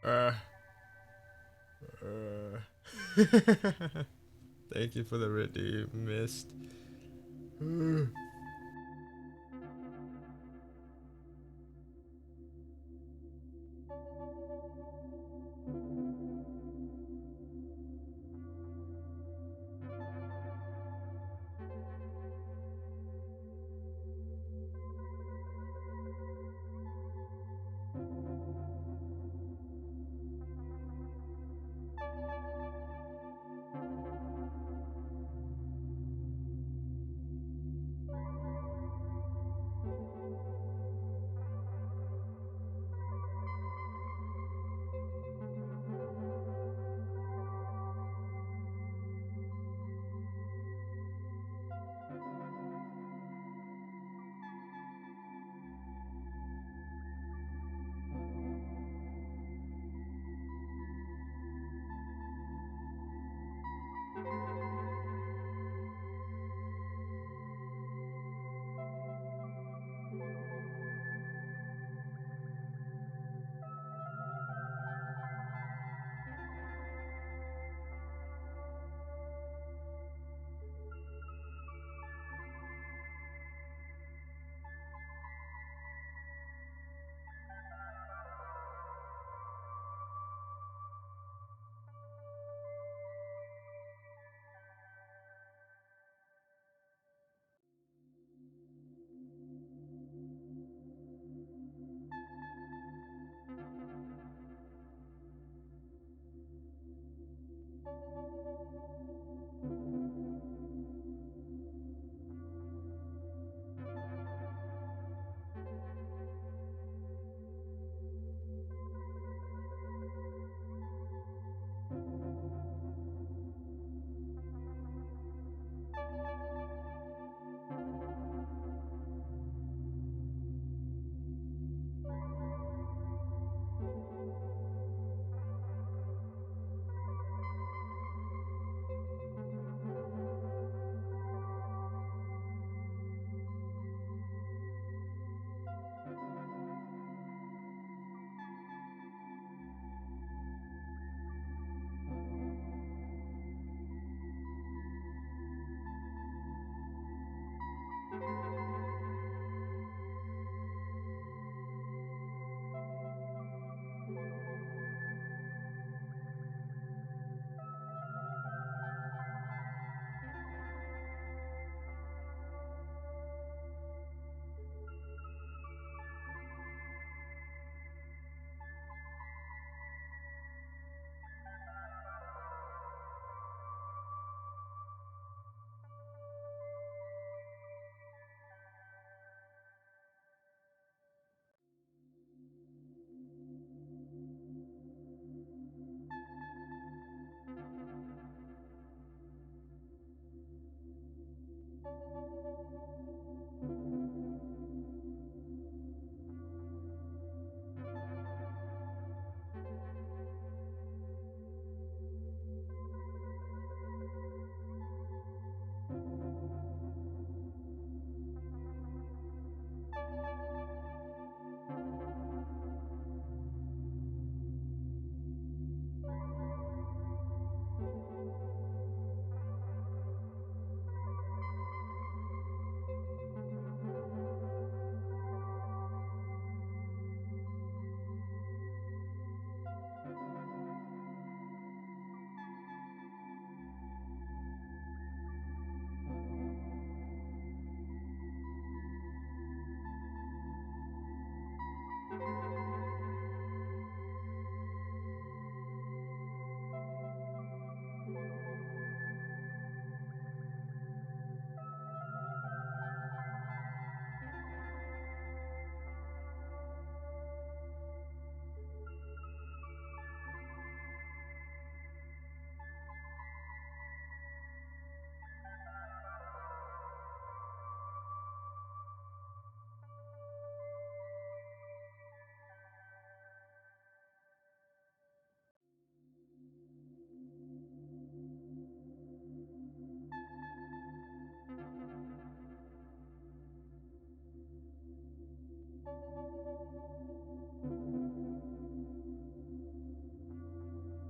Uh, uh. Thank you for the redeem, mist.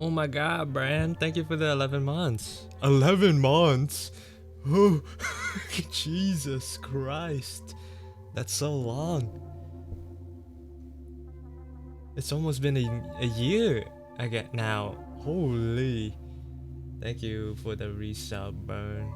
Oh my god, Bran, thank you for the 11 months. 11 months? Oh, Jesus Christ. That's so long. It's almost been a year I get now. Holy. Thank you for the resub, Burn.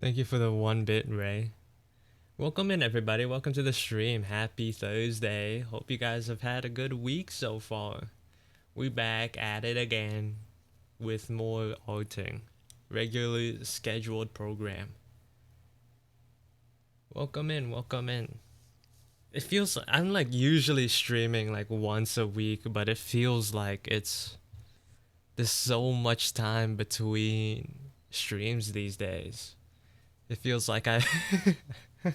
Thank you for the 1-bit, Ray. Welcome in, everybody. Welcome to the stream. Happy Thursday. Hope you guys have had a good week so far. We back at it again with more arting. Regularly scheduled program. Welcome in, welcome in. It feels I'm like usually streaming like once a week, but it feels like there's so much time between streams these days. It feels like I it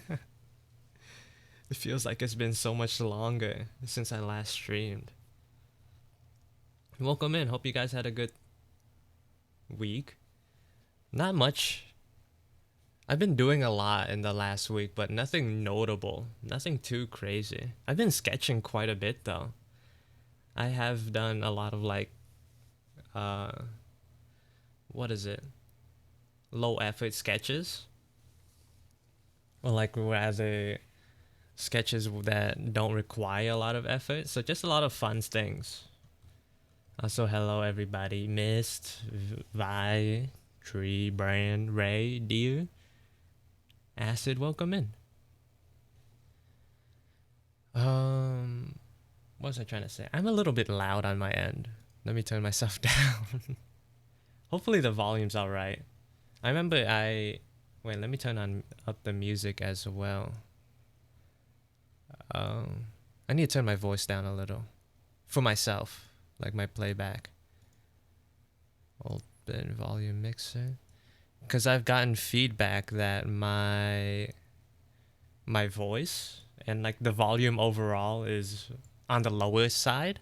feels like it's been so much longer since I last streamed. Welcome in. Hope you guys had a good week. Not much. I've been doing a lot in the last week, but nothing notable. Nothing too crazy. I've been sketching quite a bit though. I have done a lot of like what is it? Low effort sketches. Or like rather sketches that don't require a lot of effort. So just a lot of fun things. Also, hello everybody. Mist, Vi, Tree, Brand, Ray, Deer. Acid, welcome in. Um, what was I trying to say? I'm a little bit loud on my end. Let me turn myself down. Hopefully the volume's all right. I remember wait. Let me turn on up the music as well. Um, I need to turn my voice down a little for myself, like my playback. Open volume mixer, because I've gotten feedback that my voice and like the volume overall is on the lower side.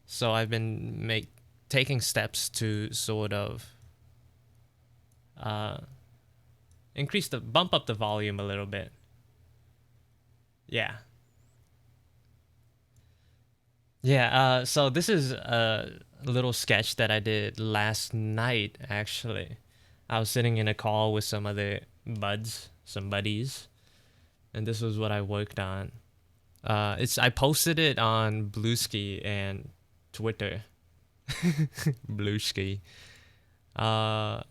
So I've been taking steps to sort of uh, bump up the volume a little bit. Yeah. Yeah, so this is a little sketch that I did last night, actually. I was sitting in a call with some buddies, and this was what I worked on. I posted it on Bluesky and Twitter. Bluesky. Uh,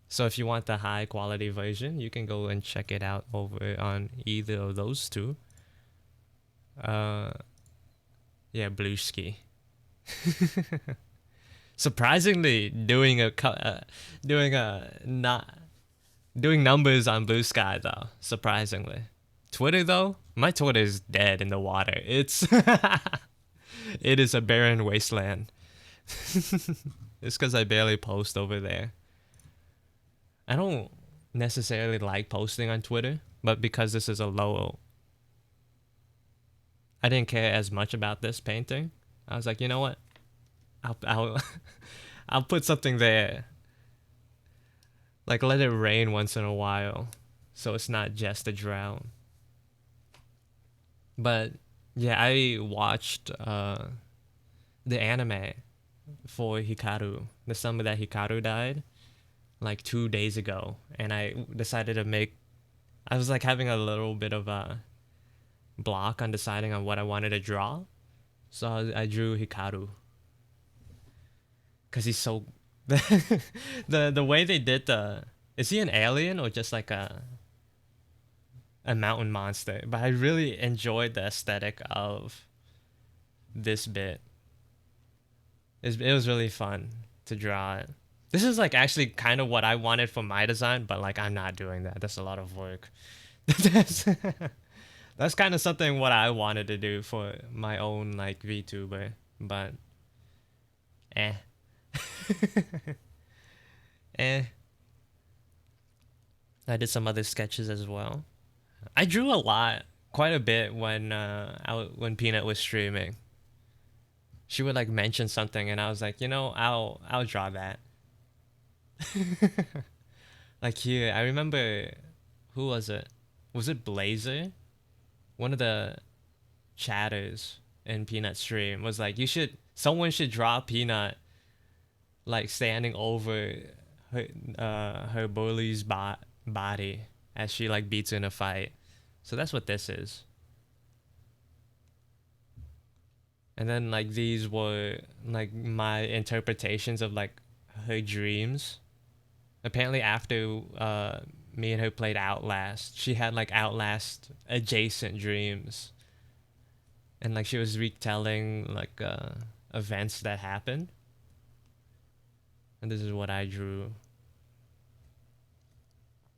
so if you want the high quality version, you can go and check it out over on either of those two. Uh, yeah, Bluesky. Surprisingly, not doing numbers on Blue Sky though. Surprisingly, Twitter though, my Twitter is dead in the water. It is a barren wasteland. It's because I barely post over there. I don't necessarily like posting on Twitter, but because this is a low, I didn't care as much about this painting. I was like, you know what? I'll I'll put something there. Like let it rain once in a while, so it's not just a drought. But yeah, I watched the anime for Hikaru, the summer that Hikaru died, like 2 days ago, and I decided to make. I was like having a little bit of a block on deciding on what I wanted to draw, so I drew Hikaru because he's so. The way they did is he an alien or just like a mountain monster? But I really enjoyed the aesthetic of this bit. It was really fun to draw it. This is like actually kind of what I wanted for my design, but like I'm not doing that. That's a lot of work. That's kind of something what I wanted to do for my own like VTuber, but eh. Eh. I did some other sketches as well. I drew a lot, quite a bit when Peanut was streaming. She would like mention something, and I was like, I'll draw that. Like here, I remember, who was it? Was it Blazer? One of the chatters in Peanut stream was like, someone should draw Peanut like standing over her bully's body as she like beats her in a fight. So that's what this is. And then like these were like my interpretations of like her dreams. Apparently after me and her played Outlast, she had like Outlast adjacent dreams. And like she was retelling like events that happened. And this is what I drew.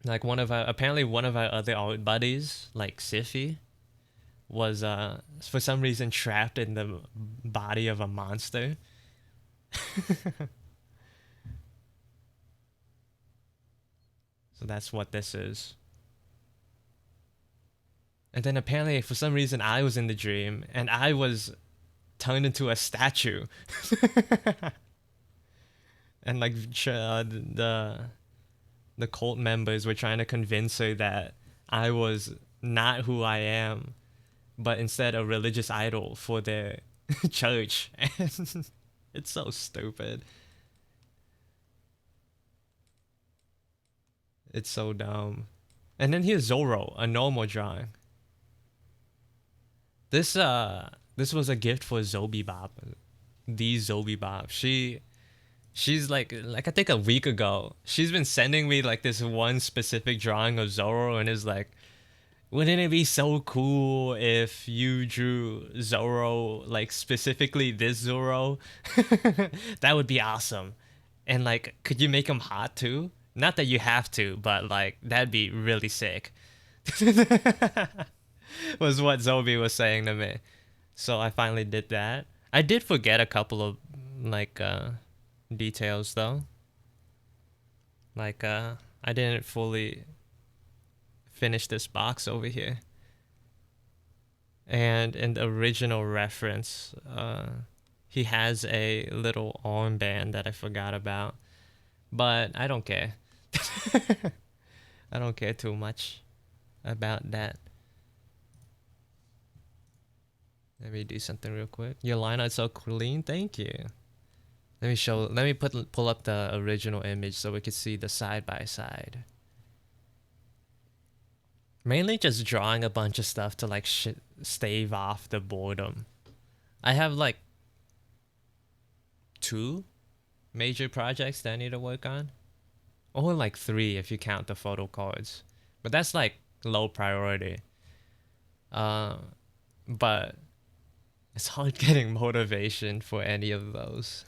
Like apparently one of our other art buddies, like Siffy, was for some reason trapped in the body of a monster. So that's what this is. And then apparently for some reason I was in the dream and I was turned into a statue. And like the cult members were trying to convince her that I was not who I am, but instead a religious idol for their church. And it's so stupid. It's so dumb. And then here's Zoro, a normal drawing. This was a gift for Zobi Bob. The Zobi Bob. She She's like I think a week ago, she's been sending me like this one specific drawing of Zoro and is like, wouldn't it be so cool if you drew Zoro, like specifically this Zoro? That would be awesome. And like, could you make him hot too? Not that you have to, but like that'd be really sick. Was what Zobi was saying to me. So I finally did that. I did forget a couple of like details though. Like I didn't fully finish this box over here. And in the original reference, he has a little armband that I forgot about. But I don't care. I don't care too much about that. Let me do something real quick. Your line is so clean. Thank you. Let me pull up the original image so we can see the side by side. Mainly just drawing a bunch of stuff to like stave off the boredom. I have like 2 major projects that I need to work on. Or like 3 if you count the photo cards. But that's like low priority. But it's hard getting motivation for any of those.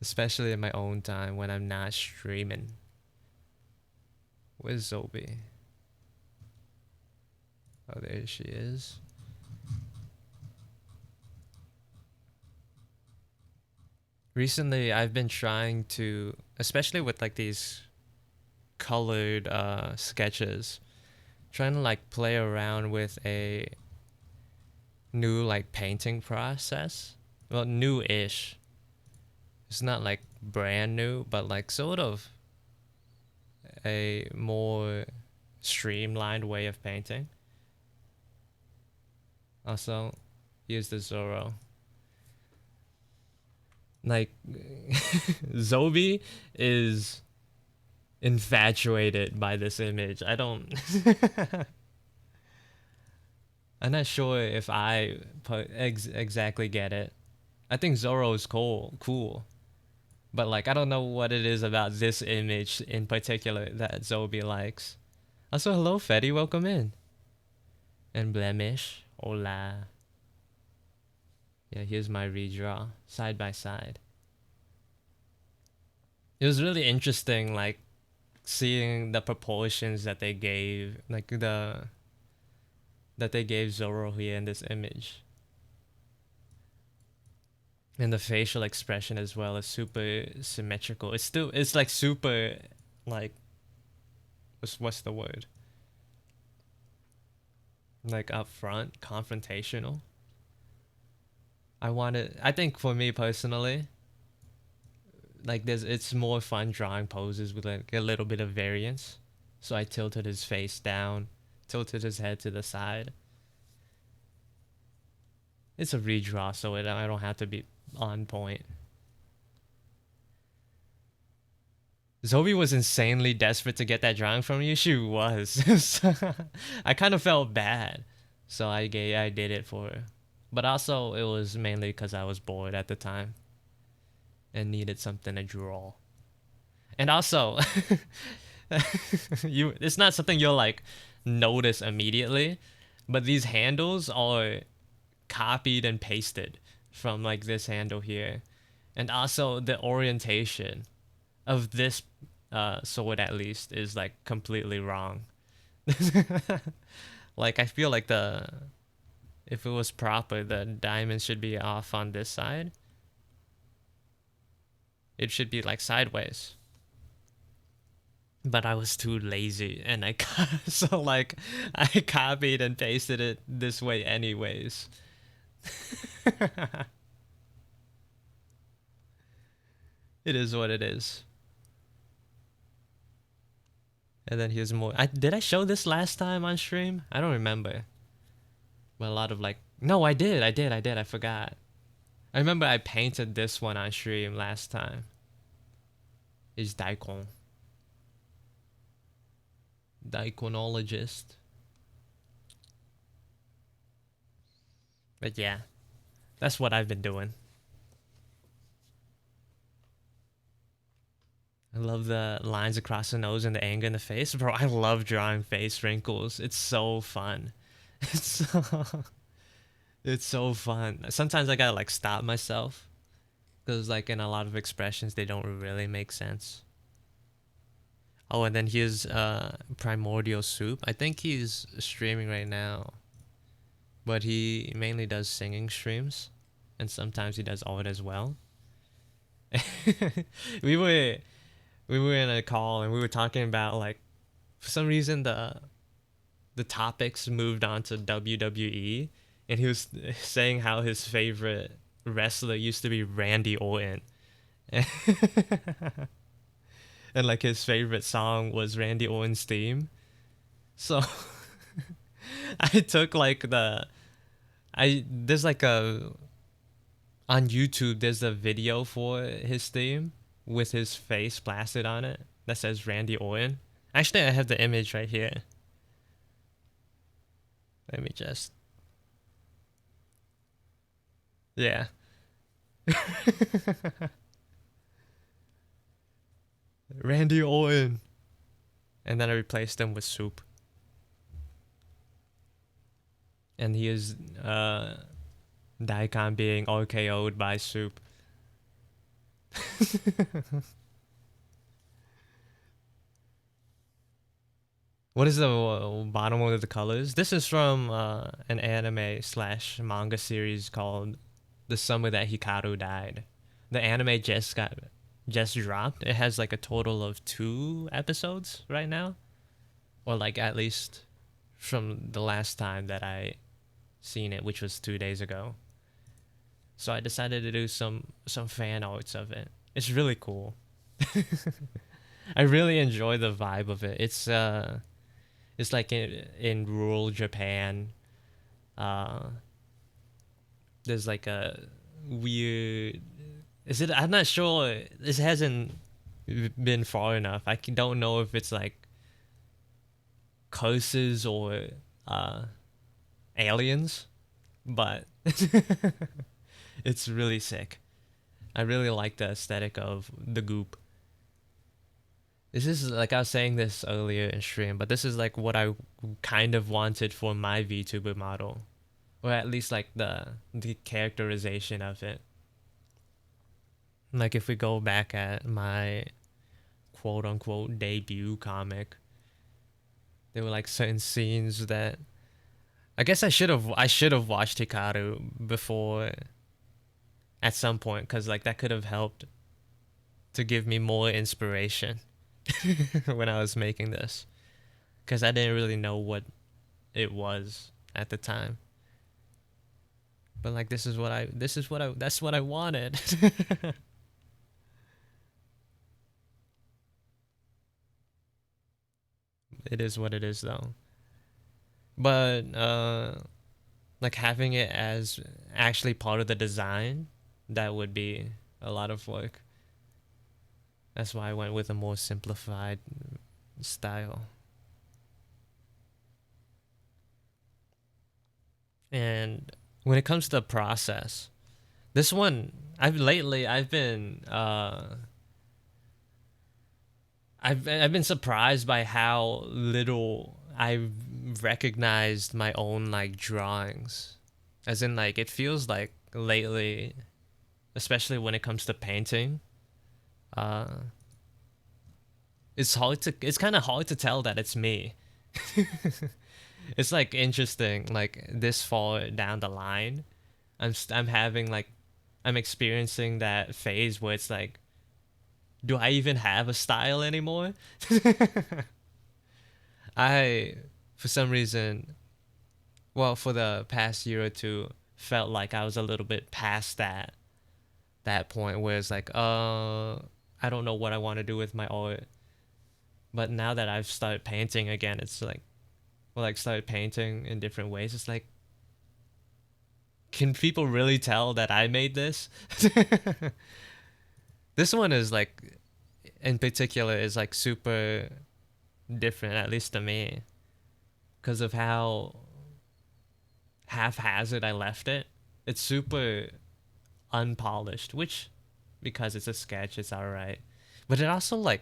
Especially in my own time when I'm not streaming. Where's Zobi? Oh, there she is. Recently, I've been trying to, especially with like these colored sketches, trying to like play around with a new like painting process. Well, new-ish. It's not like brand new, but like sort of a more streamlined way of painting. Also, here's the Zoro. Like, Zobi is infatuated by this image. I don't. I'm not sure if I exactly get it. I think Zoro is cool, but like I don't know what it is about this image in particular that Zobi likes. Also, hello, Fetty, welcome in. And Blemish, hola. Yeah, here's my redraw, side by side. It was really interesting, like seeing the proportions that they gave, like that they gave Zoro here in this image. And the facial expression as well is super symmetrical. It's like super, like, what's the word? Like upfront, confrontational. I think for me personally, like it's more fun drawing poses with like a little bit of variance. So I tilted his face down, tilted his head to the side. It's a redraw, so I don't have to be on point. Zobi was insanely desperate to get that drawing from you. She was. I kind of felt bad, so I did it for her. But also, it was mainly because I was bored at the time and needed something to draw. And also, it's not something you'll like notice immediately, but these handles are copied and pasted from like this handle here, and also the orientation of this sword at least is like completely wrong. Like I feel like if it was proper, the diamond should be off on this side. It should be like sideways. But I was too lazy and so like I copied and pasted it this way anyways. It is what it is. And then here's more. Did I show this last time on stream? I don't remember. But a lot of like, no, I did. I forgot. I remember I painted this one on stream last time. Is Daikon. Daikonologist. But yeah, that's what I've been doing. I love the lines across the nose and the anger in the face. Bro, I love drawing face wrinkles. It's so fun. It's so, it's so fun. Sometimes I gotta like stop myself because like in a lot of expressions they don't really make sense. Oh, and then here's Primordial Soup. I think he's streaming right now, but he mainly does singing streams, and sometimes he does art as well. we were we were in a call and we were talking about like for some reason the topics moved on to WWE, and he was saying how his favorite wrestler used to be Randy Orton. and like his favorite song was Randy Orton's theme. So I took like I there's like a on YouTube there's a video for his theme with his face plastered on it that says Randy Orton. Actually, I have the image right here. Let me just yeah. Randy Orton. And then I replaced him with Soup. And he is Daikon being RKO'd by Soup. What is the bottom one of the colors? This is from an anime slash manga series called The Summer That Hikaru Died. The anime just dropped. It has like a total of 2 episodes right now, or like at least from the last time that I seen it, which was 2 days ago. So I decided to do some fan arts of it. It's really cool. I really enjoy the vibe of it. It's like in rural Japan. Uh, there's like a weird. Is it? I'm not sure. This hasn't been far enough. Don't know if it's like curses or uh, aliens, but it's really sick. I really like the aesthetic of the goop. This is like I was saying this earlier in stream, but this is like what I kind of wanted for my VTuber model, or at least like the characterization of it. Like if we go back at my quote unquote debut comic, there were like certain scenes that I guess I should have watched Hikaru before at some point because like that could have helped to give me more inspiration when I was making this because I didn't really know what it was at the time. But like that's what I wanted. It is what it is though. But like having it as actually part of the design, that would be a lot of work. That's why I went with a more simplified style. And when it comes to the process, this one I've been I've been surprised by how little I've recognized my own like drawings. As in like it feels like lately, especially when it comes to painting, uh it's kind of hard to tell that it's me. It's like interesting like this far down the line. I'm having like I'm experiencing that phase where it's like do I even have a style anymore? I, for some reason, well, for the past year or two, felt like I was a little bit past that point where it's like, I don't know what I want to do with my art. But now that I've started painting again, it's like, well, like started painting in different ways. It's like, can people really tell that I made this? This one is like, in particular, is like super different, at least to me, because of how haphazard I left it. It's super unpolished, which, because it's a sketch, it's alright. but it also like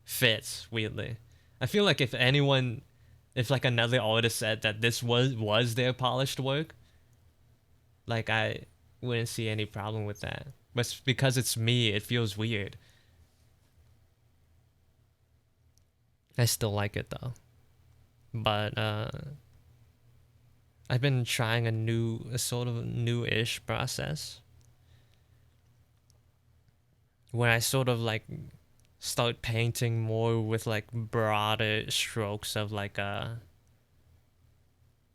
fits weirdly. I feel like if like another artist said that this was their polished work, like I wouldn't see any problem with that. But because it's me, it feels weird. I still like it though. But I've been trying a sort of new-ish process where I sort of like start painting more with like broader strokes of like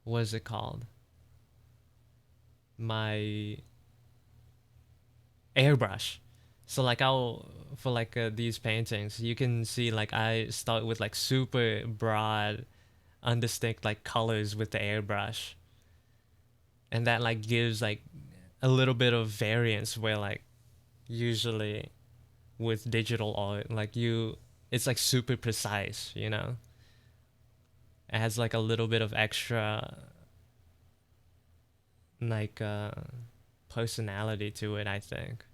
what is it called? My airbrush. So like I'll for like these paintings, you can see like I start with like super broad, undistinct like colors with the airbrush, and that like gives like a little bit of variance where like usually with digital art like it's like super precise, you know. It has like a little bit of extra like personality to it, I think.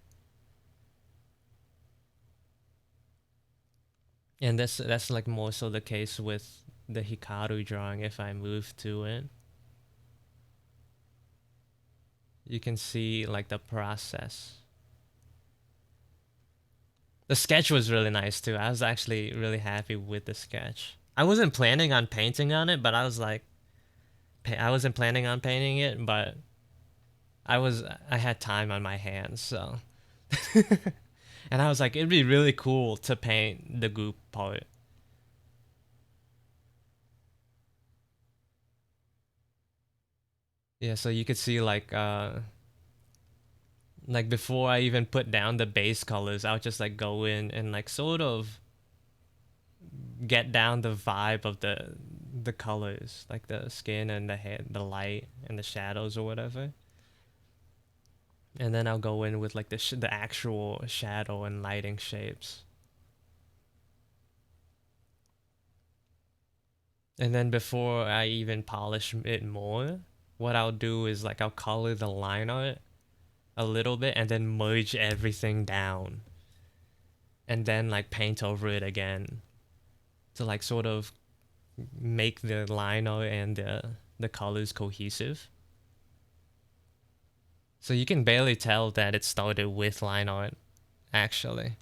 And that's like more so the case with the Hikaru drawing. If I move to it, you can see like the process. The sketch was really nice too. I was actually really happy with the sketch. I wasn't planning on painting on it, but I was like, I wasn't planning on painting it, but I had time on my hands, so. And I was like, it'd be really cool to paint the goop part. Yeah, so you could see like before I even put down the base colors, I'll just like go in and like sort of get down the vibe of the colors, like the skin and the head, the light and the shadows or whatever. And then I'll go in with like the actual shadow and lighting shapes. And then before I even polish it more, what I'll do is like I'll color the line art a little bit and then merge everything down and then like paint over it again to like sort of make the line art and the colors cohesive. So you can barely tell that it started with line art, actually.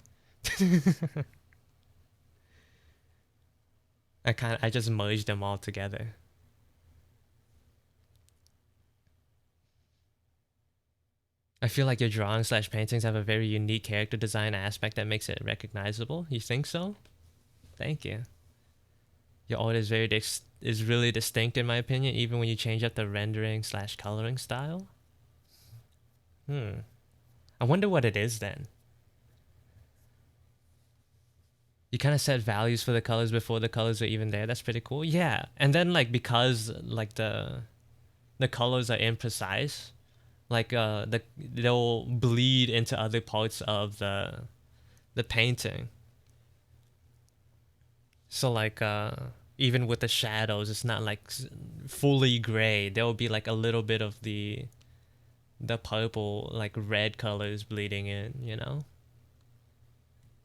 I just merged them all together. I feel like your drawings slash paintings have a very unique character design aspect that makes it recognizable. You think so? Thank you. Your art is is really distinct in my opinion, even when you change up the rendering slash coloring style. Hmm. I wonder what it is then. You kind of set values for the colors before the colors are even there. That's pretty cool. Yeah, and then like because like the colors are imprecise, like they'll bleed into other parts of the painting. So like even with the shadows, it's not like fully gray. There will be like a little bit of the purple like red colors bleeding in, you know?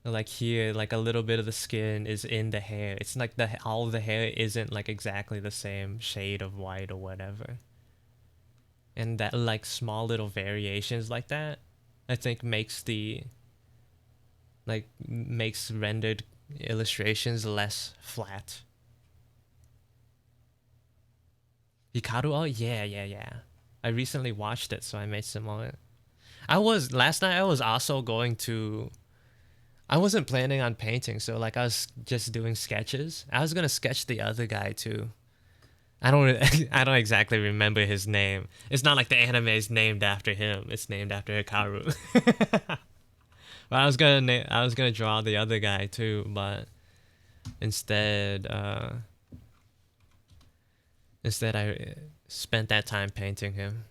Like here, like a little bit of the skin is in the hair. It's like the all the hair isn't like exactly the same shade of white or whatever. And that like small little variations like that, I think makes rendered illustrations less flat. Hikaru, oh yeah, yeah, yeah. I recently watched it, so I made some on it. I was last night. I was also going to. I wasn't planning on painting, so like I was just doing sketches. I was gonna sketch the other guy too. I don't. I don't exactly remember his name. It's not like the anime is named after him. It's named after Hikaru. But I was gonna draw the other guy too, but instead, instead I spent that time painting him.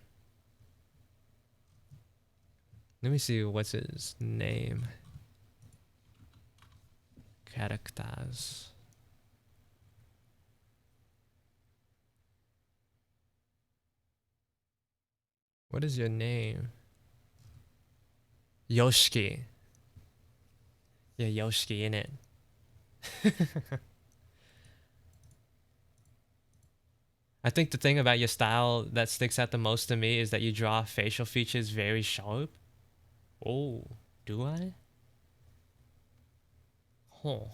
Let me see what's his name. Characters. What is your name? Yoshiki. Yeah, Yoshiki in it. I think the thing about your style that sticks out the most to me is that you draw facial features very sharp. Oh, do I? Huh.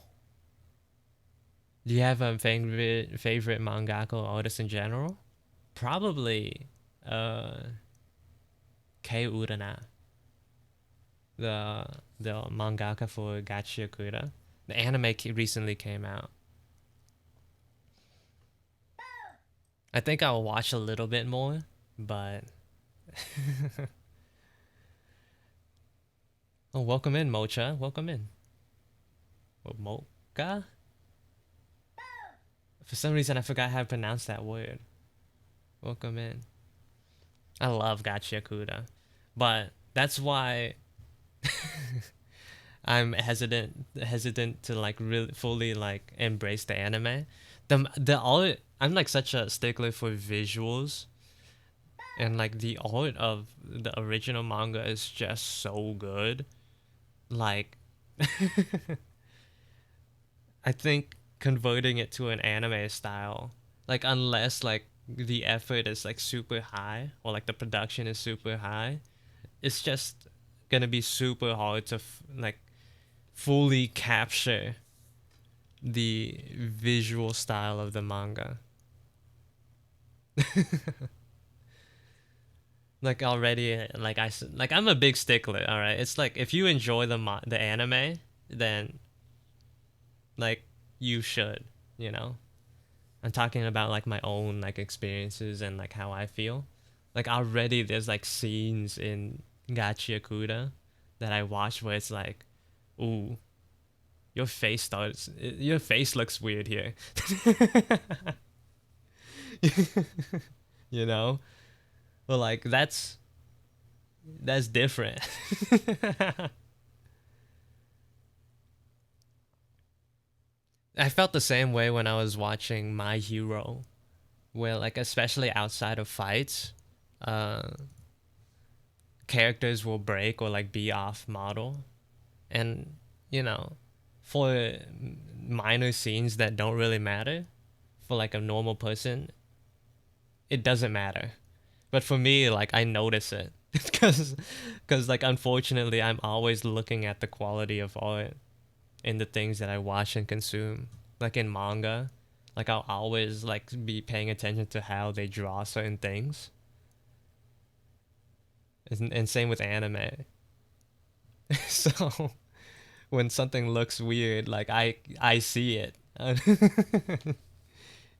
Do you have a favorite mangaka or artist in general? Probably uh Kei Urana, the the mangaka for Gachi Yakura. The anime recently came out. I think I'll watch a little bit more, but oh, welcome in, Mocha. Welcome in. Well, Mocha? For some reason, I forgot how to pronounce that word. Welcome in. I love Gachi Yakura, but that's why I'm hesitant to like really fully like embrace the anime. The art, I'm like such a stickler for visuals, and like the art of the original manga is just so good. Like I think converting it to an anime style, like unless like the effort is like super high or like the production is super high, it's just gonna be super hard to like fully capture the visual style of the manga. Like already, like I'm a big stickler. All right, it's like if you enjoy the anime, then like you should, you know. I'm talking about like my own like experiences and like how I feel. Like already, there's like scenes in Gachi Akuda that I watch where it's like, ooh, your face looks weird here. You know, but like that's different. I felt the same way when I was watching My Hero, where like especially outside of fights, uh, characters will break or like be off model, and you know, for minor scenes that don't really matter, for like a normal person, it doesn't matter. But for me, like I notice it because like unfortunately, I'm always looking at the quality of art in the things that I watch and consume. Like in manga, like I'll always like be paying attention to how they draw certain things. And same with anime. So when something looks weird, like I see it.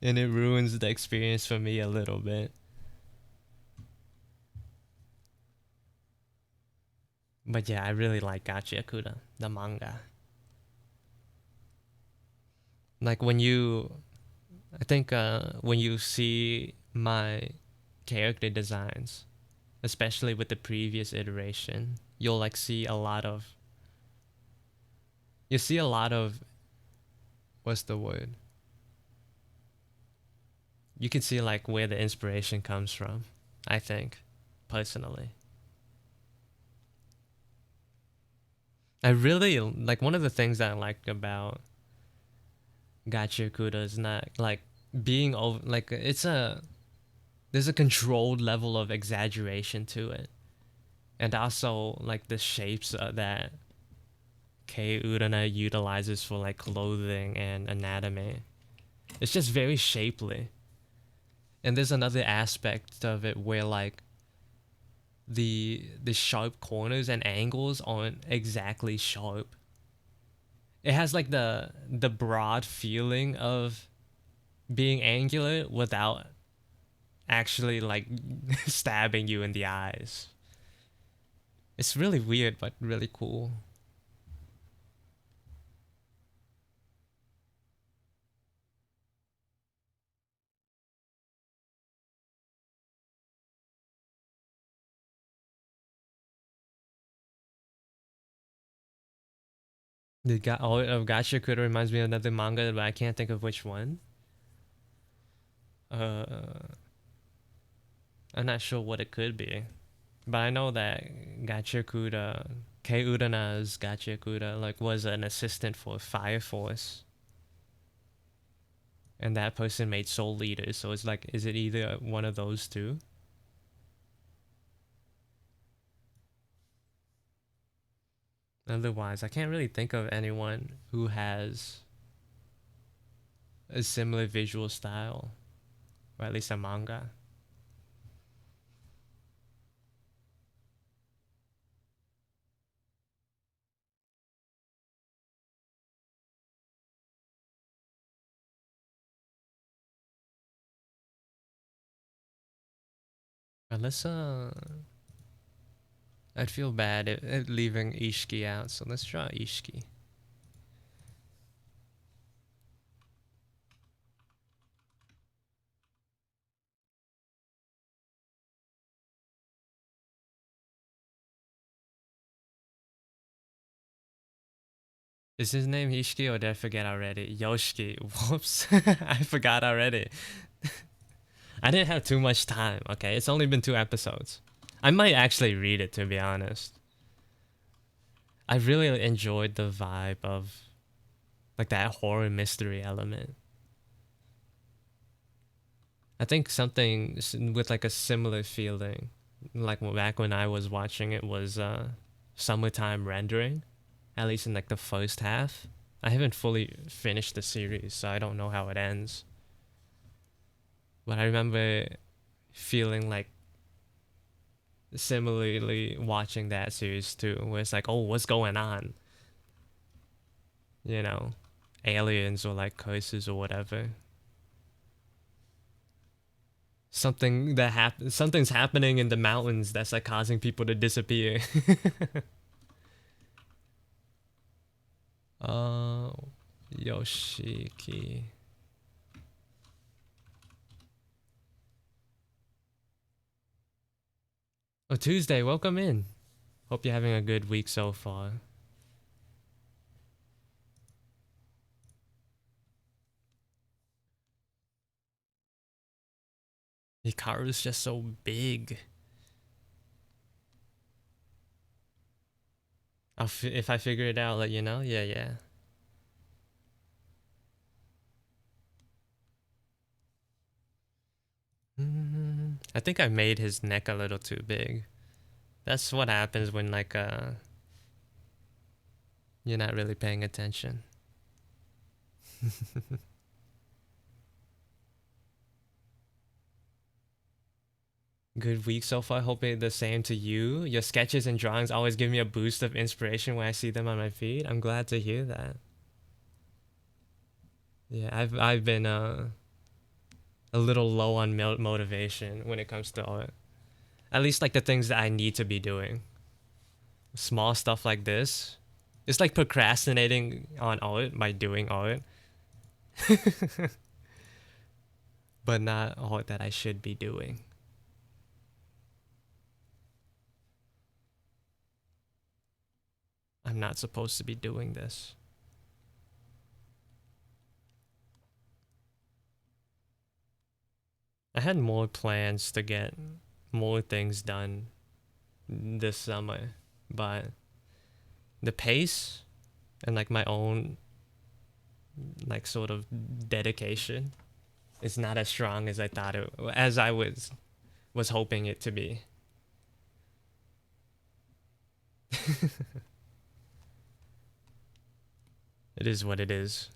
And it ruins the experience for me a little bit. But yeah, I really like Gachi Akuda, the manga. Like when you I think when you see my character designs, especially with the previous iteration, you'll like see a lot of you see a lot of what's the word? You can see like where the inspiration comes from, I think, personally. I really like one of the things that I like about Gachi is not like being over like it's a there's a controlled level of exaggeration to it. And also like the shapes that Kei Urana utilizes for like clothing and anatomy. It's just very shapely. And there's another aspect of it where like the sharp corners and angles aren't exactly sharp. It has like the broad feeling of being angular without actually like stabbing you in the eyes. It's really weird but really cool. The of Gacha Kudo reminds me of another manga, but I can't think of which one. Uh, I'm not sure what it could be, but I know that Gacha Kudo Kei Urana's Gachikura like was an assistant for Fire Force, and that person made Soul Leader. So it's like, is it either one of those two? Otherwise, I can't really think of anyone who has a similar visual style, or at least a manga. Let's I'd feel bad at leaving Ishiki out, so let's draw Ishiki. Is his name Ishiki or did I forget already? Yoshiki. Whoops. I forgot already. I didn't have too much time, okay? It's only been 2 episodes. I might actually read it, to be honest. I really enjoyed the vibe of like that horror mystery element. I think something with like a similar feeling, like back when I was watching it, was Summertime Rendering, at least in like the first half. I haven't fully finished the series, so I don't know how it ends. But I remember feeling like similarly watching that series too, where it's like, oh, what's going on? You know, aliens or like curses or whatever. Something's happening in the mountains that's like causing people to disappear. uh Yoshiki. Oh, Tuesday, welcome in. Hope you're having a good week so far. Hikaru's just so big. If I figure it out, I'll let you know. Yeah, yeah. I think I made his neck a little too big. That's what happens when like you're not really paying attention. Good week so far. Hoping the same to you. Your sketches and drawings always give me a boost of inspiration when I see them on my feed. I'm glad to hear that. Yeah, I've been a little low on motivation when it comes to art. At least like the things that I need to be doing. Small stuff like this. It's like procrastinating on art by doing art. But not art that I should be doing. I'm not supposed to be doing this. I had more plans to get more things done this summer, but the pace and like my own like sort of dedication is not as strong as I thought I was hoping it to be. It is what it is.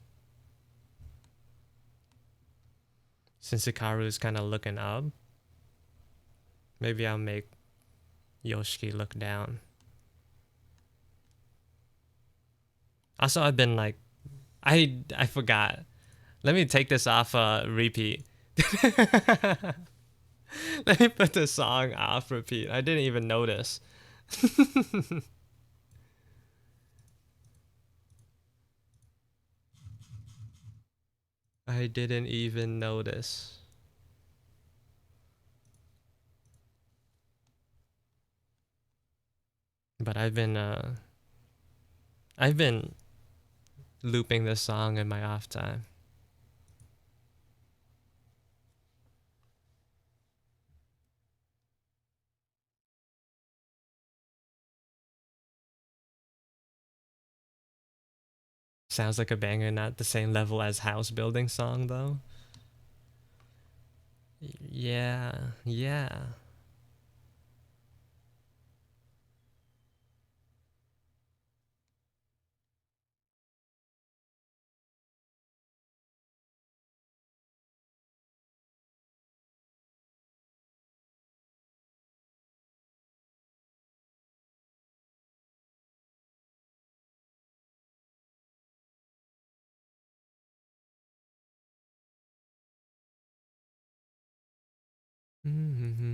Since Hikaru is kind of looking up, maybe I'll make Yoshiki look down. Also, I've been like, I forgot. Let me take this off repeat. Let me put the song off repeat. I didn't even notice. I didn't even notice. But I've been looping this song in my off time. Sounds like a banger, not the same level as house building song though. Yeah, yeah. Mm-hmm.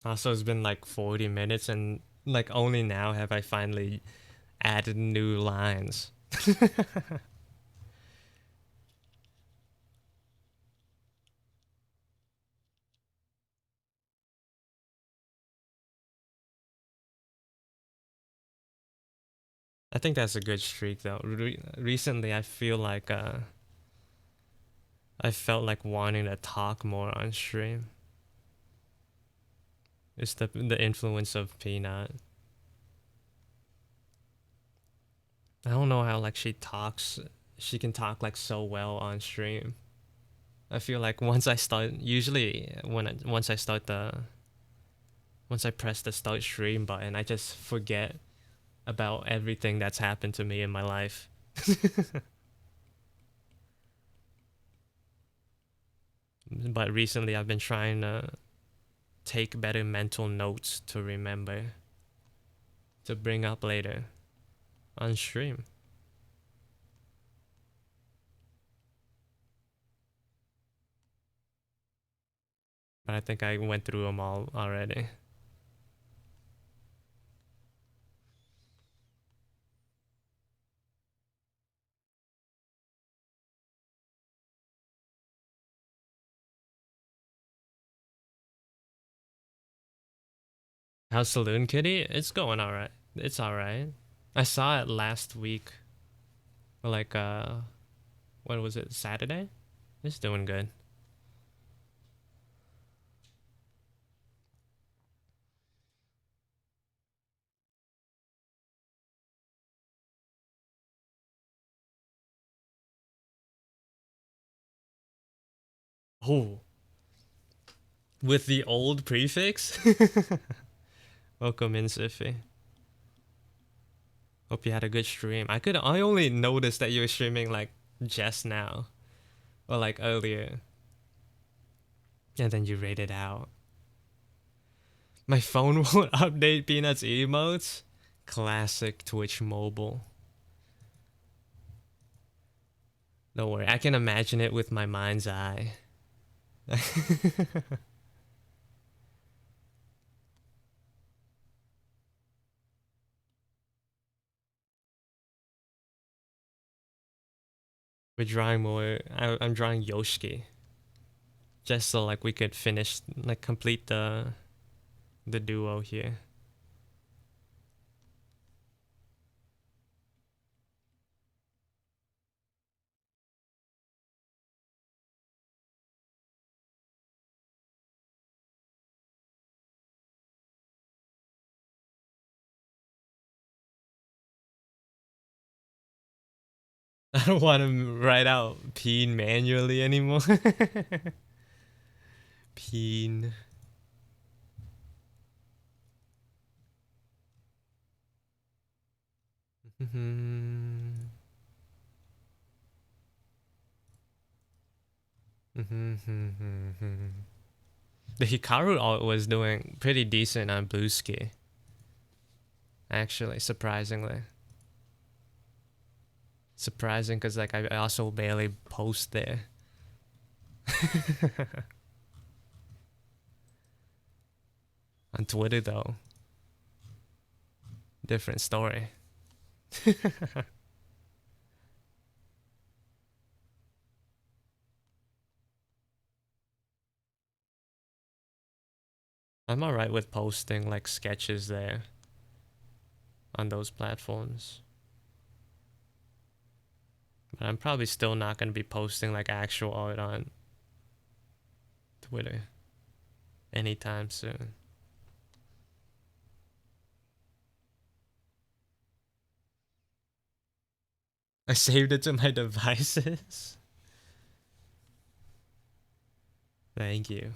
Also, it's been like 40 minutes, and like only now have I finally added new lines. I think that's a good streak though. Recently, I feel like I felt like wanting to talk more on stream. It's the influence of Peanut. I don't know how like she talks. She can talk like so well on stream. I feel like once I start, usually once I press the start stream button, I just forget about everything that's happened to me in my life. But recently, I've been trying to take better mental notes to remember to bring up later on stream. But I think I went through them all already. How's Saloon Kitty? It's going alright. It's alright. I saw it last week. Like what was it? Saturday? It's doing good. Oh, with the old prefix? Welcome in, Siffy. Hope you had a good stream. I only noticed that you were streaming like just now. Or like earlier. And then you rated out. My phone won't update Peanuts emotes. Classic Twitch mobile. Don't worry, I can imagine it with my mind's eye. We're drawing more. I'm drawing Yoshiki, just so like we could finish, like complete the duo here. I don't want to write out peen manually anymore. Peen. The Hikaru art was doing pretty decent on Bluesky. Actually, surprisingly. Surprising because like I also barely post there. On Twitter though, different story. I'm alright with posting like sketches there on those platforms. But I'm probably still not going to be posting like actual art on Twitter anytime soon. I saved it to my devices. Thank you.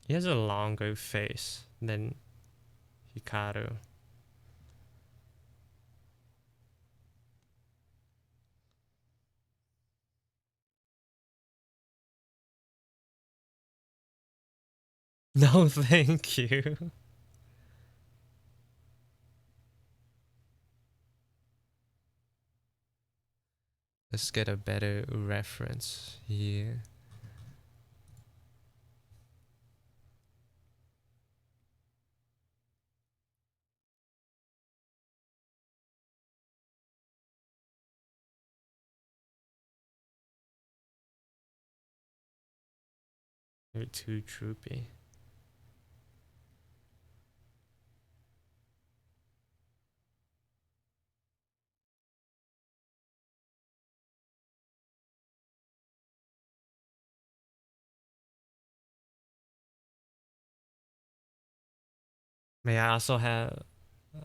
He has a longer face than Hikaru. No, thank you. Let's get a better reference here. You're too troopy. May I also have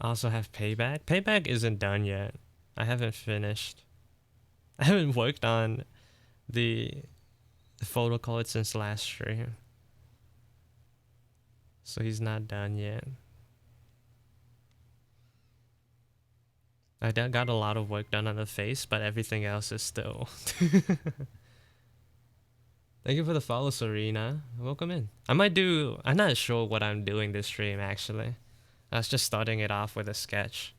Payback? Payback isn't done yet. I haven't finished. I haven't worked on the photo call since last stream. So he's not done yet. I got a lot of work done on the face, but everything else is still. Thank you for the follow, Serena. Welcome in. I'm not sure what I'm doing this stream actually. I was just starting it off with a sketch.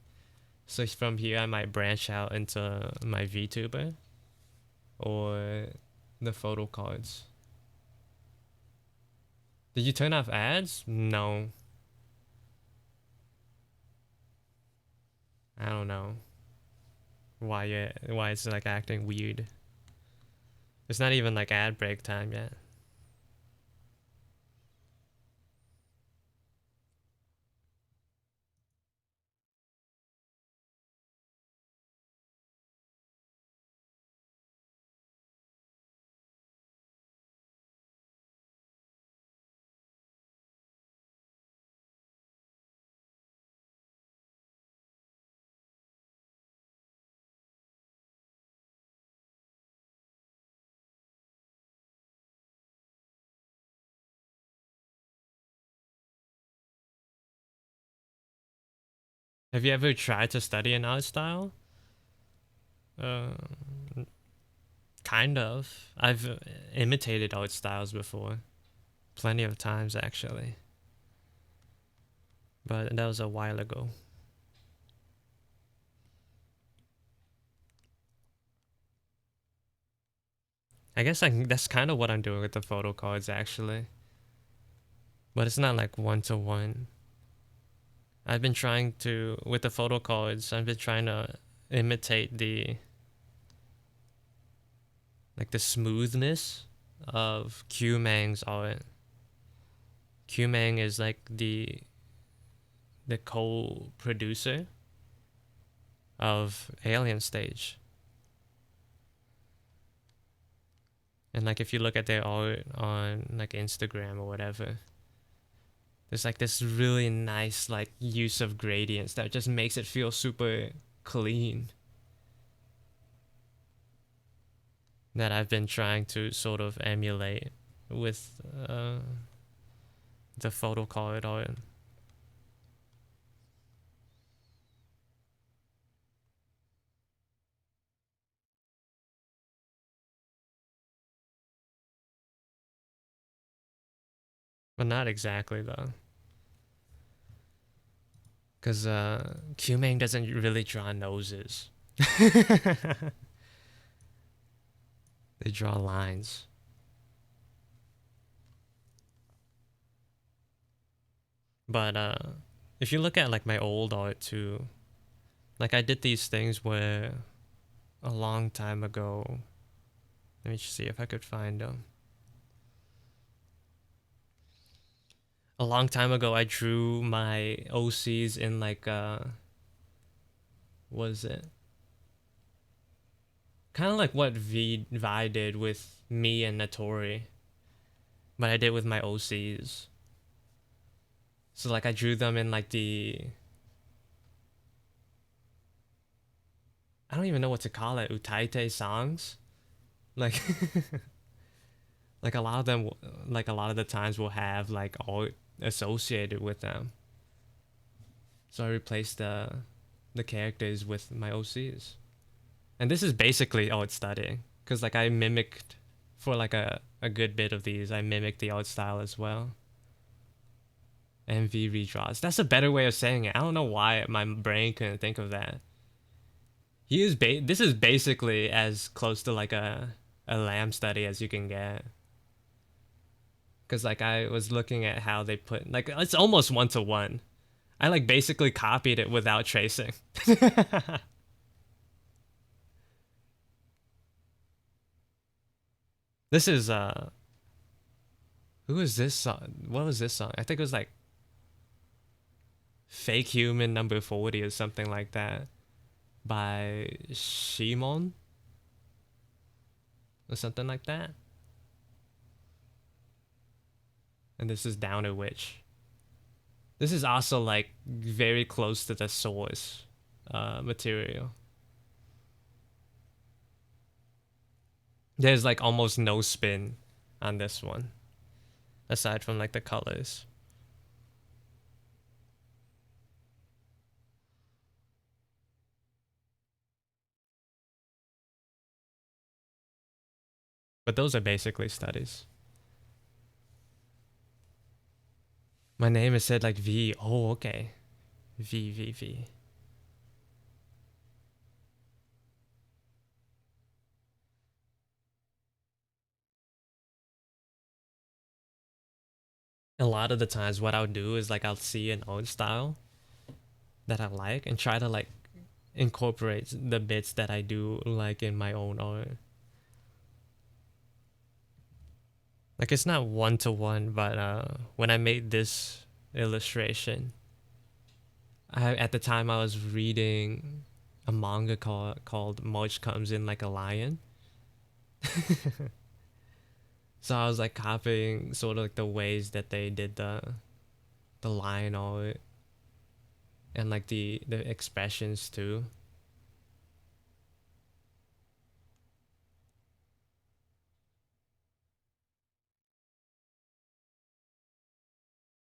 So from here I might branch out into my VTuber or the photo cards. Did you turn off ads? No. I don't know why it's like acting weird. It's not even like ad break time yet. Have you ever tried to study an art style? Uh, kind of. I've imitated art styles before. Plenty of times, actually. But that was a while ago. I guess that's kind of what I'm doing with the photo cards, actually. But it's not like one-to-one. I've been trying to, with the photo cards, I've been trying to imitate the smoothness of Q Mang's art. Q Mang is like the co-producer of Alien Stage. And like if you look at their art on like Instagram or whatever, there's like this really nice like use of gradients that just makes it feel super clean. That I've been trying to sort of emulate with the photo card art. But not exactly though. Because Q-Ming doesn't really draw noses. They draw lines. But if you look at like my old art too, Like I did these things where a long time ago. Let me just see if I could find them. A long time ago, I drew my OCs in like what is it? Kind of like what Vi did with me and Natori, but I did with my OCs. So like I drew them in like I don't even know what to call it, Utaite songs. Like like a lot of them, like a lot of the times will have like all associated with them. So I replaced the characters with my OCs. And this is basically art studying, because like I mimicked for like a good bit of these. I mimicked the art style as well. MV redraws. That's a better way of saying it. I don't know why my brain couldn't think of that. This is basically as close to like a lamb study as you can get. Cause like I was looking at how they put like it's almost 1-to-1. I like basically copied it without tracing. This is who is this song? What was this song? I think it was like Fake Human number 40 or something like that by Shimon or something like that. And this is Downer Witch. This is also like very close to the source material. There's like almost no spin on this one, aside from like the colors. But those are basically studies. My name is said like V. Oh, okay. V. A lot of the times, what I'll do is like I'll see an art style that I like and try to like incorporate the bits that I do like in my own art. Like it's not 1-to-1, but when I made this illustration, I at the time I was reading a manga called March Comes in Like a Lion. So I was like copying sort of like the ways that they did the lion art and like the expressions too.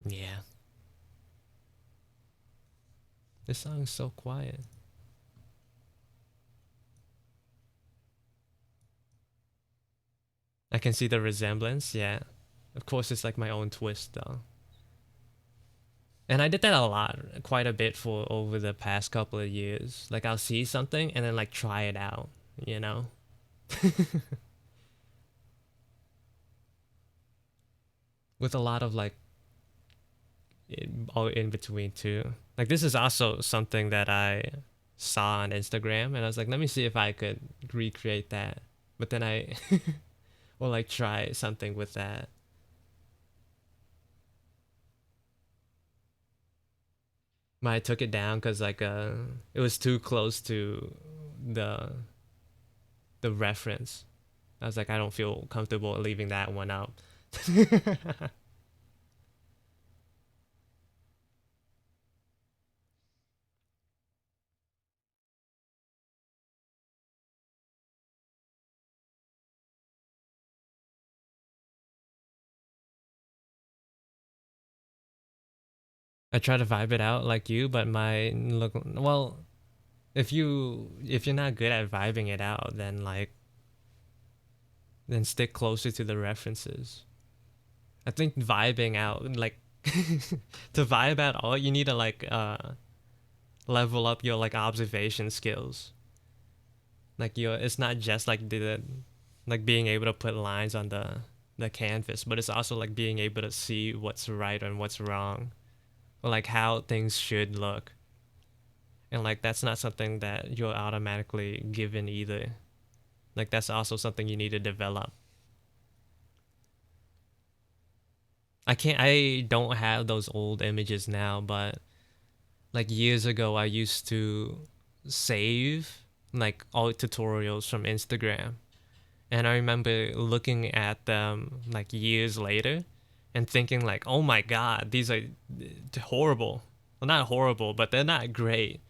Yeah. This song is so quiet. I can see the resemblance, yeah. Of course it's like my own twist though. And I did that a lot, quite a bit for over the past couple of years. Like I'll see something and then like try it out, you know? With a lot of like all in between too. Like this is also something that I saw on Instagram and I was like, let me see if I could recreate that. But then I or like try something with that. But I took it down because like it was too close to the the reference. I was like, I don't feel comfortable leaving that one out. I try to vibe it out like you, but my look well, if you're not good at vibing it out, then like then stick closer to the references. I think vibing out like to vibe at all, you need to like level up your like observation skills. Like your it's not just like the like being able to put lines on the canvas, but it's also like being able to see what's right and what's wrong, or like how things should look. And like that's not something that you're automatically given either. Like that's also something you need to develop. I don't have those old images now, but like years ago I used to save like all tutorials from Instagram. And I remember looking at them like years later and thinking like, "Oh my god, these are horrible." Well, not horrible, but they're not great.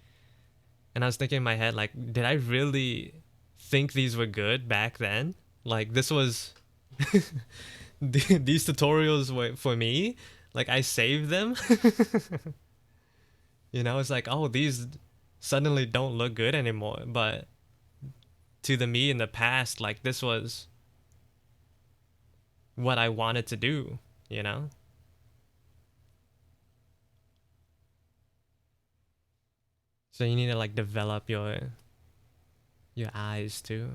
And I was thinking in my head like, "Did I really think these were good back then? Like this was these tutorials were for me. Like I saved them." It's like, "Oh, these suddenly don't look good anymore." But to the me in the past, like this was what I wanted to do, you know? So you need to like develop your eyes too.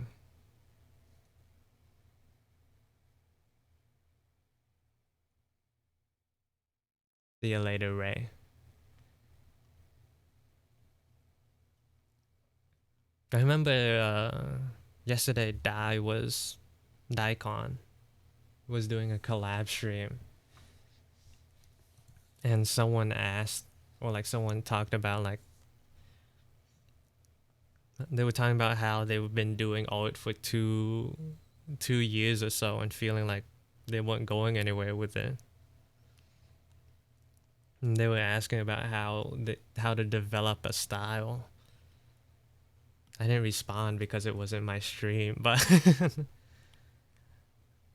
See you later, Ray. I remember yesterday Daikon was doing a collab stream, and someone asked, or like someone talked about like they were talking about how they've been doing art for 2 years or so and feeling like they weren't going anywhere with it. And they were asking about how to develop a style. I didn't respond because it wasn't my stream, but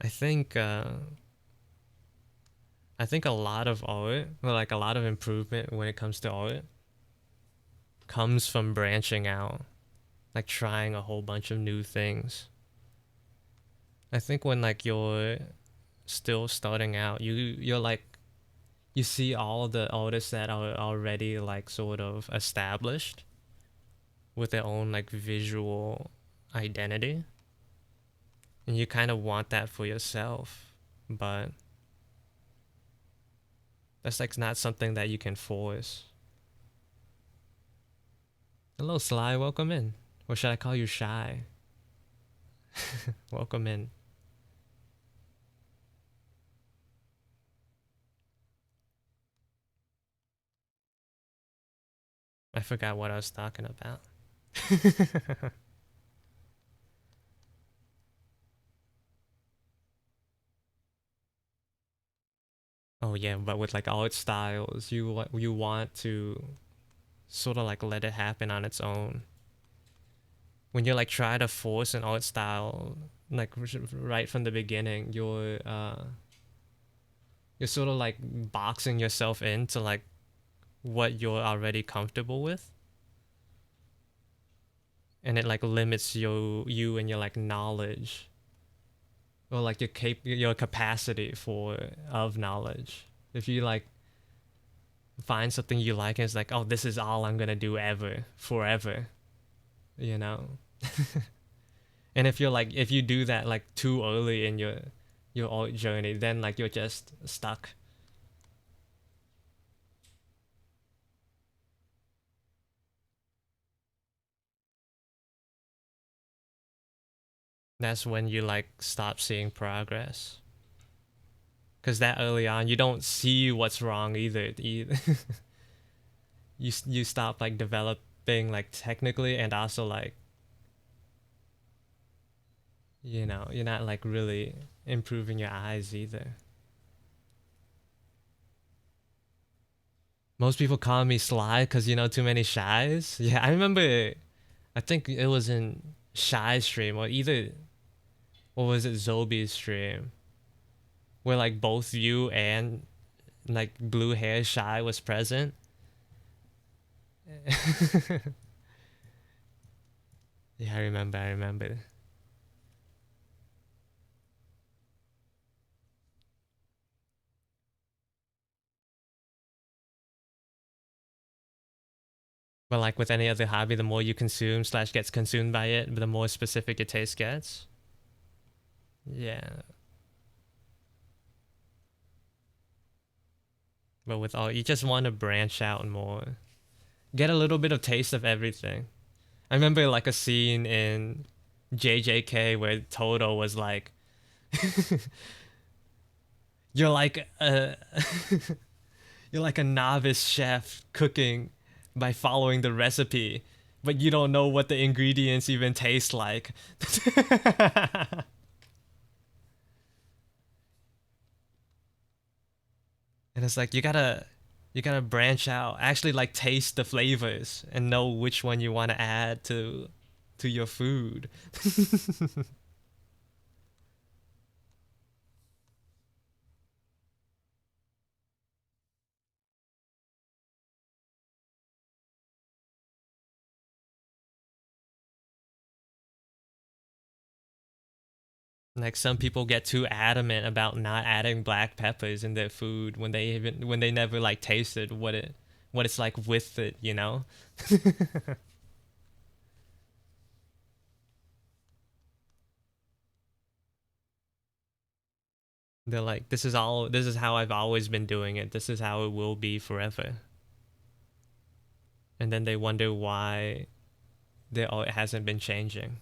I think I think a lot of art, or like a lot of improvement when it comes to art, comes from branching out, like trying a whole bunch of new things. I think when like you're still starting out, you're like you see all the artists that are already like sort of established with their own like visual identity, and you kind of want that for yourself, but that's like not something that you can force. Hello, Sly. Welcome in. Or should I call you Shy? Welcome in. I forgot what I was talking about. Oh yeah, but with like art styles, you want to sort of like let it happen on its own. When you like try to force an art style, like right from the beginning, you're sort of like boxing yourself into like what you're already comfortable with, and it like limits you and your like knowledge, or like your capacity for of knowledge. If you like find something you like and it's like, oh, this is all I'm gonna do ever forever, you know. And if you do that like too early in your art journey, then like you're just stuck. That's when you like stop seeing progress, because that early on you don't see what's wrong either. You stop like developing like technically, and also like you're not like really improving your eyes either. Most people call me Sly because too many shies. Yeah, I remember. I think it was in Shy stream, or either, or was it Zobi's stream, where like both you and like blue hair Shy was present. Yeah, I remember. I remember. But like with any other hobby, the more you consume slash gets consumed by it, the more specific your taste gets. Yeah, but with all, you just want to branch out more. Get a little bit of taste of everything. I remember like a scene in JJK where Toto was like, "You're like a you're like a novice chef cooking by following the recipe, but you don't know what the ingredients even taste like." And it's like you gotta branch out, actually like taste the flavors and know which one you want to add to your food. Like some people get too adamant about not adding black peppers in their food when they never like tasted what it's like with it, you know? They're like, this is how I've always been doing it. This is how it will be forever. And then they wonder why it hasn't been changing.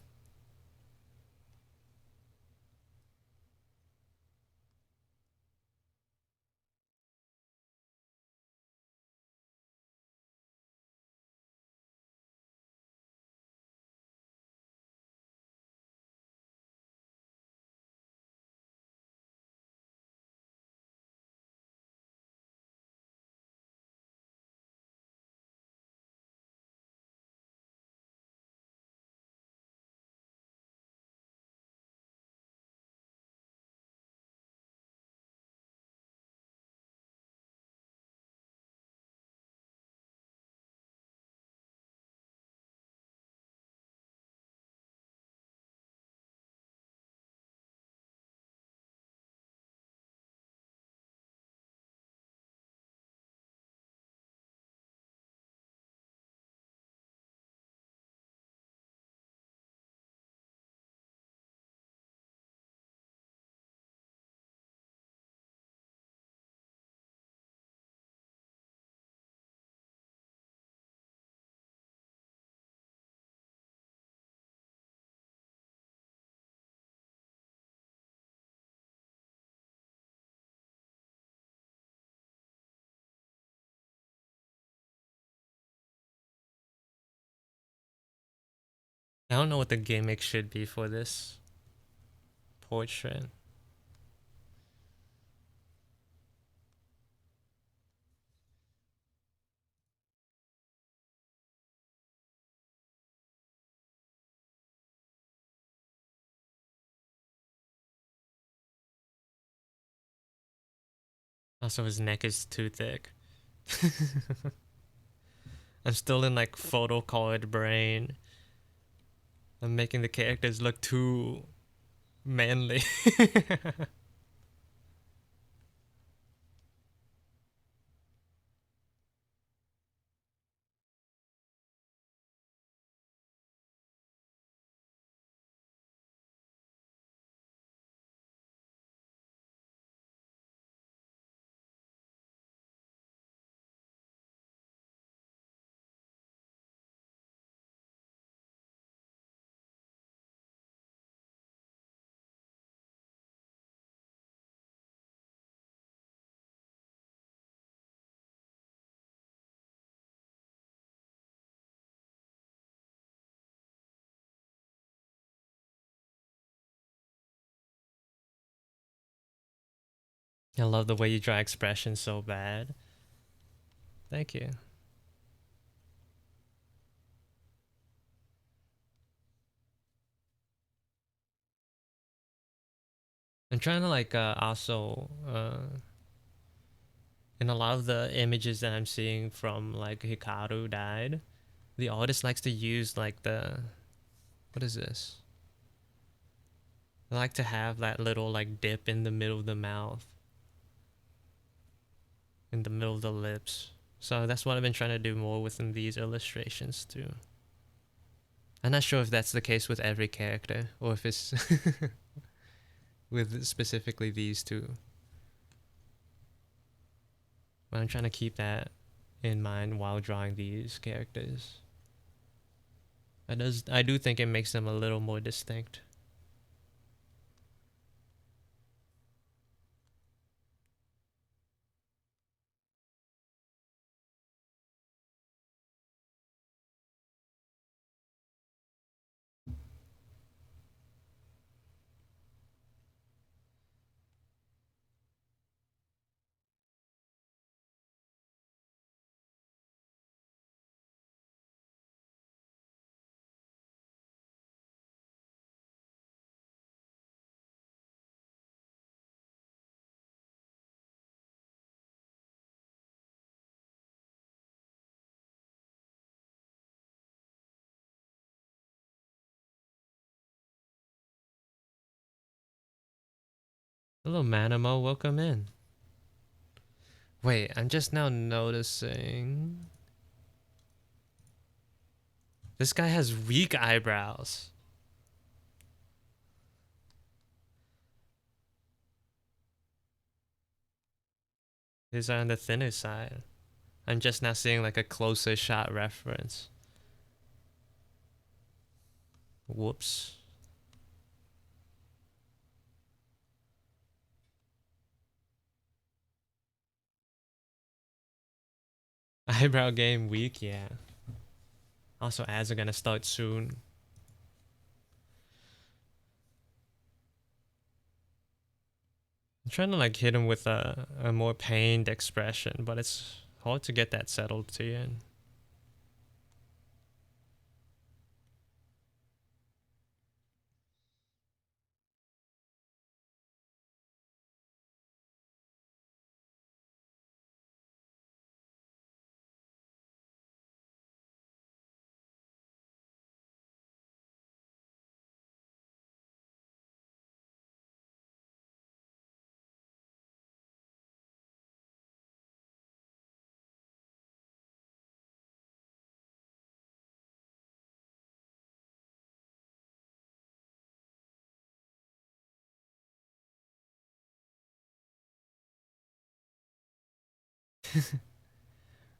I don't know what the gimmick should be for this portrait. Also, his neck is too thick. I'm still in like photo colored brain. I'm making the characters look too manly. I love the way you draw expressions so bad. Thank you. I'm trying to like also in a lot of the images that I'm seeing from like Hikaru died, the artist likes to use like the what is this? I like to have that little like dip in the middle of the mouth, in the middle of the lips. So that's what I've been trying to do more within these illustrations too. I'm not sure if that's the case with every character or if it's with specifically these two. But I'm trying to keep that in mind while drawing these characters. I do think it makes them a little more distinct. Hello, Manamo. Welcome in. Wait, I'm just now noticing. This guy has weak eyebrows. These are on the thinner side. I'm just now seeing like a closer shot reference. Whoops. Eyebrow game weak, yeah. Also, ads are gonna start soon. I'm trying to like hit him with a more pained expression, but it's hard to get that settled to you.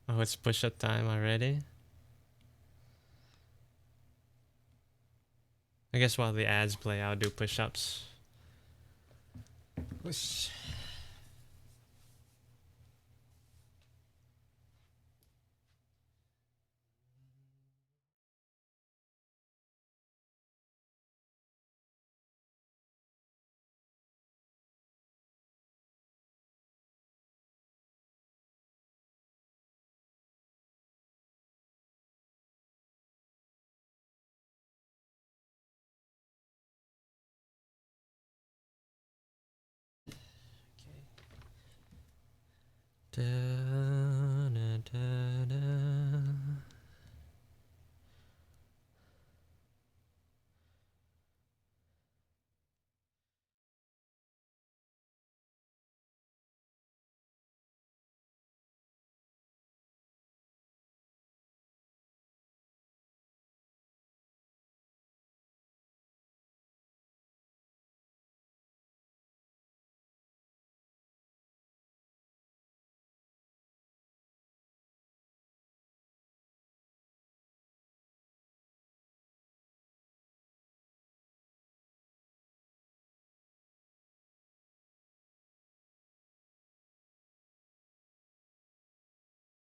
Oh, it's push-up time already? I guess while the ads play, I'll do push-ups. Whoosh. Da, da, da, da.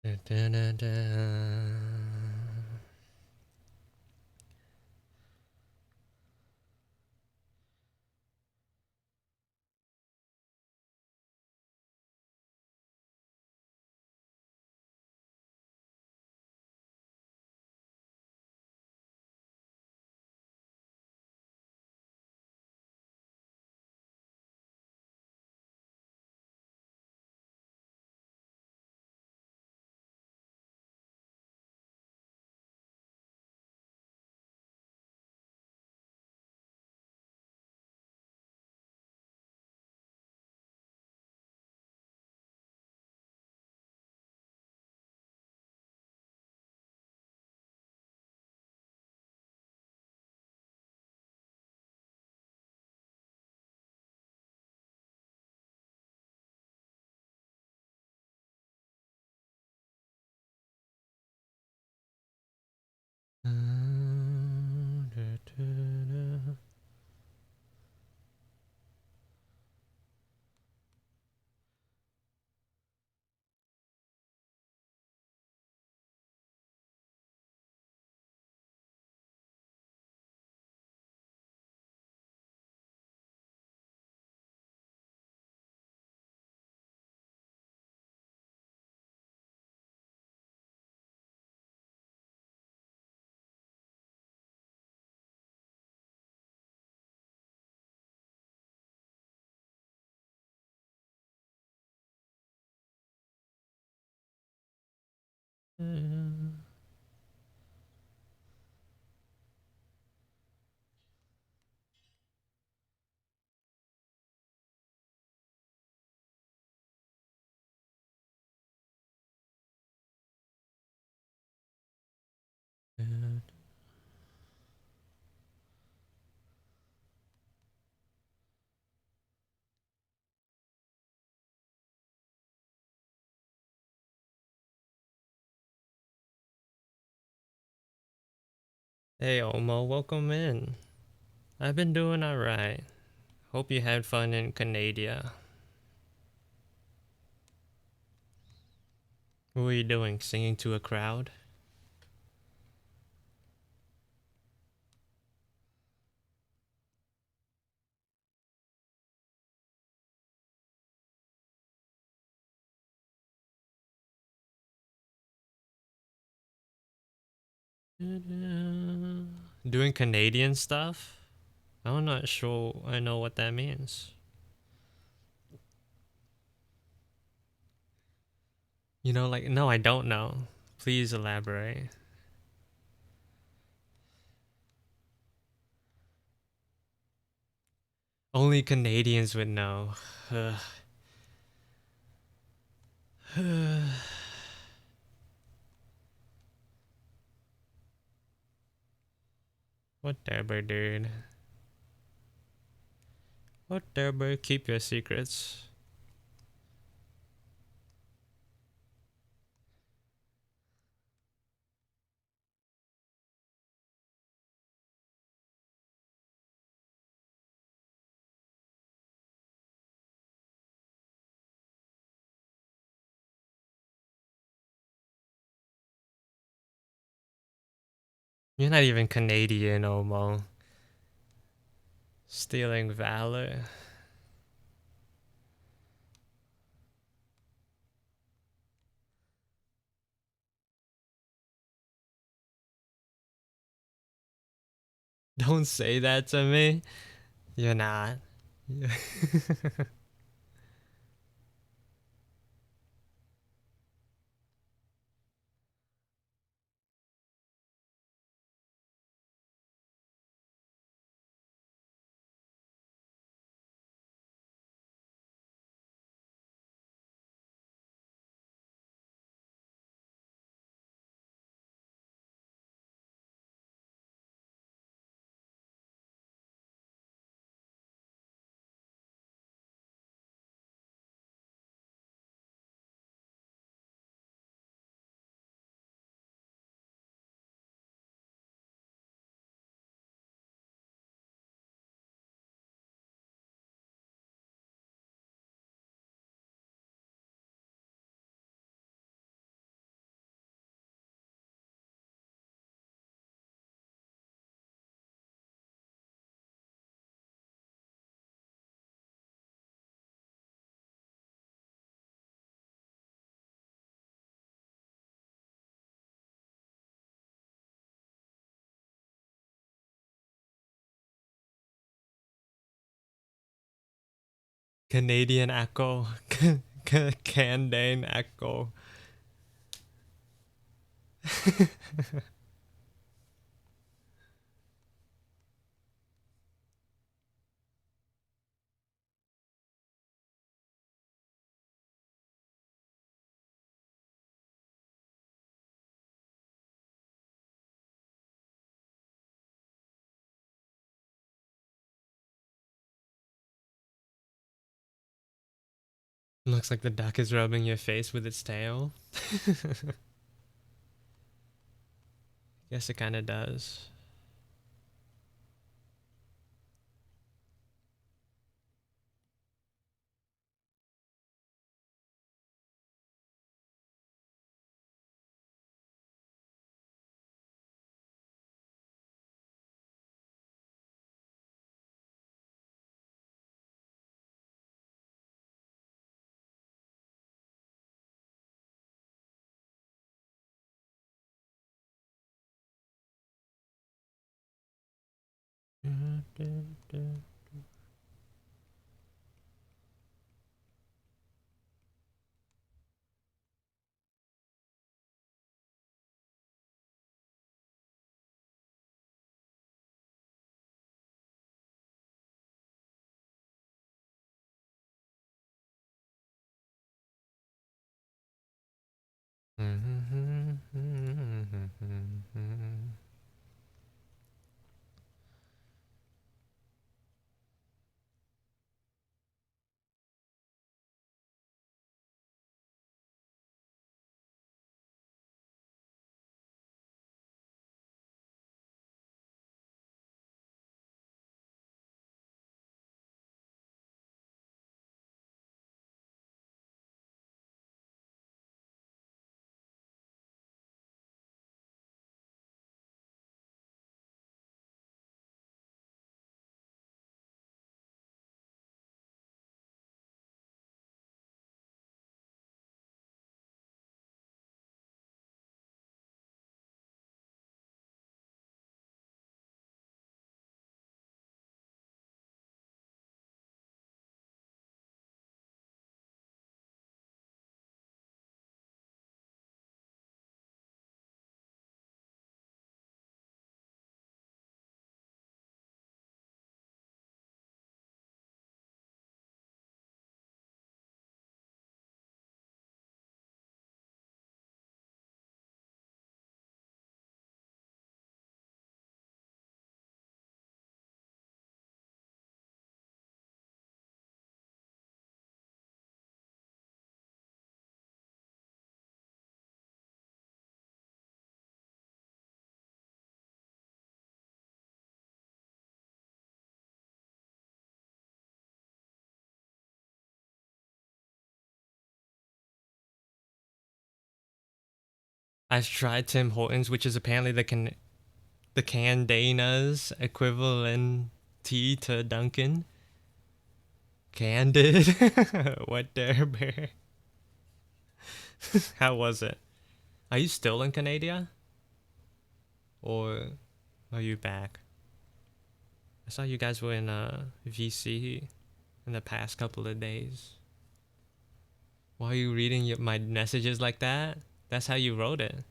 Da, da, da, da. Hey Omo, welcome in. I've been doing alright. Hope you had fun in Canada. What were you doing? Singing to a crowd? Doing Canadian stuff? I'm not sure I know what that means. You know, like, no, I don't know. Please elaborate. Only Canadians would know. Whatever, dude. Whatever, keep your secrets. You're not even Canadian, Omo. Stealing valor. Don't say that to me. You're not. Canadian Echo. Candane Echo. Looks like the duck is rubbing your face with its tail. Guess it kind of does. I've tried Tim Hortons, which is apparently the Candena's equivalent tea to Dunkin'. Candid. What there, bear? How was it? Are you still in Canada? Or are you back? I saw you guys were in VC in the past couple of days. Why are you reading my messages like that? That's how you wrote it.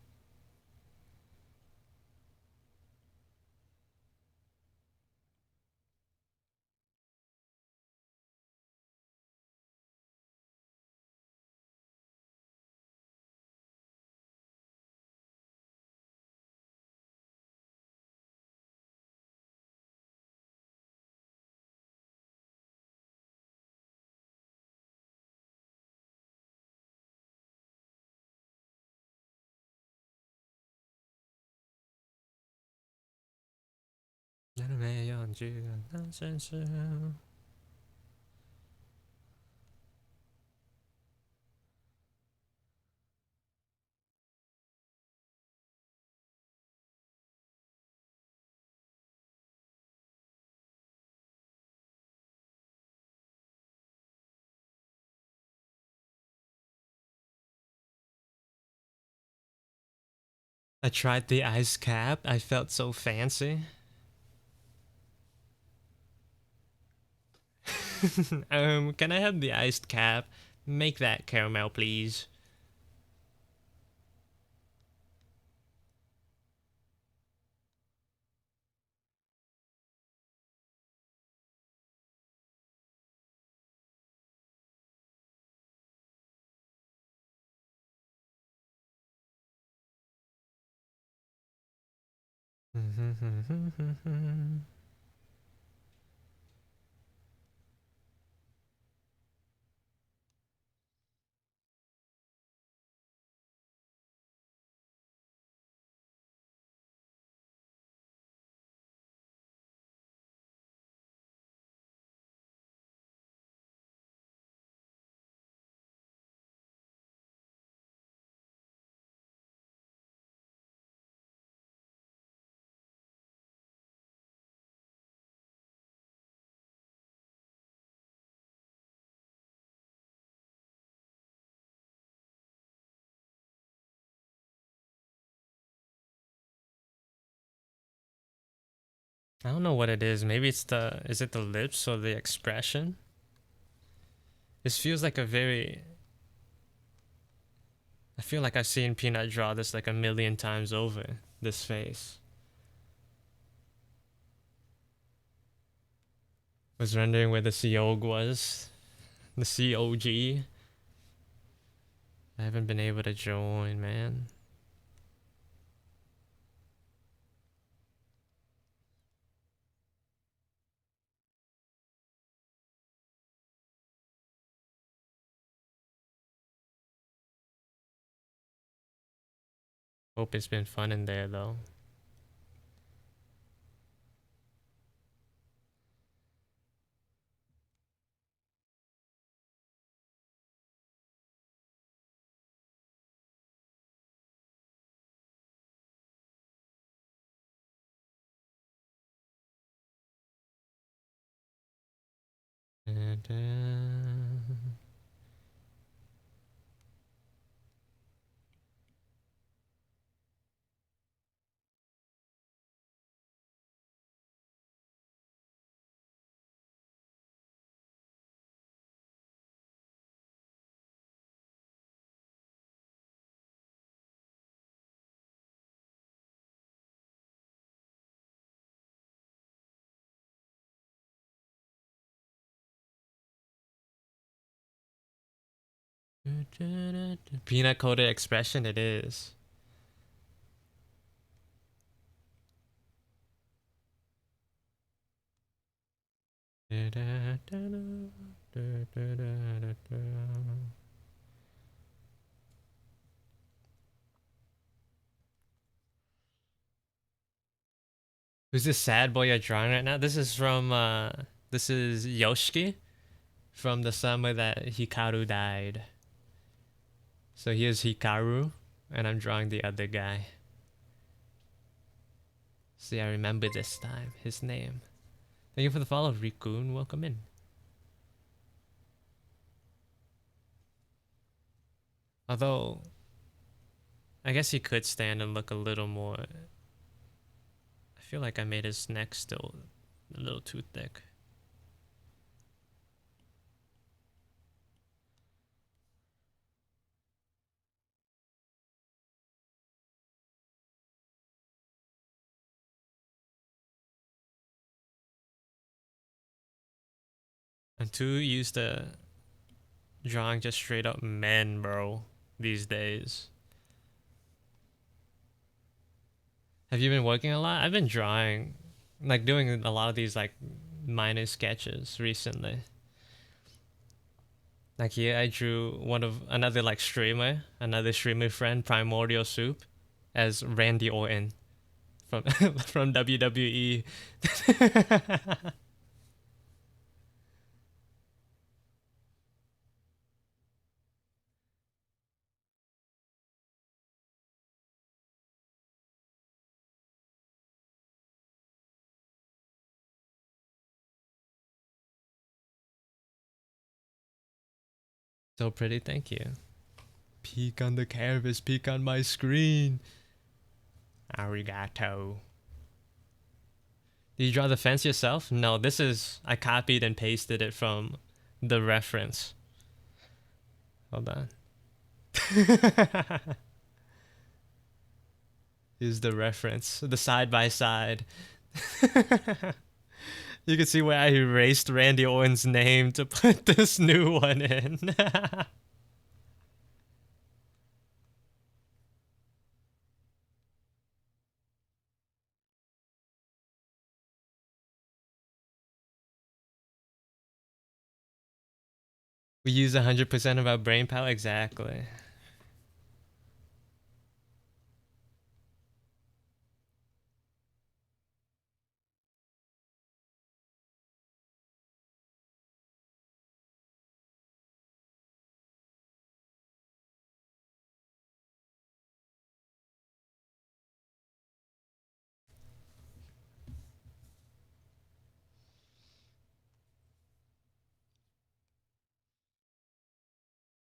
I tried the ice cap. I felt so fancy. Can I have the iced cap? Make that caramel, please. I don't know what it is. Maybe it's is it the lips or the expression? This feels like a very, I feel like I've seen Peanut draw this like a million times over, this face. Was wondering where the Cog was. The COG. I haven't been able to join, man. Hope it's been fun in there though. Peanut coated expression it is. Who's this sad boy you're drawing right now? This is from this is Yoshiki from the summer that Hikaru died. So here's Hikaru and I'm drawing the other guy. See, I remember this time his name. Thank you for the follow, Rikun. Welcome in. Although, I guess he could stand and look a little more. I feel like I made his neck still a little too thick. I'm too used to drawing just straight up men, bro, these days. Have you been working a lot? I've been drawing, like doing a lot of these like minor sketches recently. Like here, I drew one of another like streamer, another streamer friend, Primordial Soup, as Randy Orton from from WWE. So pretty, thank you. Peek on the canvas, peek on my screen. Arigato. Did you draw the fence yourself? No, this is, I copied and pasted it from the reference. Hold on. Here's the reference, the side by side. You can see where I erased Randy Orton's name to put this new one in. We use 100% of our brain power, exactly.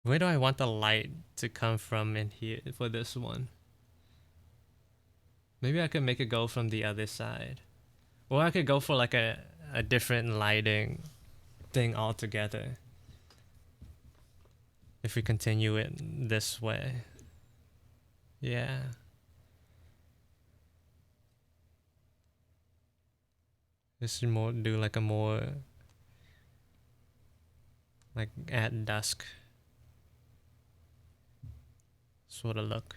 Where do I want the light to come from in here for this one? Maybe I could make it go from the other side. Or I could go for like a different lighting thing altogether. If we continue it this way. Yeah. This should more do like a more like at dusk. sort of look.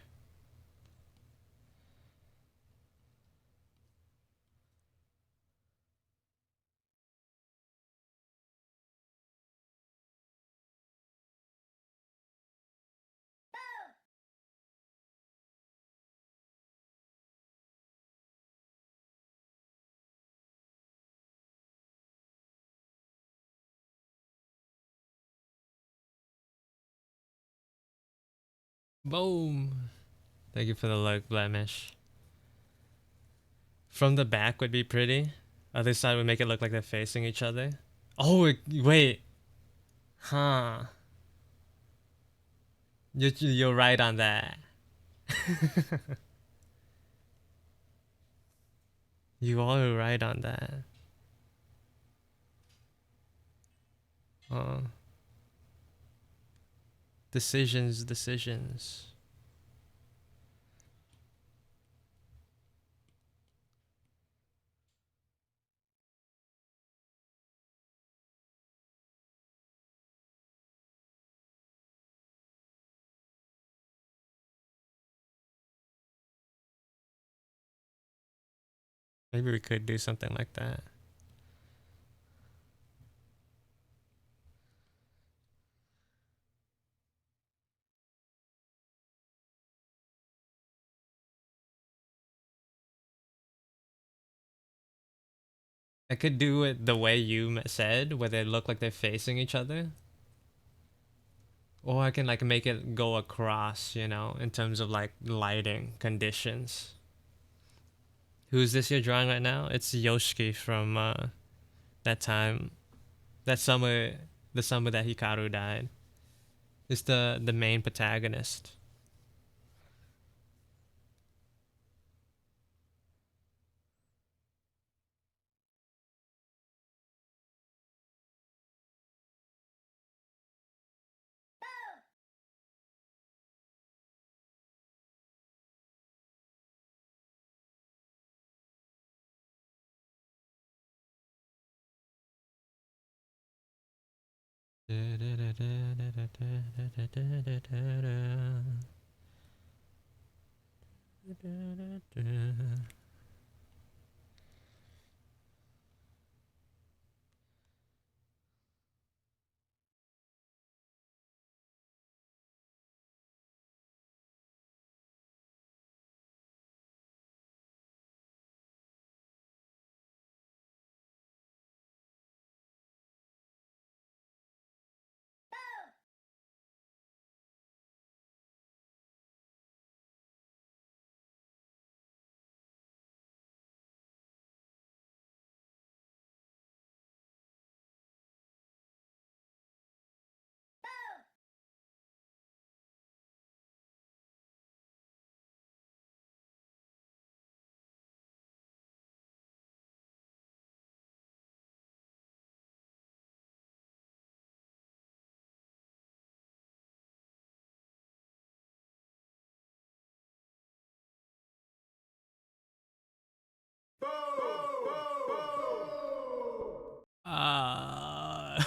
Boom. Thank you for the look, Blemish. From the back would be pretty. Other side would make it look like they're facing each other. Oh, wait. Huh. You're right on that. You are right on that. Uh, decisions. Maybe we could do something like that. I could do it the way you said, where they look like they're facing each other. Or I can like make it go across, you know, in terms of like lighting conditions. Who's this you're drawing right now? It's Yoshiki from that time, that summer, the summer that Hikaru died. It's the main protagonist. Uh,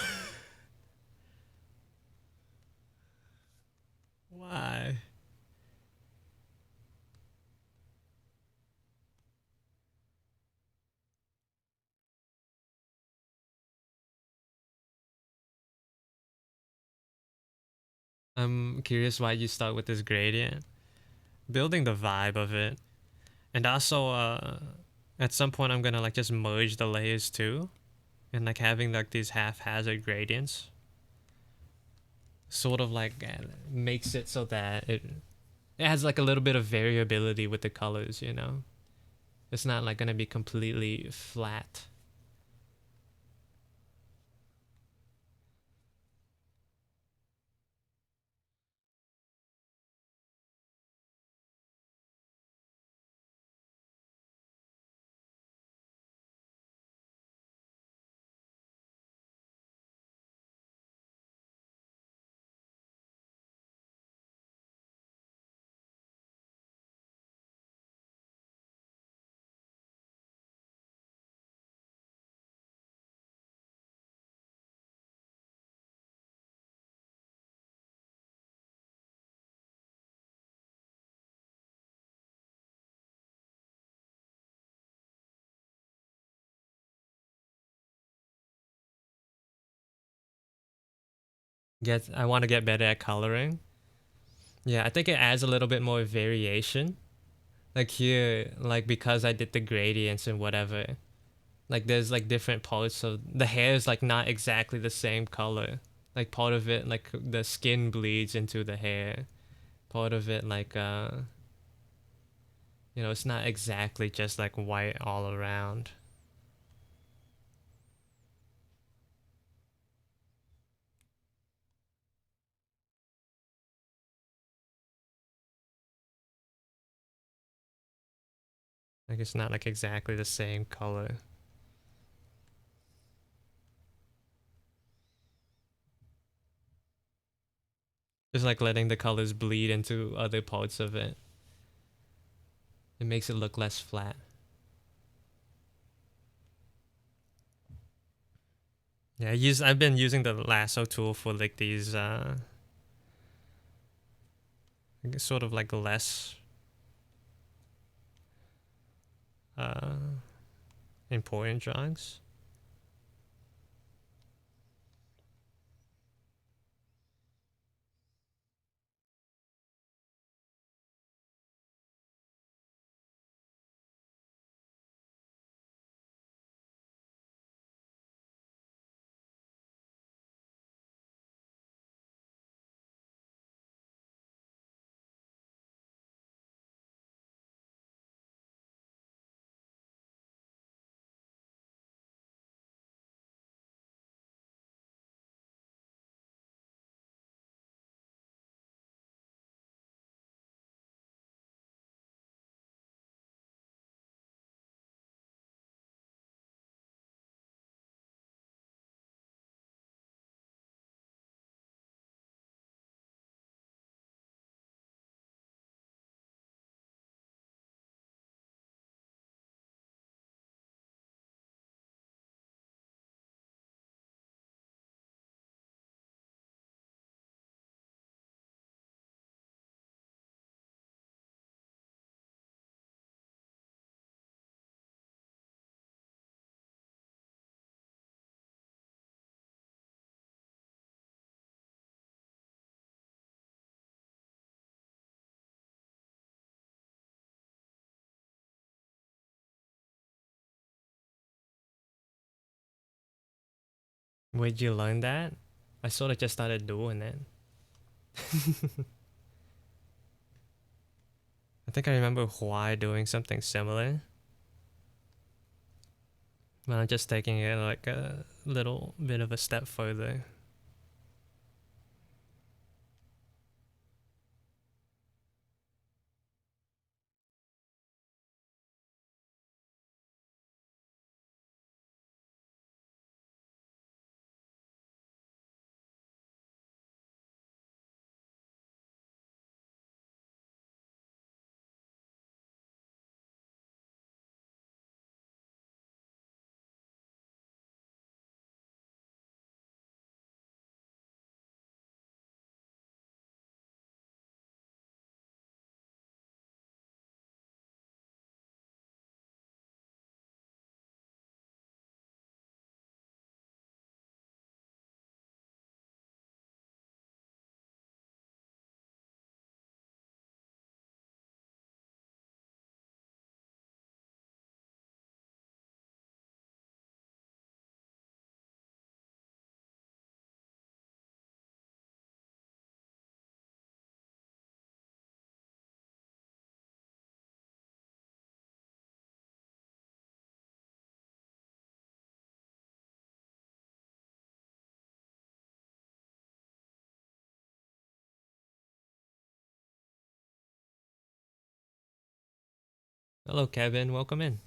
why? I'm curious why you start with this gradient. Building the vibe of it. And also, at some point I'm gonna like just merge the layers too. And like having like these haphazard gradients. Sort of like makes it so that it has like a little bit of variability with the colors, you know? It's not like gonna be completely flat. I want to get better at coloring. Yeah, I think it adds a little bit more variation. Like here, like because I did the gradients and whatever, like there's like different parts, so the hair is like not exactly the same color. Like part of it, like the skin bleeds into the hair. Part of it, like it's not exactly just like white all around. Like it's not like exactly the same color. Just like letting the colors bleed into other parts of it. It makes it look less flat. Yeah, I've been using the lasso tool for like these I guess sort of like less uh important drawings. Where'd you learn that? I sort of just started doing it. I think I remember why doing something similar, but I'm just taking it like a little bit of a step further. Hello, Kevin. Welcome in.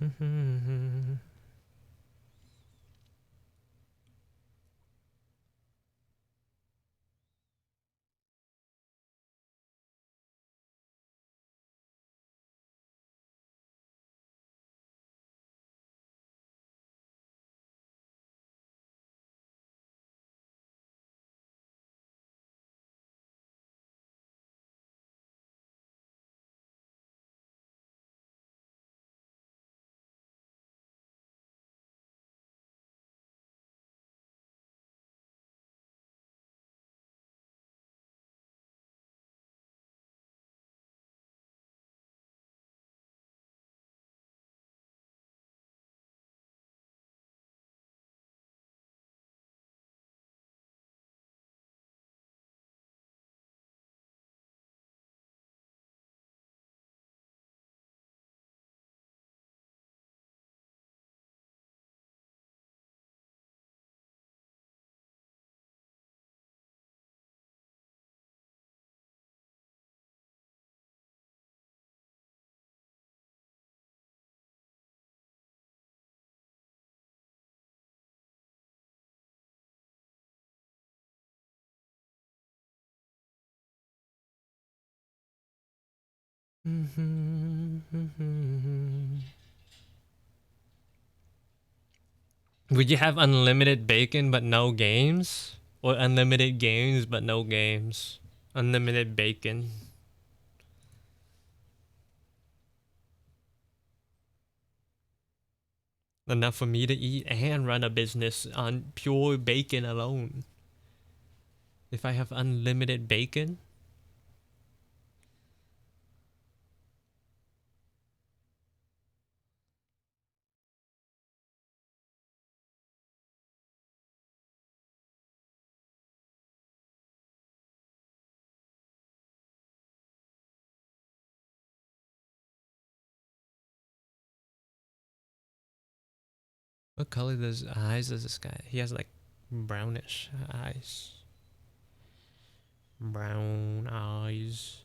Mhm. Mhm. Would you have unlimited bacon but no games? Or unlimited games but no games? Unlimited bacon. Enough for me to eat and run a business on pure bacon alone. If I have unlimited bacon, what color does eyes does this guy? He has like brownish eyes. Brown eyes.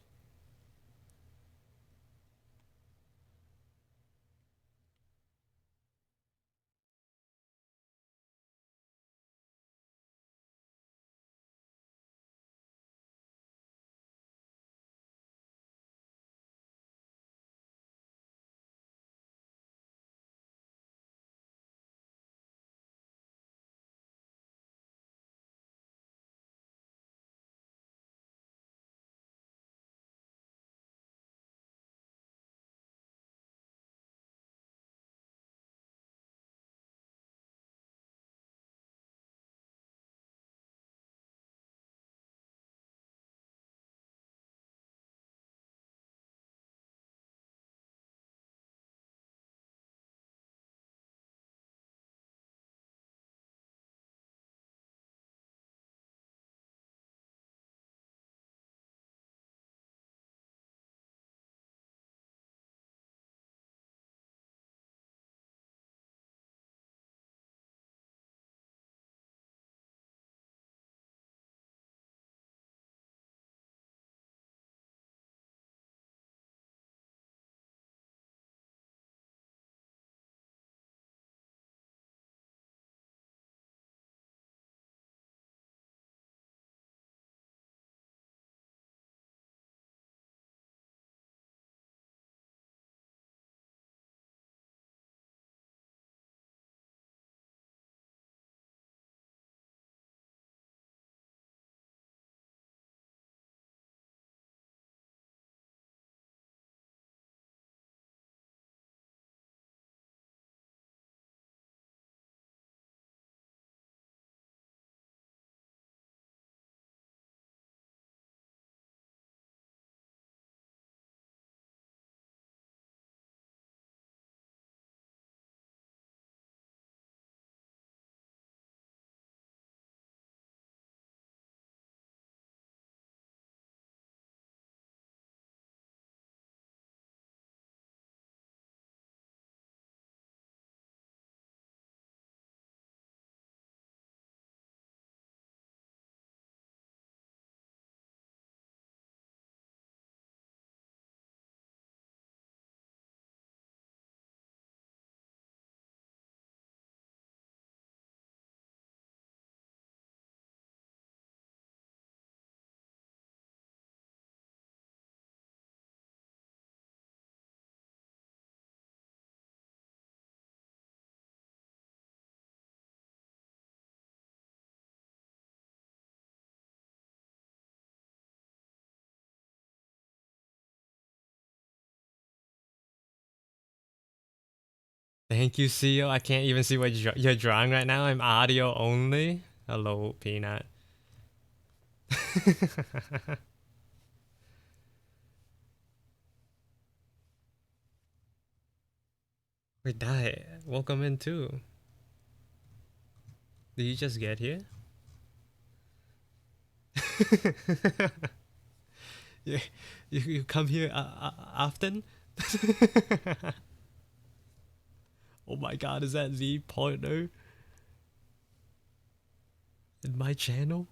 Thank you, CEO. I can't even see what you're drawing right now. I'm audio only. Hello, Peanut. We die. Welcome in too. Did you just get here? you, you come here often? Oh my god, is that the partner in my channel?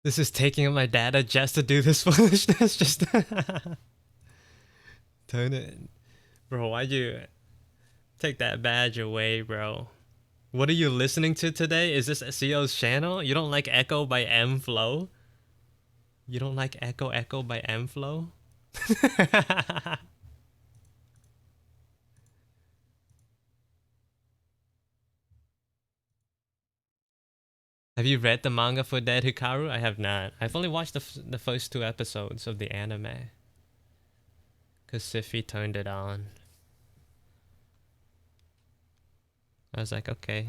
This is taking my data just to do this foolishness. Just turn it, bro. Why'd you take that badge away, bro? What are you listening to today? Is this CEO's channel? You don't like Echo by M Flow? You don't like Echo Echo by M Flow? Have you read the manga for Dead Hikaru? I have not. I've only watched the first 2 episodes of the anime. Because Siffy turned it on. I was like, okay.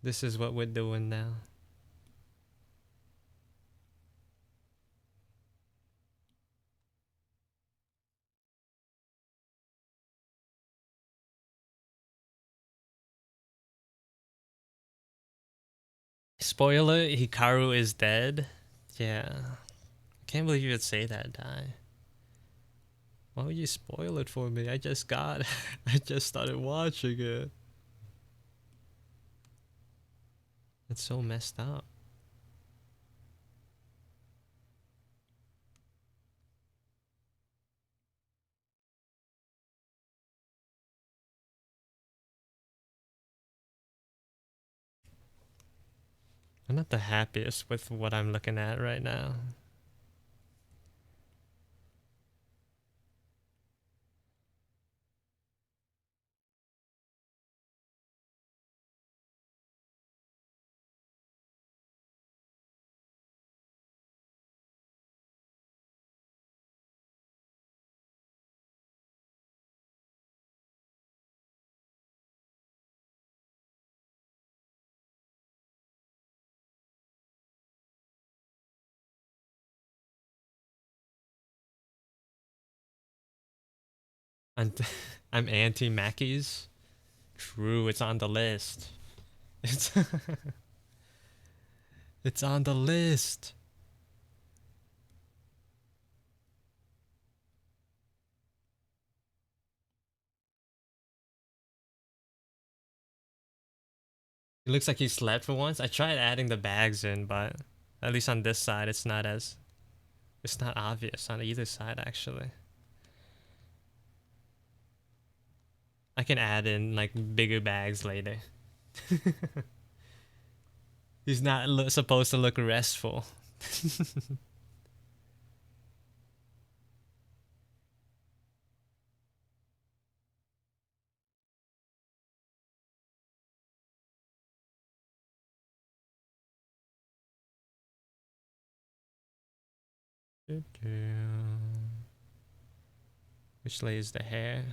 This is what we're doing now. Spoiler, Hikaru is dead. Yeah. I can't believe you would say that, Dai. Why would you spoil it for me? I just started watching it. It's so messed up. I'm not the happiest with what I'm looking at right now. I'm, I'm anti Mackey's. True, it's on the list. It's it's on the list. It looks like he slept for once. I tried adding the bags in, but at least on this side, it's not obvious on either side actually. I can add in like bigger bags later. He's not supposed to look restful. Which lays the hair?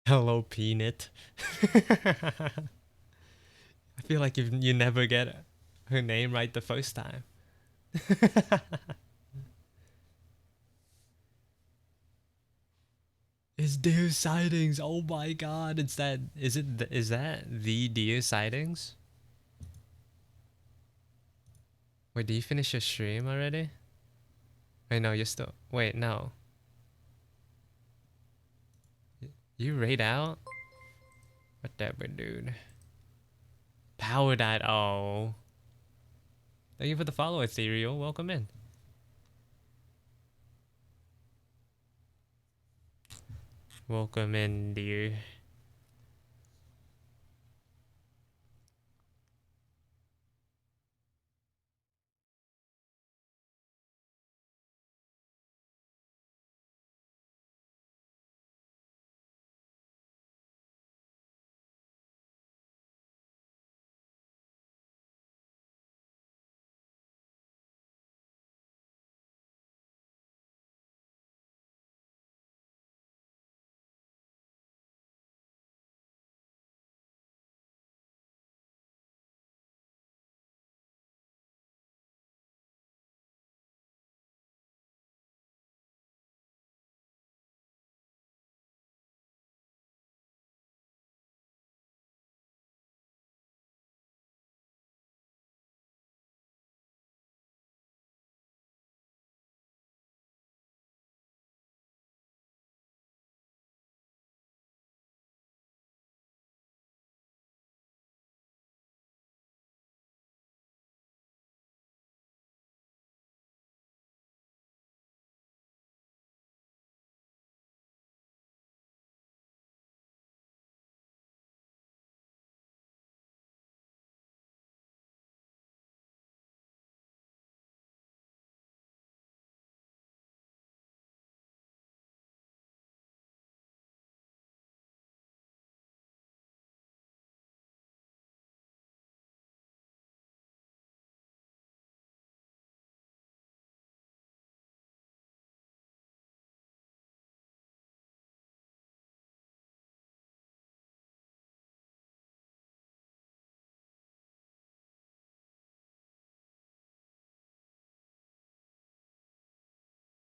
Hello, Peanut. I feel like you never get her name right the first time. It's deer sightings. Oh my god, it's that. Is that the deer sightings? Wait, do you finish your stream already? Wait, no, you're still. Wait, no. You raid out? Whatever, dude. Power died. Oh. Thank you for the follow, Ethereal. Welcome in. Welcome in, dear.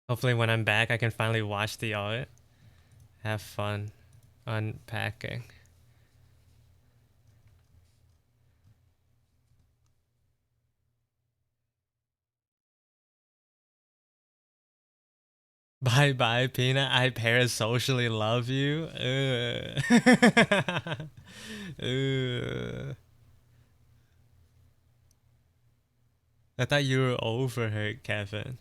Hopefully, when I'm back, I can finally watch the art. Have fun unpacking. Bye bye, Peanut. I parasocially love you. I thought you were over her, Kevin.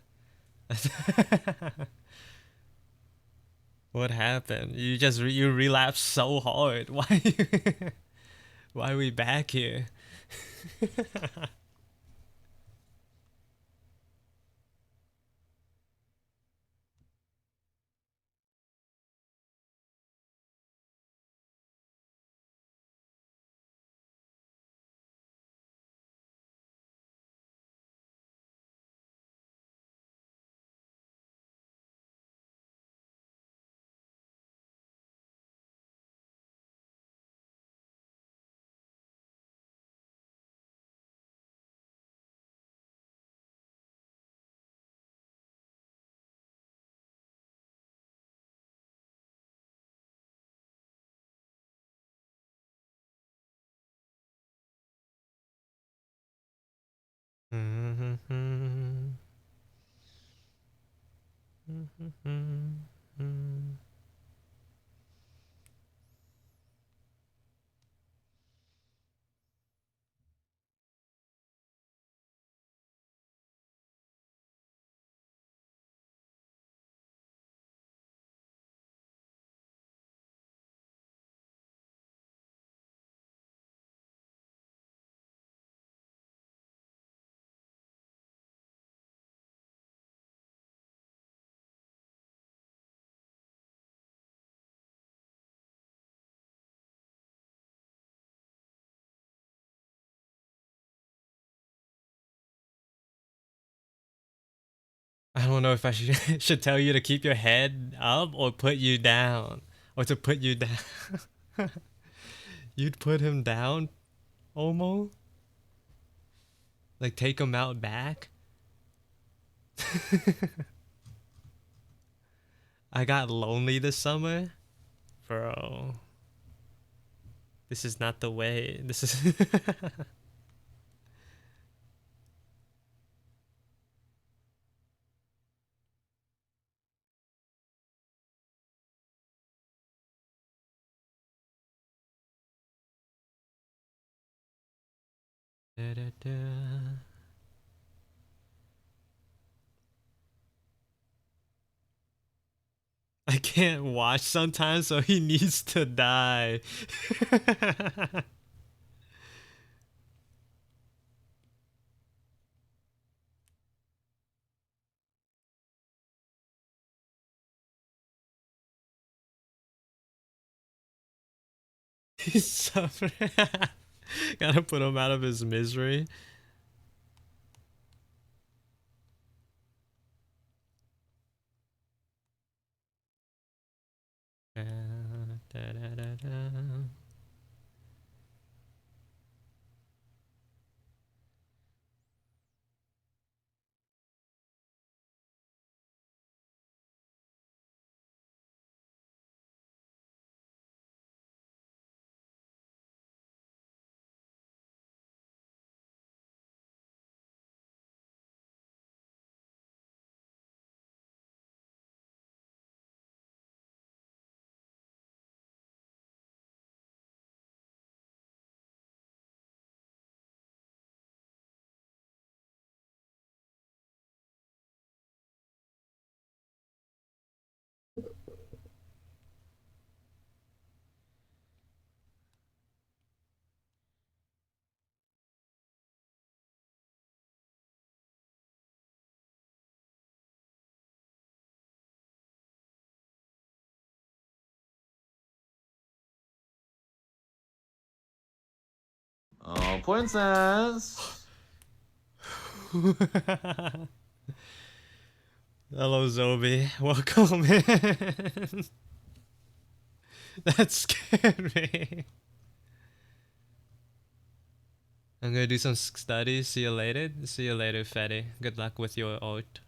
What happened? You relapsed so hard. Why? Why are we back here? I don't know if I should should tell you to keep your head up or put you down, or to put you down. You'd put him down, Omo? Like take him out back? I got lonely this summer? Bro. This is not the way. This is I can't watch sometimes, so he needs to die. He's suffering. Gotta put him out of his misery. Oh, princess! Hello, Zobi. Welcome in. That scared me. I'm gonna do some studies. See you later. See you later, Fetty. Good luck with your art.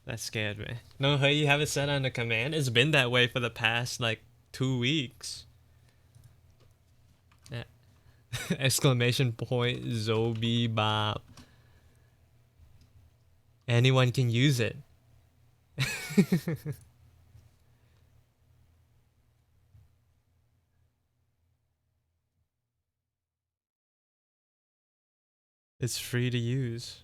That scared me. No, hey, you have it set on the command? It's been that way for the past, like, 2 weeks. Yeah. Exclamation point, Zobi Bob. Anyone can use it. It's free to use.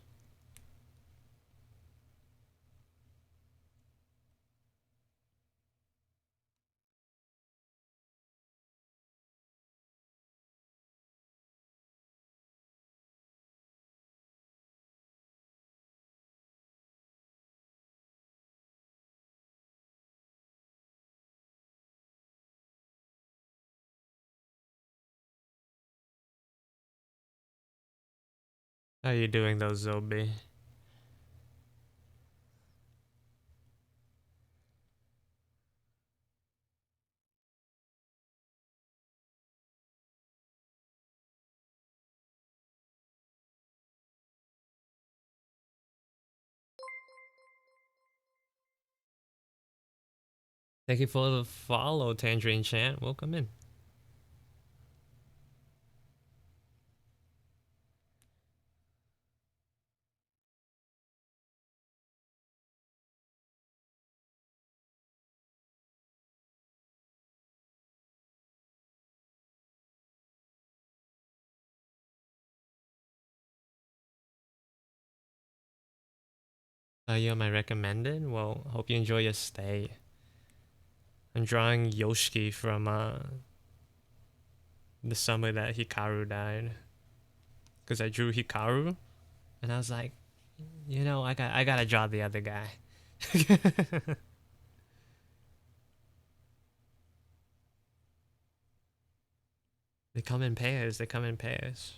How you doing though, Zobi? Thank you for the follow, Tangerine Chant. Welcome in. You on my recommended? Well, hope you enjoy your stay. I'm drawing Yoshiki from the summer that Hikaru died. Cause I drew Hikaru, and I was like, you know, I gotta draw the other guy. They come in pairs. They come in pairs.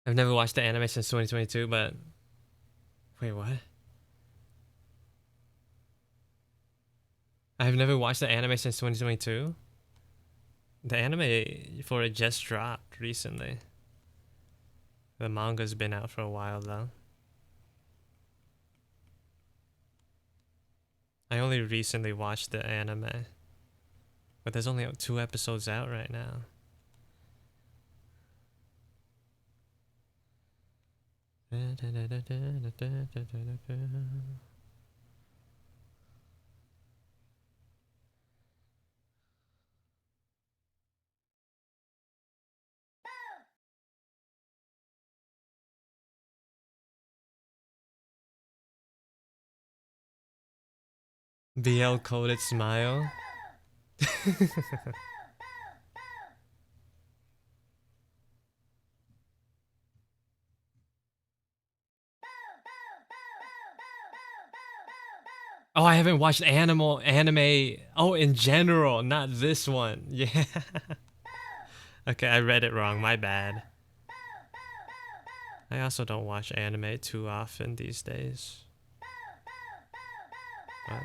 I've never watched the anime since 2022, but wait, what? I've never watched the anime since 2022. The anime for it just dropped recently. The manga's been out for a while though. I only recently watched the anime, but there's only 2 episodes out right now. BL coded smile. Oh, I haven't watched anime. Oh, in general, not this one. Yeah. Okay, I read it wrong. My bad. I also don't watch anime too often these days. What?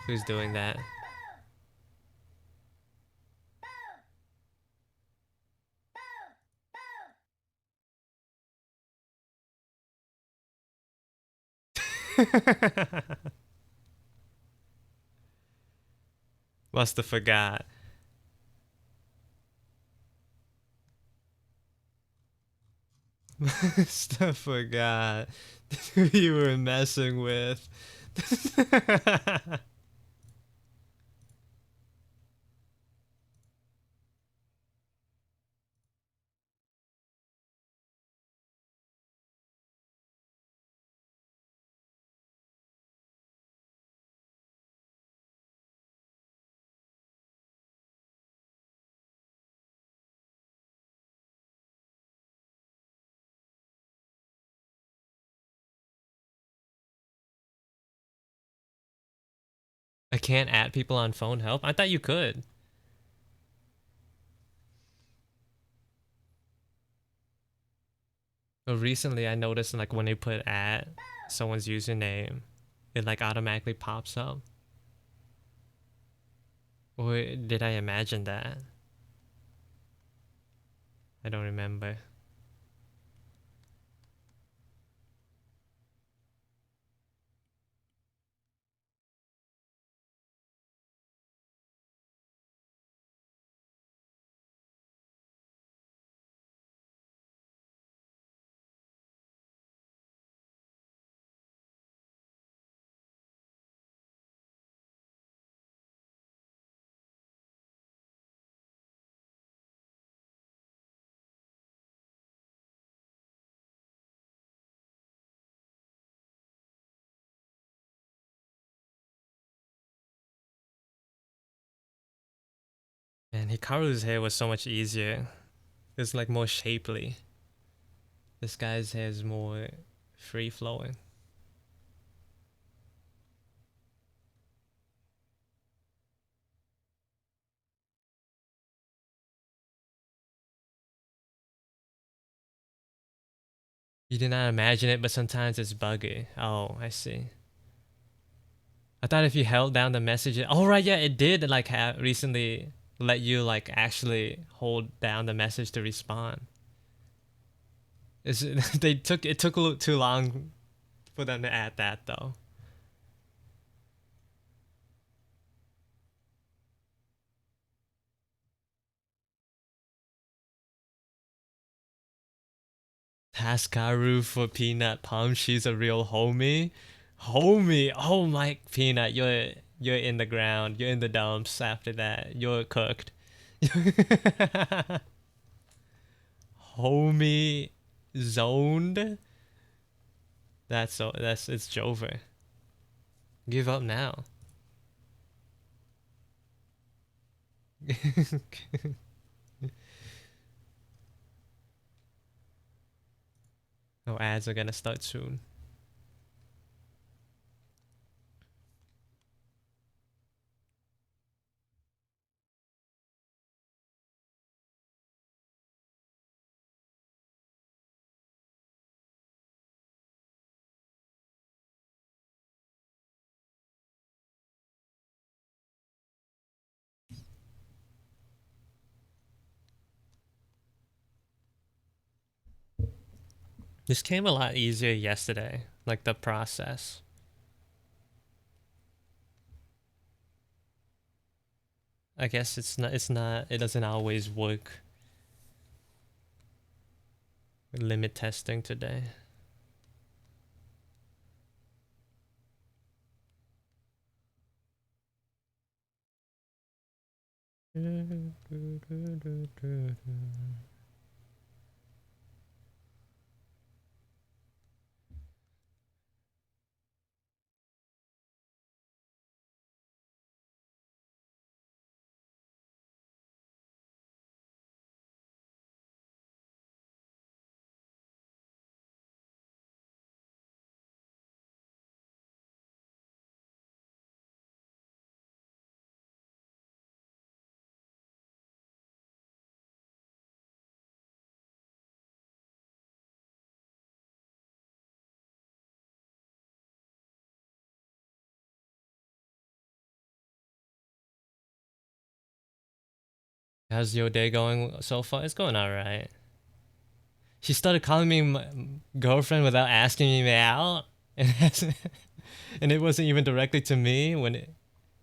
Who's doing that? Must have forgot. Must have forgot who you were messing with. I can't add people on phone help. I thought you could. But recently I noticed like when you put at someone's username, it like automatically pops up. Or did I imagine that? I don't remember. And Hikaru's hair was so much easier. It's like more shapely. This guy's hair is more free flowing. You did not imagine it, but sometimes it's buggy. Oh, I see. I thought if you held down the message, oh right, yeah, it did like have recently let you like actually hold down the message to respond. They took it took a little too long for them to add that though. Haskaru for Peanut Pump. She's a real homie. Homie. Oh my Peanut, you're in the ground. You're in the dumps after that. You're cooked. Homie zoned. That's it's Jover. Give up now. Oh, ads are gonna start soon. This came a lot easier yesterday, like the process. I guess it doesn't always work. Limit testing today. How's your day going so far? It's going alright. She started calling me my girlfriend without asking me out, and and it wasn't even directly to me when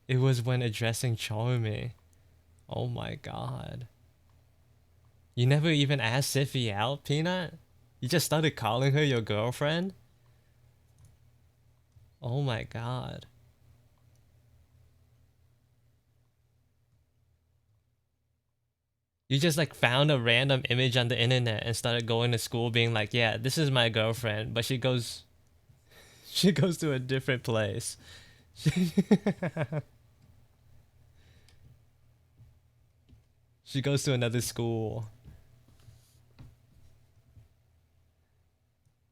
it was when addressing Charmy. Oh my god. You never even asked Siffy out, Peanut? You just started calling her your girlfriend? Oh my god. You just like found a random image on the internet and started going to school being like, yeah, this is my girlfriend, but she goes to a different place. She goes to another school.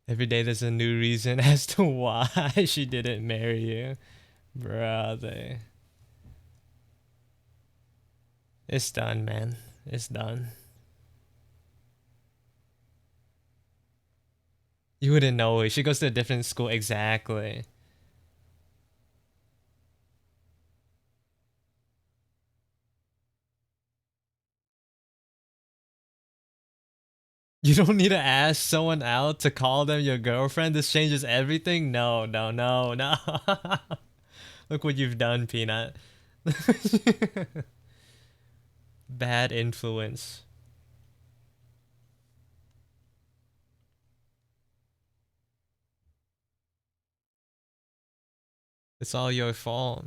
Every day there's a new reason as to why she didn't marry you. Brother. It's done, man. It's done. You wouldn't know it. She goes to a different school. Exactly. You don't need to ask someone out to call them your girlfriend. This changes everything. No, no, no, no. Look what you've done, Peanut. Bad influence. It's all your fault.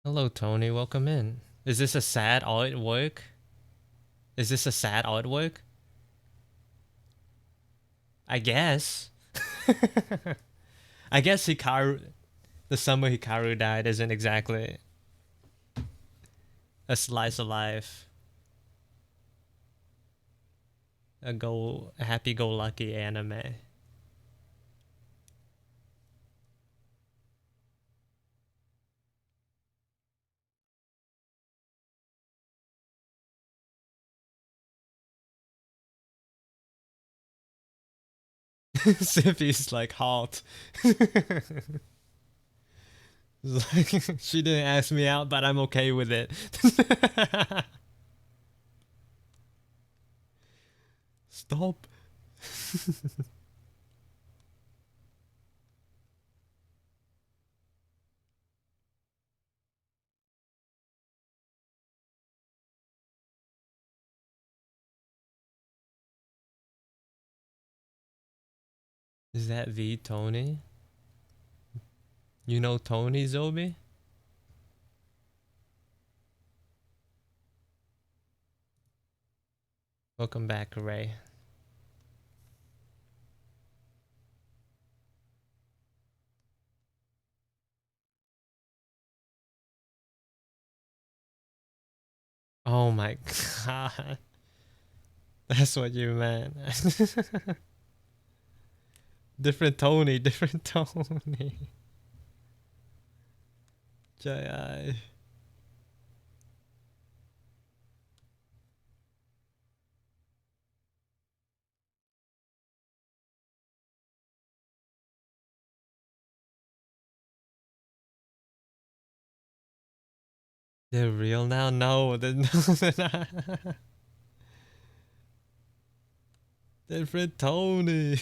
Hello, Tony. Welcome in. Is this a sad artwork? Is this a sad artwork? I guess. I guess Hikaru, the summer Hikaru died, isn't exactly a slice of life. A happy-go-lucky anime. Sippy's like halt. Like, she didn't ask me out, but I'm okay with it. Stop. Is that the Tony? You know Tony, Zobi? Welcome back, Ray. Oh my god. That's what you meant. Different Tony, different Tony. J.I. They're real now? No, they're not. Different Tony.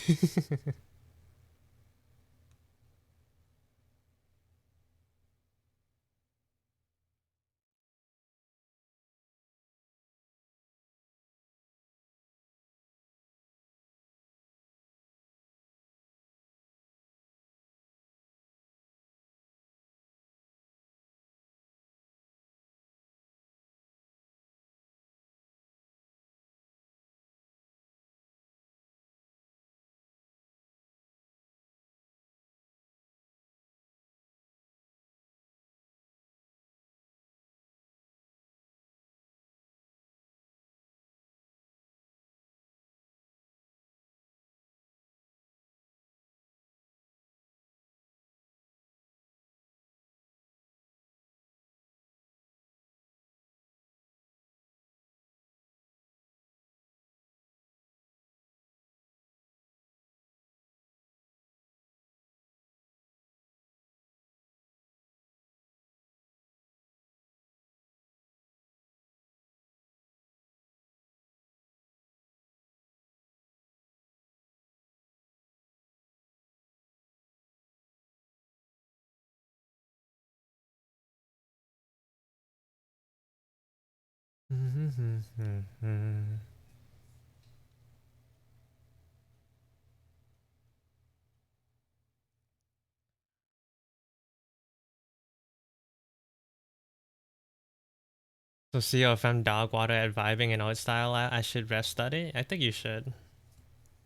So, Theo, if I'm dog water at vibing and art style, I should rest study? I think you should.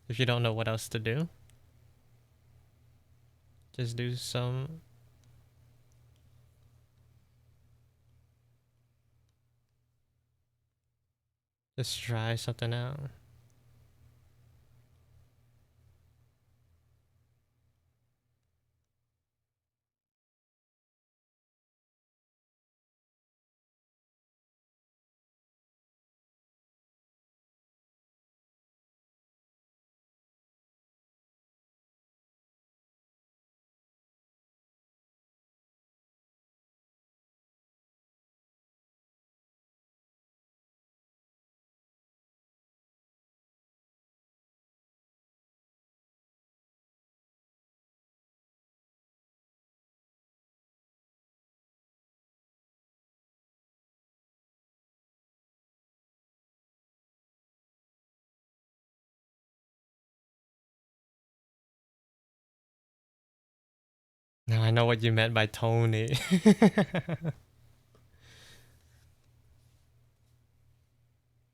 If you don't know what else to do, just do some. Just try something out. Now I know what you meant by Tony.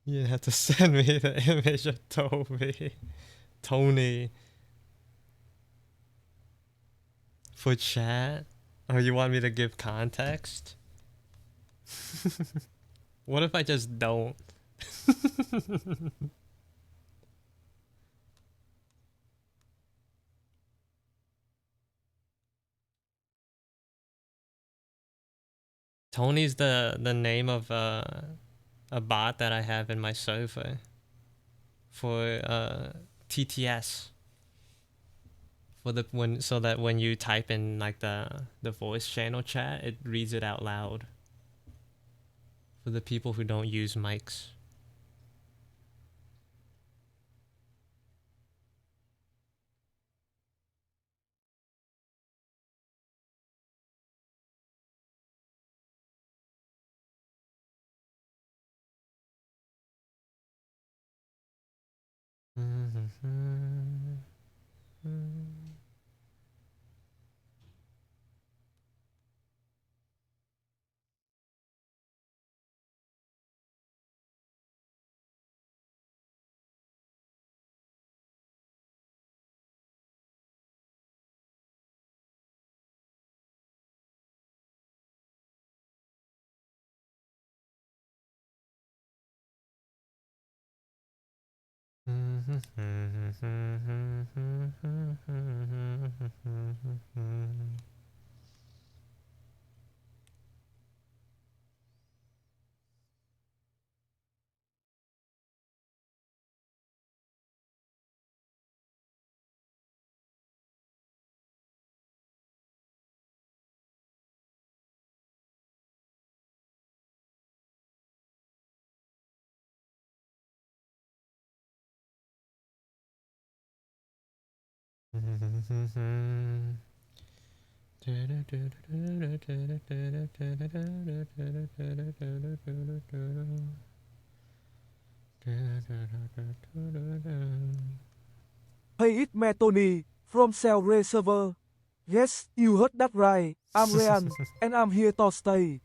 You have to send me the image of Tony, for chat. Oh, you want me to give context? What if I just don't? Tony's the name of a bot that I have in my server for TTS, for the when so that when you type in like the voice channel chat, it reads it out loud for the people who don't use mics. Hey, it's me, Tony, from Cell Ray Server. Yes, you heard that right. I'm Ryan, and I'm here to stay.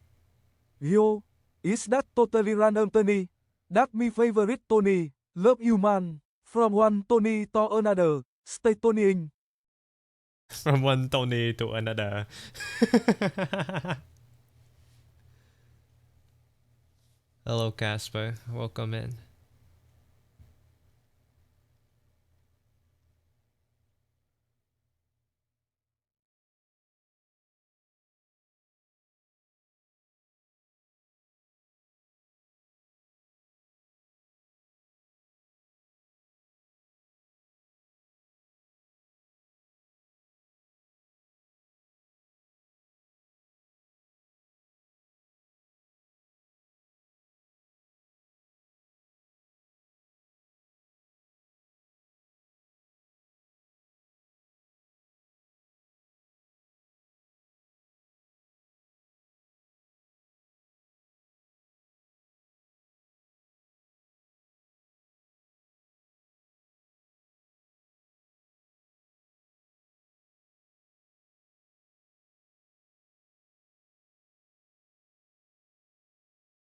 Yo, is that totally random, Tony? That me favorite Tony. Love you, man. From one Tony to another. Stay Tonying. From one Tony to another. Hello, Casper. Welcome in.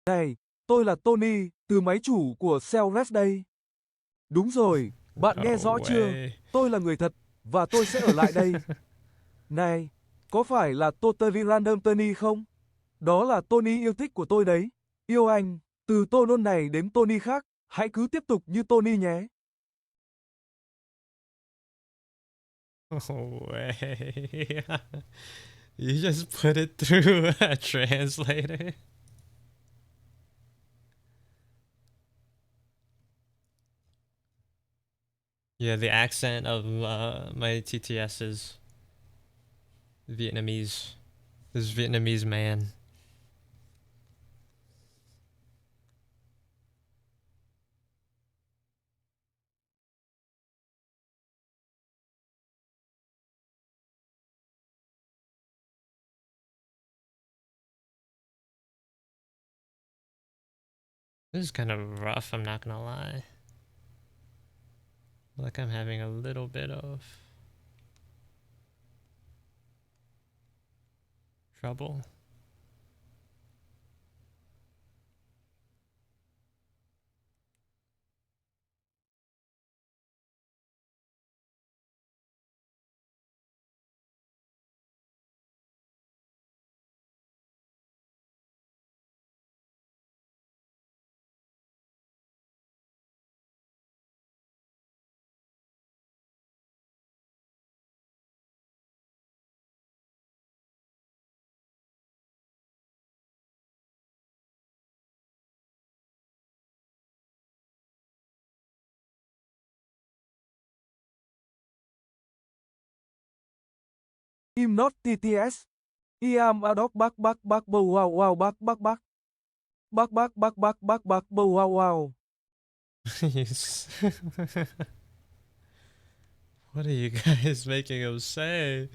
Này, tôi là Tony, từ máy chủ của Cell Red đây. Đúng rồi, bạn nghe rõ chưa? Tôi là người thật, và tôi sẽ ở lại đây. Này, có phải là Totally Random Tony không? Đó là Tony yêu thích của tôi đấy. Yêu anh, từ Tony này đến Tony khác, hãy cứ tiếp tục như Tony nhé. Oh, way. You just put it through a translator? Yeah, the accent of my TTS is Vietnamese. This Vietnamese man. This is kind of rough, I'm not gonna lie. Like I'm having a little bit of trouble. Im not TTS. Iam adok bak bow wow bak. Bak bow wow. What are you guys making him say?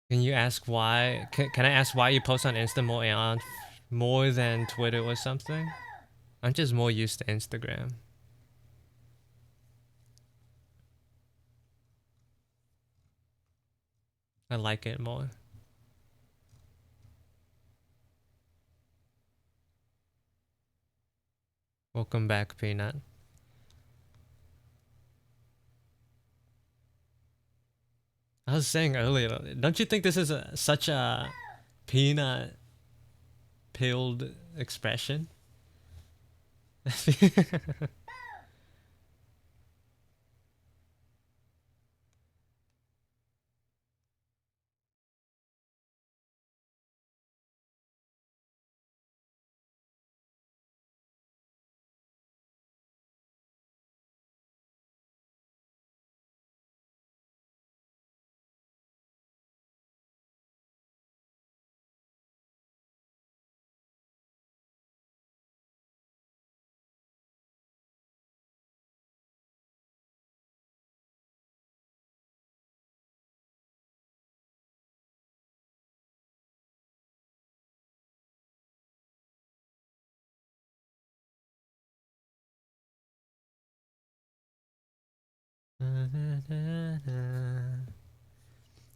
Can you ask why? Can I ask why you post on Insta more than Twitter or something? I'm just more used to Instagram. I like it more. Welcome back, Peanut. I was saying earlier, don't you think this is such a peanut pilled expression?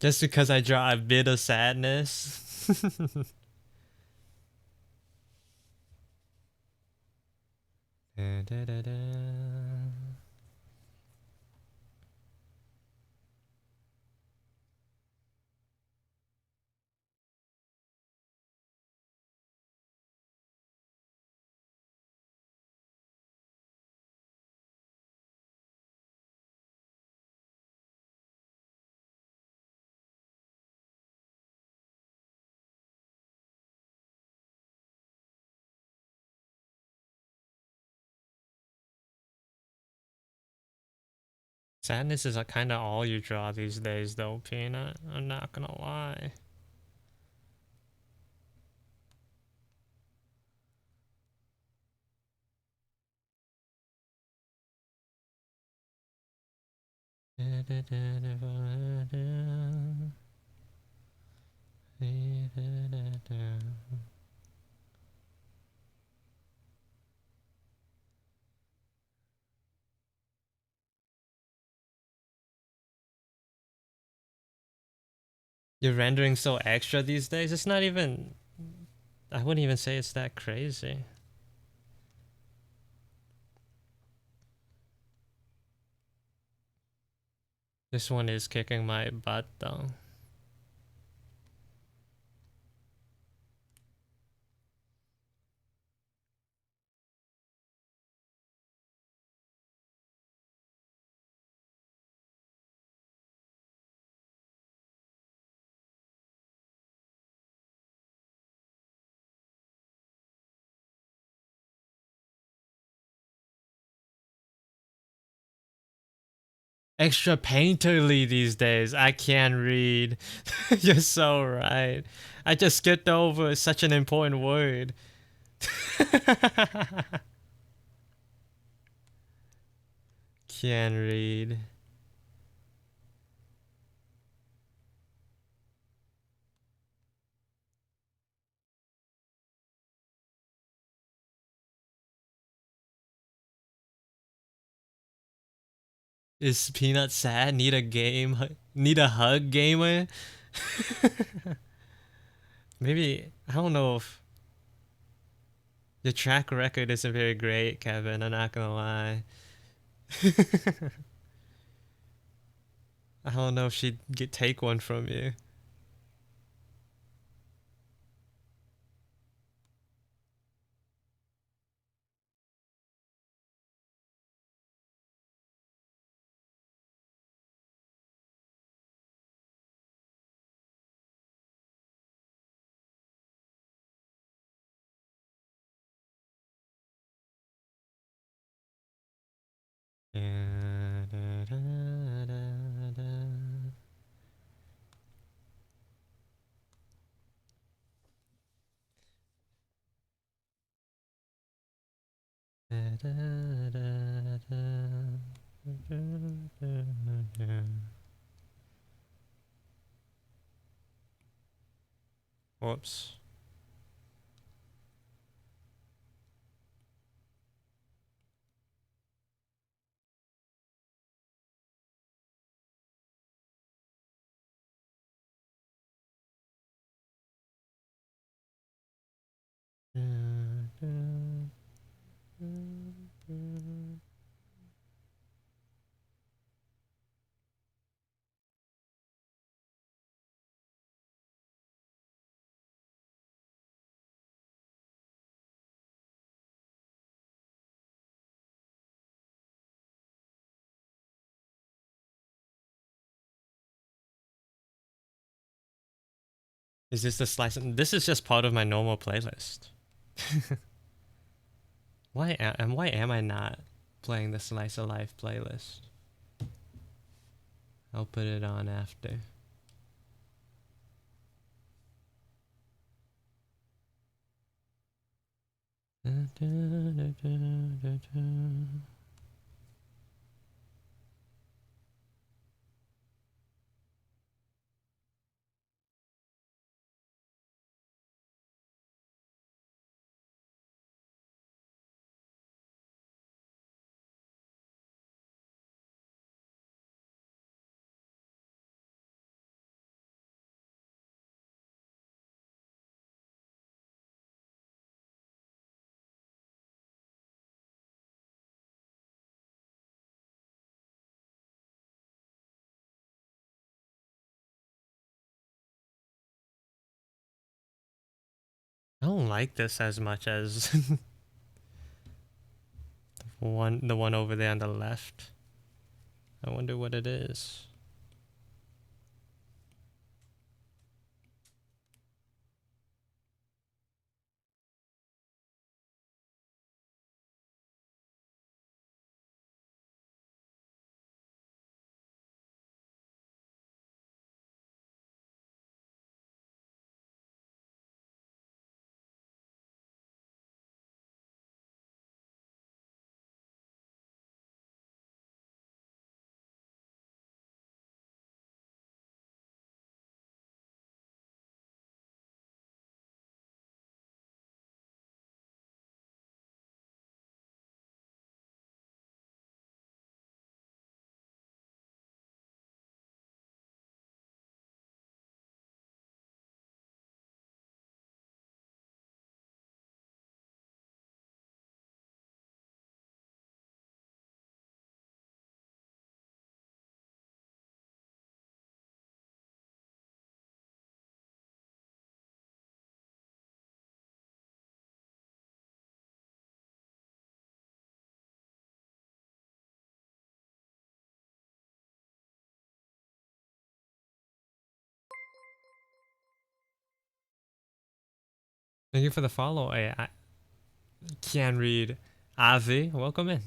Just because I draw a bit of sadness. Da, da, da, da. Sadness is kind of all you draw these days, though, Peanut. I'm not gonna lie. You're rendering so extra these days. It's not even. I wouldn't even say it's that crazy. This one is kicking my butt, though. Extra painterly these days. I can't read. You're so right. I just skipped over such an important word. Can't read. Is Peanut sad? Need a game? Need a hug, gamer? Maybe, I don't know if your track record isn't very great, Kevin. I'm not gonna lie. I don't know if she'd take one from you. Whoops. Is this the slice? This is just part of my normal playlist. Why am I not playing the Slice of Life playlist? I'll put it on after. I don't like this as much as the one over there on the left. I wonder what it is. Thank you for the follow. I can't read. Avi, welcome in.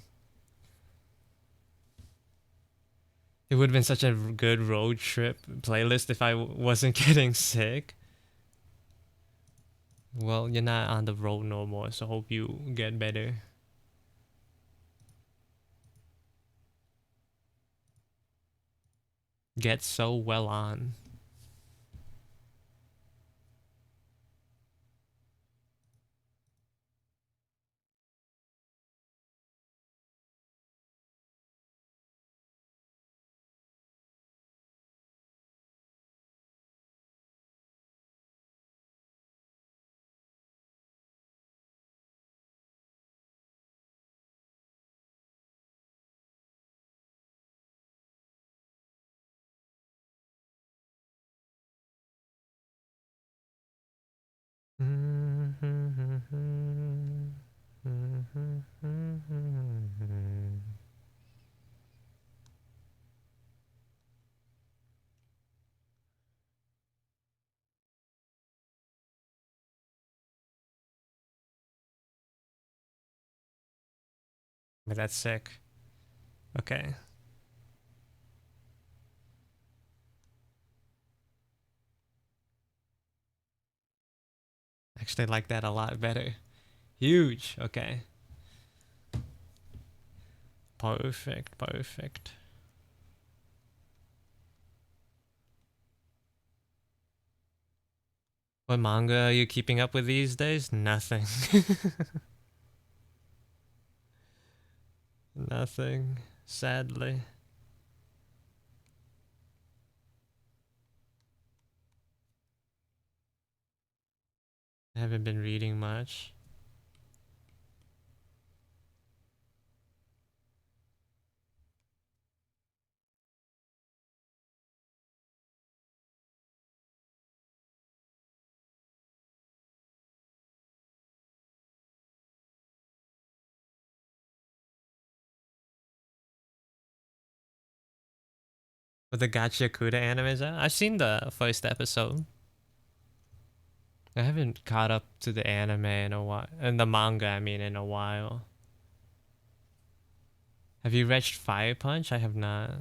It would have been such a good road trip playlist if I wasn't getting sick. Well, you're not on the road no more, so hope you get better. Get so well on. But that's sick. Okay. Actually like that a lot better. Huge. Okay. Perfect. Perfect. What manga are you keeping up with these days? Nothing. Nothing. Sadly. I haven't been reading much. But the Gacha Kuda animes out? I've seen the first episode. I haven't caught up to the anime in a while. And the manga, I mean, in a while. Have you read Fire Punch? I have not.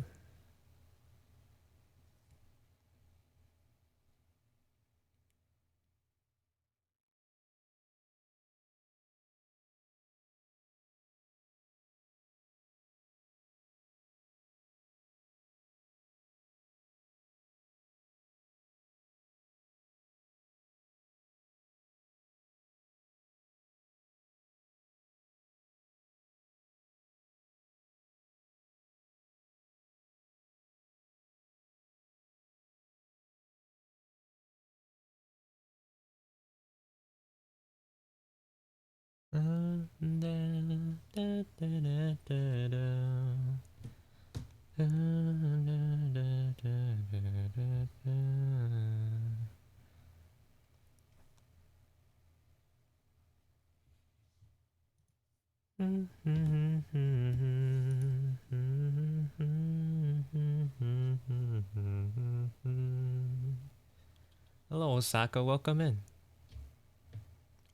Hello, Osaka. Welcome in.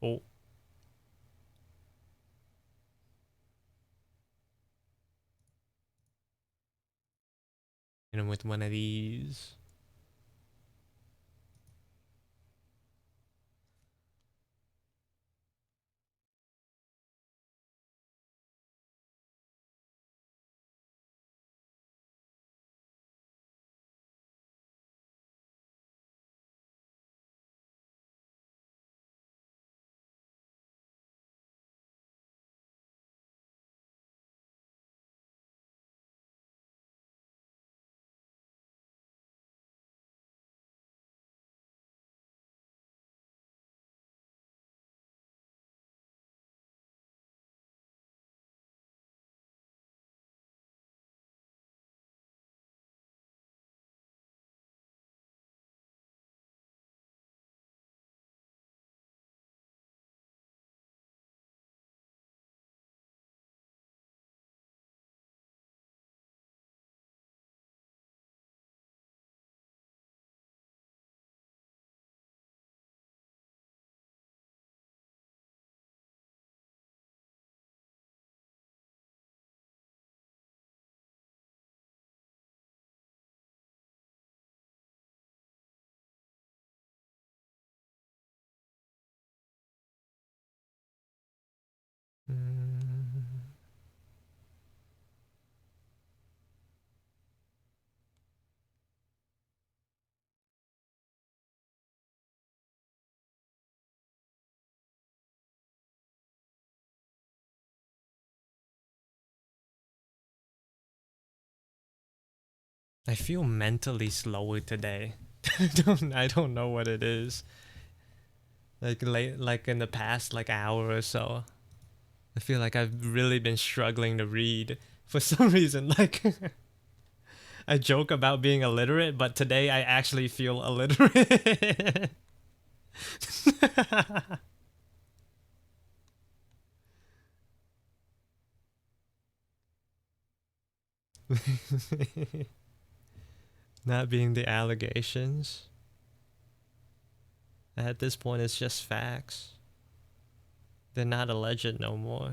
Oh. And I'm with one of these. I feel mentally slower today. I don't know what it is. Like in the past like hour or so, I feel like I've really been struggling to read for some reason. Like I joke about being illiterate, but today I actually feel illiterate. Not being the allegations. At this point, it's just facts. They're not alleged no more.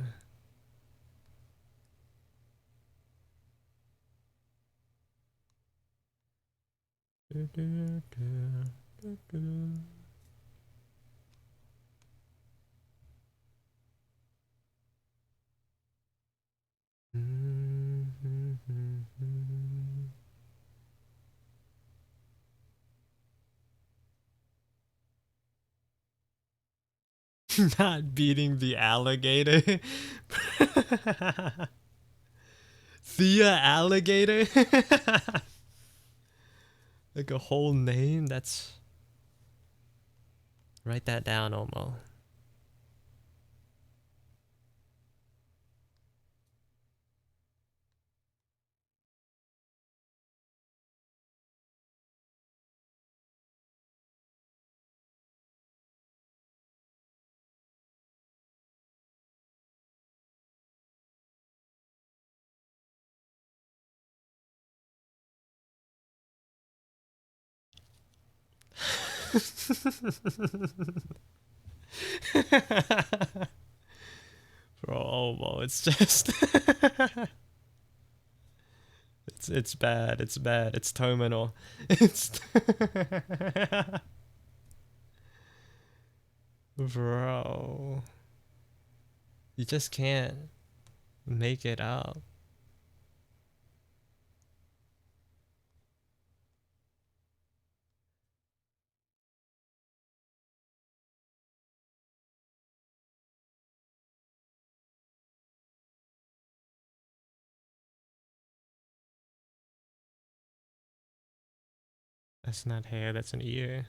Not beating the alligator. Thea Alligator? Like a whole name? That's... Write that down, Omo. Bro, Omo, it's just... it's bad, it's bad, it's terminal. It's... Bro... You just can't make it up. That's not hair, that's an ear.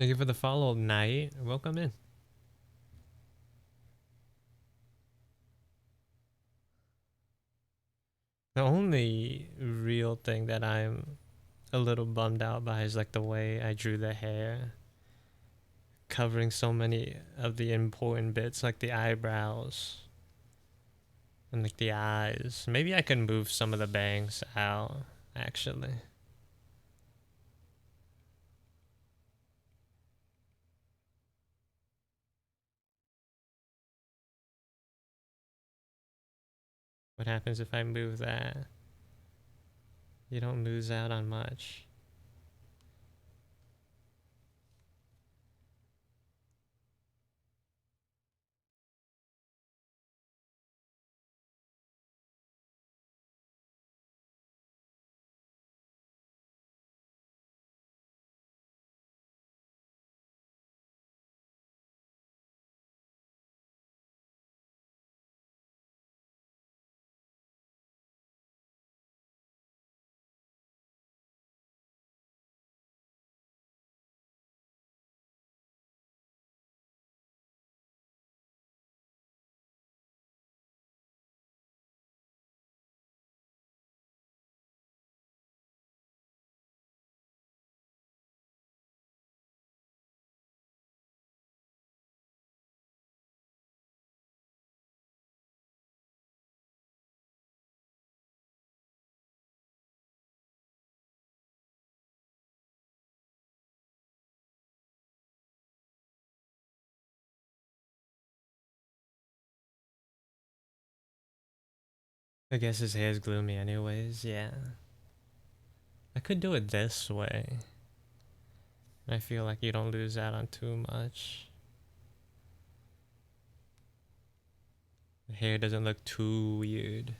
Thank you for the follow, Night. Welcome in. The only real thing that I'm a little bummed out by is like the way I drew the hair, covering so many of the important bits like the eyebrows and like the eyes. Maybe I can move some of the bangs out, actually. What happens if I move that? You don't lose out on much. I guess his hair's gloomy anyways, yeah. I could do it this way. I feel like you don't lose out on too much. The hair doesn't look too weird.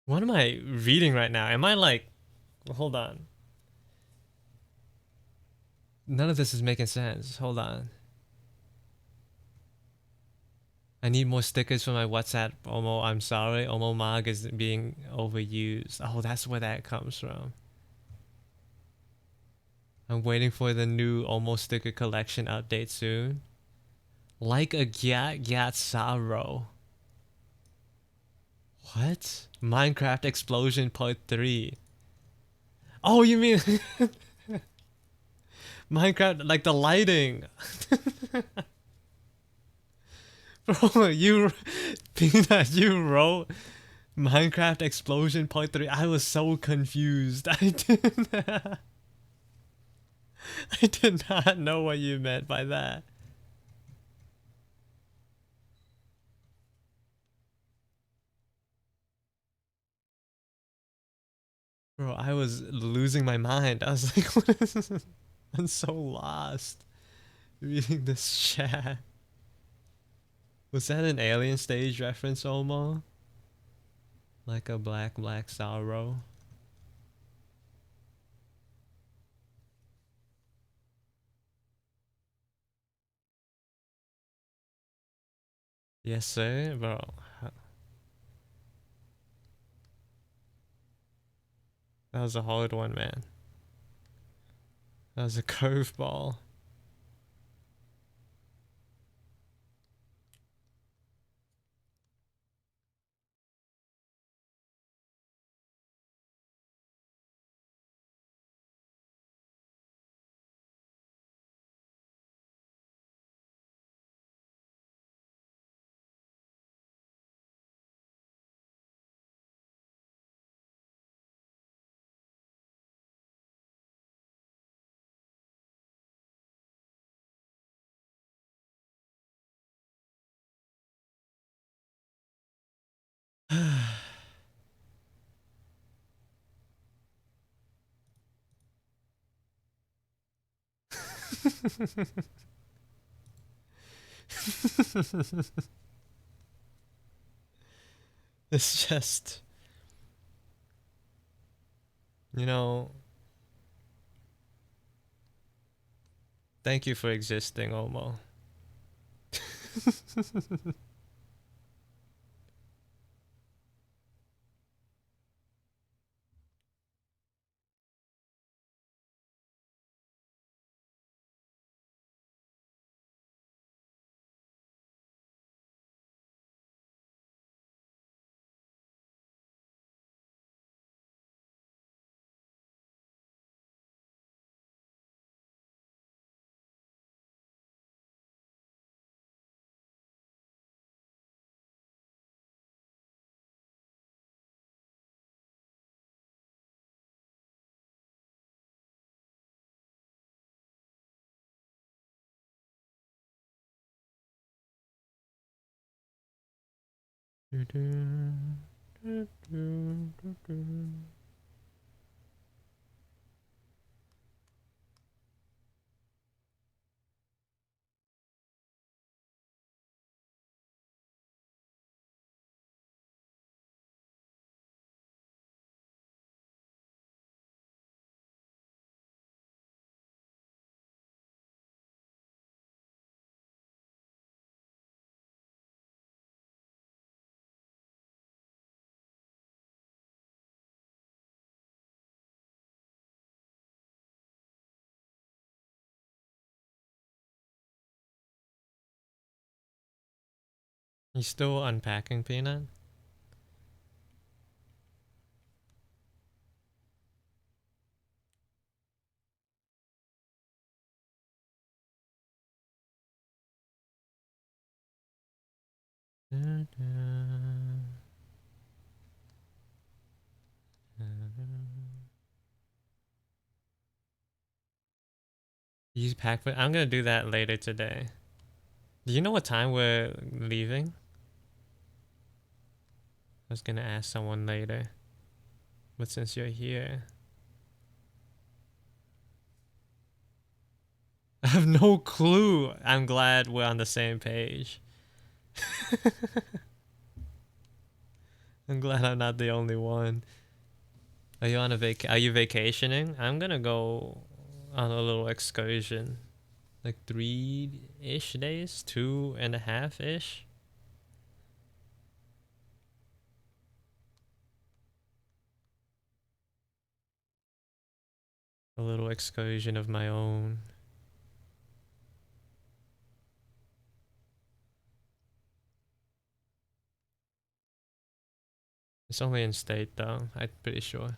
What am I reading right now? Am I like... Hold on. None of this is making sense. Hold on. I need more stickers for my WhatsApp. Omo, I'm sorry. Omo Mag is being overused. Oh, that's where that comes from. I'm waiting for the new Omo sticker collection update soon. Like a Gyat Gyat Sorrow. What? Minecraft Explosion Part 3. Oh, you mean Minecraft, like the lighting. Bro, you Peanut, you wrote Minecraft Explosion Part 3. I was so confused. I did not know what you meant by that. Bro, I was losing my mind. I was like, what is this? I'm so lost reading this chat. Was that an Alien Stage reference, Omo? Like a black sorrow? Yes, sir, bro. That was a hard one, man. That was a curveball. It's just, you know, thank you for existing, Omo. You still unpacking, Peanut? You pack, but I'm gonna do that later today. Do you know what time we're leaving? I was gonna ask someone later, but since you're here, I have no clue. I'm glad we're on the same page. I'm glad I'm not the only one. Are you on a are you vacationing? I'm gonna go on a little excursion. Like 3-ish days? 2.5-ish? A little excursion of my own. It's only in state though, I'm pretty sure.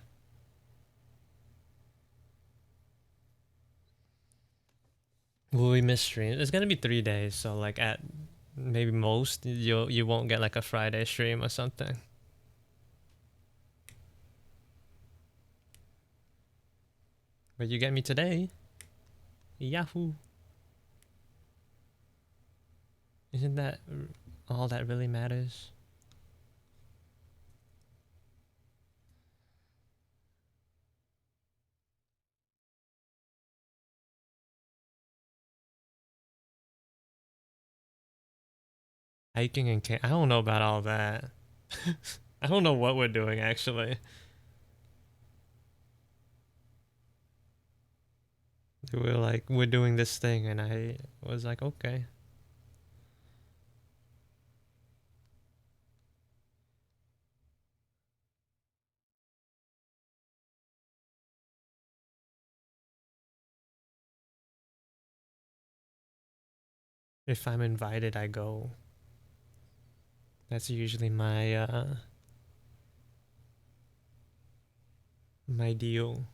Will we miss stream? It's gonna be 3 days, so like at maybe most you won't get like a Friday stream or something. But you get me today. Yahoo! Isn't that all that really matters? Hiking and camp. I don't know about all that. I don't know what we're doing actually. We're doing this thing, and I was like, okay. If I'm invited, I go. That's usually my deal.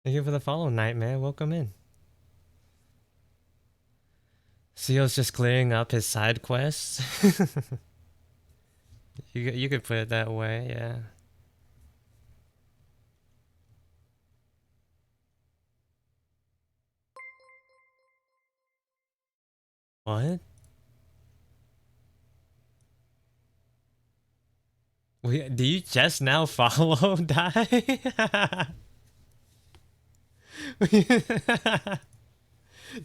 Thank you for the follow, Nightmare. Welcome in. Seal's just clearing up his side quests. You could put it that way, yeah. What? Do you just now follow Die?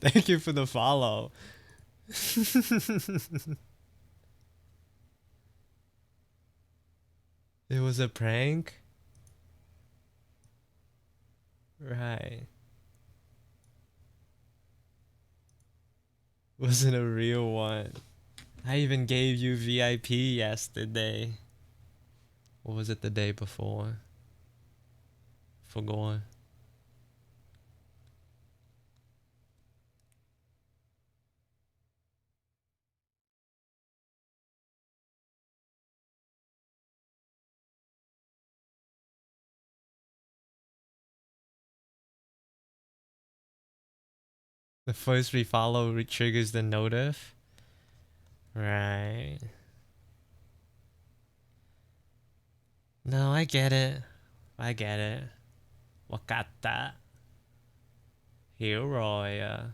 Thank you for the follow. It was a prank? Right. Wasn't a real one. I even gave you VIP yesterday. Or was it the day before? Forgot. The first refollow triggers the notif. Right. No, I get it. I get it. Wakata. Hero.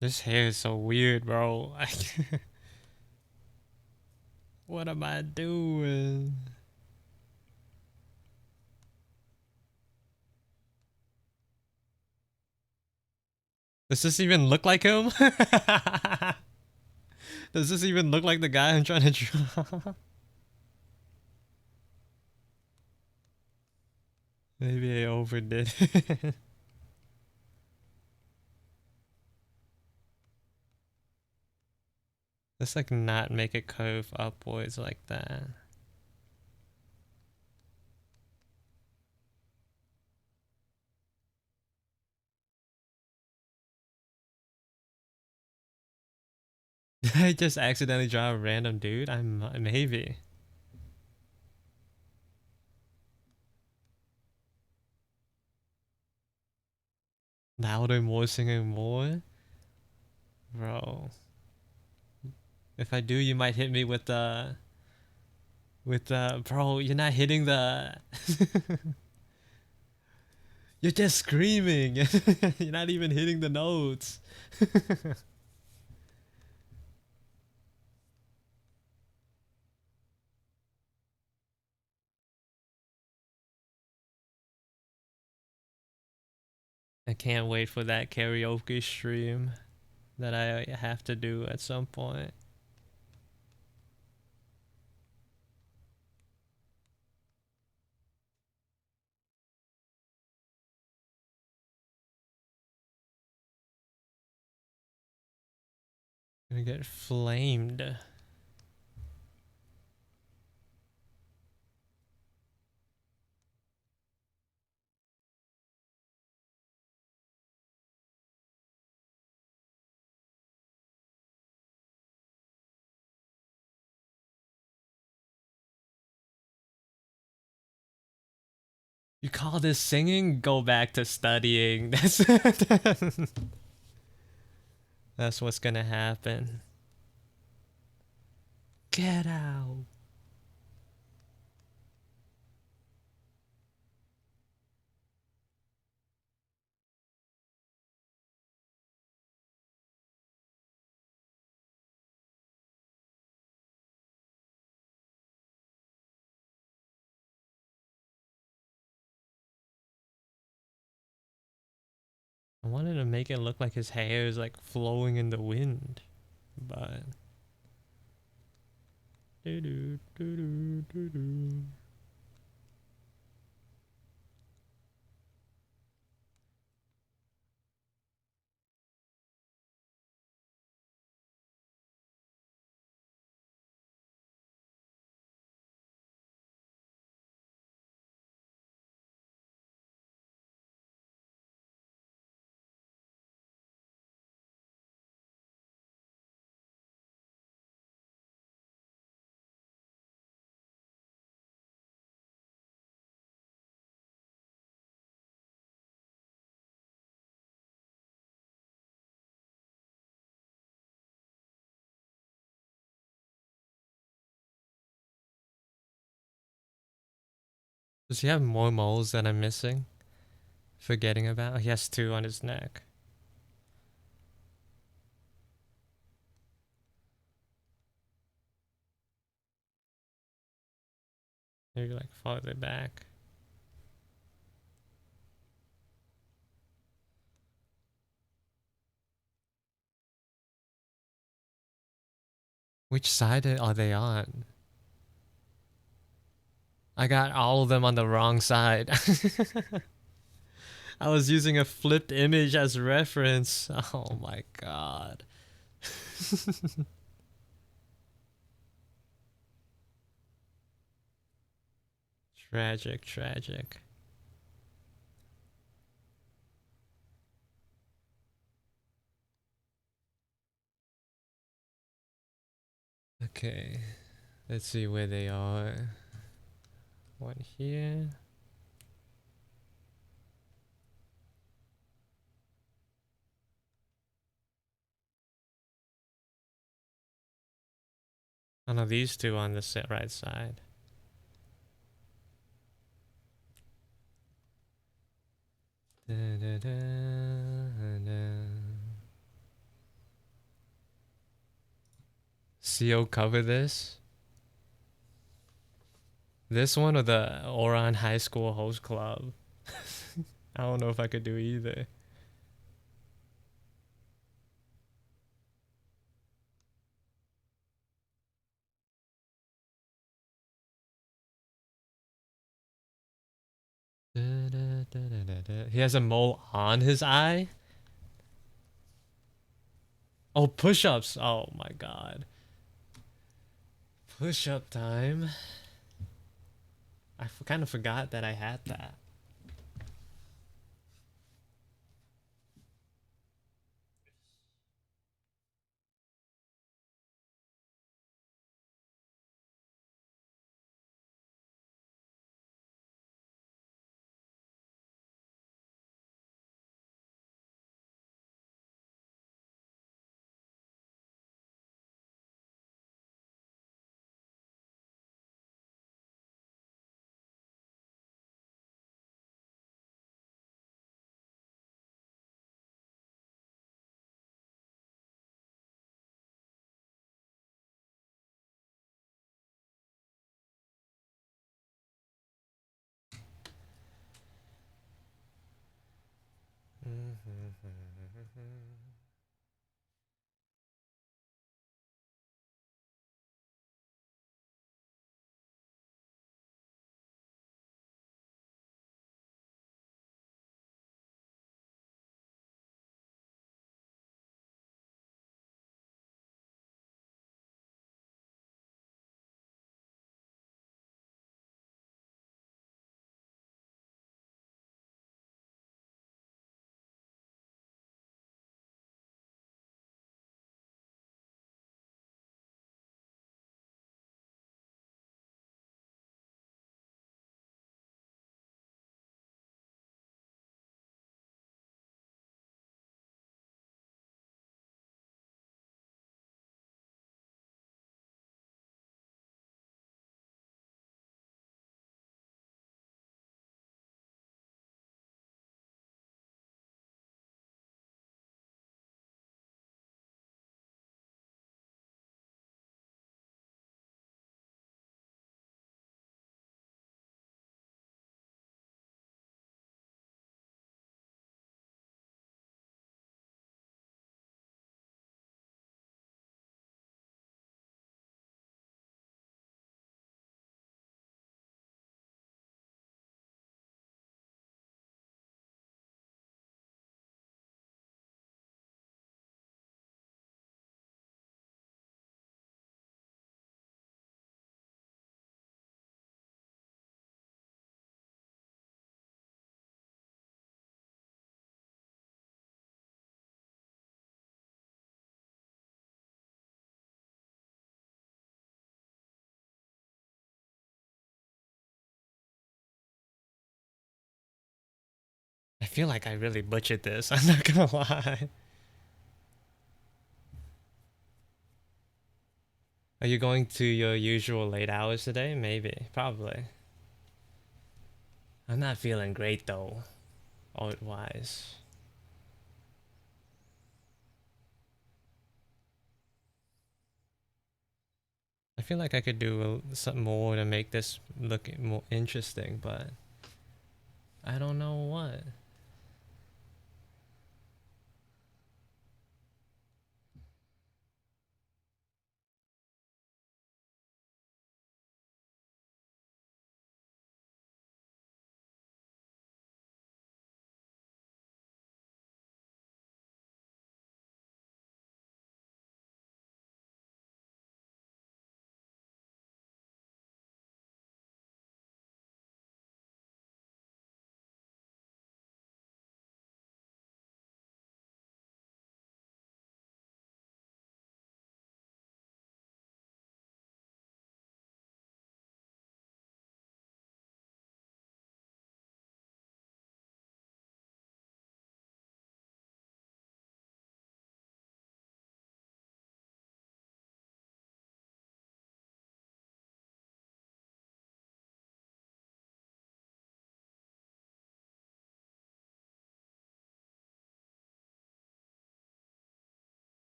This hair is so weird, bro. What am I doing? Does this even look like him? Does this even look like the guy I'm trying to draw? Maybe I overdid it. Let's like not make it curve upwards like that. Did I just accidentally draw a random dude? Maybe. Louder, more, singing more? Bro. If I do, you might hit me with the... Bro, you're not hitting the... You're just screaming. You're not even hitting the notes. I can't wait for that karaoke stream that I have to do at some point. Gonna get flamed. You call this singing? Go back to studying. That's what's gonna happen. Get out. wanted to make it look like his hair is like flowing in the wind, but. Does he have more moles that I'm missing? Forgetting about? He has 2 on his neck. Maybe like farther back. Which side are they on? I got all of them on the wrong side. I was using a flipped image as reference. Oh my god. Tragic, tragic. Okay, let's see where they are. One here. Oh no, these 2 on the right side. Da, da, da, da. CO cover this? This one or the Oran High School Host Club? I don't know if I could do either. He has a mole on his eye? Oh, push-ups. Oh my god. Push-up time. I kind of forgot that I had that. feel like I really butchered this. I'm not gonna lie. Are you going to your usual late hours today? Maybe. Probably. I'm not feeling great though, art-wise. I feel like I could do something more to make this look more interesting, but I don't know what.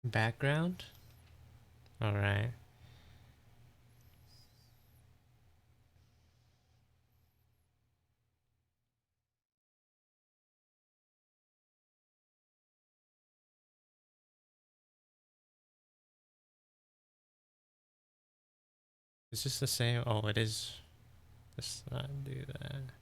Background? Alright. Is this the same? Oh, it is. Let's not do that.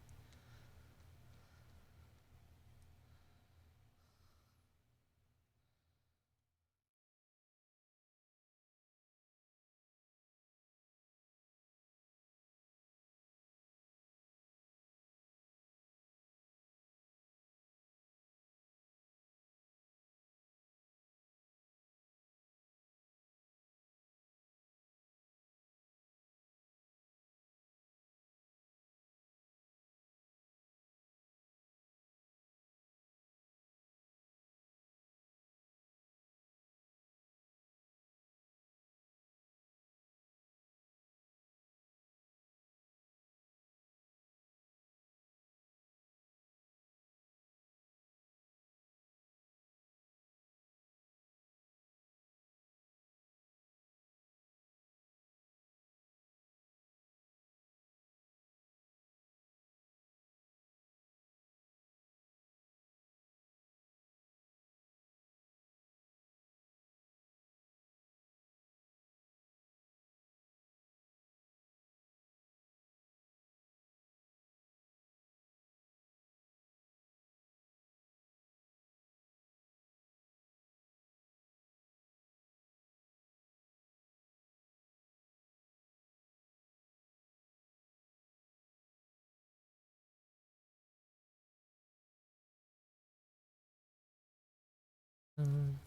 Um,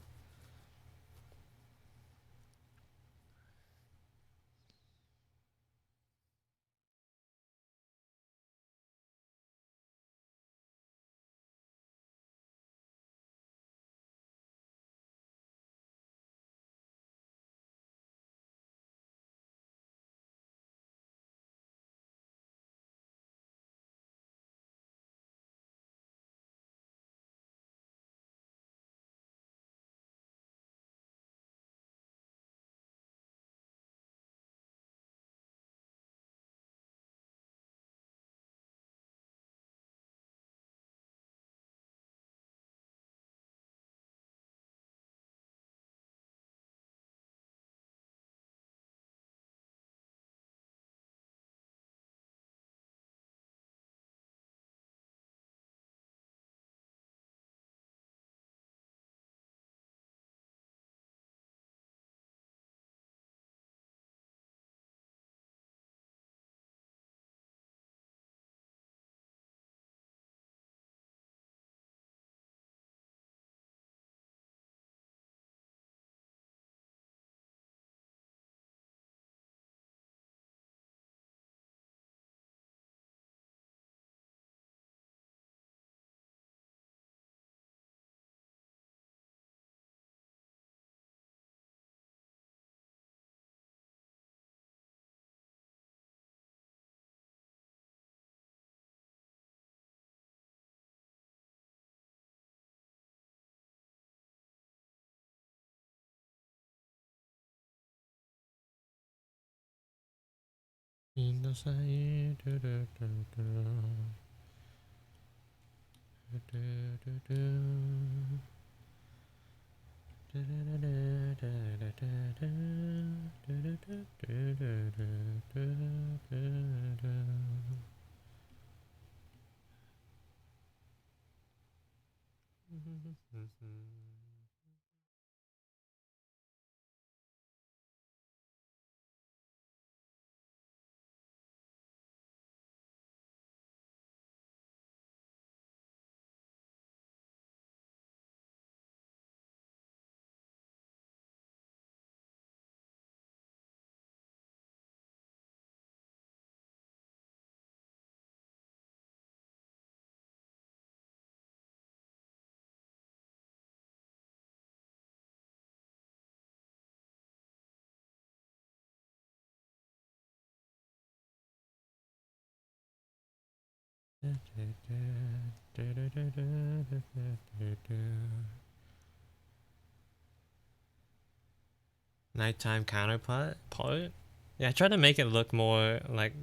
Nighttime counterpart part? Yeah, I try to make it look more like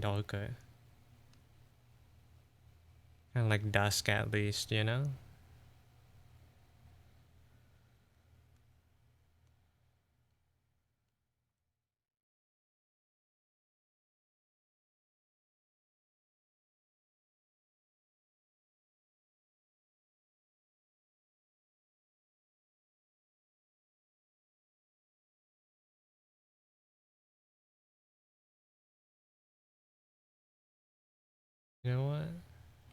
darker. Kind of like dusk at least, you know? You know what?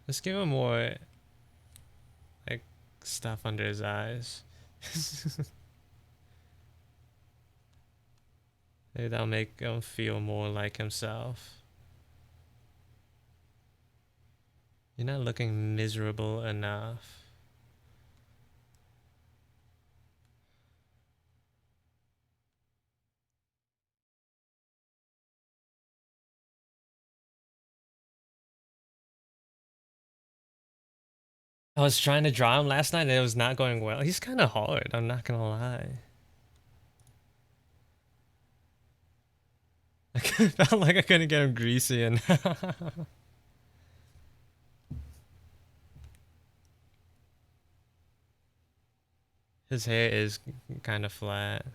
Let's give him more like stuff under his eyes. Maybe that'll make him feel more like himself. You're not looking miserable enough. I was trying to draw him last night and it was not going well. He's kind of hard, I'm not gonna lie. I felt like I couldn't get him greasy and his hair is kind of flat.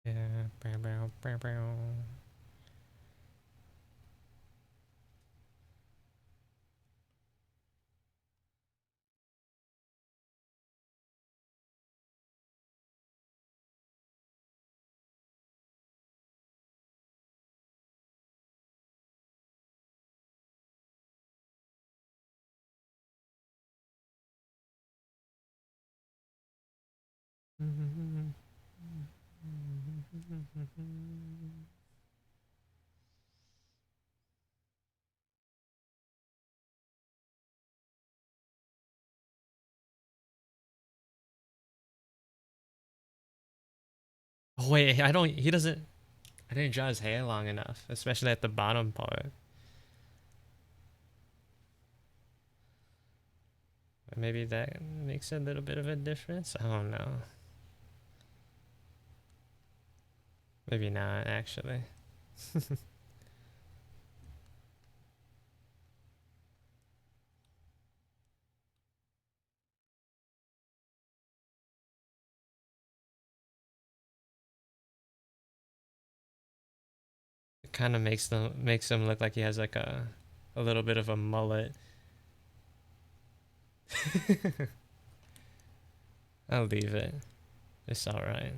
Yeah. Bow, bow, bow, bow. Oh wait, he doesn't, I didn't draw his hair long enough, especially at the bottom part. Maybe that makes a little bit of a difference. I don't know. Maybe not, actually. It kind of makes him look like he has like a a little bit of a mullet. I'll leave it. It's alright.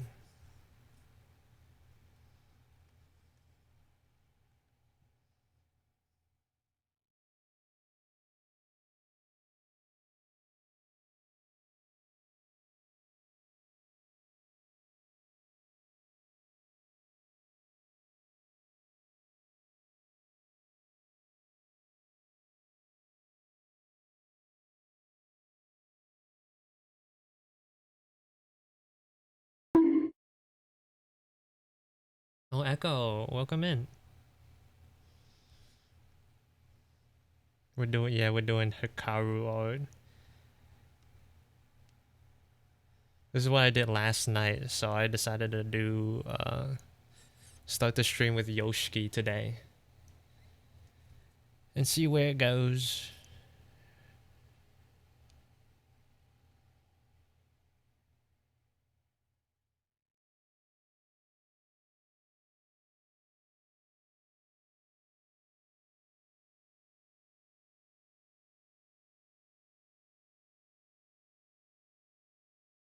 Oh, Echo, welcome in. We're doing Hikaru art. This is what I did last night, so I decided to do start the stream with Yoshiki today. And see where it goes.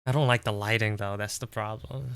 I don't like the lighting though, that's the problem.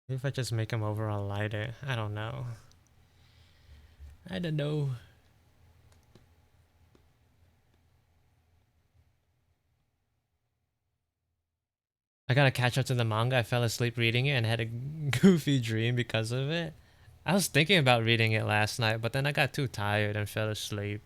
Maybe if I just make him overall lighter, I don't know. I don't know. I gotta catch up to the manga. I fell asleep reading it and had a goofy dream because of it. I was thinking about reading it last night, but then I got too tired and fell asleep.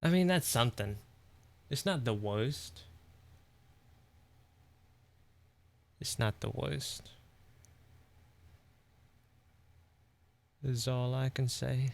I mean, that's something. It's not the worst. It's not the worst. Is all I can say.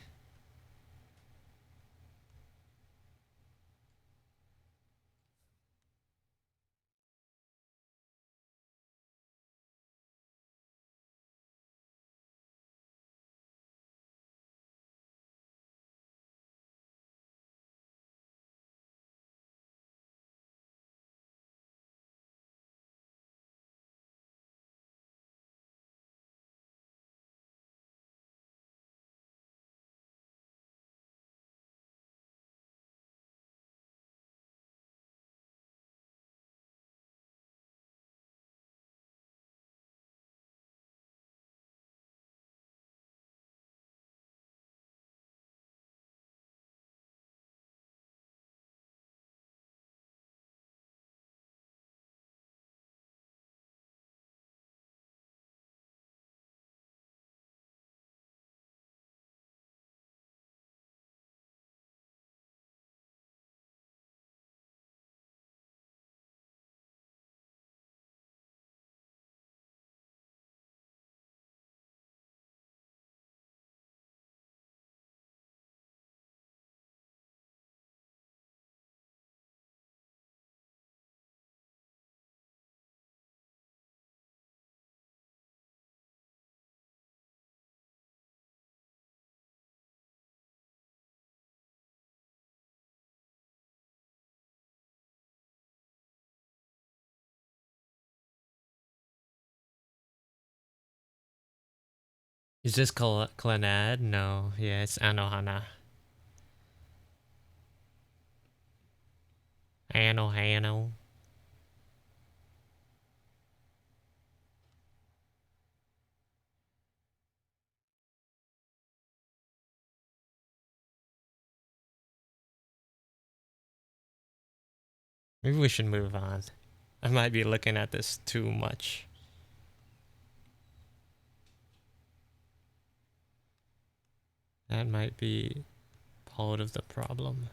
Is this Clannad? No, yeah, it's Anohana. Anohano. Maybe we should move on. I might be looking at this too much. That might be part of the problem.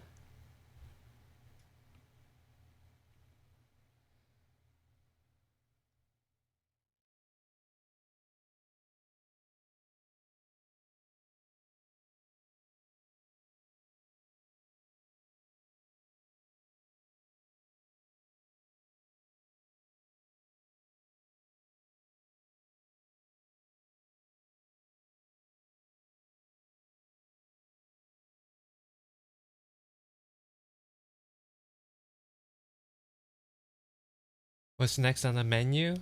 What's next on the menu?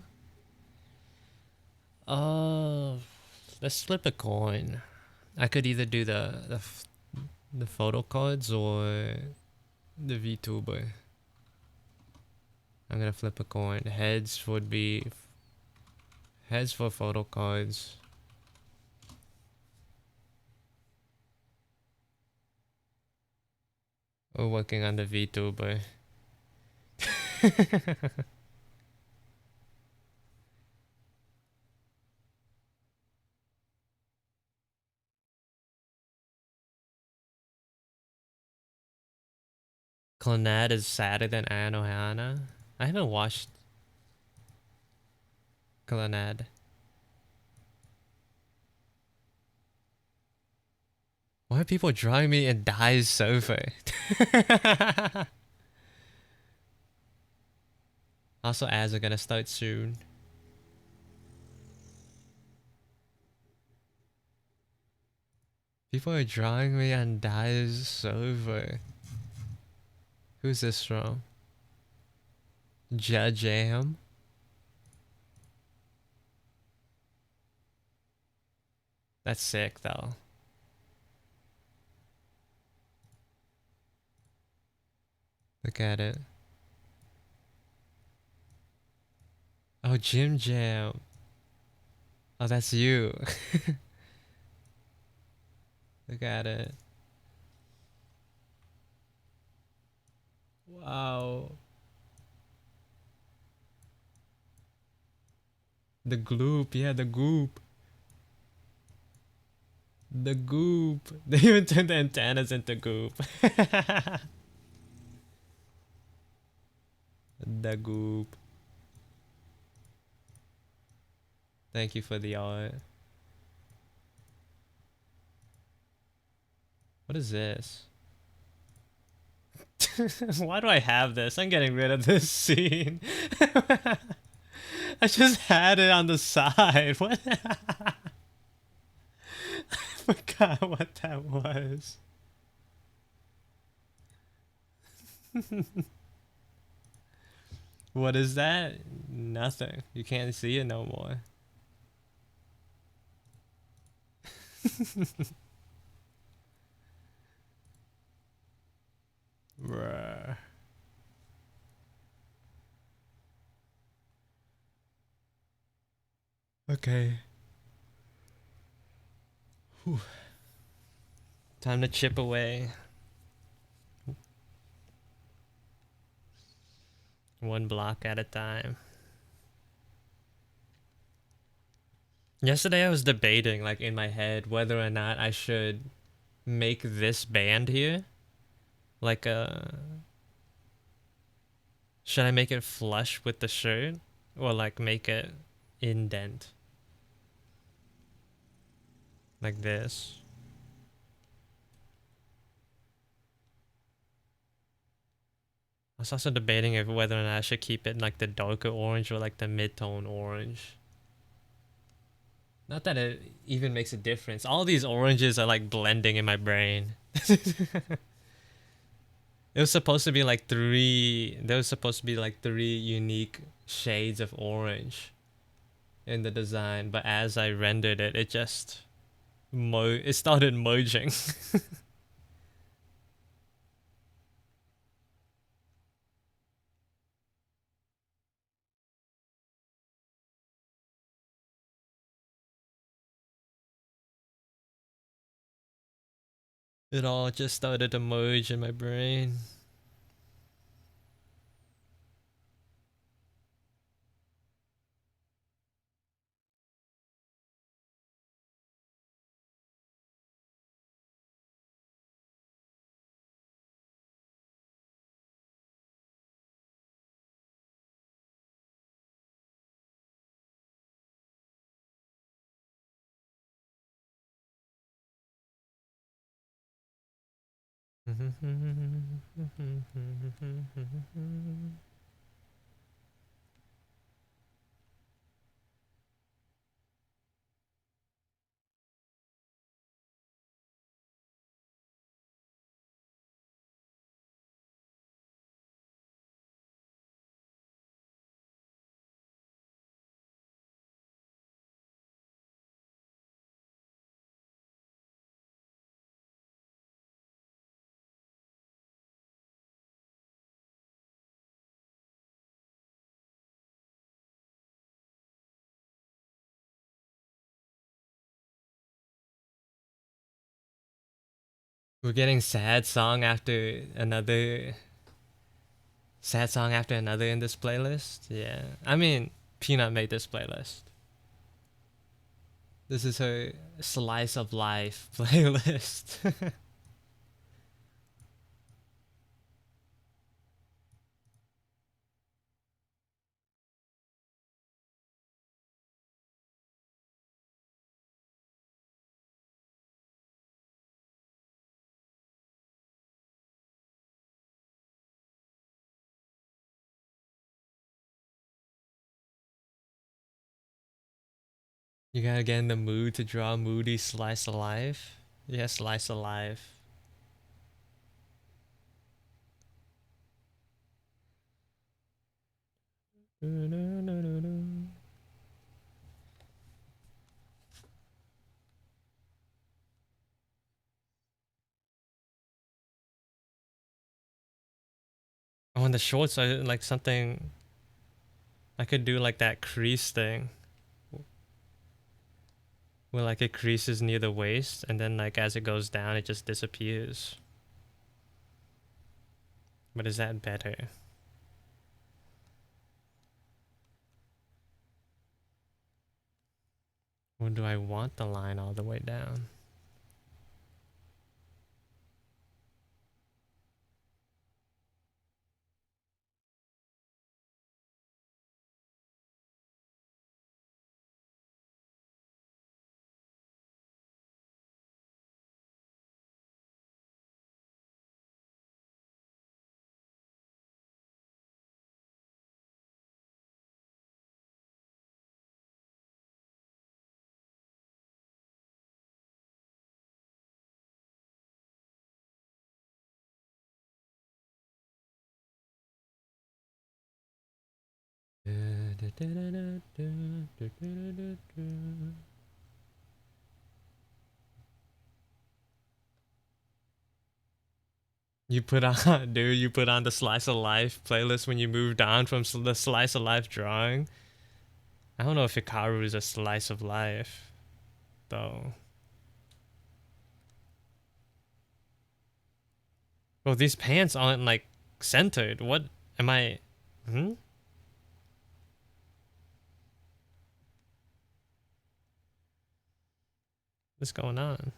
Let's flip a coin. I could either do the photo cards or the VTuber. I'm gonna flip a coin. Heads would be heads for photo cards. We're working on the VTuber. Clannad is sadder than Anohana. I haven't watched Clannad. Why are people drawing me in Dai's sofa? Also, ads are gonna start soon. People are drawing me on Dai's sofa. Who's this from? Jam? That's sick though. Look at it. Oh, Jam. Oh, that's you. Look at it. Wow. The gloop, yeah, the goop. The goop. They even turned the antennas into goop. The goop. Thank you for the art. What is this? Why do I have this? I'm getting rid of this scene. I just had it on the side. What? I forgot what that was. What is that? Nothing. You can't see it no more. Bruh. Okay. Whew. Time to chip away. One block at a time. Yesterday I was debating, like, in my head whether or not I should make this band here. Like, should I make it flush with the shirt? Or, like, make it indent? Like this. I was also debating if whether or not I should keep it like the darker orange or like the mid-tone orange. Not that it even makes a difference. All these oranges are like blending in my brain. It was supposed to be like there was supposed to be like 3 unique shades of orange in the design, but as I rendered it, it just It started merging. It all just started to merge in my brain. We're getting sad song after another in this playlist. Yeah. I mean, Peanut made this playlist. This is her slice of life playlist. You gotta get in the mood to draw a moody slice of life. Yeah, slice of life. Oh, and the shorts are like something I could do, like that crease thing. Where like it creases near the waist and then like as it goes down it just disappears. But is that better? Or do I want the line all the way down? You put on, dude, you put on the Slice of Life playlist when you moved on from the Slice of Life drawing. I don't know if Hikaru is a slice of life, though. Well, these pants aren't like centered. What am I? Hmm? What's going on?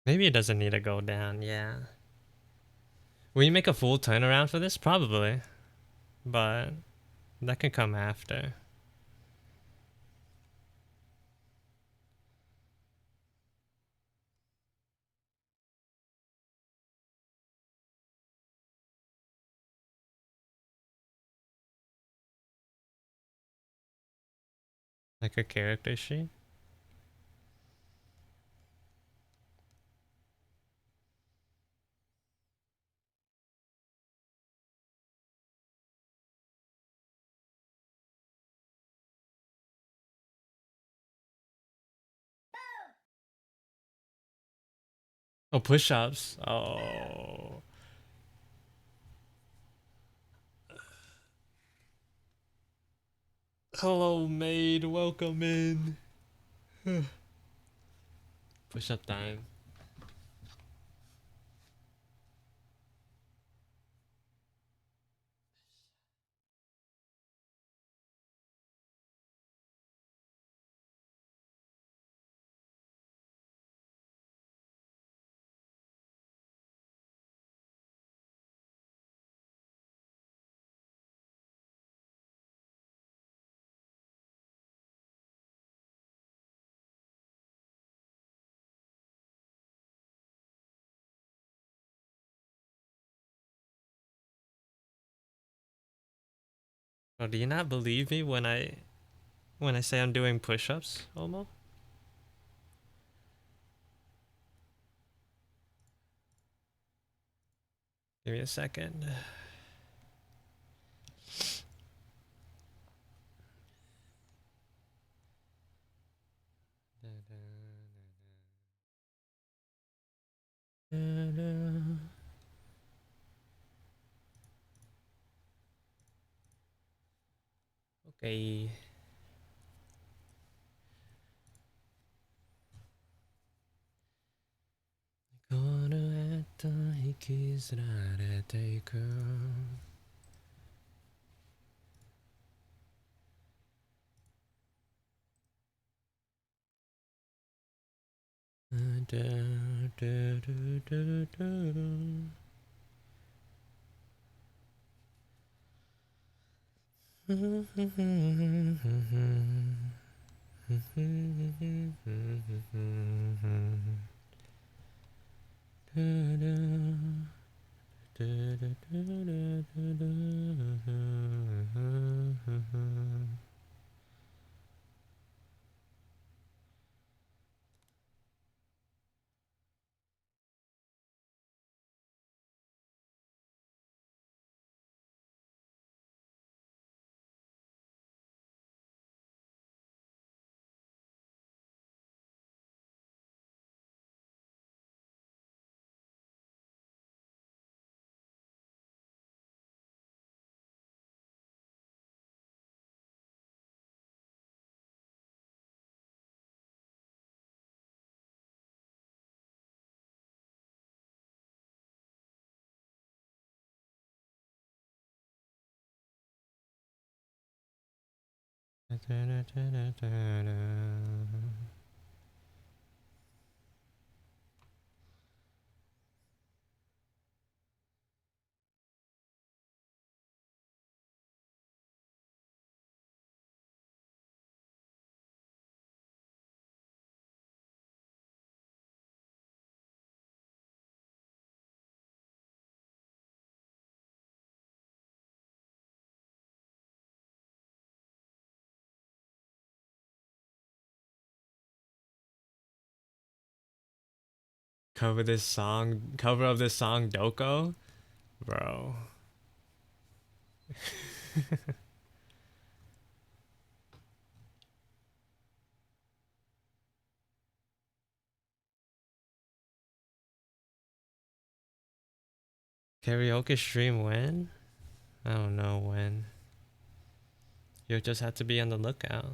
Maybe it doesn't need to go down, yeah. Will you make a full turnaround for this? Probably. But that can come after. Like a character sheet? Oh, push-ups. Oh. Hello, maid. Welcome in. Push-up time. Oh, do you not believe me when I say I'm doing push-ups, Omo? Give me a second. Okay. Cover of this song, Doko? Bro. Karaoke stream when? I don't know when. You'll just have to be on the lookout.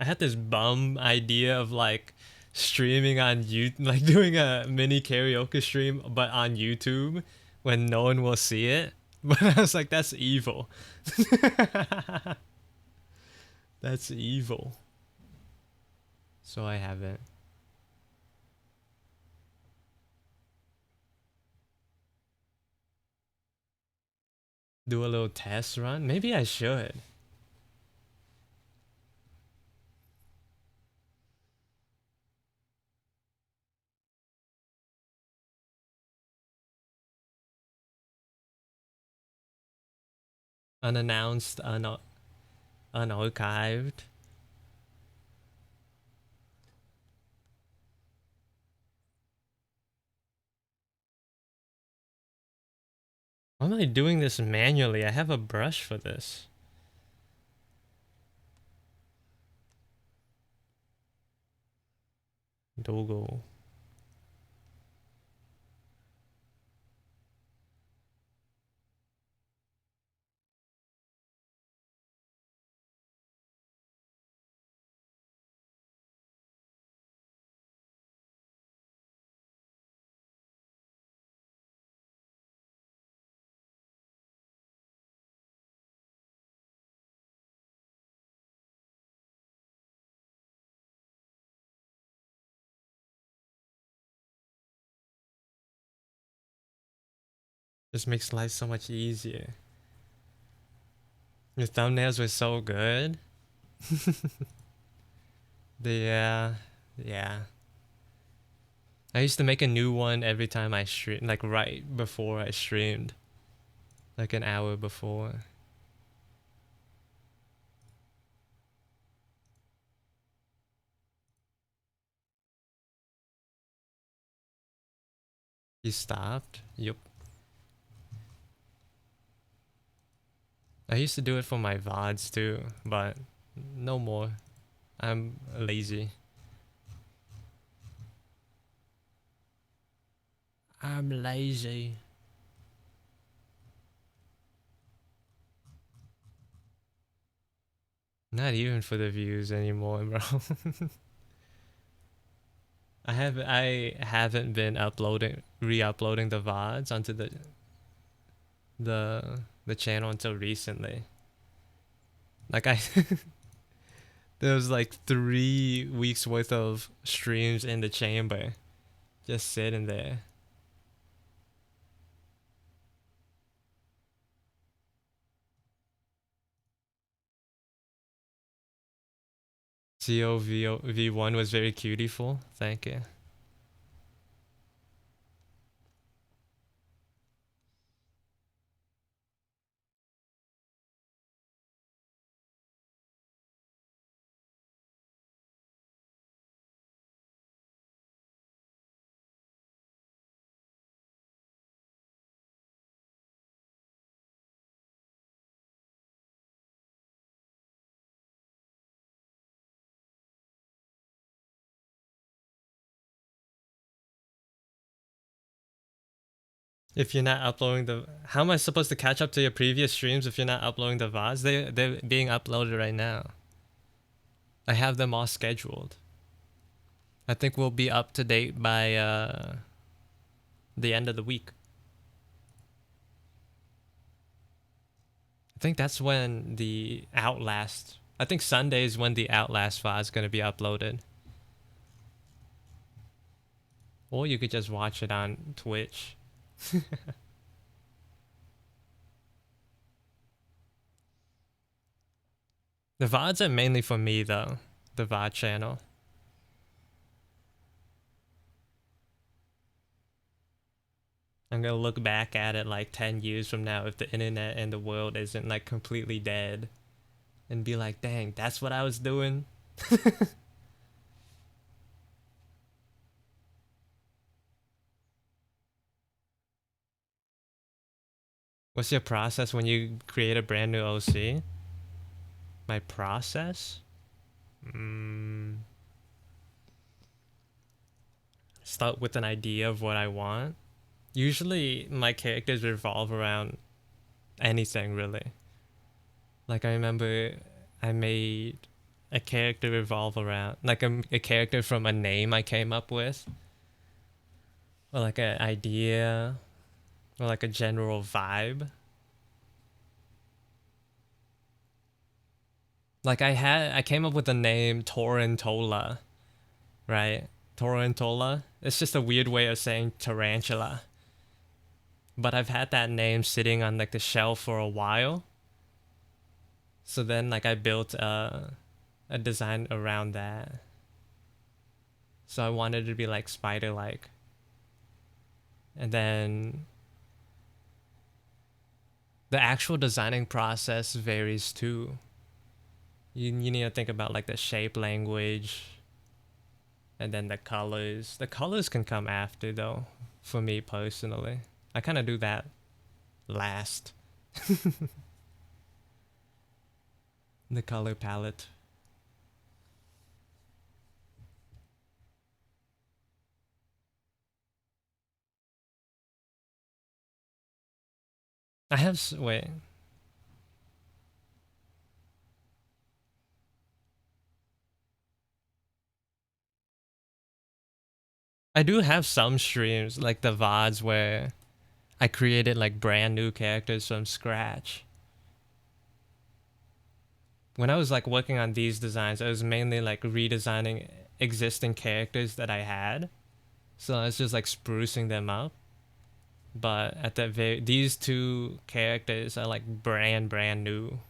I had this bum idea of like streaming on YouTube, like doing a mini karaoke stream, but on YouTube when no one will see it. But I was like, that's evil. That's evil. So I haven't. Do a little test run? Maybe I should. Unannounced, unarchived. Why am I doing this manually? I have a brush for this. Dogo. This makes life so much easier. Your thumbnails were so good. Yeah. I used to make a new one every time I stream, like right before I streamed. Like an hour before. You stopped? Yup. I used to do it for my VODs too, but no more. I'm lazy. I'm lazy. Not even for the views anymore, bro. I haven't been re-uploading the VODs onto the channel until recently. Like there was like 3 weeks worth of streams in the chamber, just sitting there. COV1 was very cutiful. Thank you. If you're not uploading how am I supposed to catch up to your previous streams if you're not uploading the VODs? They're being uploaded right now. I have them all scheduled. I think we'll be up to date by the end of the week. I think that's when the Outlast. I think Sunday is when the Outlast file is gonna be uploaded. Or you could just watch it on Twitch. The VODs are mainly for me though. The VOD channel. I'm gonna look back at it like 10 years from now if the internet and the world isn't like completely dead. And be like, dang, that's what I was doing. What's your process when you create a brand new OC? My process? Start with an idea of what I want. Usually my characters revolve around anything really. Like I remember I made a character revolve around like a character from a name I came up with. Or like an idea. Or like a general vibe. Like I came up with the name Torantola, right? Torantola. It's just a weird way of saying tarantula. But I've had that name sitting on like the shelf for a while. So then like I built a design around that. So I wanted it to be like spider-like. And then the actual designing process varies too. You need to think about like the shape language and then the colors. The colors can come after though, for me personally. I kind of do that last. The color palette. I have wait. I do have some streams like the VODs where I created like brand new characters from scratch. When I was like working on these designs, I was mainly like redesigning existing characters that I had. So I was just like sprucing them up. But at that these two characters are like brand new.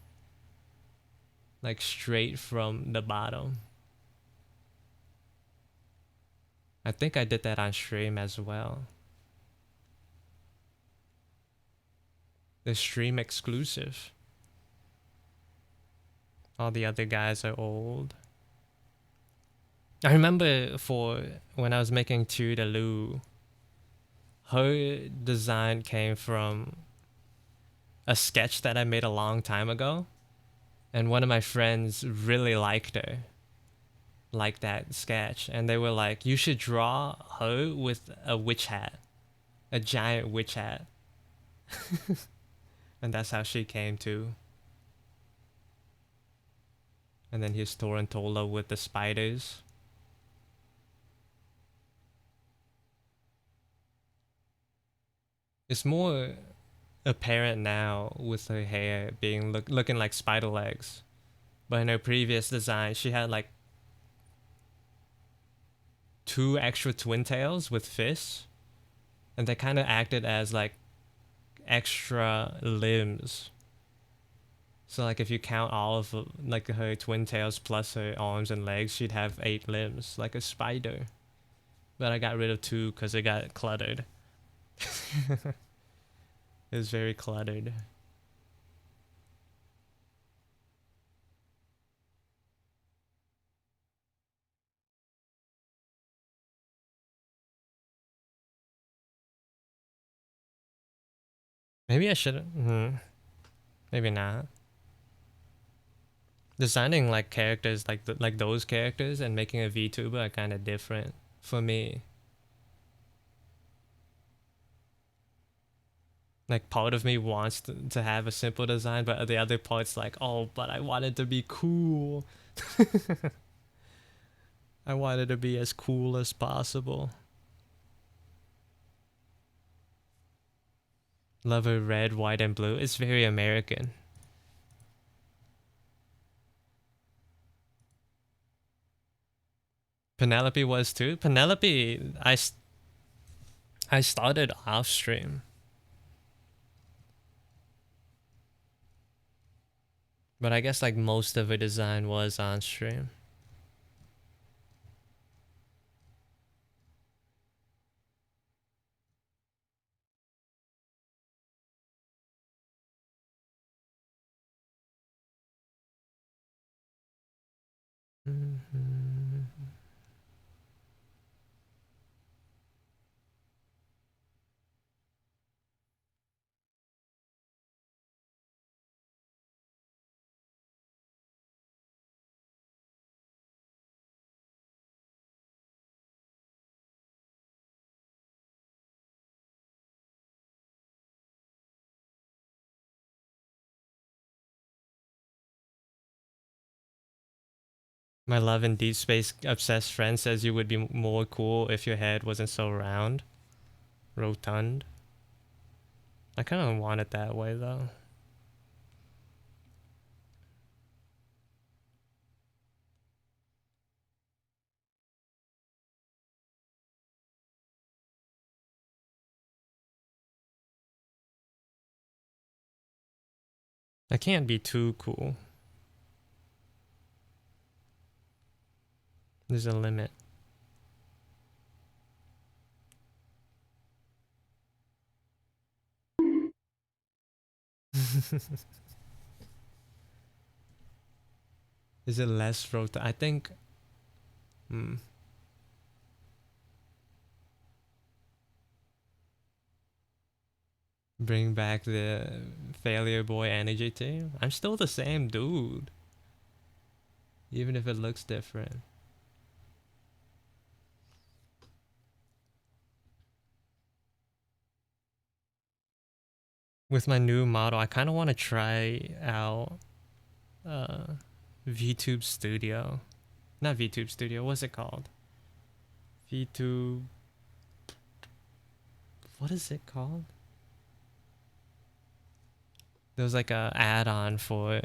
Like straight from the bottom. I think I did that on stream as well. The stream exclusive. All the other guys are old. I remember for when I was making Tudelu, her design came from a sketch that I made a long time ago. And one of my friends really liked her. Like that sketch. And they were like, you should draw her with a witch hat. A giant witch hat. And that's how she came to. And then here's Torantola with the spiders. It's more apparent now with her hair being looking like spider legs. But in her previous design, she had like 2 extra twin tails with fists. And they kind of acted as like extra limbs. So like if you count all of like her twin tails plus her arms and legs, she'd have 8 limbs, like a spider. But I got rid of 2 because it got cluttered. It was very cluttered. Maybe I should. Maybe not. Designing like characters like those characters and making a VTuber are kind of different for me. Like part of me wants to have a simple design, but the other part's like, oh, but I want it to be cool. I want it to be as cool as possible. Love her red, white, and blue. It's very American. Penelope was too. Penelope, I started off stream. But I guess like most of her design was on stream. My love and deep space obsessed friend says you would be more cool if your head wasn't so round. Rotund. I kind of want it that way though. I can't be too cool. There's a limit. Is it less rota? I think. Bring back the failure boy energy team. I'm still the same dude, even if it looks different. With my new model, I kind of want to try out VTube Studio. Not VTube Studio, what's it called? VTube. What is it called? There was like a add-on for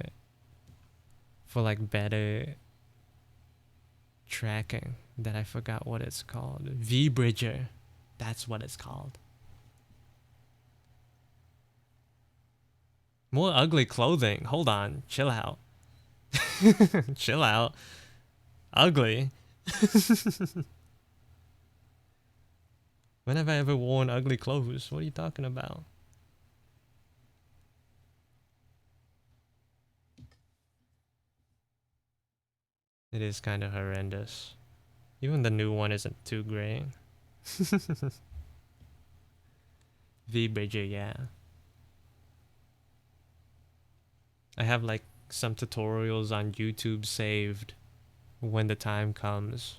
like better tracking that I forgot what it's called. VBridger. That's what it's called. More ugly clothing. Hold on. Chill out. Chill out. Ugly. When have I ever worn ugly clothes? What are you talking about? It is kind of horrendous. Even the new one isn't too great. VBridger, yeah. I have like some tutorials on YouTube saved when the time comes.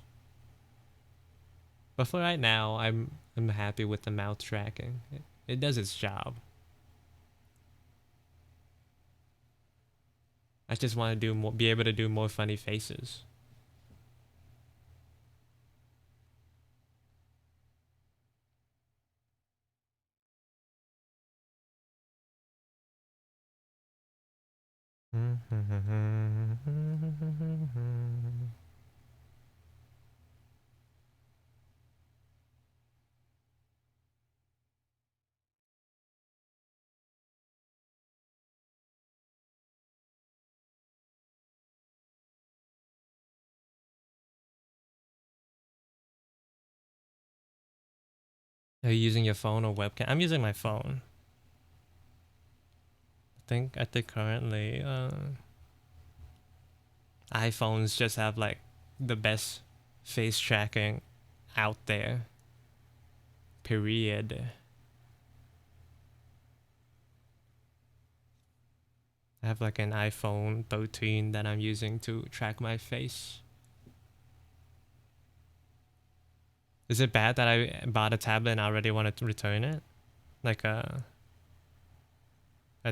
But for right now, I'm happy with the mouth tracking. It does its job. I just want to do more, be able to do more funny faces. Are you using your phone or webcam? I'm using my phone. I think currently iPhones just have like the best face tracking out there. Period. I have like an iPhone 13 that I'm using to track my face. Is it bad that I bought a tablet and I already want to return it? Like a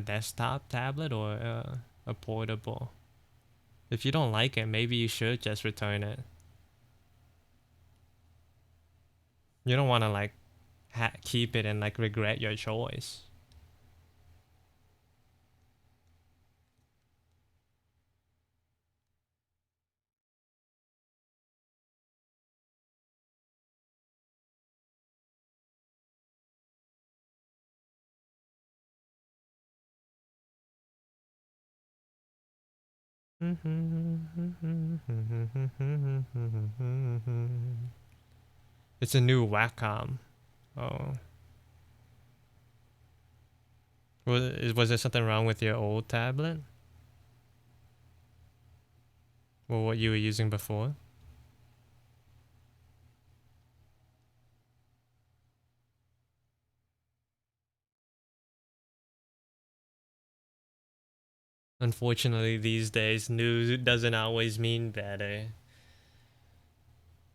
desktop tablet or a portable? If you don't like it, maybe you should just return it. You don't want to like keep it and like regret your choice. It's a new Wacom. Oh. Was there something wrong with your old tablet? Or what you were using before? Unfortunately, these days, new doesn't always mean better.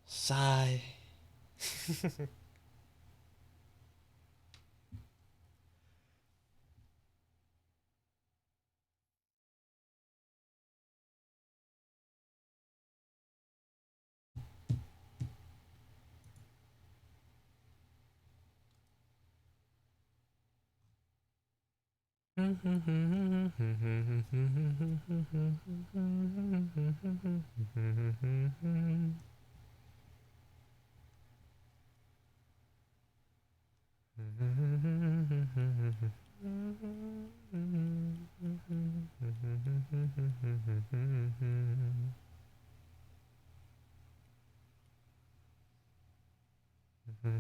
Sigh. My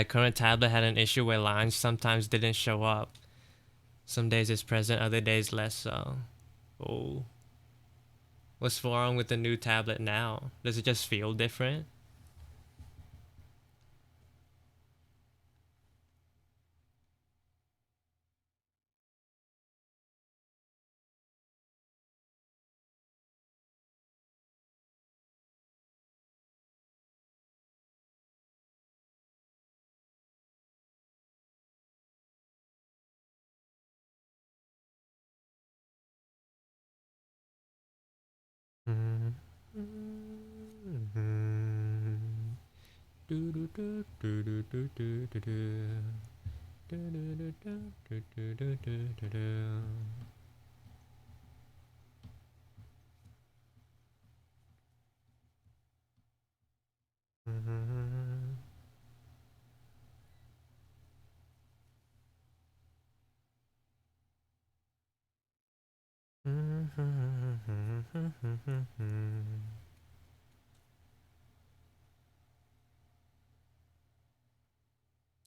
current tablet had an issue where lines sometimes didn't show up. Some days it's present, other days less so. Oh. What's wrong with the new tablet now? Does it just feel different?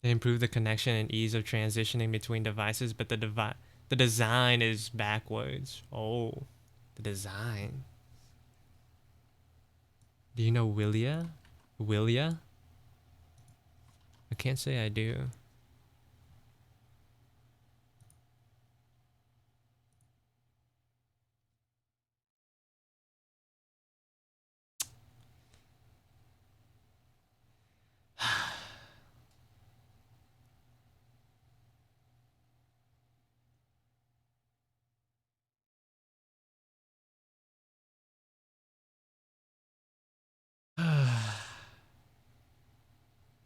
They improve the connection and ease of transitioning between devices, but the design is backwards. Oh, the design. Do you know Willia? Willia? I can't say I do.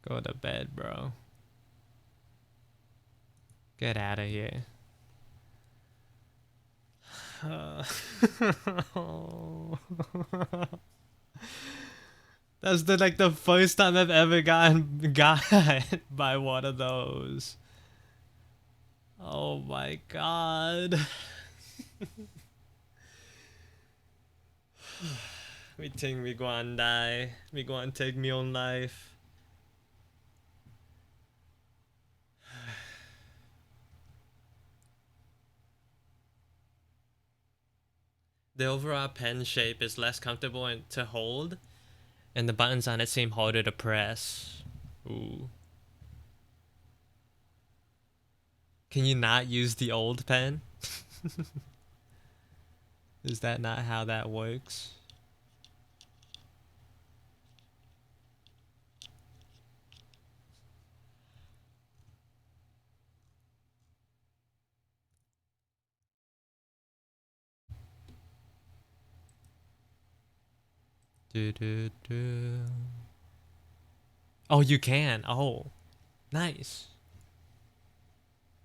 Go to bed, bro. Get out of here. That's the first time I've ever gotten got by one of those. Oh my god. We think we go and die. We go and take me own life. The overall pen shape is less comfortable to hold, and the buttons on it seem harder to press. Ooh. Can you not use the old pen? Is that not how that works? Oh, you can. Oh, nice.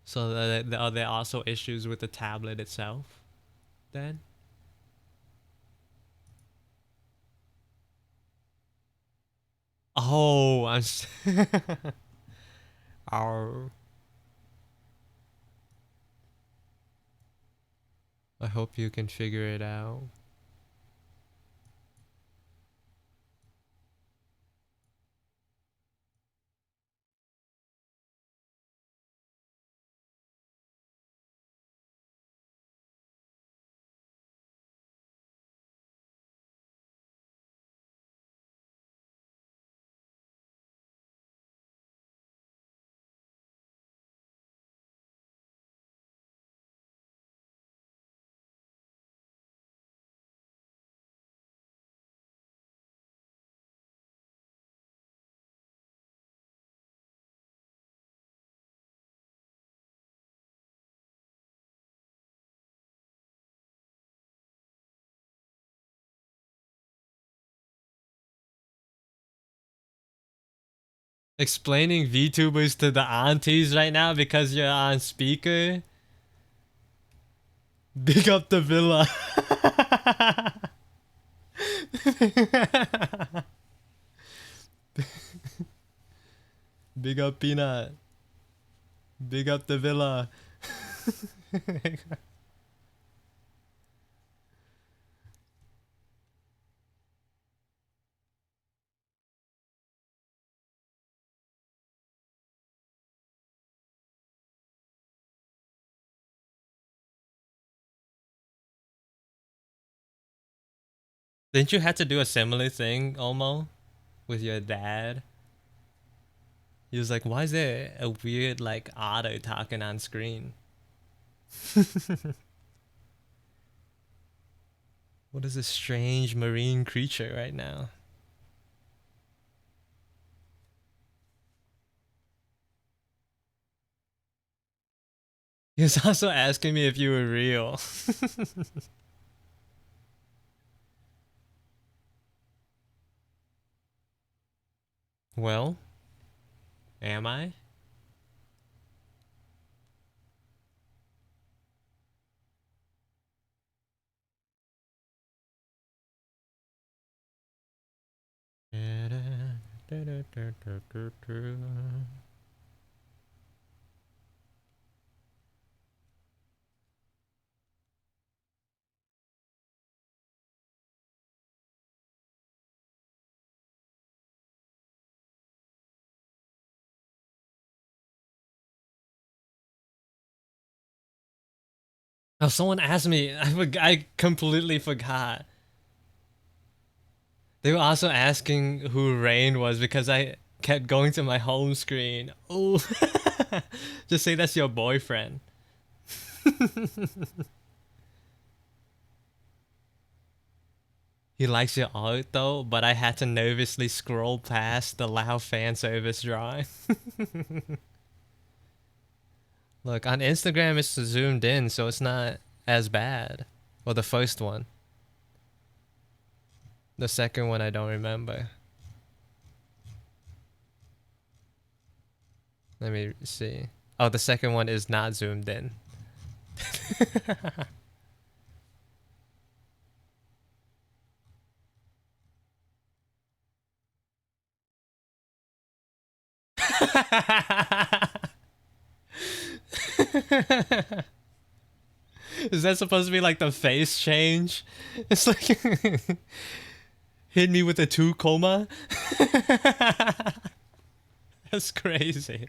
So are there also issues with the tablet itself then? Oh, oh. I hope you can figure it out. Explaining VTubers to the aunties right now because you're on speaker. Big up the villa. Big up Peanut. Big up the villa. Didn't you have to do a similar thing, Omo, with your dad? He was like, why is there a weird, like, otter talking on screen? What is this strange marine creature right now? He was also asking me if you were real. Well, am I? Oh, someone asked me. I completely forgot. They were also asking who Rain was because I kept going to my home screen. Oh, just say that's your boyfriend. He likes your art though, but I had to nervously scroll past the Lao fan service drawing. Look, on Instagram it's zoomed in, so it's not as bad. Well, the first one. The second one I don't remember. Let me see. Oh, the second one is not zoomed in. Is that supposed to be like the face change? It's like hit me with a 2 coma. That's crazy.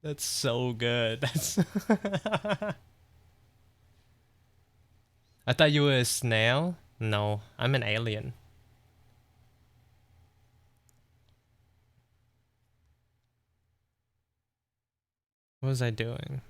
That's so good. That's I thought you were a snail. No, I'm an alien. What was I doing?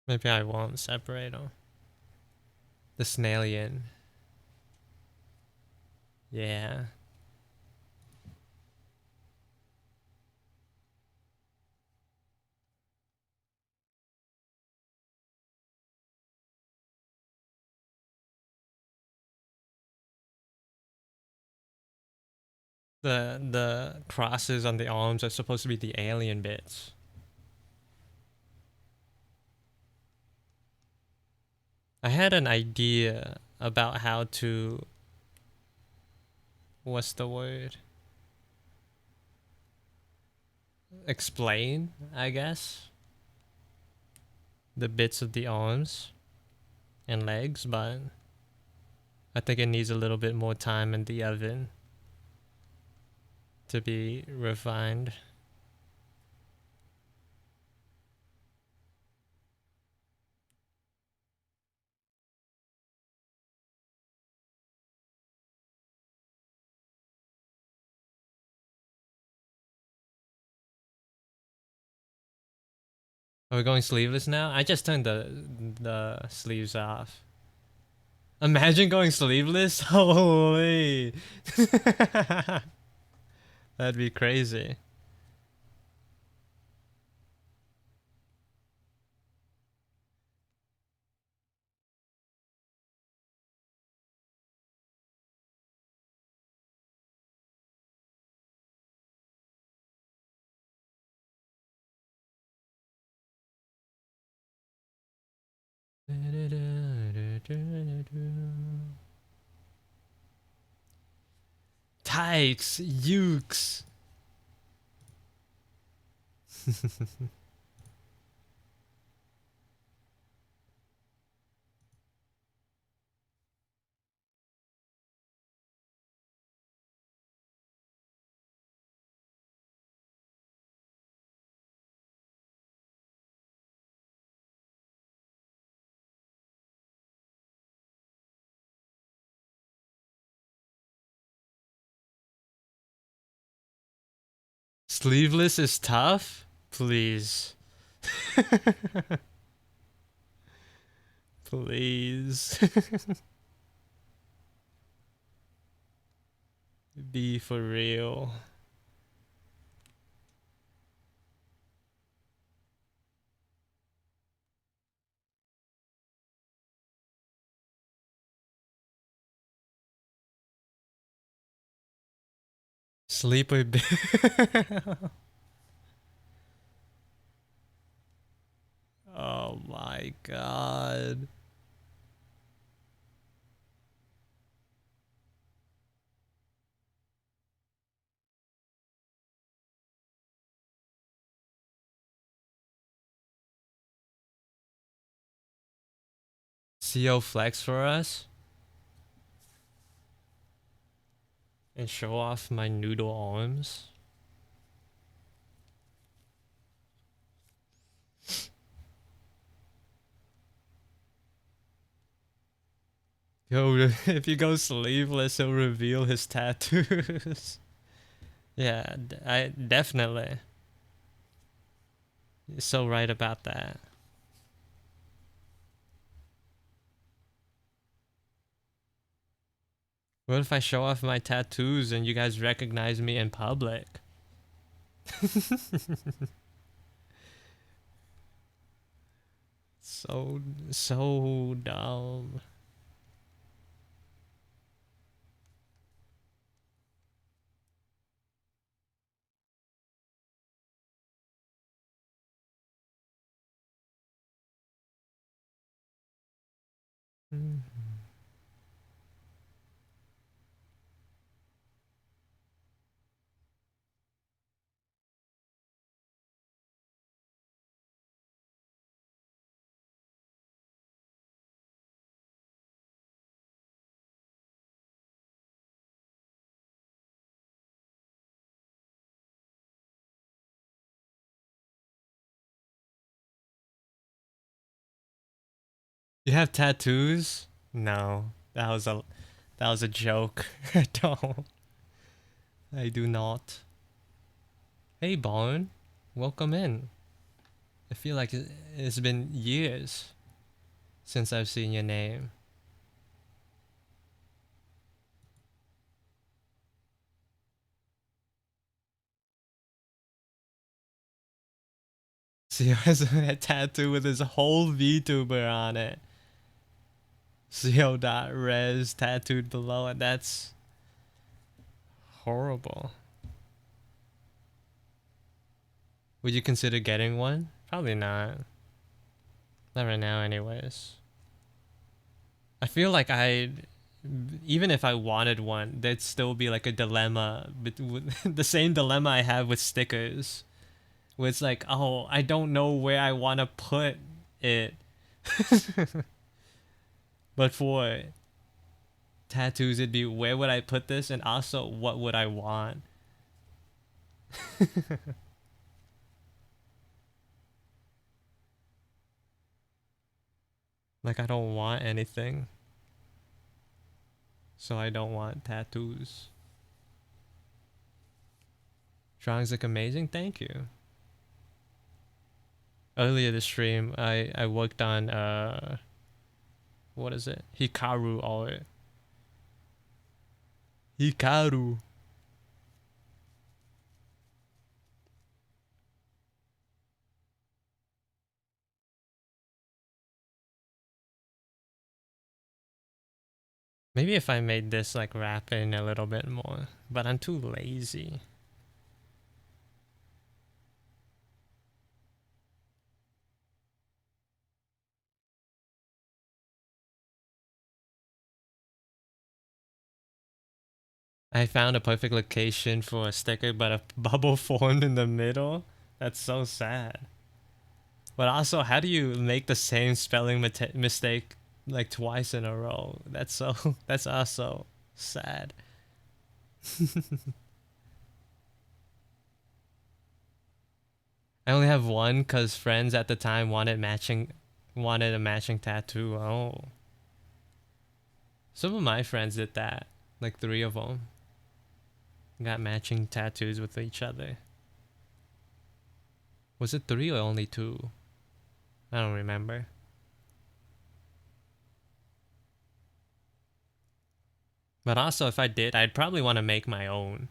Maybe I won't separate them. The snailian. Yeah. The crosses on the arms are supposed to be the alien bits. I had an idea about how to, what's the word? Explain, I guess, the bits of the arms and legs, but I think it needs a little bit more time in the oven to be refined. Are we going sleeveless now? I just turned the sleeves off. Imagine going sleeveless? Holy. That'd be crazy. Tykes, Ukes. Sleeveless is tough? Please. Please. Be for real. Sleeper Oh my god. CO flex for us? And show off my noodle arms? Yo, if you go sleeveless, he'll reveal his tattoos. Yeah, I definitely. You're so right about that. What if I show off my tattoos and you guys recognize me in public? So dumb. You have tattoos? No, that was a joke. I don't. I do not. Hey, Bone, welcome in. I feel like it's been years since I've seen your name. See, has a tattoo with his whole VTuber on it. CO.res tattooed below it. That's horrible. Would you consider getting one? Probably not. Not right now, anyways. I feel like even if I wanted one, there'd still be like a dilemma. The same dilemma I have with stickers. Where it's like, oh, I don't know where I want to put it. But for tattoos, it'd be where would I put this, and also what would I want. Like, I don't want anything, so I don't want tattoos. Drawings look amazing. Thank you. Earlier this stream, I worked on what is it? Hikaru art. Hikaru. Maybe if I made this like wrap in a little bit more, but I'm too lazy. I found a perfect location for a sticker, but a bubble formed in the middle. That's so sad. But also, how do you make the same spelling mistake like twice in a row? That's so. That's also sad. I only have one because friends at the time wanted a matching tattoo. Oh, some of my friends did that. Like 3 of them got matching tattoos with each other. Was it 3 or only 2? I don't remember. But also, if I did, I'd probably want to make my own.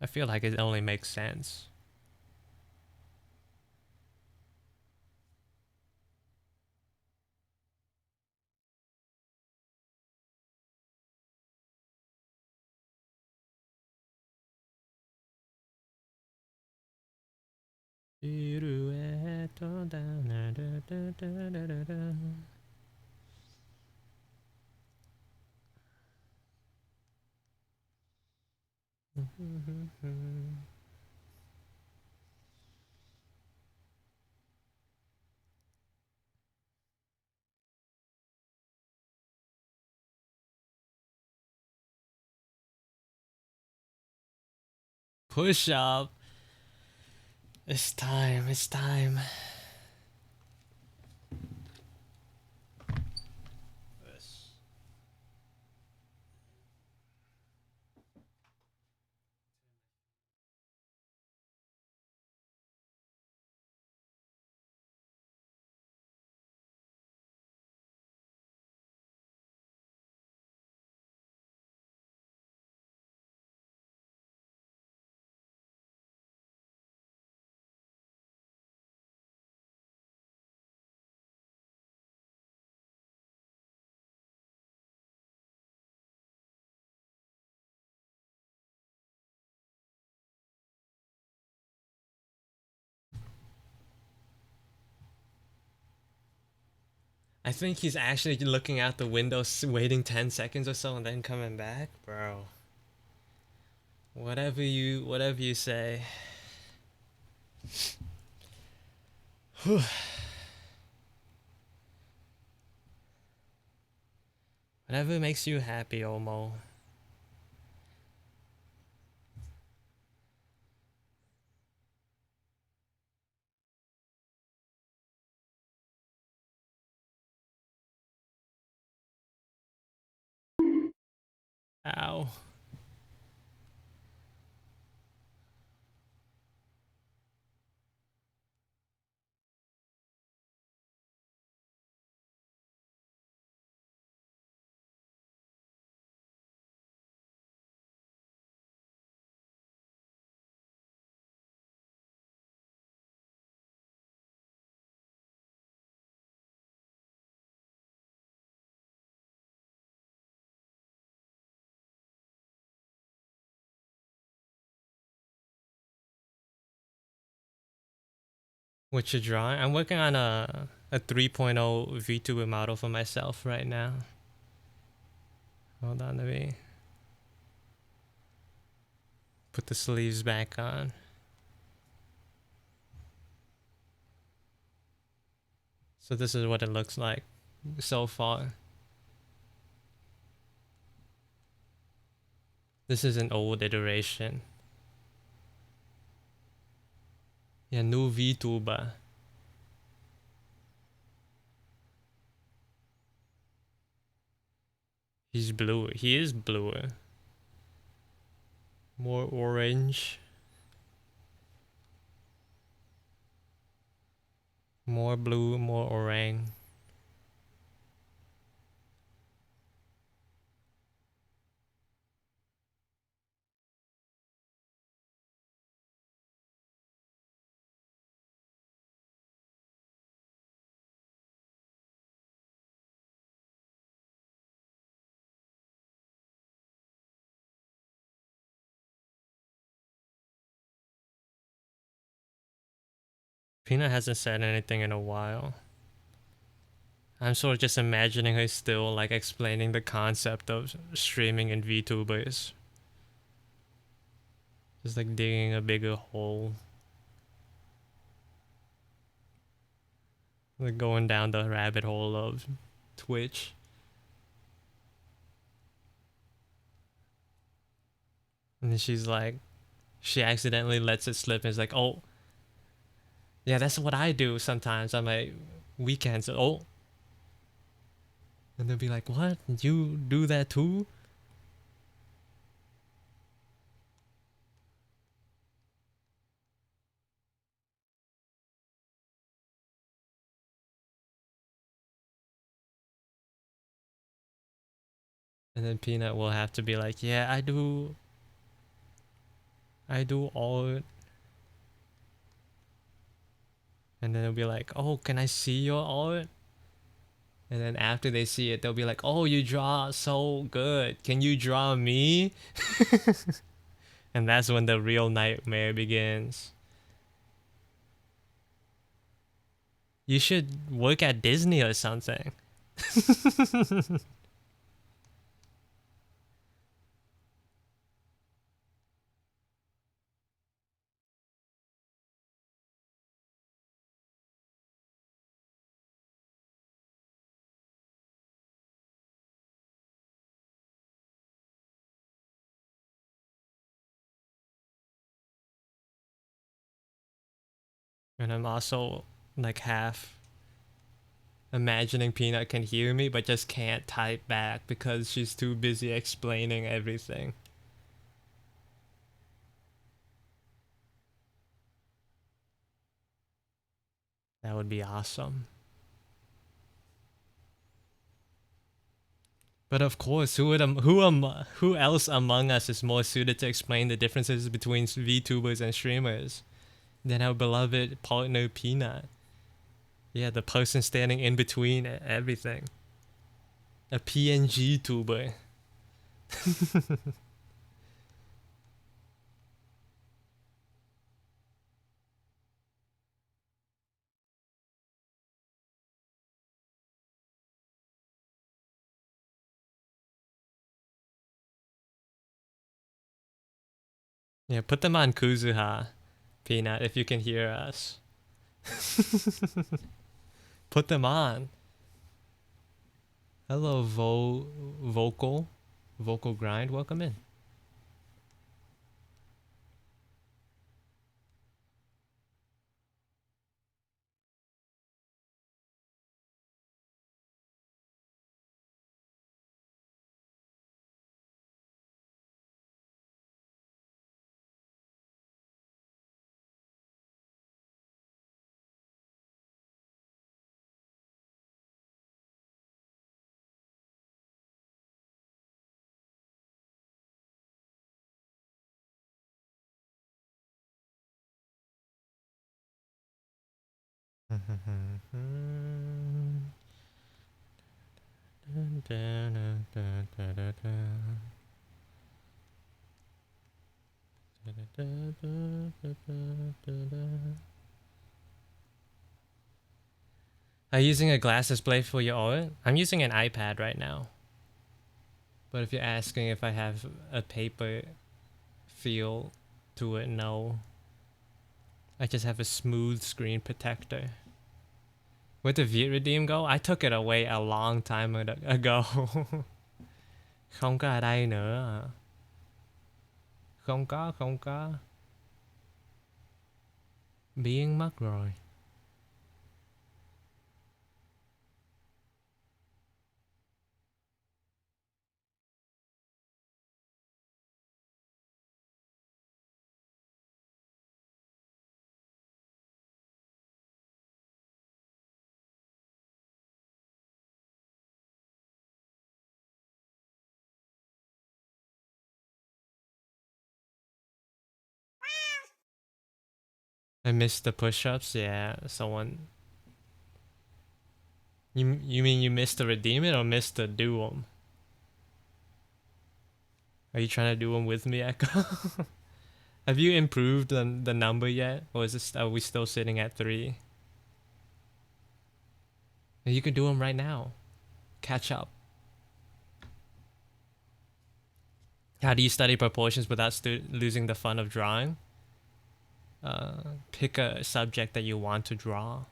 I feel like it only makes sense. Push up. It's time. It's time. I think he's actually looking out the window, waiting 10 seconds or so, and then coming back, bro. Whatever you say. Whatever makes you happy, Omo. Ow. What you drawing? I'm working on a 3.0 VTuber model for myself right now. Hold on, let me put the sleeves back on. So this is what it looks like so far. This is an old iteration. Yeah, new VTuber. He's blue. He is bluer. More orange. More blue, more orang. Peanut hasn't said anything in a while. I'm sort of just imagining her still like explaining the concept of streaming in VTubers. Just like digging a bigger hole. Like going down the rabbit hole of Twitch. And then she's like, she accidentally lets it slip and is like, oh, yeah, that's what I do sometimes on my weekends. Oh. And they'll be like, what? You do that too? And then Peanut will have to be like, yeah, I do all. And then they'll be like, oh, can I see your art? And then after they see it, they'll be like, oh, you draw so good. Can you draw me? And that's when the real nightmare begins. You should work at Disney or something. And I'm also like half imagining Peanut can hear me but just can't type back because she's too busy explaining everything. That would be awesome. But of course, who else among us is more suited to explain the differences between VTubers and streamers than our beloved partner Peanut? Yeah, the person standing in between everything. A PNG tuber. Yeah, put them on Kuzuha, Peanut, if you can hear us. Put them on. Hello, Vocal Grind, welcome in. Are you using a glass display for your art? I'm using an iPad right now. But if you're asking if I have a paper feel to it, no. I just have a smooth screen protector. Where'd the Viet Redeem go? I took it away a long time ago. Không có ở đây nữa. Không có. Biến mất rồi. I missed the push-ups. Yeah, someone. You mean you missed the redeem it or missed the do 'em? Are you trying to do 'em with me, Echo? Have you improved the number yet, or are we still sitting at 3? And you can do them right now. Catch up. How do you study proportions without losing the fun of drawing? Pick a subject that you want to draw.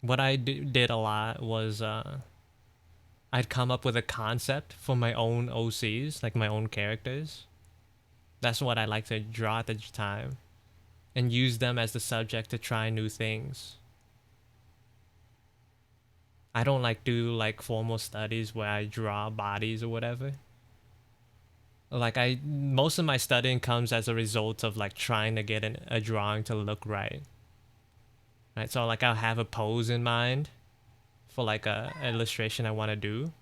What I did a lot was I'd come up with a concept for my own OCs, like my own characters. That's what I like to draw at the time, and use them as the subject to try new things. I don't like do like formal studies where I draw bodies or whatever. Like most of my studying comes as a result of like trying to get a drawing to look right. Right, so like I'll have a pose in mind for like a illustration I want to do,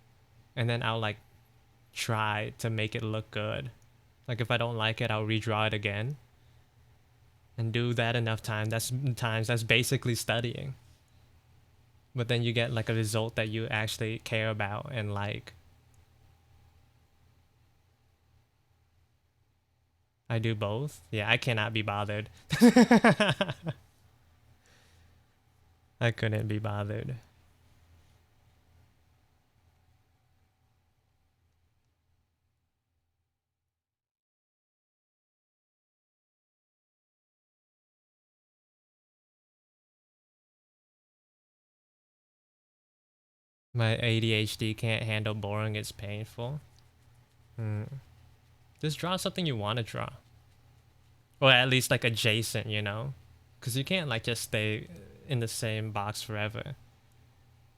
and then I'll like try to make it look good. Like if I don't like it, I'll redraw it again, and do that enough times. That's basically studying. But then you get like a result that you actually care about and like. I do both. Yeah, I cannot be bothered. I couldn't be bothered. My ADHD can't handle boring. It's painful. Just draw something you want to draw. Or at least like adjacent, you know? Because you can't like just stay in the same box forever.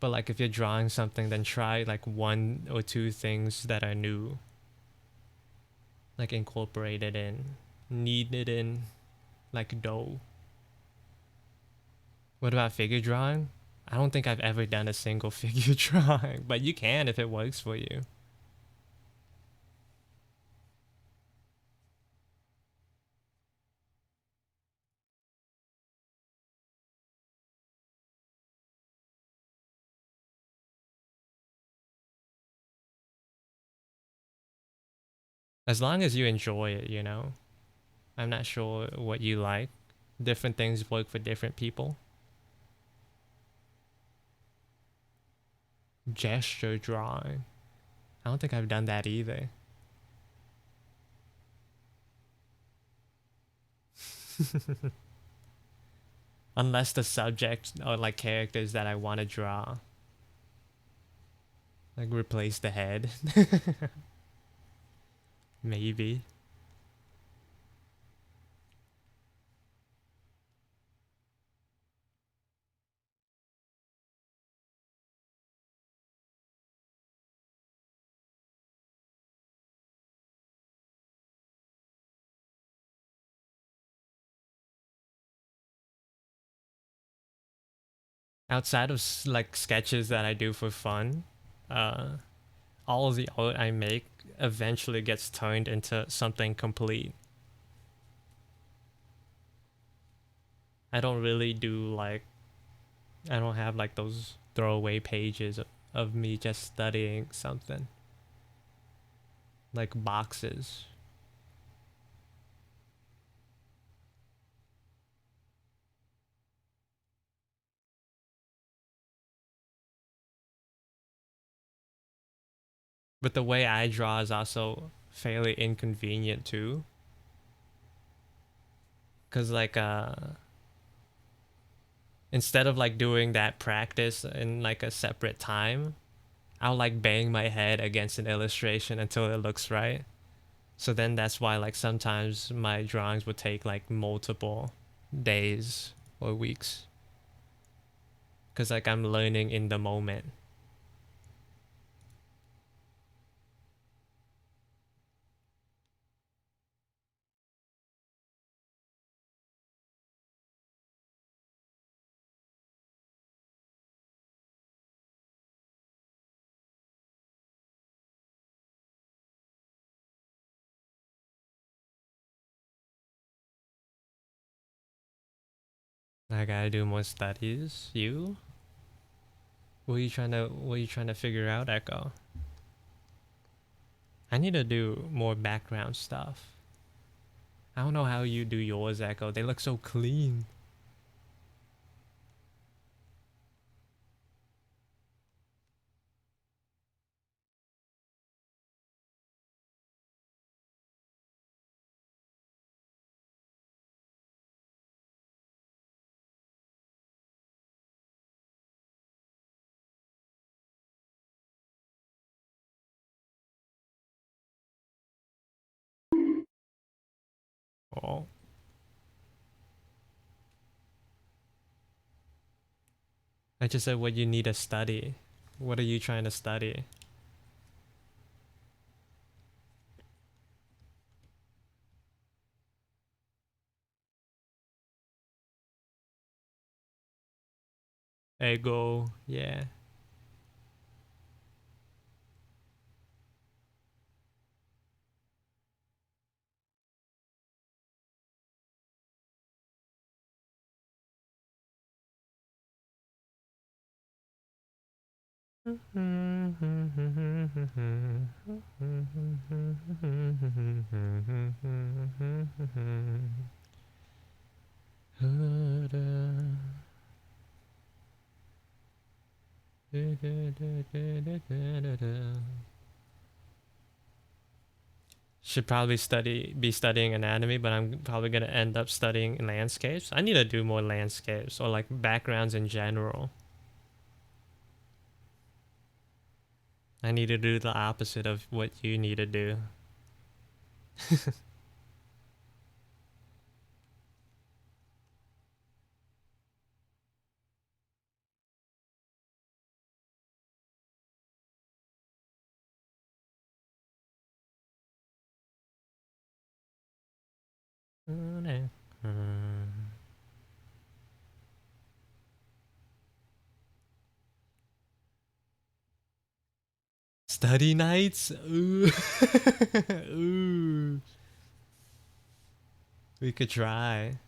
But like if you're drawing something, then try like one or two things that are new. Like incorporate it in. Knead it in. Like dough. What about figure drawing? I don't think I've ever done a single figure drawing, but you can if it works for you. As long as you enjoy it, you know? I'm not sure what you like. Different things work for different people. Gesture drawing. I don't think I've done that either. Unless the subject or like characters that I want to draw. Like replace the head. Maybe. Outside of like sketches that I do for fun, all of the art I make eventually gets turned into something complete. I don't really do like, I don't have like those throwaway pages of me just studying something. Like boxes. But the way I draw is also fairly inconvenient too. Cause like instead of like doing that practice in like a separate time, I'll like bang my head against an illustration until it looks right. So then that's why like sometimes my drawings would take like multiple days or weeks. Cause like I'm learning in the moment. I gotta do more studies. You? What are you trying to figure out, Echo? I need to do more background stuff. I don't know how you do yours, Echo. They look so clean. fault. I just said what you need to study. What are you trying to study? Ego, yeah. Should probably be studying anatomy, but I'm probably gonna end up studying landscapes. I need to do more landscapes or like backgrounds in general. I need to do the opposite of what you need to do. Study nights? Ooh. Ooh. We could try.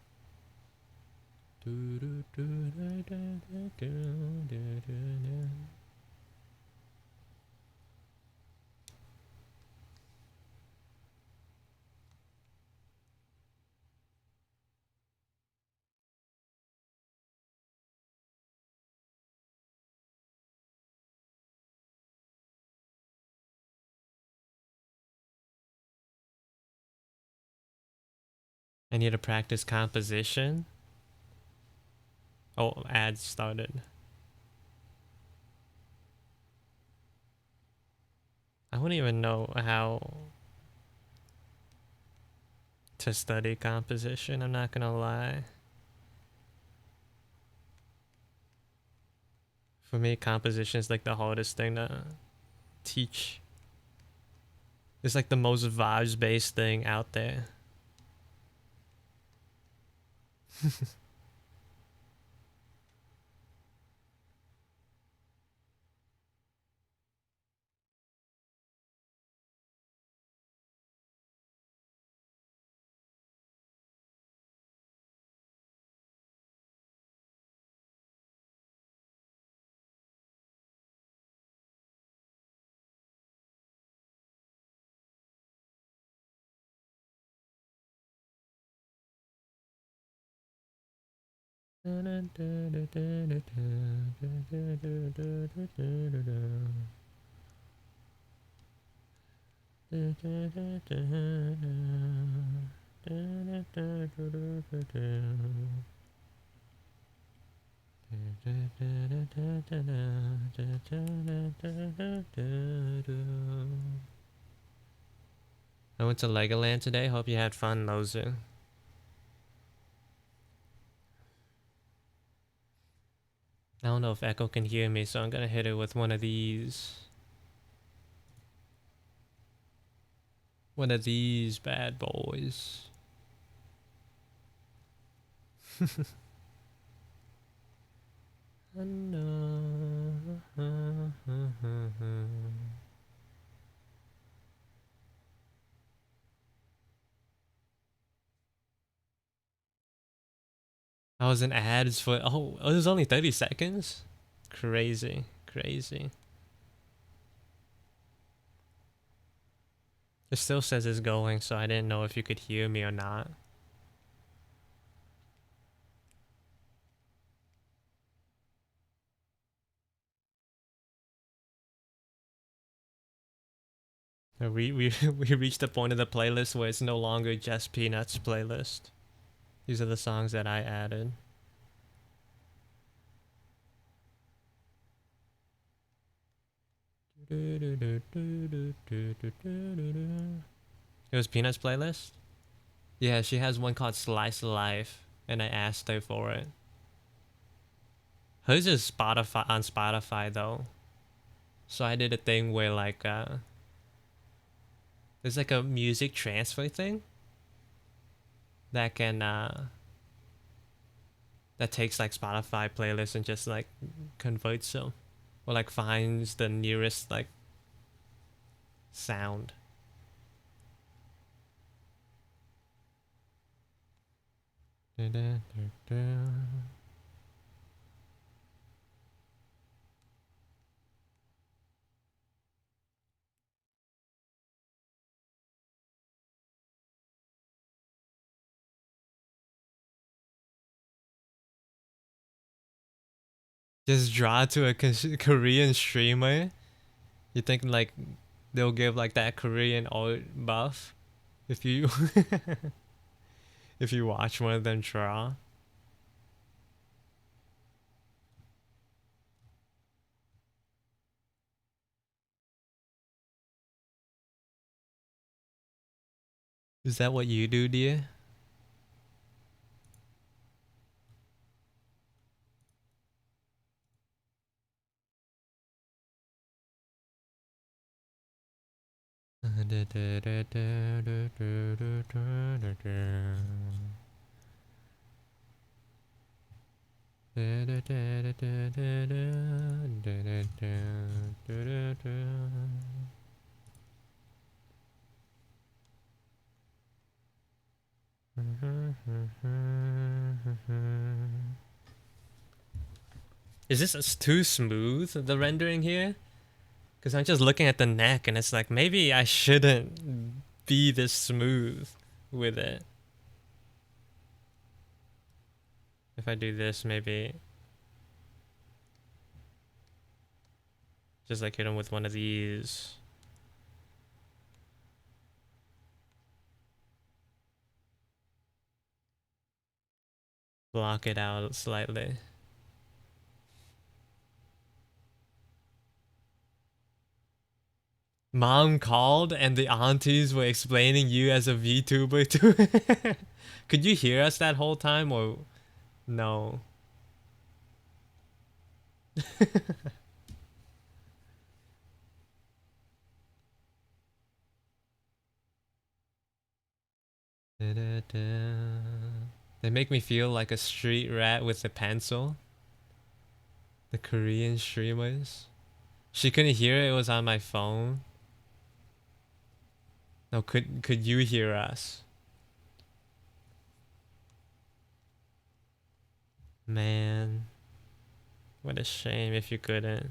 I need to practice composition. Oh, ads started. I wouldn't even know how to study composition, I'm not gonna lie. For me, composition is like the hardest thing to teach. It's like the most vibes-based thing out there. I went to Legoland today. Hope you had fun, Lozu. I don't know if Echo can hear me, so I'm gonna hit it with one of these. One of these bad boys. I was in ads for it was only 30 seconds? Crazy, crazy. It still says it's going, so I didn't know if you could hear me or not. We we reached the point of the playlist where it's no longer just Peanuts playlist. These are the songs that I added. It was Peanuts playlist? Yeah, she has one called Slice of Life, and I asked her for it. Hers is Spotify on Spotify though. So I did a thing where like there's like a music transfer thing that can that takes like Spotify playlists and just like converts them, or like finds the nearest like sound. Just draw to a Korean streamer. You think like they'll give like that Korean art buff if you if you watch one of them draw? Is that what you do, dear? Is this too smooth, the rendering here? Because I'm just looking at the neck and it's like, maybe I shouldn't be this smooth with it. If I do this, maybe just like hit him with one of these. Block it out slightly. Mom called and the aunties were explaining you as a VTuber too. Could you hear us that whole time or no? They make me feel like a street rat with a pencil. The Korean streamers. She couldn't hear it, it was on my phone. No, could you hear us? Man. What a shame if you couldn't.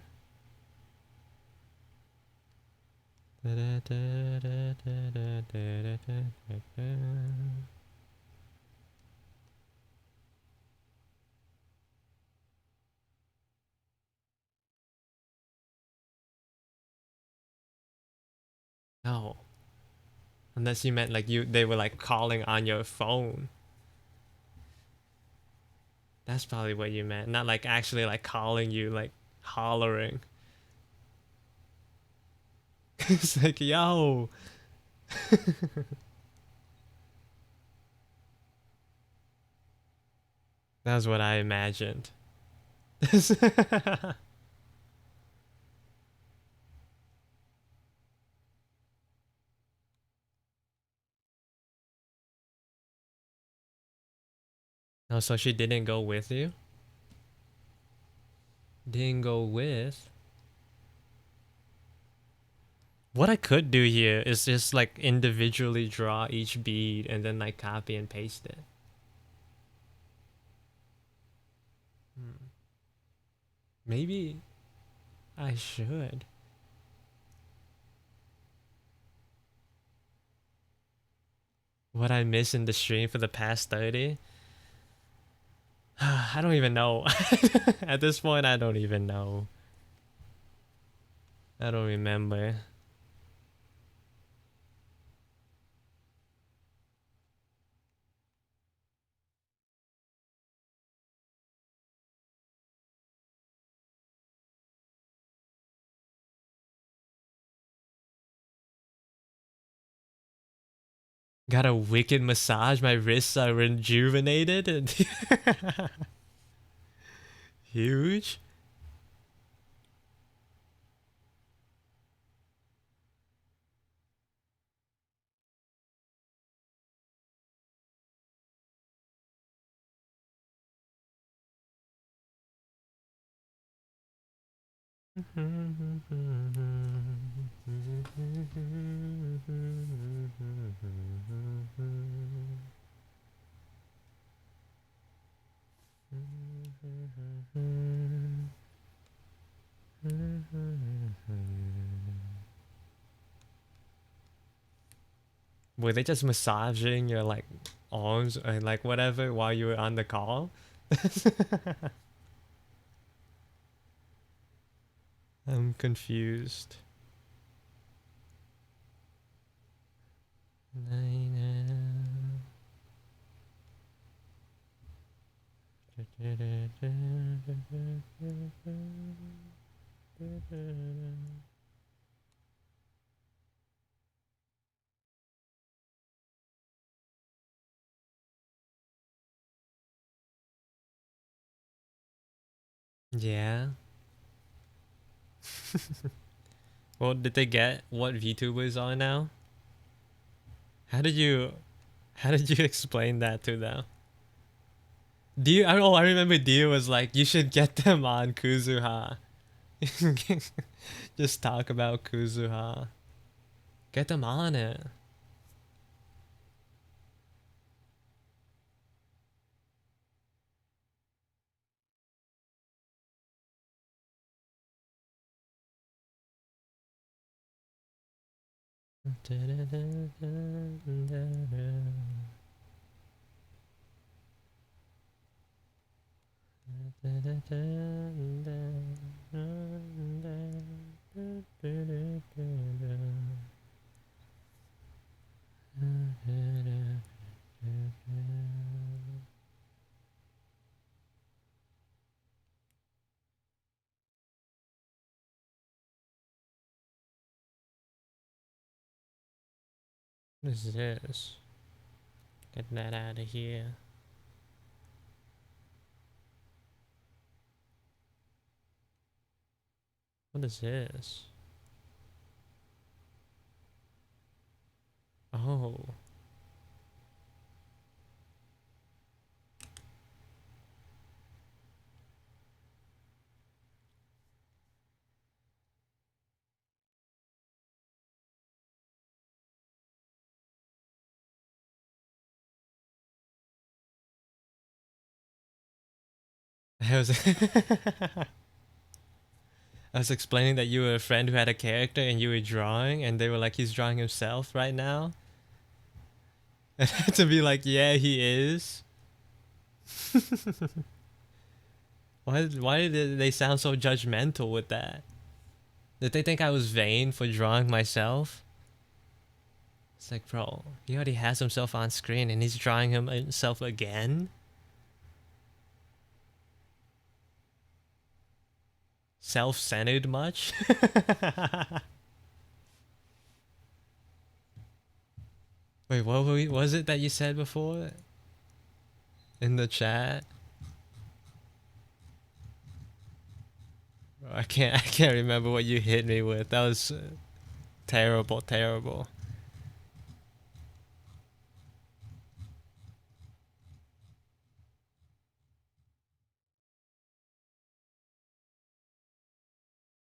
No. Unless you meant like they were like calling on your phone. That's probably what you meant. Not like actually like calling you, like hollering. It's like, yo. That's what I imagined. Oh, so she didn't go with you? Didn't go with? What I could do here is just like individually draw each bead and then like copy and paste it. Maybe I should. What I miss in the stream for the past 30? I don't even know. At this point, I don't even know. I don't remember. Got a wicked massage. My wrists are rejuvenated and huge. Were they just massaging your like arms and like whatever while you were on the call? I'm confused. Yeah. Well, did they get what VTubers are now? How did you explain that to them? I remember Dio was like, you should get them on Kuzuha. Just talk about Kuzuha. Get them on it. What is this? Get that out of here. What is this? Oh. I was I was explaining that you were a friend who had a character and you were drawing, and they were like, he's drawing himself right now. And I had to be like, yeah, he is. Why did they sound so judgmental with that? Did they think I was vain for drawing myself? It's like, bro, he already has himself on screen and he's drawing himself again? Self-centered much? Wait, what was it that you said before? In the chat? I can't remember what you hit me with. That was terrible, terrible.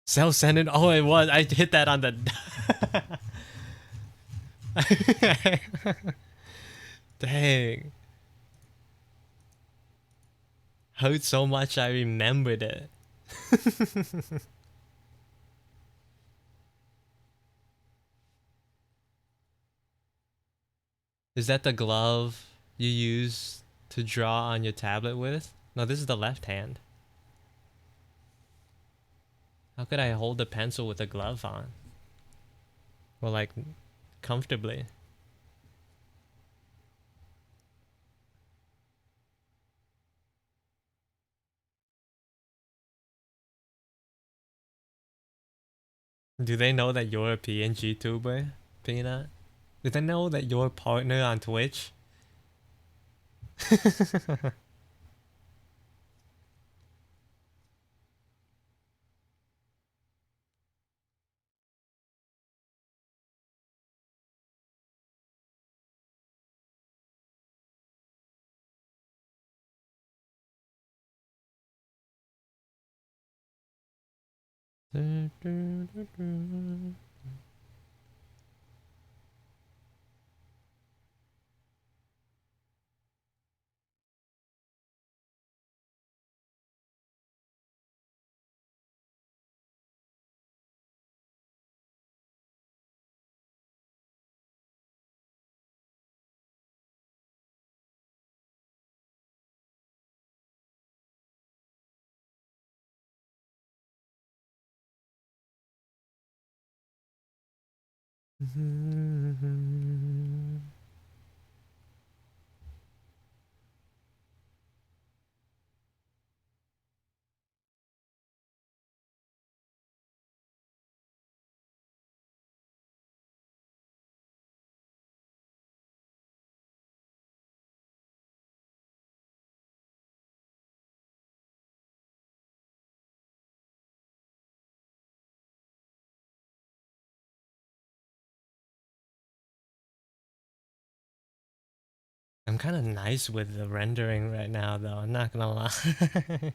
Self-centered? Oh, it was. I hit that on the... Dang. Hurt so much I remembered it. Is that the glove you use to draw on your tablet with? No, this is the left hand. How could I hold the pencil with a glove on? Well, like, comfortably. Do they know that you're a PNG tuber, Peanut? Did they know that you're a partner on Twitch? I'm kind of nice with the rendering right now, though. I'm not gonna lie.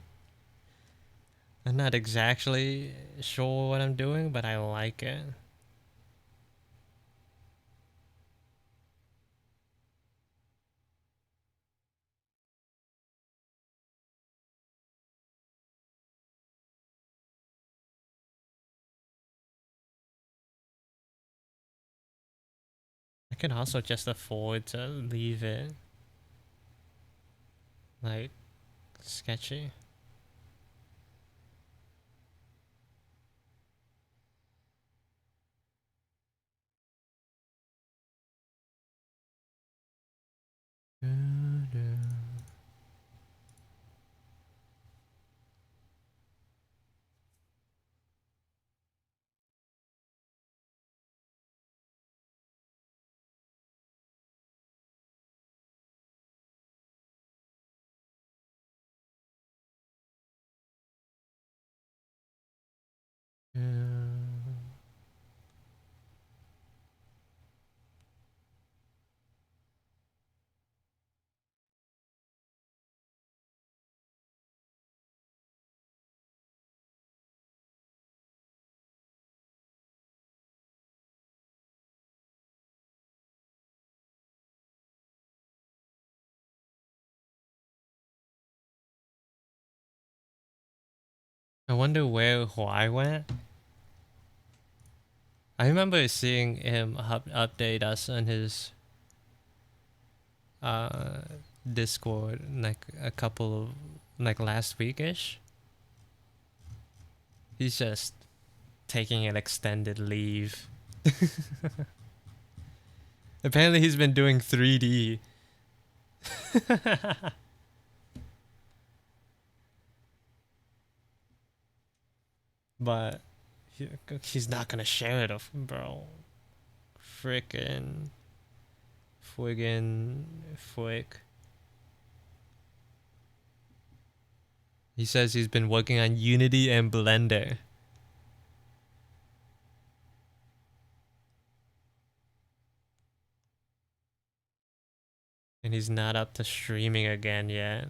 I'm not exactly sure what I'm doing, but I like it. I can also just afford to leave it like sketchy. I wonder where Huai went. I remember seeing him update us on his uh Discord like a couple of like last weekish. He's just taking an extended leave. Apparently he's been doing 3D. But he's not gonna share it, bro. Friggin' frick. He says he's been working on Unity and Blender. And he's not up to streaming again yet.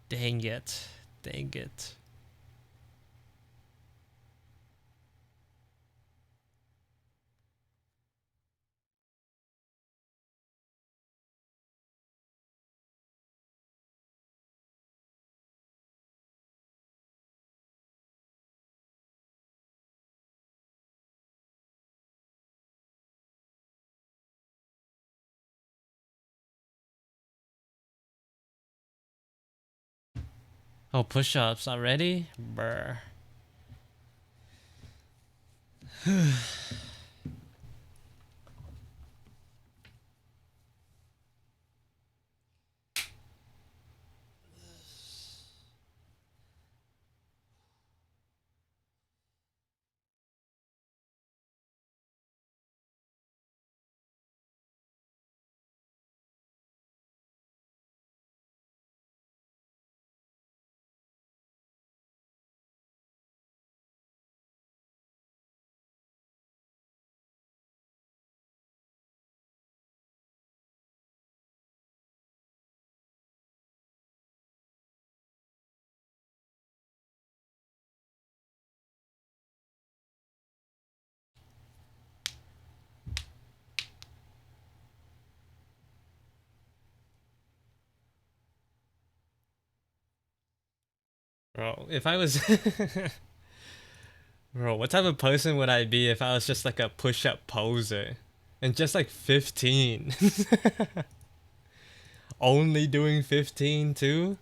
Dang it. Dang it. Oh, push-ups already? Brr. Bro, if I was Bro, what type of person would I be if I was just like a push-up poser? And just like 15. Only doing 15 too?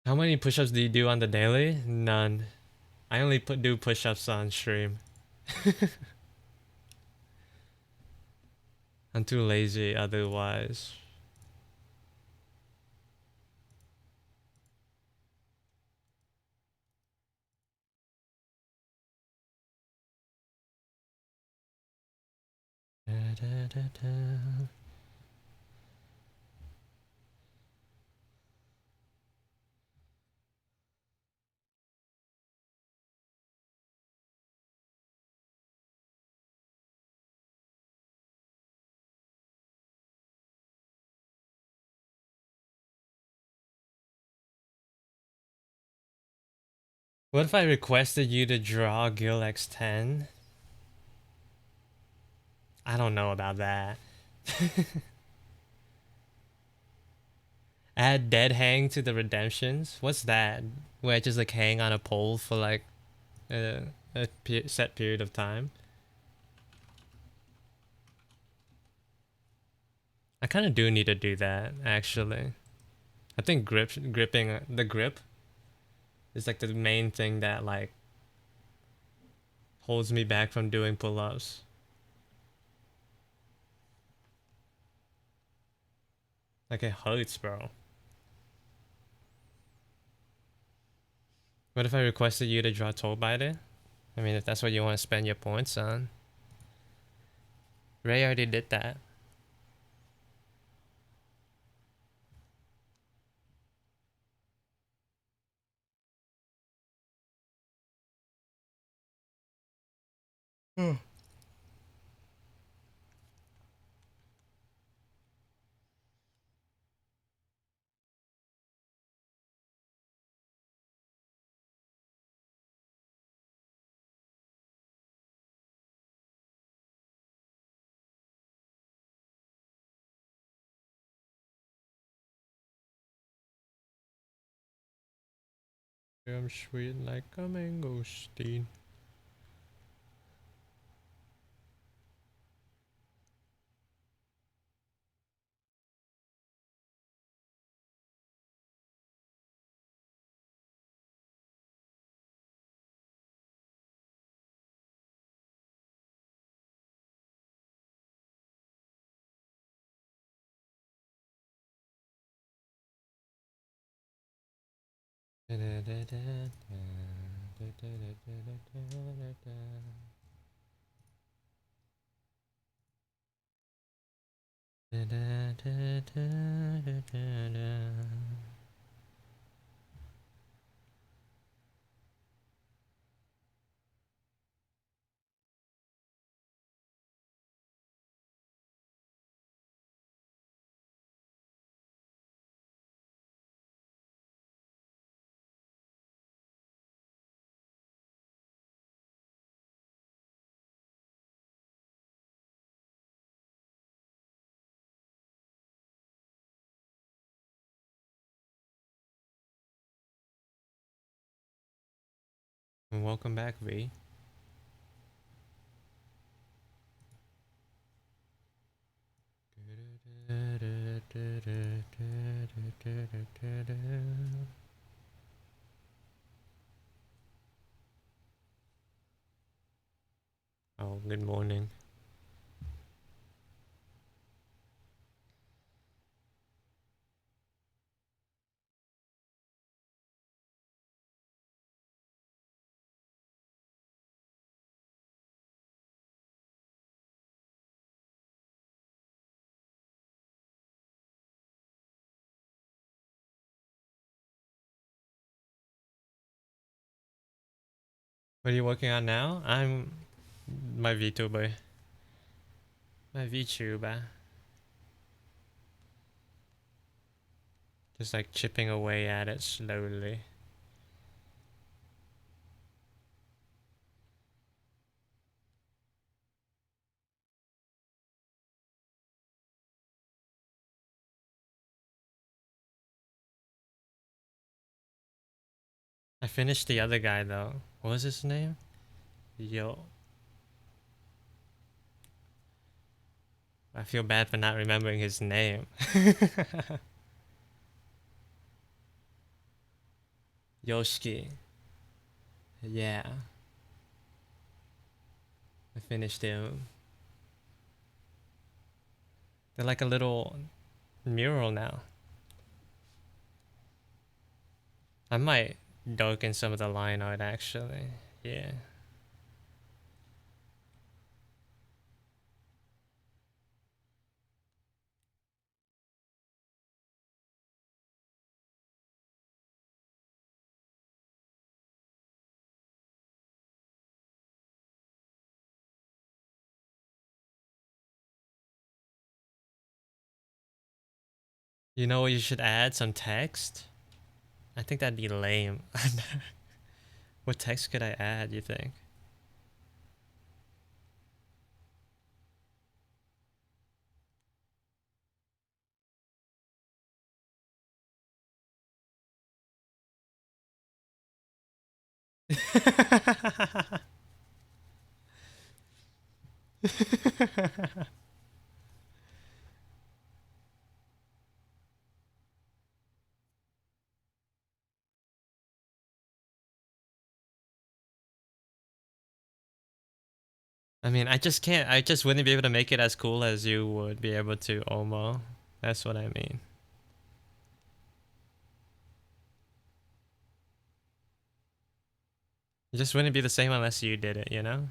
How many push-ups do you do on the daily? None. I only do push-ups on stream. I'm too lazy otherwise. Da, da, da, da. What if I requested you to draw Gil X10? I don't know about that. Add dead hang to the redemptions? What's that? Where I just like hang on a pole for like a set period of time? I kind of do need to do that actually. I think gripping the grip is like the main thing that like holds me back from doing pull-ups. Like it hurts, bro. What if I requested you to draw Toe Biter? I mean, if that's what you want to spend your points on. Ray already did that. I'm sweet like a mangosteen. Welcome back, V. Oh, good morning. What are you working on now? I'm my VTuber. My VTuber. Just like chipping away at it slowly. I finished the other guy though. What was his name? Yo. I feel bad for not remembering his name. Yoshiki. Yeah. I finished him. They're like a little mural now. I might darken some of the line art actually. Yeah. You know what you should add? Some text? I think that'd be lame. What text could I add, you think? I mean, I just can't. I just wouldn't be able to make it as cool as you would be able to, Omo. That's what I mean. It just wouldn't be the same unless you did it, you know?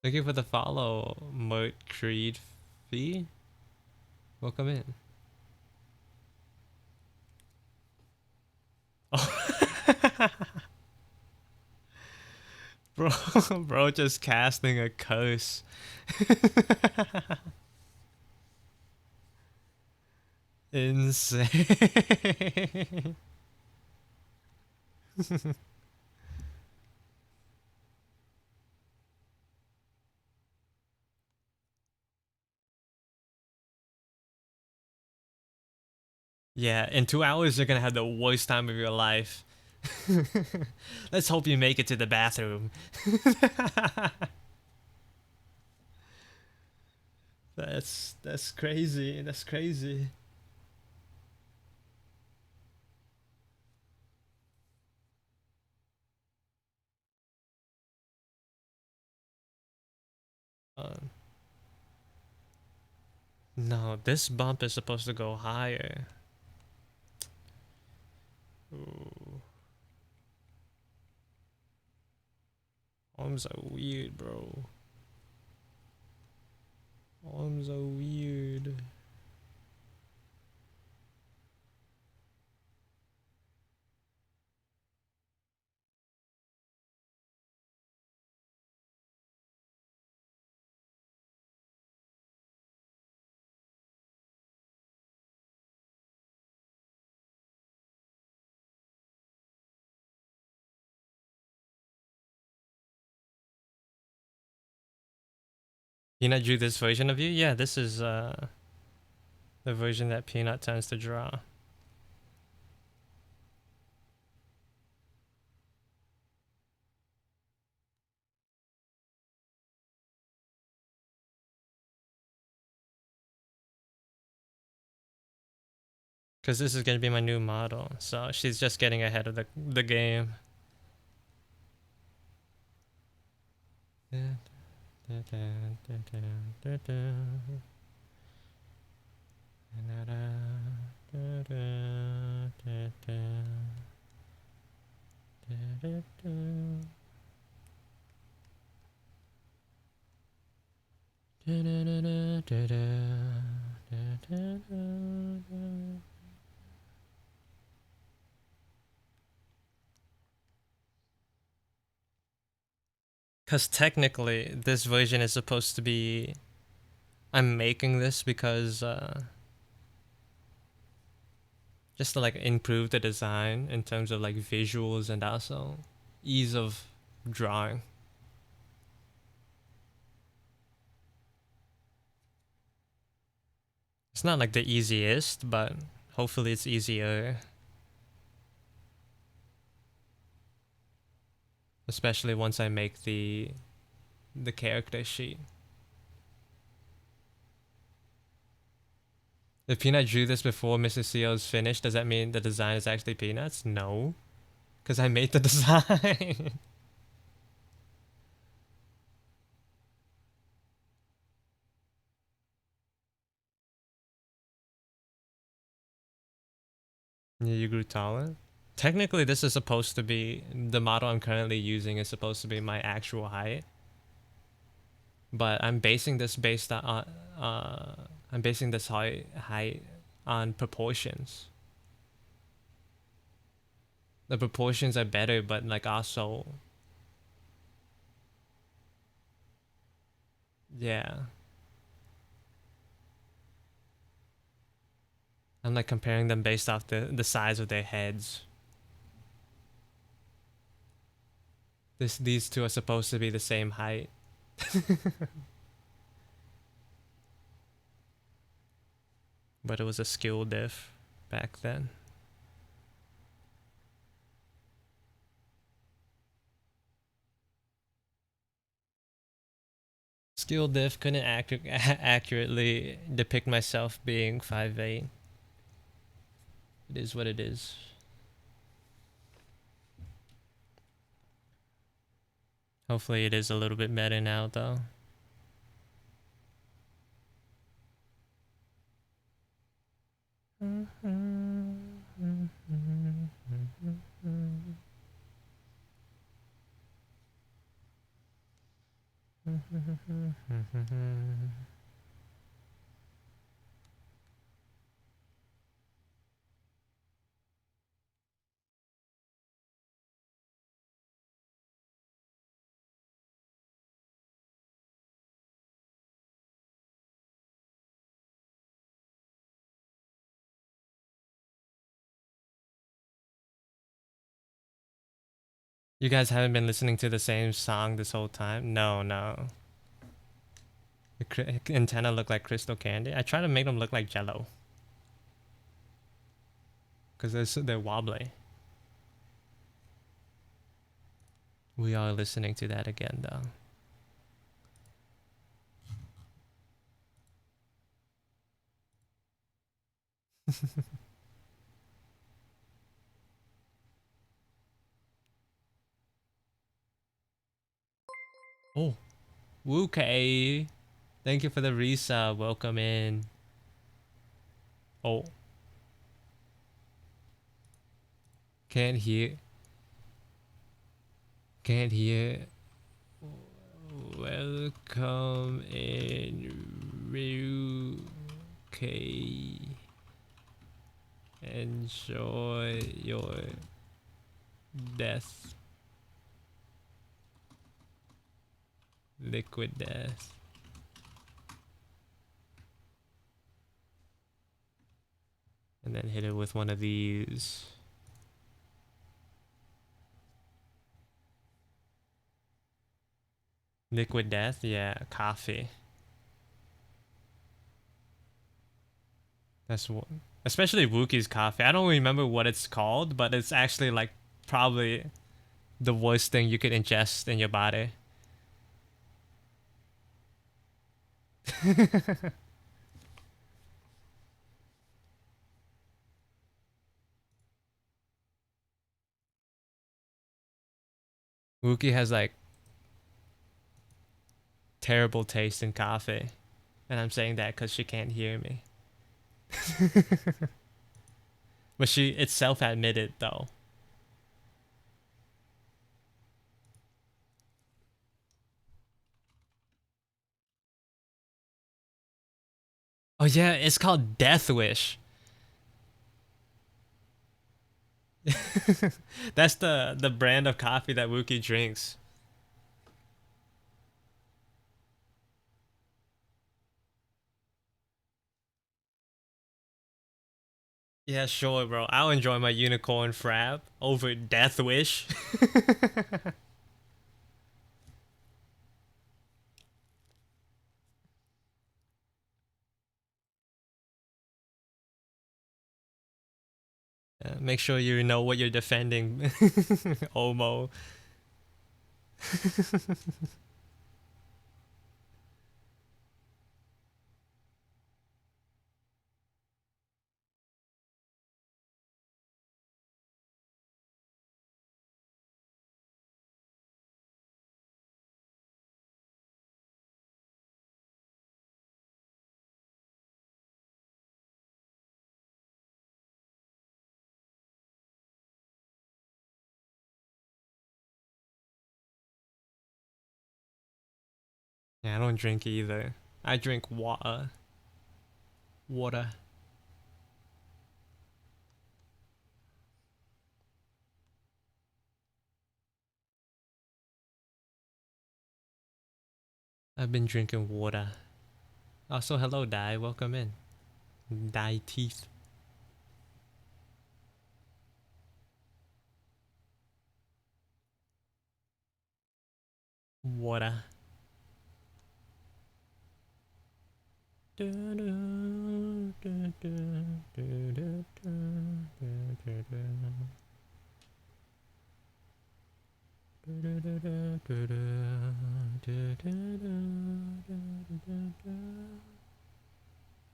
Thank you for the follow, Moat Creed Fee. Welcome in. Oh. bro, just casting a curse. Insane. Yeah, in 2 hours you're gonna have the worst time of your life. Let's hope you make it to the bathroom. That's crazy. That's crazy. No, this bump is supposed to go higher. Ooh. Arms are weird, bro. Arms are weird. Peanut drew this version of you? Yeah, this is the version that Peanut tends to draw. Because this is going to be my new model. So she's just getting ahead of the game. Because technically, this version is supposed to be. I'm making this because just to like improve the design in terms of like visuals and also ease of drawing. It's not like the easiest, but hopefully it's easier. Especially once I make the character sheet. If Peanut drew this before Mr. CEO's finished, does that mean the design is actually Peanut's? No. Because I made the design. Yeah, you grew taller. Technically, this is supposed to be the model I'm currently using is supposed to be my actual height, but I'm basing this height on proportions. The proportions are better, but like also, yeah. I'm like comparing them based off the size of their heads. These two are supposed to be the same height. But it was a skill diff back then. Skill diff couldn't accurately depict myself being 5'8". It is what it is. Hopefully it is a little bit better now though. You guys haven't been listening to the same song this whole time? No. The antenna look like crystal candy. I try to make them look like jello. Because they're wobbly. We are listening to that again though. Oh, Woo-K. Thank you for the resub. Welcome in. Oh. Can't hear. Can't hear. Welcome in, Ryu-K. Enjoy your death. Liquid death. And then hit it with one of these. Liquid death? Yeah, coffee. That's what. Especially Wookie's coffee. I don't remember what it's called, but it's actually like probably the worst thing you could ingest in your body. Wookie has like terrible taste in coffee. And I'm saying that because she can't hear me. But it's self-admitted though. Oh yeah, it's called Death Wish. That's the brand of coffee that Wookie drinks. Yeah, sure, bro. I'll enjoy my unicorn frap over Death Wish. Make sure you know what you're defending, Omo. Yeah, I don't drink either. I drink water. Water. I've been drinking water. Also, hello, Dai. Welcome in. Dai Teeth. Water.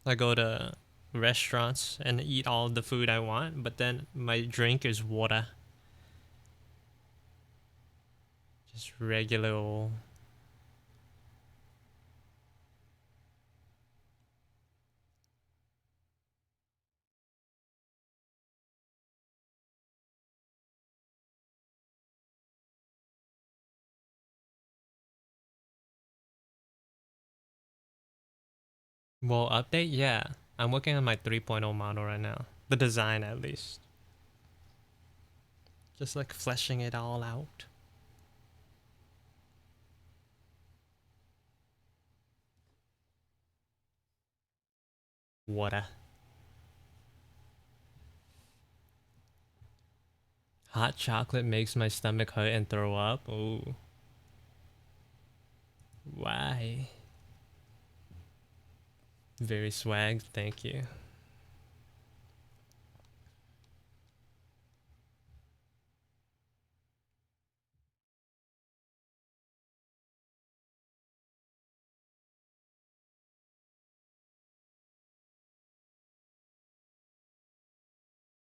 I go to restaurants and eat all the food I want, but then my drink is water. Just regular old. Well, update? Yeah. I'm working on my 3.0 model right now. The design, at least. Just like fleshing it all out. Water. Hot chocolate makes my stomach hurt and throw up. Ooh. Why? Very swag, thank you.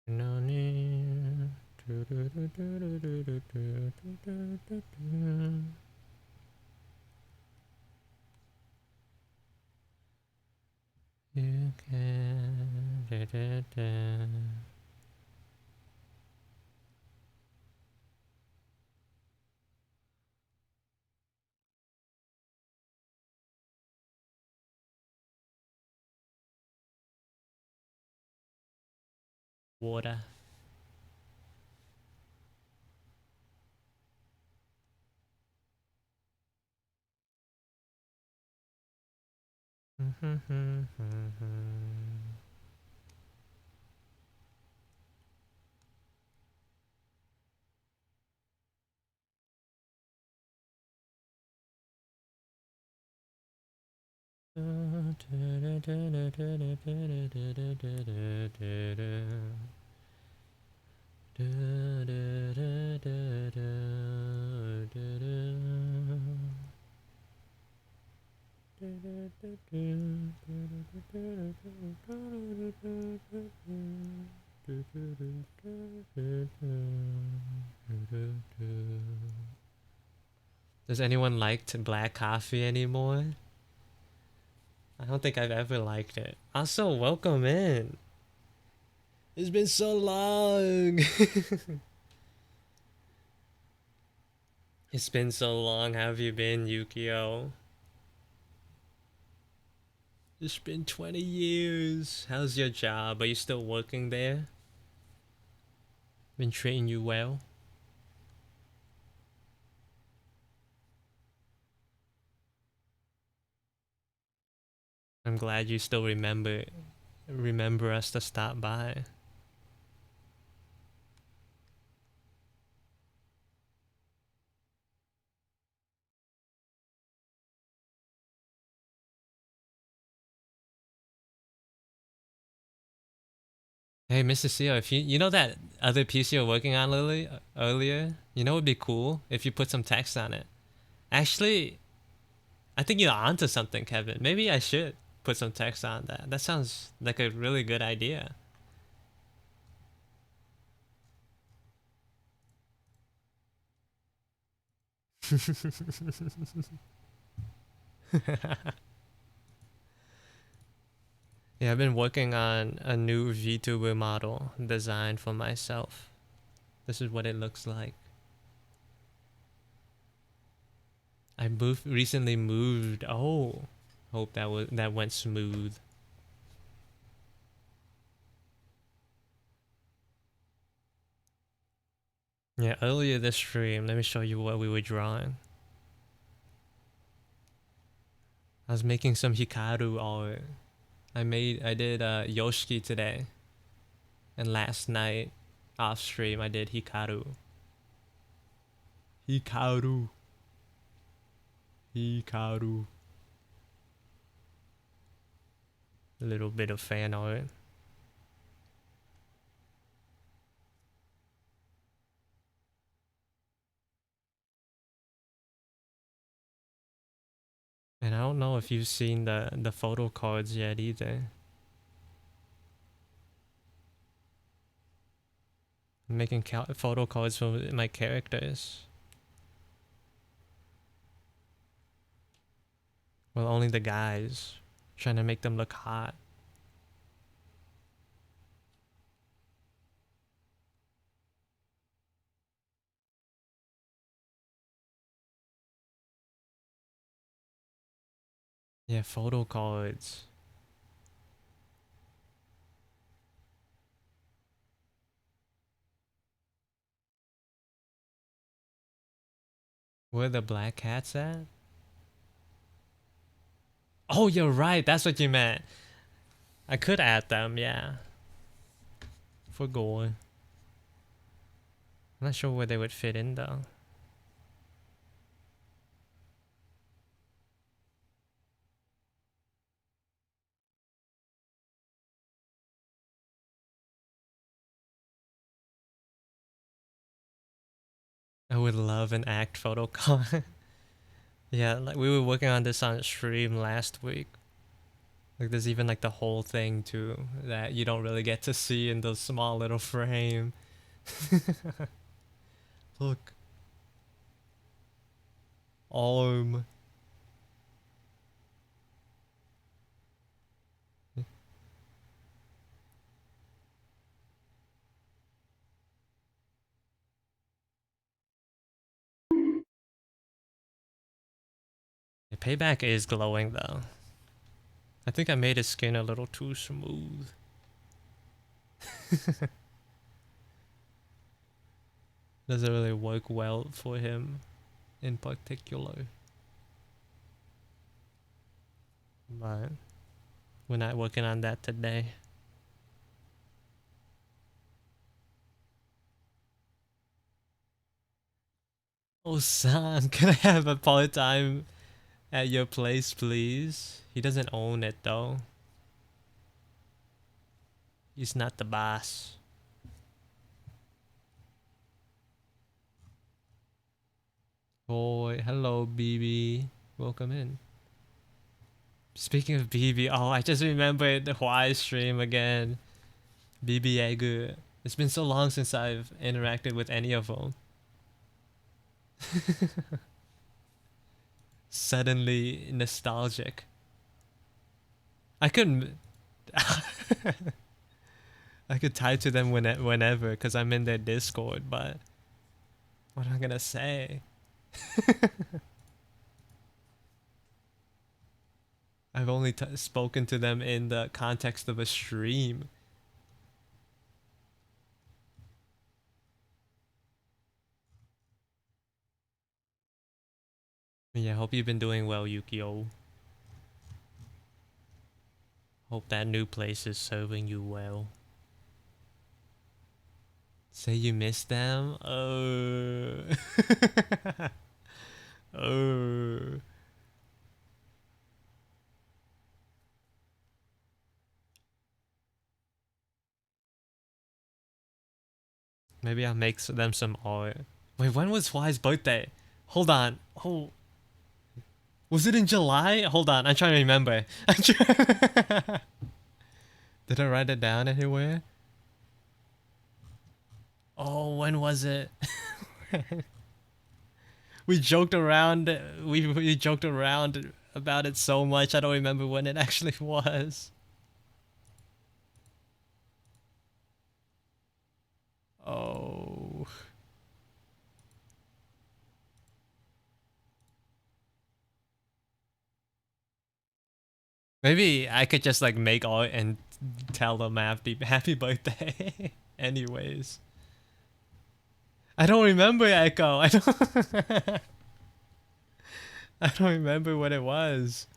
No need. You can. Water. Does anyone like black coffee anymore? I don't think I've ever liked it. Also, welcome in. It's been so long. It's been so long. How have you been, Yukio? It's been 20 years. How's your job? Are you still working there? Been treating you well? I'm glad you still remember us to stop by. Hey, Mr. Seal, if you know that other piece you're working on, Lily, earlier, you know, it'd be cool if you put some text on it. Actually, I think you're onto something, Kevin. Maybe I should put some text on that. That sounds like a really good idea. Yeah, I've been working on a new VTuber model designed for myself. This is what it looks like. I recently moved. Oh, hope that went smooth. Yeah, earlier this stream, let me show you what we were drawing. I was making some Hikaru art. I did Yoshiki today. And last night, off stream, I did Hikaru. Hikaru. Hikaru. A little bit of fan art. And I don't know if you've seen the photo cards yet either. I'm making photo cards for my characters. Well, only the guys. Trying to make them look hot. Yeah, photo cards. Where the black cats at? Oh, you're right. That's what you meant. I could add them, yeah. For going. I'm not sure where they would fit in though. I would love an act photo card. Yeah, like we were working on this on stream last week. Like there's even like the whole thing too that you don't really get to see in the small little frame. Look. Arm. The Payback is glowing though. I think I made his skin a little too smooth. Doesn't really work well for him in particular. But we're not working on that today. Oh, San, can I have a part-time at your place, please? He doesn't own it though. He's not the boss. Boy, hello, BB. Welcome in. Speaking of BB, oh, I just remembered the Hawaii stream again. BB Yagu. It's been so long since I've interacted with any of them. Suddenly nostalgic. I couldn't. I could type to them whenever because I'm in their Discord, but what am I gonna say? I've only spoken to them in the context of a stream. Yeah, hope you've been doing well, Yukio. Hope that new place is serving you well. Say you miss them? Oh. Oh. Maybe I'll make them some art. Wait, when was Y's birthday? Hold on. Oh. Was it in July? Hold on, I'm trying to remember. Did I write it down anywhere? Oh, when was it? We joked around. We joked around about it so much. I don't remember when it actually was. Oh. Maybe I could just like make art and tell them happy birthday. Anyways. I don't remember, Echo. I don't I don't remember what it was.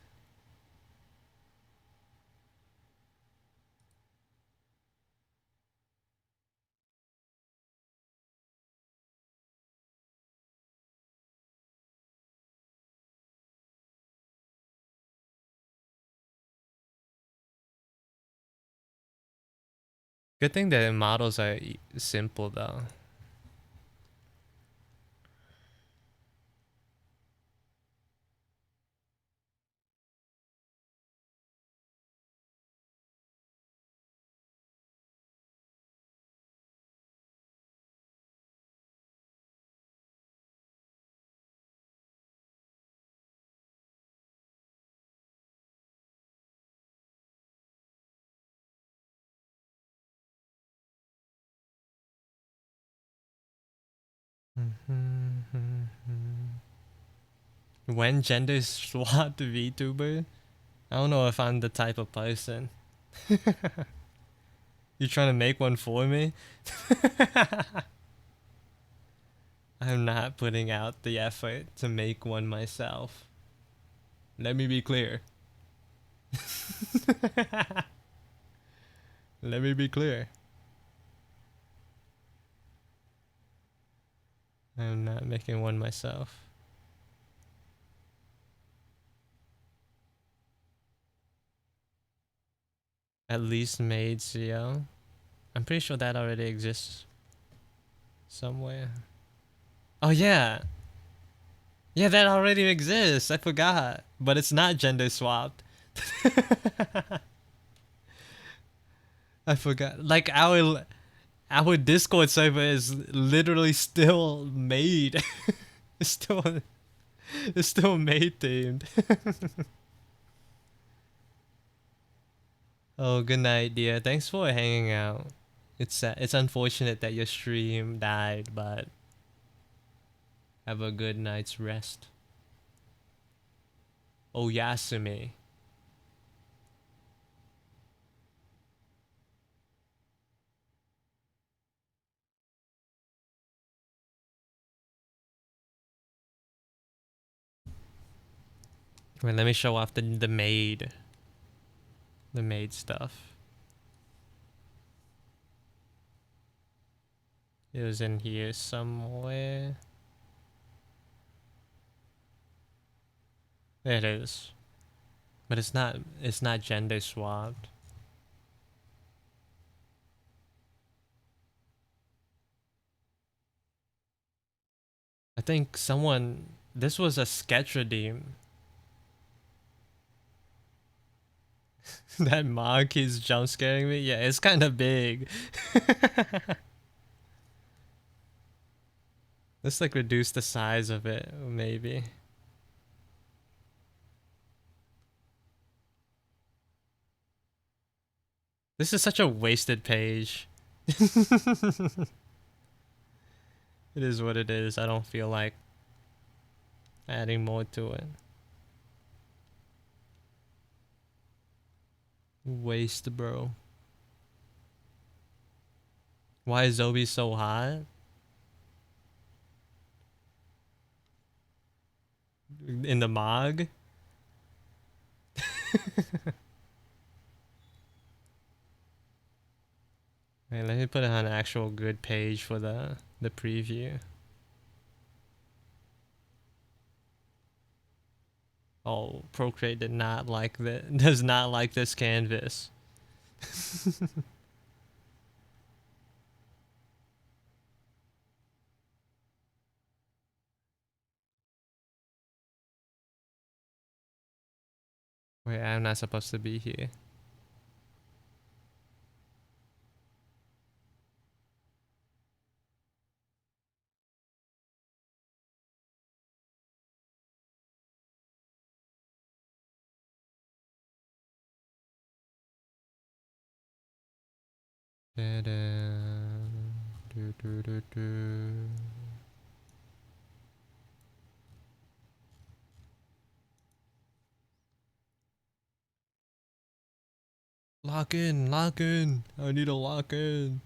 Good thing the models are simple though. When gender swapped VTuber? I don't know if I'm the type of person. You trying to make one for me? I'm not putting out the effort to make one myself. Let me be clear. Let me be clear. I'm not making one myself. At least made CO. I'm pretty sure that already exists somewhere. Oh yeah. Yeah, that already exists. I forgot. But it's not gender swapped. I forgot. Like our Discord server is literally still made. it's still it's still made themed. Oh, good night, dear. Thanks for hanging out. It's unfortunate that your stream died, but have a good night's rest. Oh, Yasumi. Wait, let me show off the maid. The maid stuff. It was in here somewhere. There it is. But it's not gender swapped. I think this was a sketch redeem. That mog is jump scaring me. Yeah, it's kind of big. Let's like reduce the size of it, maybe. This is such a wasted page. It is what it is. I don't feel like adding more to it. Waste, bro. Why is Zoe so hot? In the Mog? Wait, let me put it on an actual good page for the preview. Oh, Procreate did not like that. Does not like this canvas. Wait, I'm not supposed to be here. Lock in, lock in. I need a lock in.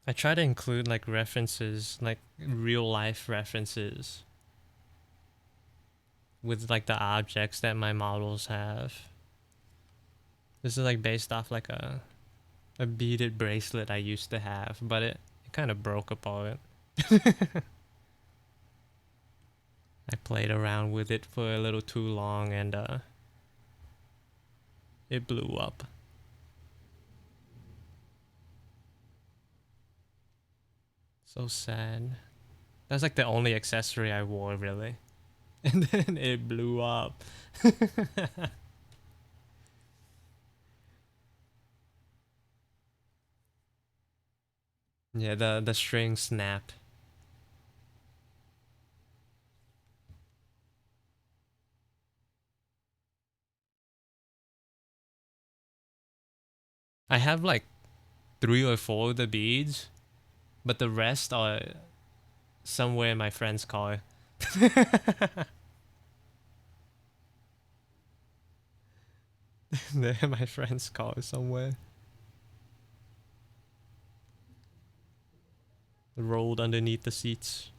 I try to include like references, like real life references with like the objects that my models have. This is like based off like a beaded bracelet I used to have, but it kind of broke apart. I played around with it for a little too long and it blew up. So sad. That's like the only accessory I wore really. And then it blew up. Yeah, the string snapped. I have like 3 or 4 of the beads, but the rest are somewhere in my friend's car. They're in my friend's car somewhere. Rolled underneath the seats.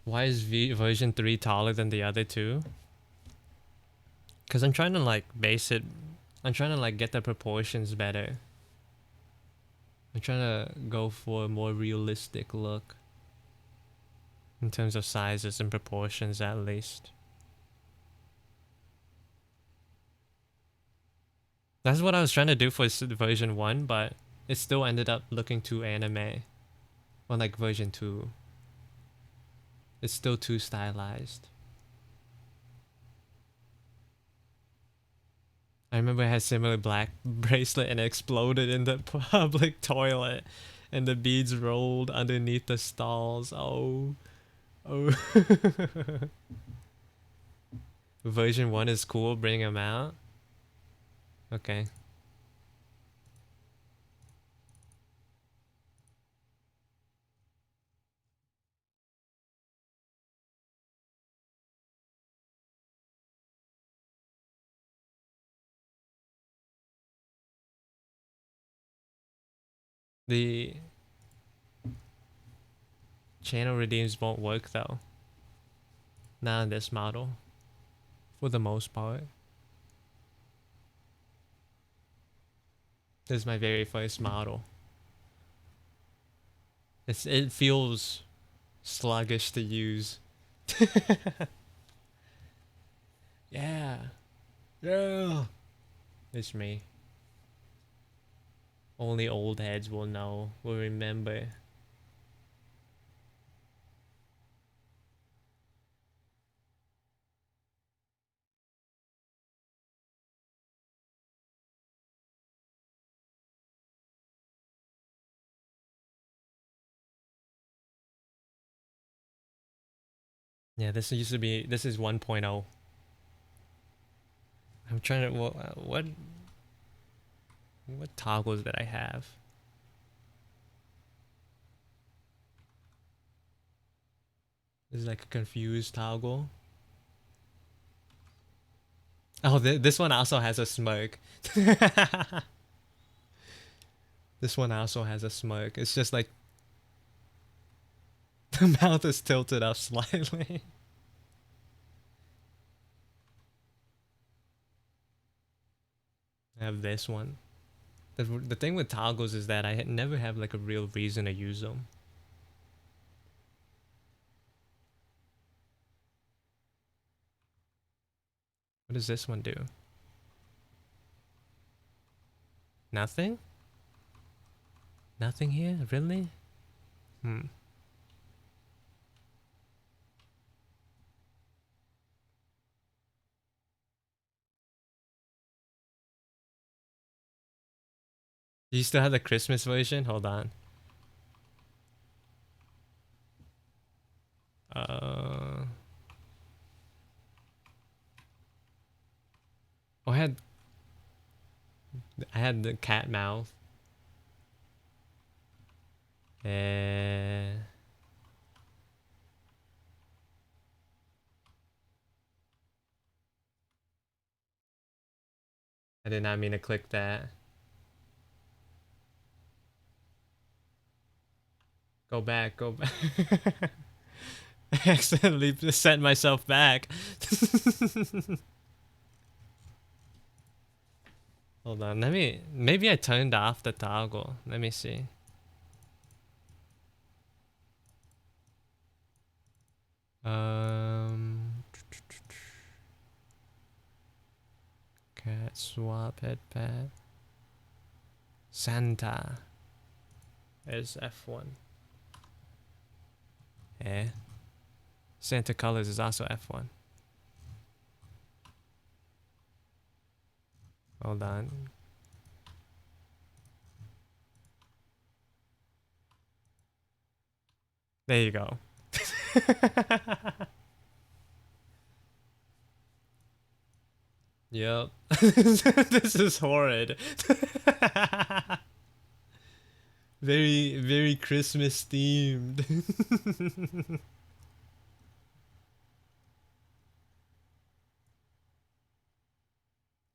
Why is version 3 taller than the other two? Because I'm trying to like base it. I'm trying to like get the proportions better. I'm trying to go for a more realistic look. In terms of sizes and proportions at least. That's what I was trying to do for version 1, but it still ended up looking too anime. Or like version 2. It's still too stylized. I remember I had similar black bracelet and it exploded in the public toilet. And the beads rolled underneath the stalls. Oh. Oh. Version 1 is cool, bring them out. Okay. The channel redeems won't work though. Not on this model. For the most part. This is my very first model. It feels sluggish to use. Yeah. Yeah. It's me. Only old heads will know, will remember. Yeah, this is 1.0. I'm trying to what toggles that I have. This is like a confused toggle. Oh, this one also has a smirk. This one also has a smirk. It's just like the mouth is tilted up slightly. I have this one. The thing with toggles is that I never have like a real reason to use them. What does this one do? Nothing? Nothing here? Really? Hmm. Do you still have the Christmas version? Hold on. Oh, I had the cat mouth. I did not mean to click that. Go back, go back. I accidentally sent myself back. Hold on, maybe I turned off the toggle. Let me see. Cat swap headpad. Santa is F1. Eh? Santa Colors is also F1. Hold on. There you go. Yep. This is horrid. Very, very Christmas themed.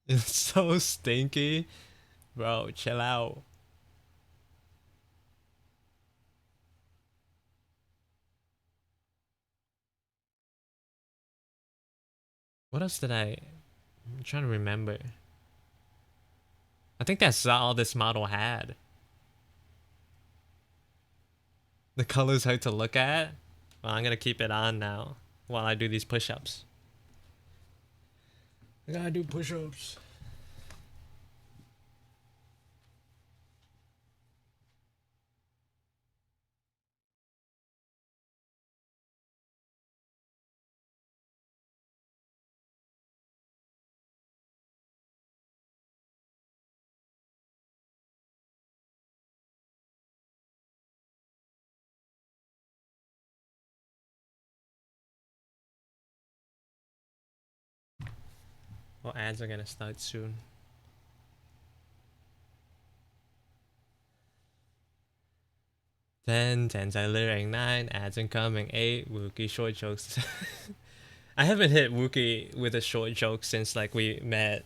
It's so stinky. Bro, chill out. What else did I'm trying to remember. I think that's all this model had. The color's hard to look at. Well, I'm gonna keep it on now while I do these push-ups. I gotta do push-ups. Well, ads are gonna start soon. Ten, Tyler 9, ads incoming 8, Wookie short jokes. I haven't hit Wookie with a short joke since like we met.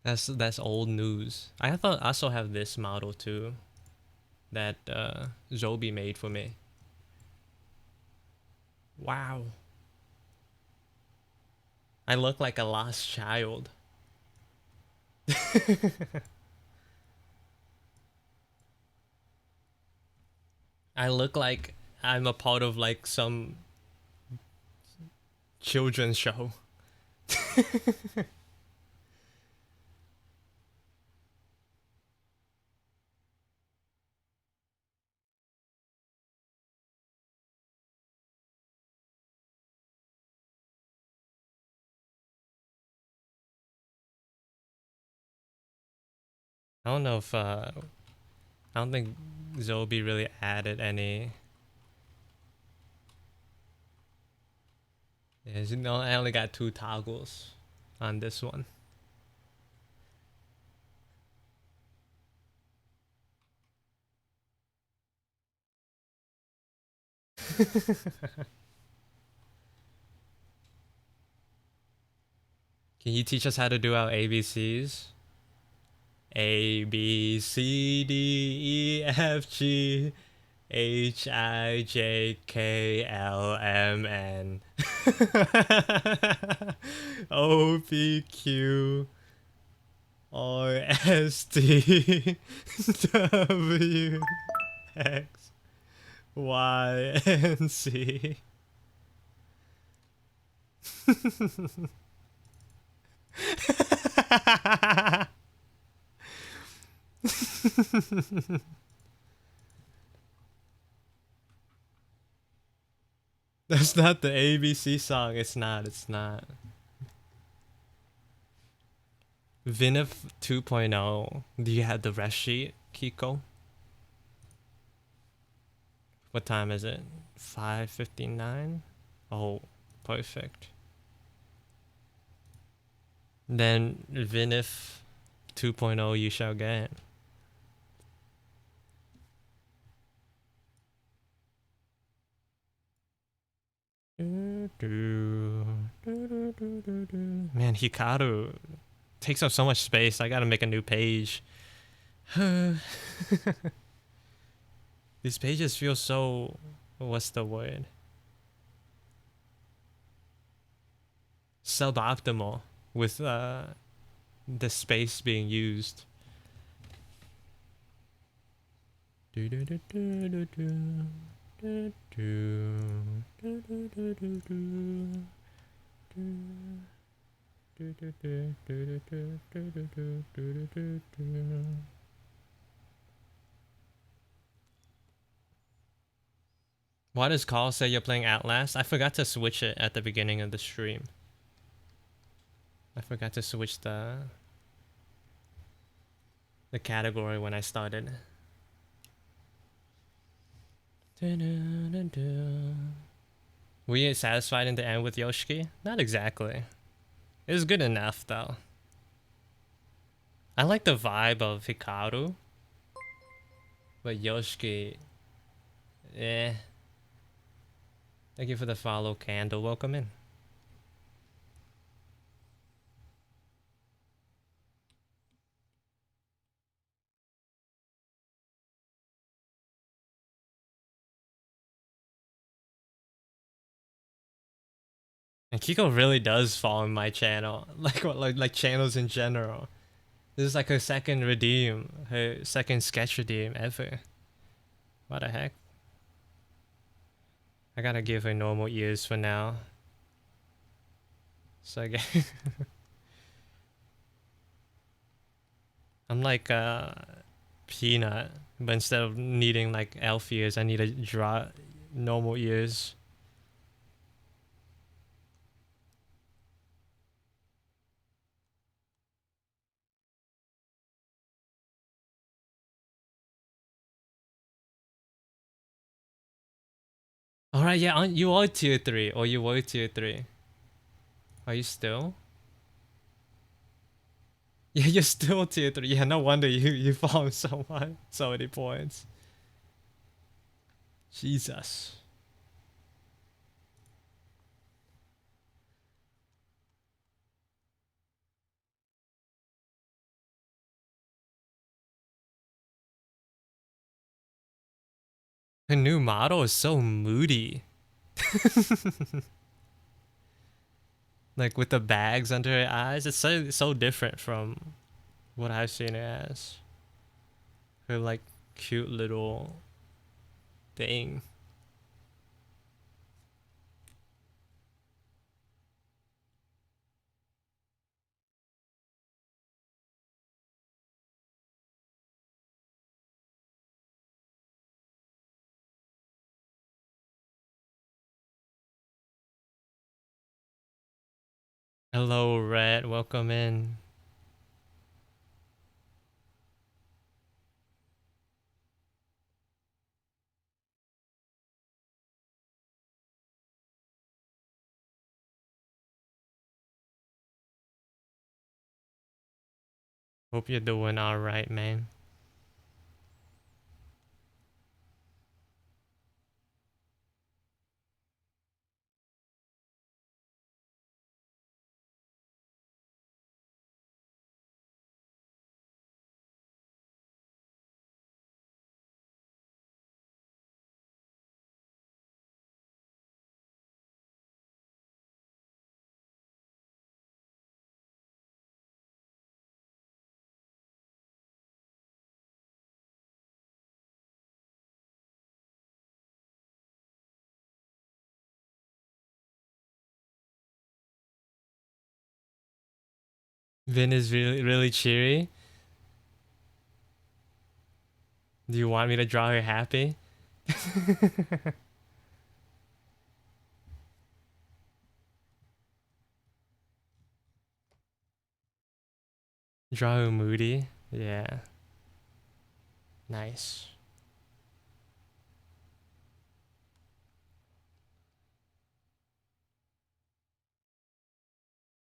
That's old news. I also have this model too that Zobi made for me. Wow. I look like a lost child. I look like I'm a part of like some children's show. I don't know if I don't think Zobi really added any. Yeah, I only got 2 toggles on this one. Can you teach us how to do our ABCs? A, B, C, D, E, F, G, H, I, J, K, L, M, N. O, P, Q, R, S, T, W, X, Y, and Z. That's not the ABC song. It's not. It's not. Vinif 2.0. Do you have the rest sheet, Kiko? What time is it? 5:59? Oh, perfect. Then Vinif 2.0 you shall get. Man, Hikaru takes up so much space. I gotta make a new page. These pages feel so... What's the word? Suboptimal with the space being used. Why does Carl say you're playing Outlast? I forgot to switch it at the beginning of the stream. I forgot to switch the category when I started. Were you satisfied in the end with Yoshiki? Not exactly. It was good enough though. I like the vibe of Hikaru, but Yoshiki, eh. Thank you for the follow, Candle. Welcome in. And Kiko really does fall in my channel, like channels in general. This is like her second redeem, her second sketch redeem ever. What the heck? I gotta give her normal ears for now. So I get I'm like Peanut, but instead of needing like elf ears, I need to draw normal ears. Alright, yeah, you are tier 3, or you were tier 3. Are you still? Yeah, you're still tier 3. Yeah, no wonder you farm so much, so many points. Jesus. Her new model is so moody. Like with the bags under her eyes. It's so different from what I've seen her as. Her like cute little thing. Hello, Red. Welcome in. Hope you're doing alright, man. Vin is really cheery. Do you want me to draw her happy? Draw her moody? Yeah. Nice.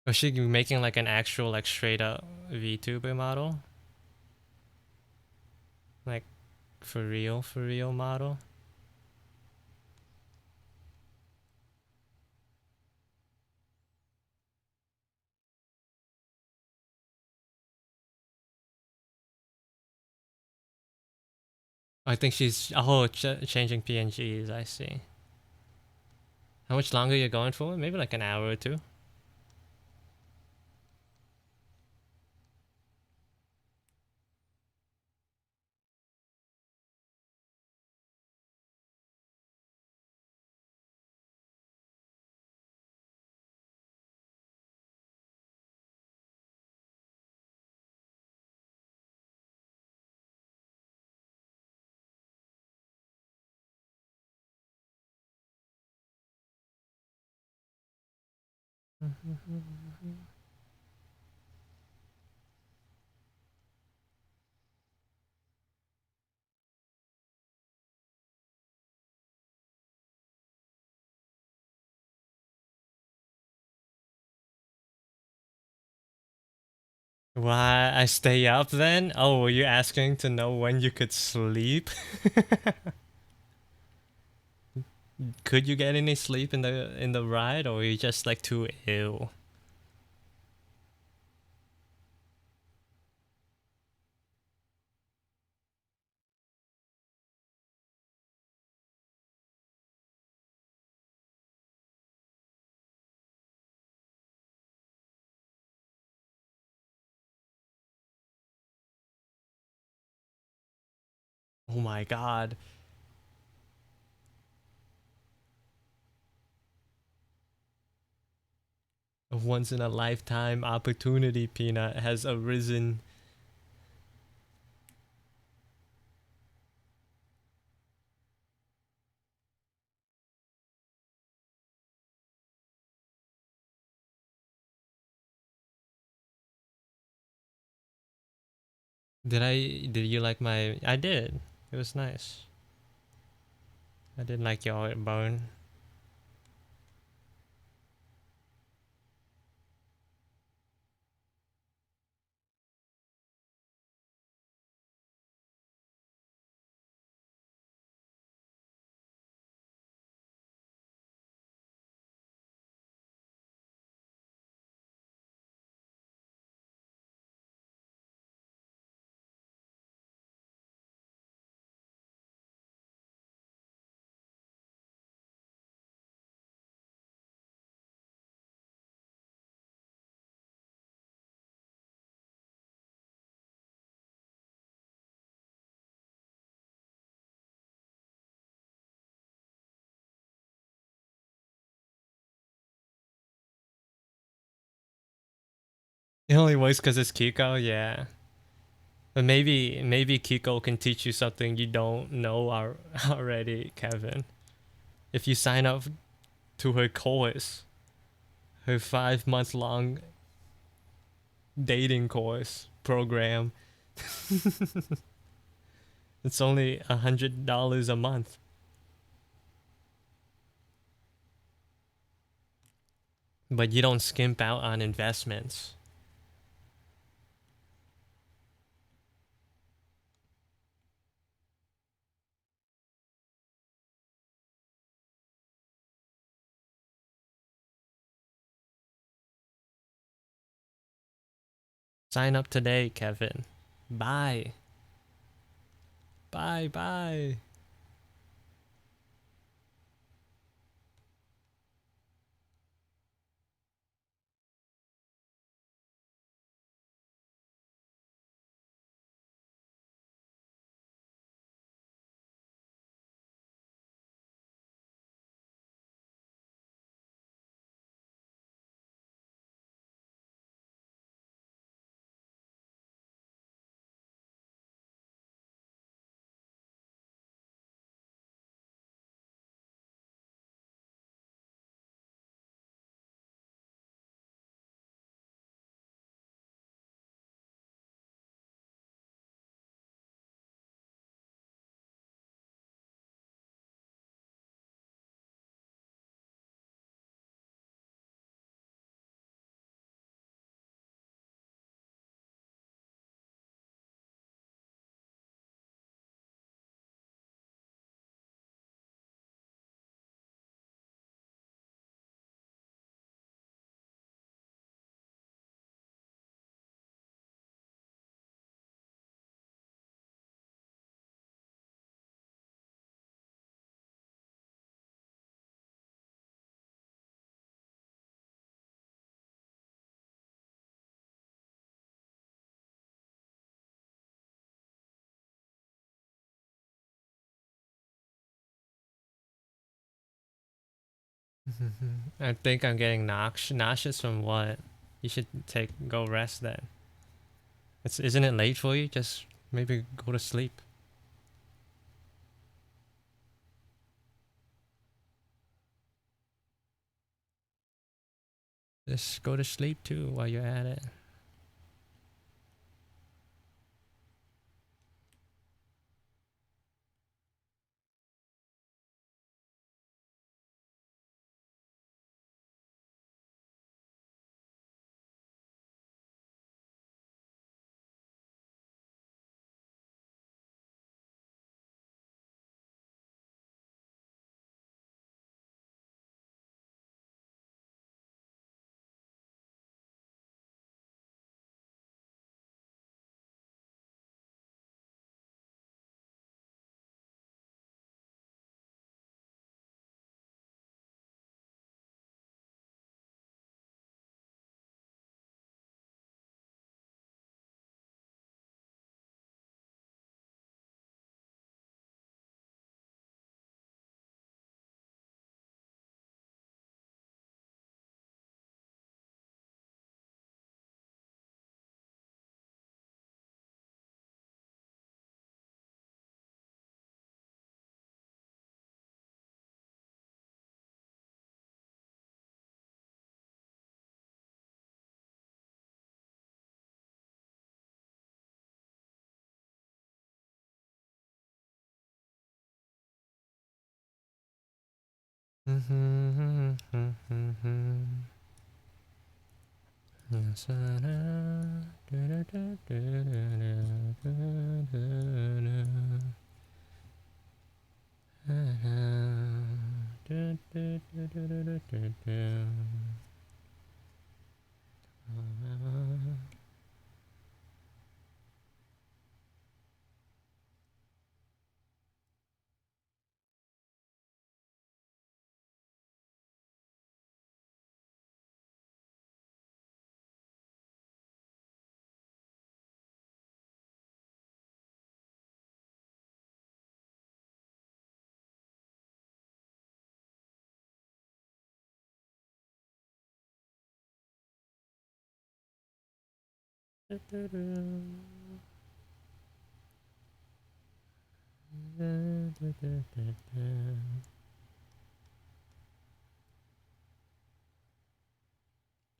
Was she making like an actual like straight up VTuber model? Like for real model? I think she's changing PNGs. I see. How much longer you going for? Maybe like an hour or two. Why I stay up then? Oh, were you asking to know when you could sleep? Could you get any sleep in the ride, or were you just like too ill? Oh my god. A once in a lifetime opportunity, Peanut, has arisen. Did you like my I did. It was nice. I didn't like your bone. It only works because it's Kiko, yeah. But maybe Kiko can teach you something you don't know already, Kevin. If you sign up to her course, her 5 month long dating course program, it's only $100 a month. But you don't skimp out on investments. Sign up today, Kevin. Bye. Bye, bye. I think I'm getting nauseous from what? You should go rest then. Isn't it late for you? Just maybe go to sleep. Just go to sleep too while you're at it.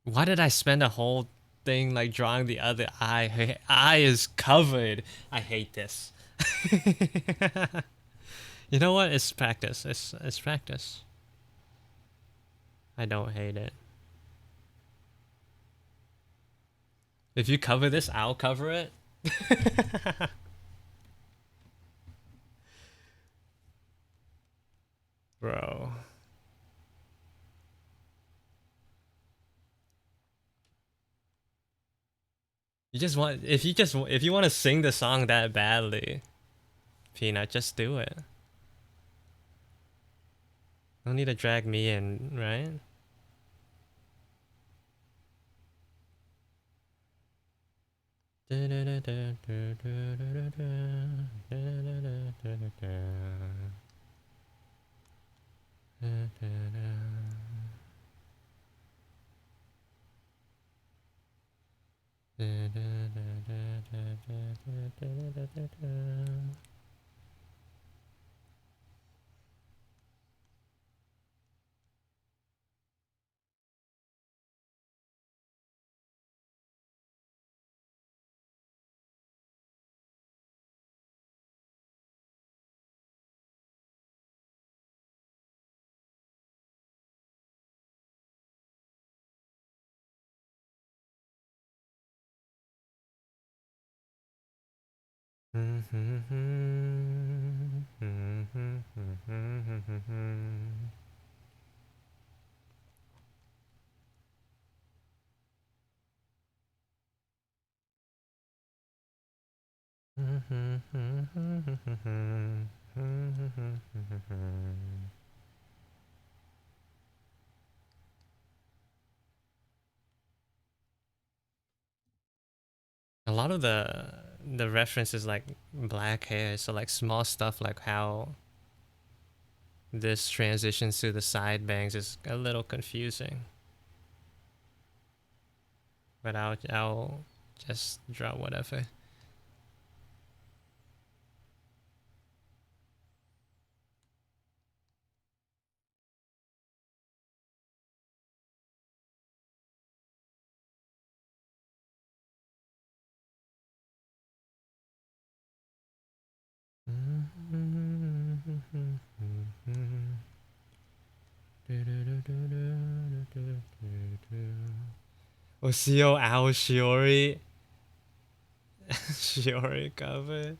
Why did I spend a whole thing like drawing the other eye? Her eye is covered. I hate this. You know what? It's practice. It's practice. I don't hate it. If you cover this, I'll cover it. Bro. If you want to sing the song that badly, Peanut, just do it. No need to drag me in, right? A lot of the references like black hair, so like small stuff like how this transitions to the side bangs is a little confusing. But I'll just draw whatever. Osio Ao Shiori. Shiori cover.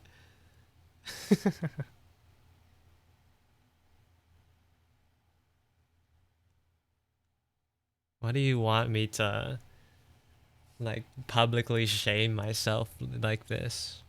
Why do you want me to like publicly shame myself like this?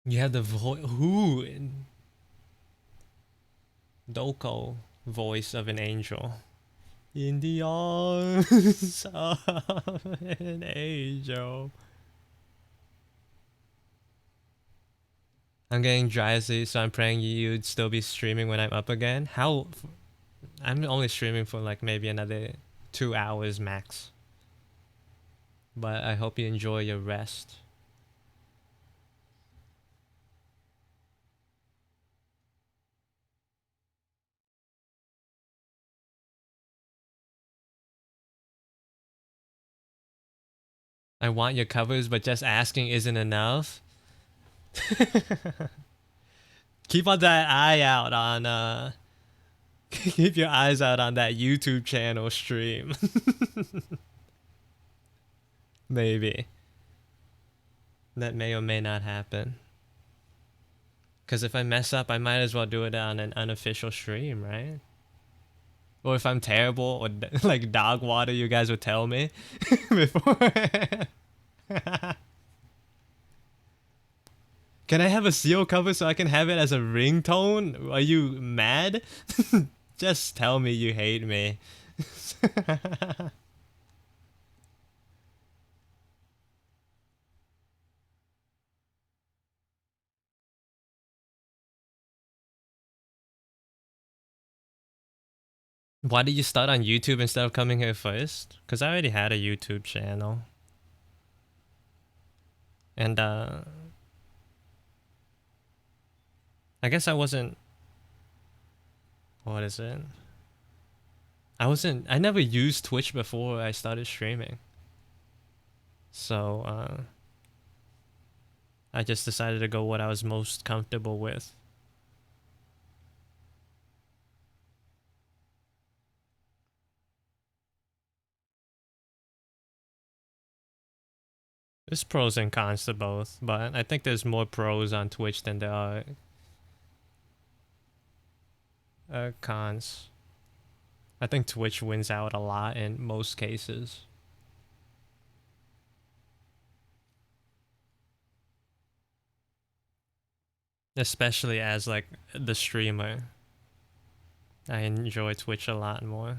You have the who in Doko voice of an angel. In the arms of an angel. I'm getting drowsy, so I'm praying you'd still be streaming when I'm up again. How? I'm only streaming for like maybe another 2 hours max. But I hope you enjoy your rest. I want your covers, but just asking isn't enough. Keep on that eye out on keep your eyes out on that YouTube channel stream. Maybe. That may or may not happen. Because if I mess up, I might as well do it on an unofficial stream, right? Or if I'm terrible or like dog water, you guys would tell me before. Can I have a seal cover so I can have it as a ringtone? Are you mad? Just tell me you hate me. Why did you start on YouTube instead of coming here first? Because I already had a YouTube channel. And I guess I wasn't, what is it? I never used Twitch before I started streaming. So I just decided to go what I was most comfortable with. There's pros and cons to both, but I think there's more pros on Twitch than there are cons. I think Twitch wins out a lot in most cases. Especially as like the streamer. I enjoy Twitch a lot more.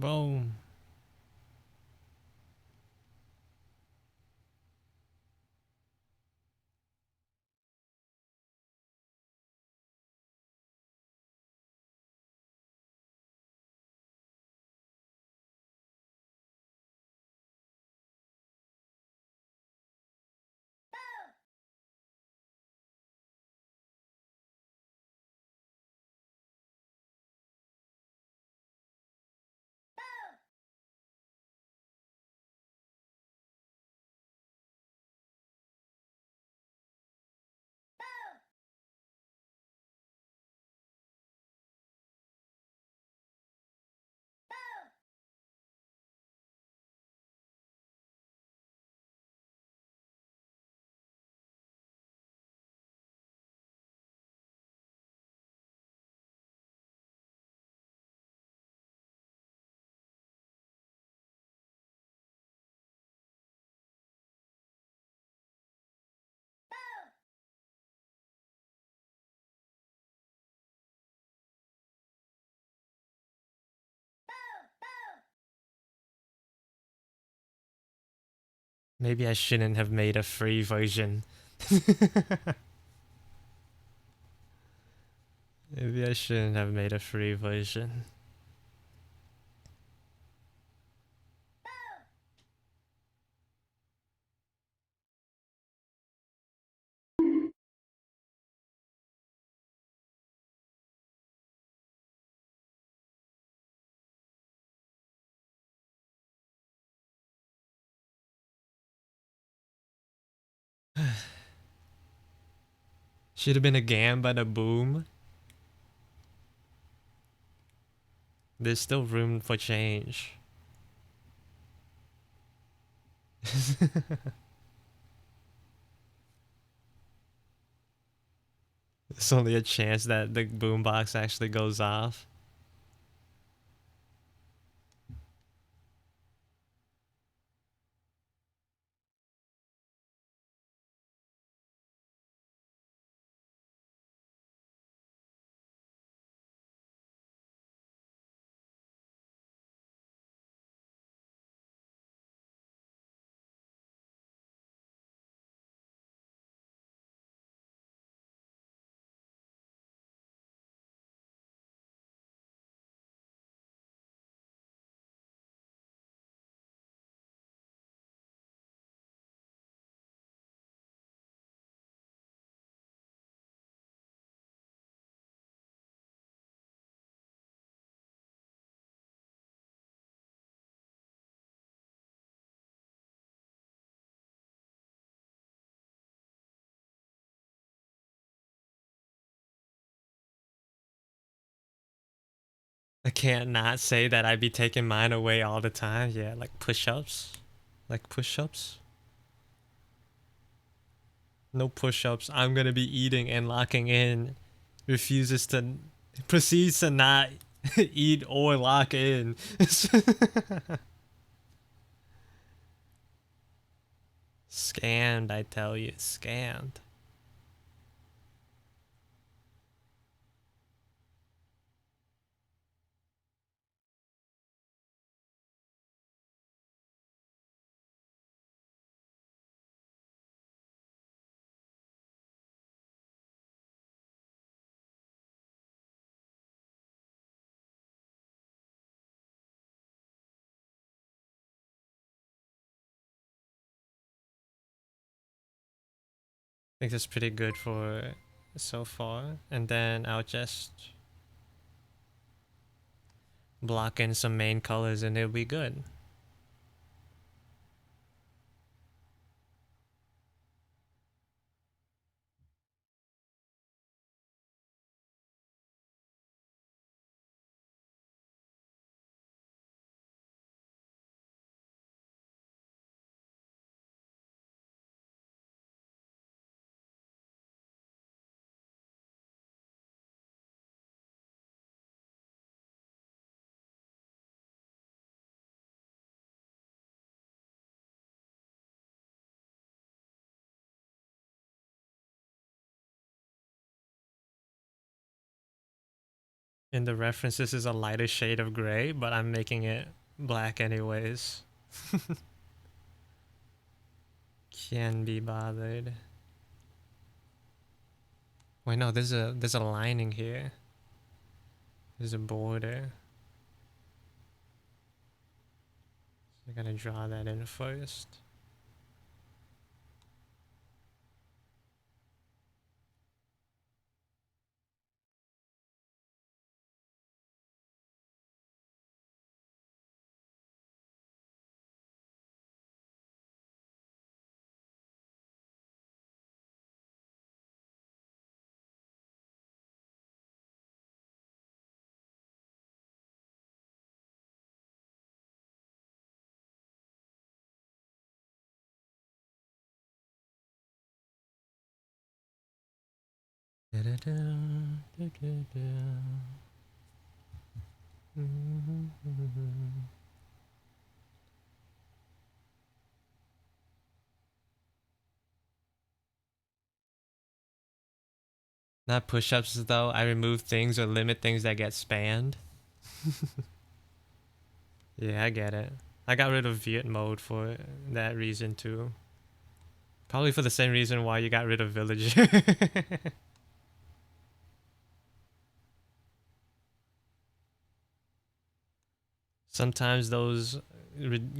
Boom. Maybe I shouldn't have made a free version. Maybe I shouldn't have made a free version. Should have been a Gamba and a Boom. There's still room for change. There's only a chance that the boombox actually goes off. I can't not say that I be taking mine away all the time. Yeah, like push-ups. Like push-ups. No push-ups. I'm gonna be eating and locking in. Proceeds to not eat or lock in. Scammed, I tell you, scammed. I think that's pretty good for so far. And then I'll just block in some main colors and it'll be good. In the reference, this is a lighter shade of gray, but I'm making it black anyways. Can be bothered. Wait, no, there's a lining here. There's a border. So I'm gonna draw that in first. Not push-ups though. I remove things or limit things that get spammed. Yeah, I get it. I got rid of Viet mode for that reason too. Probably for the same reason why you got rid of villager. Sometimes those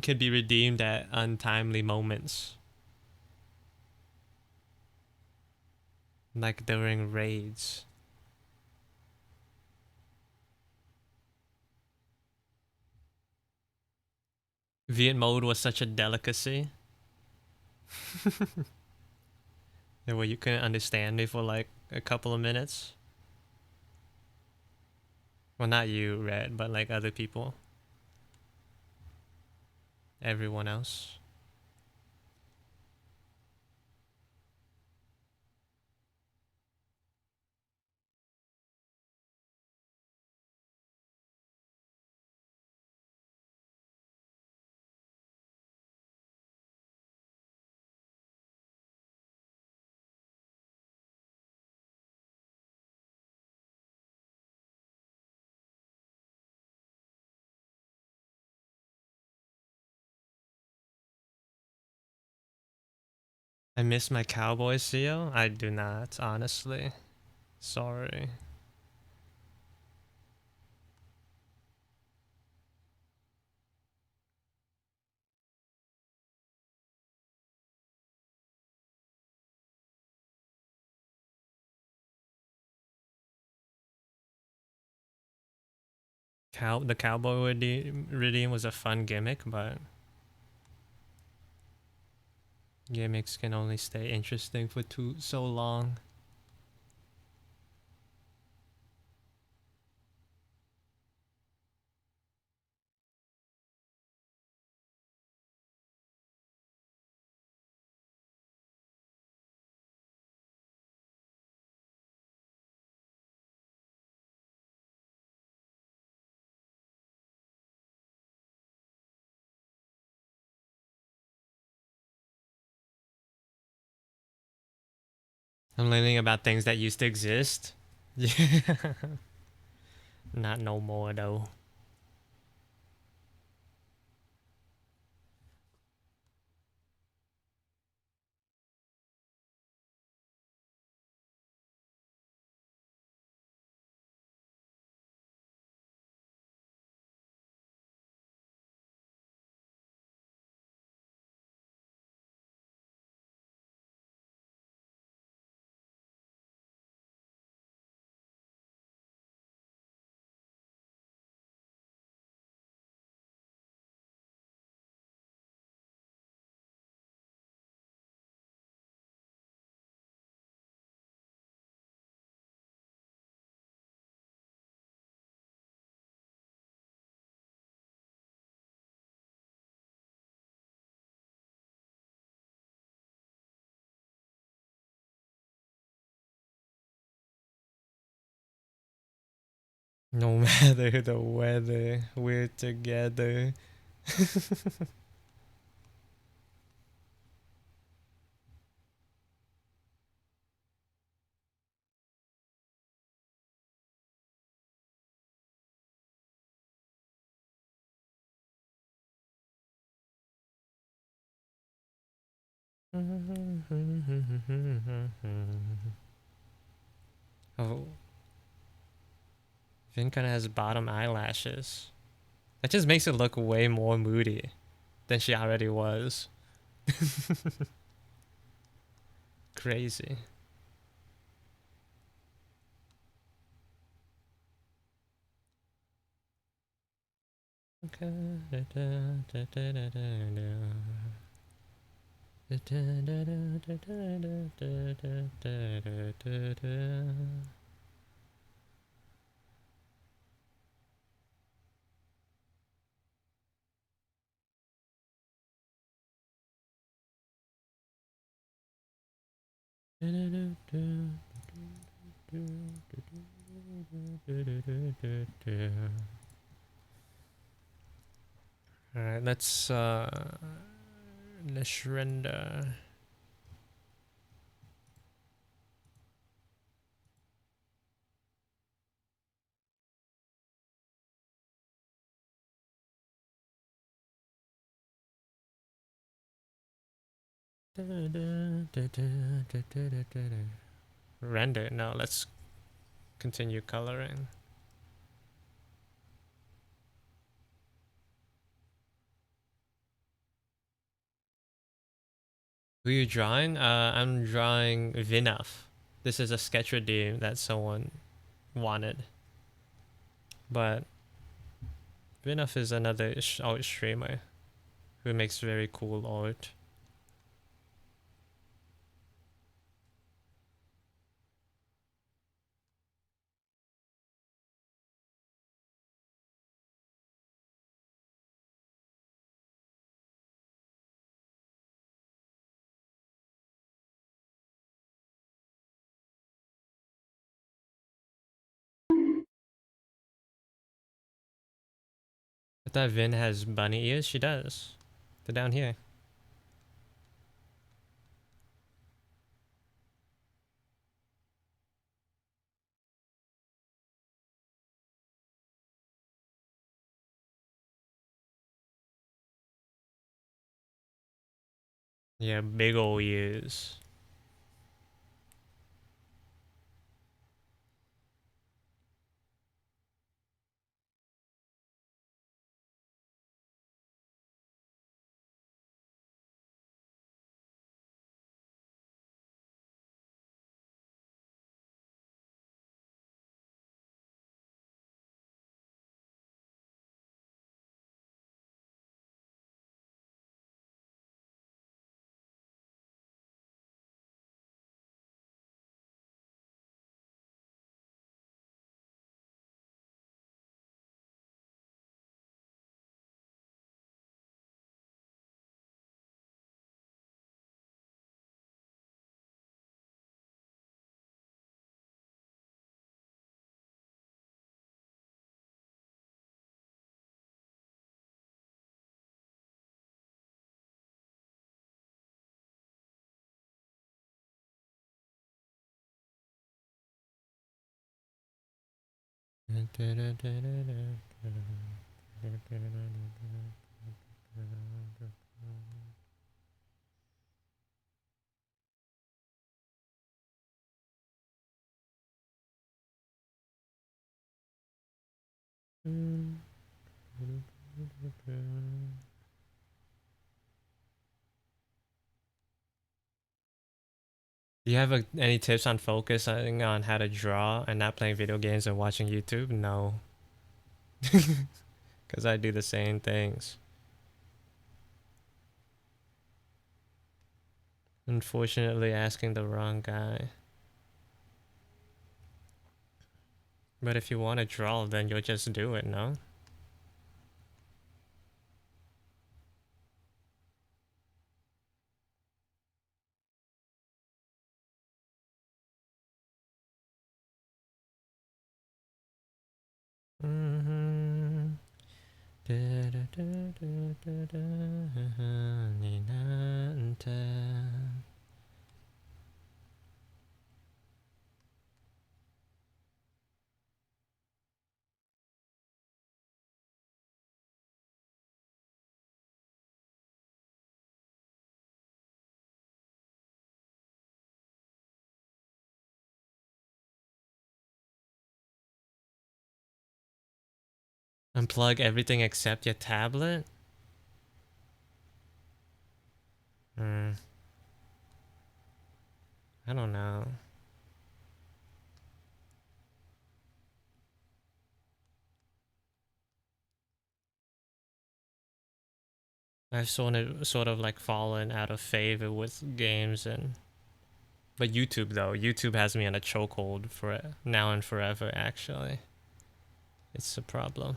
could be redeemed at untimely moments. Like during raids. Viet mode was such a delicacy. Yeah, well, you couldn't understand me for like a couple of minutes. Well, not you, Red, but like other people. Everyone else. I miss my cowboy seal. I do not, honestly. Sorry. The cowboy redeem was a fun gimmick, but gimmicks can only stay interesting for so long. I'm learning about things that used to exist. Yeah. Not no more though. No matter the weather, we're together. Oh, Vin kind of has bottom eyelashes. That just makes it look way more moody than she already was. Crazy. Alright, let's render. Render. No, let's continue coloring. Who are you drawing? I'm drawing Vinaf. This is a sketch redeem that someone wanted. But Vinaf is another art streamer who makes very cool art. I thought Vin has bunny ears. She does. They're down here. Yeah, big ol' ears. Do you have any tips on focusing on how to draw and not playing video games and watching YouTube? No. Because I do the same things. Unfortunately, asking the wrong guy. But if you want to draw, then you'll just do it, no? Unplug everything except your tablet? I don't know. I've sort of like fallen out of favor with games but YouTube though, YouTube has me on a chokehold for now and forever actually. It's a problem.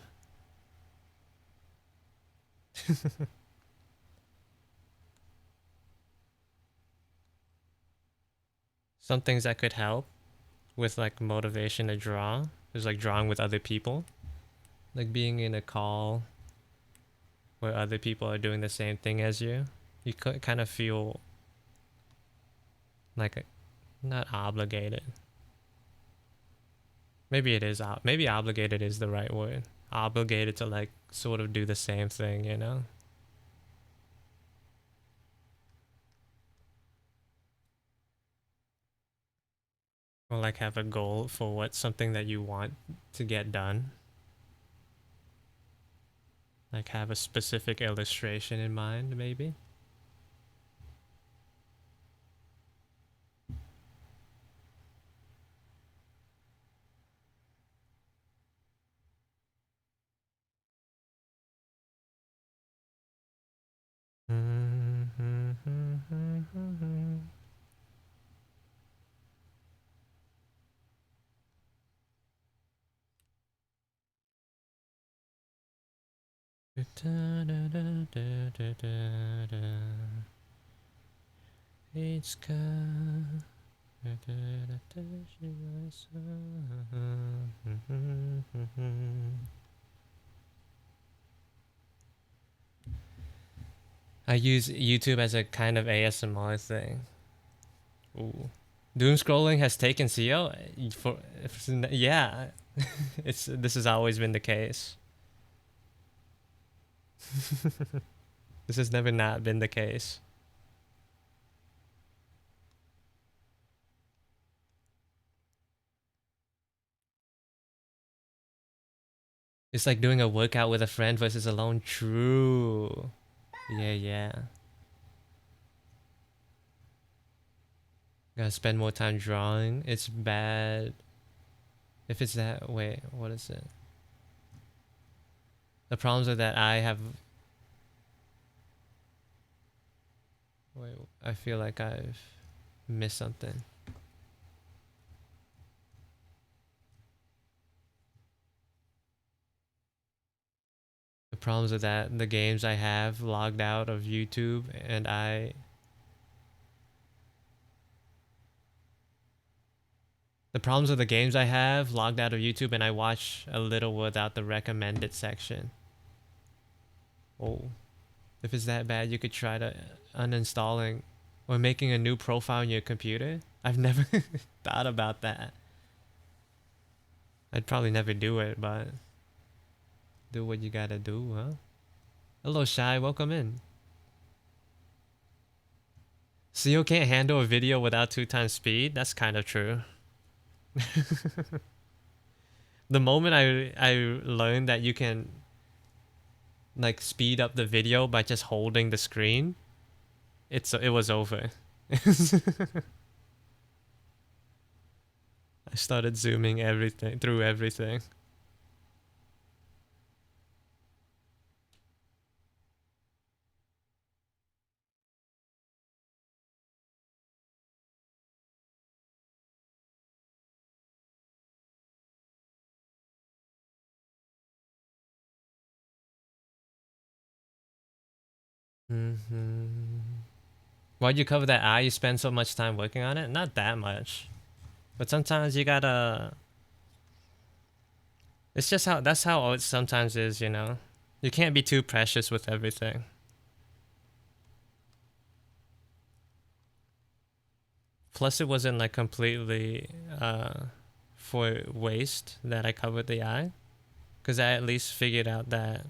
Some things that could help with like motivation to draw is like drawing with other people. Like being in a call where other people are doing the same thing as you. You kind of feel like not obligated. Maybe it is. Maybe obligated is the right word. Obligated to like sort of do the same thing, you know? Or like have a goal for what something that you want to get done. Like have a specific illustration in mind, maybe. I use YouTube as a kind of ASMR thing. Ooh. Doom scrolling has taken CO yeah. This has always been the case. This has never not been the case. It's like doing a workout with a friend versus alone. True. Yeah. Gotta spend more time drawing. It's bad. If it's that, wait, what is it? The problems are that I have... Wait, I feel like I've missed something. The problems are that the games I have logged out of YouTube and The problems with the games I have logged out of YouTube and I watch a little without the recommended section. Oh. If it's that bad, you could try to uninstalling or making a new profile on your computer. I've never thought about that. I'd probably never do it, but do what you gotta do, huh? Hello, Shy. Welcome in. CEO can't handle a video without 2 times speed? That's kind of true. The moment I learned that you can like speed up the video by just holding the screen, it was over. I started zooming through everything. Why'd you cover that eye? You spend so much time working on it? Not that much. But sometimes you gotta... It's just that's how it sometimes is, you know? You can't be too precious with everything. Plus it wasn't like completely for waste that I covered the eye. Because I at least figured out that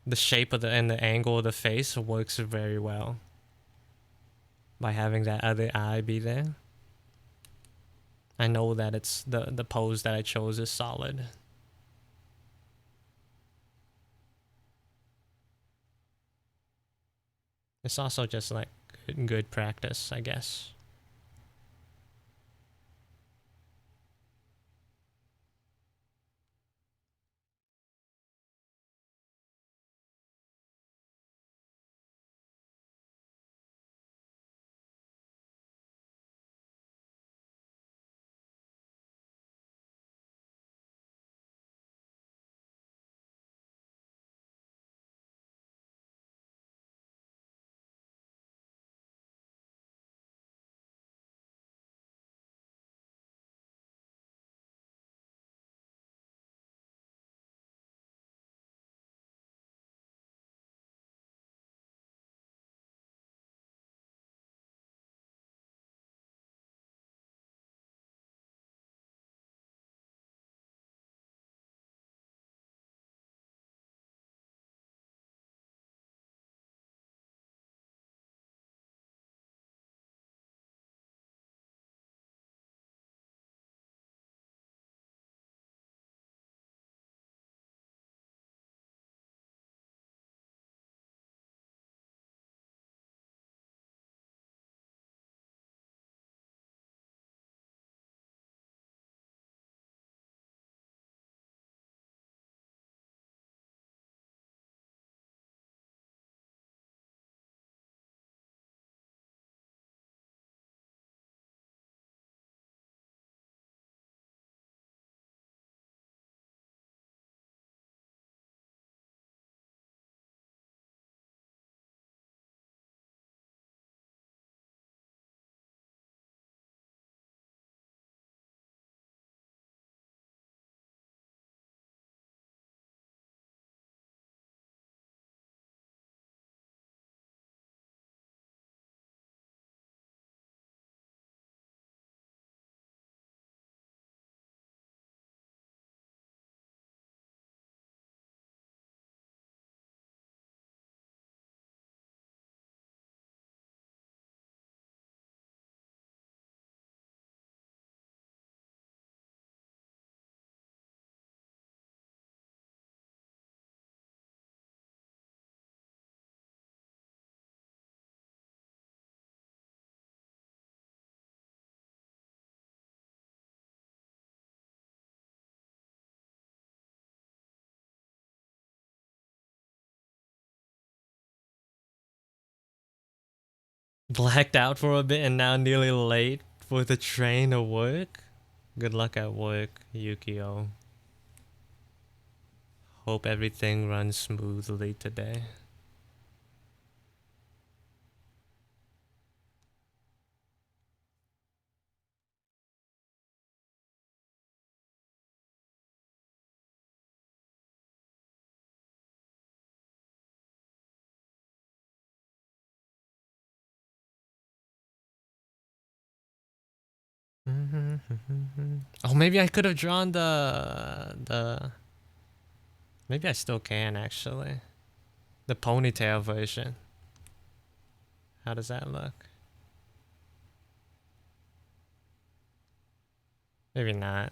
the shape of and the angle of the face works very well by having that other eye be there. I know that it's the pose that I chose is solid. It's also just like good practice, I guess. Blacked out for a bit and now nearly late for the train to work. Good luck at work, Yukio. Hope everything runs smoothly today. Oh, maybe I could have drawn the. Maybe I still can actually. The ponytail version. How does that look? Maybe not.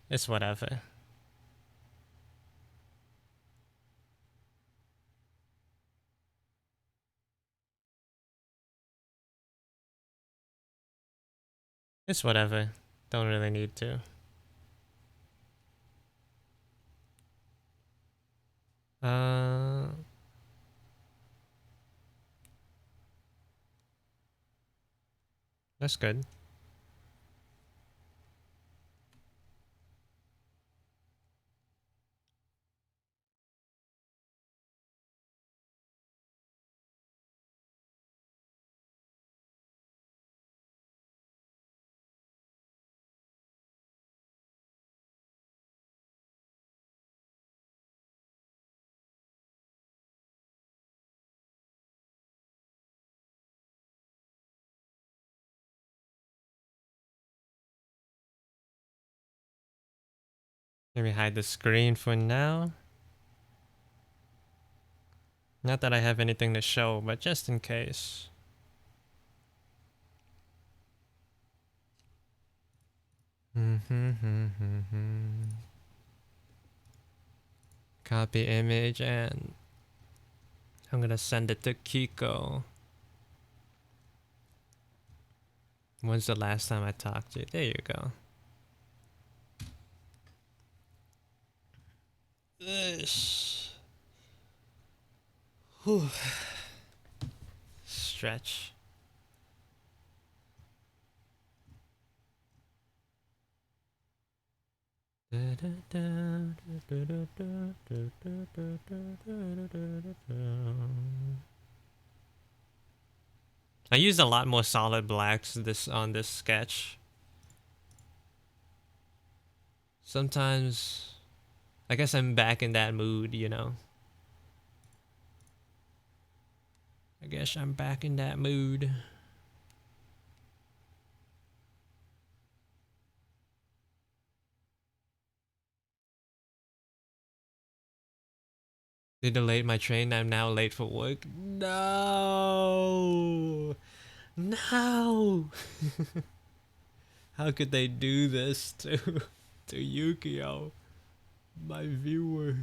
It's whatever. It's whatever. Don't really need to. That's good. Let me hide the screen for now. Not that I have anything to show, but just in case. Copy image and I'm gonna send it to Kiko. When's the last time I talked to you? There you go. Whew. Stretch. I used a lot more solid blacks on this sketch. Sometimes I guess I'm back in that mood, you know. I guess I'm back in that mood. They delayed my train. I'm now late for work. No. No. How could they do this to Yukio, my viewer?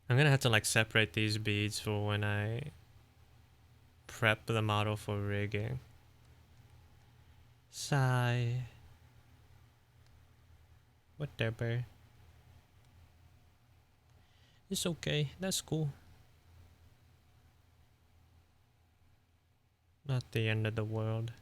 I'm gonna have to like separate these beads for when I prep the model for rigging. Sigh. Whatever. It's okay. That's cool. Not the end of the world.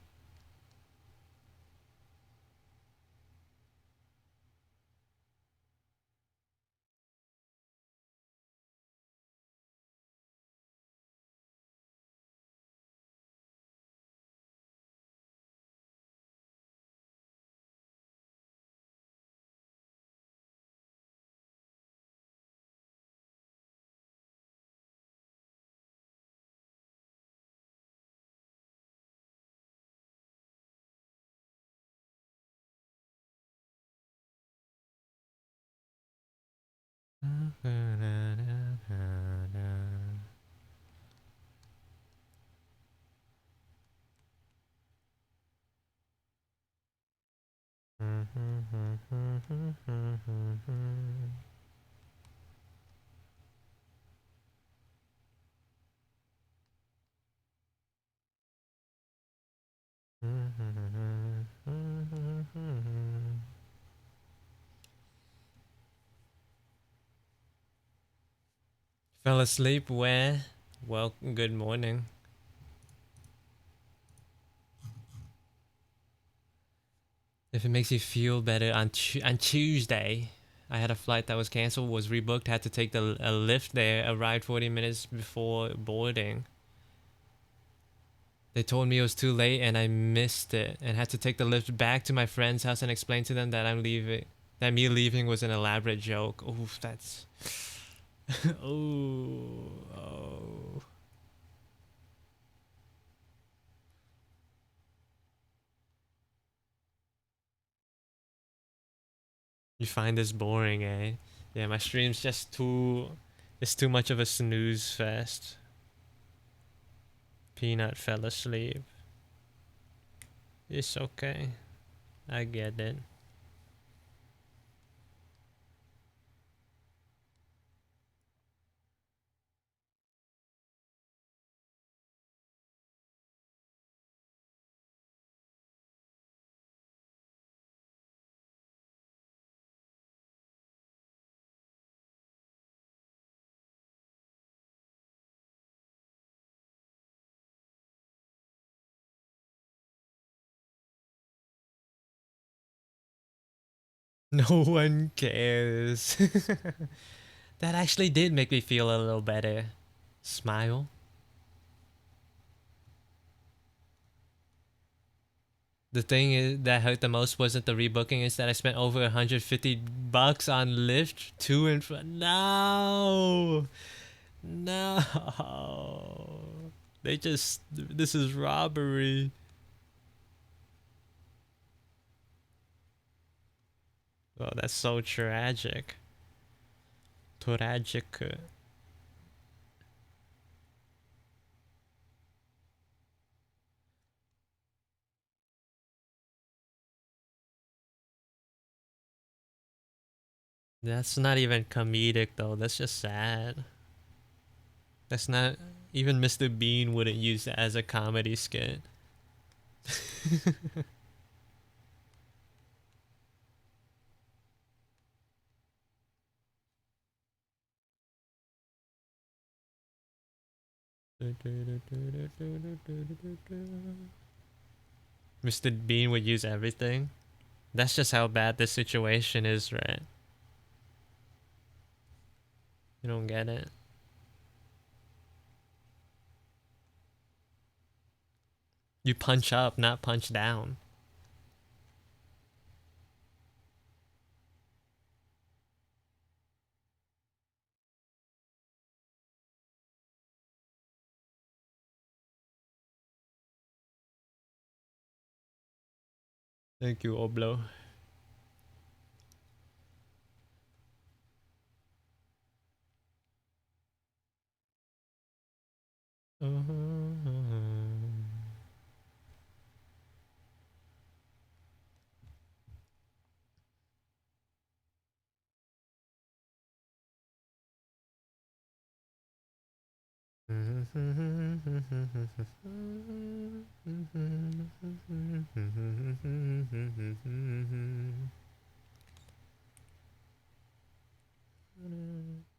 Fell asleep where? Well, good morning. If it makes you feel better, on Tuesday, I had a flight that was canceled, was rebooked, had to take a lift there, arrived 40 minutes before boarding. They told me it was too late and I missed it and had to take the lift back to my friend's house and explain to them that I'm leaving, that me leaving was an elaborate joke. Oof, that's... oh. You find this boring, eh? Yeah, my stream's just it's too much of a snooze fest. Peanut fell asleep. It's okay. I get it. No one cares. That actually did make me feel a little better. Smile. The thing is that hurt the most wasn't the rebooking, is that I spent over $150 on Lyft to and from. No, no. This is robbery. Oh, that's so tragic. Tragic. That's not even comedic though. That's just sad. That's not even Mr. Bean wouldn't use that as a comedy skit. Mr. Bean would use everything. That's just how bad the situation is, right? You don't get it. You punch up, not punch down. Thank you, Oblo.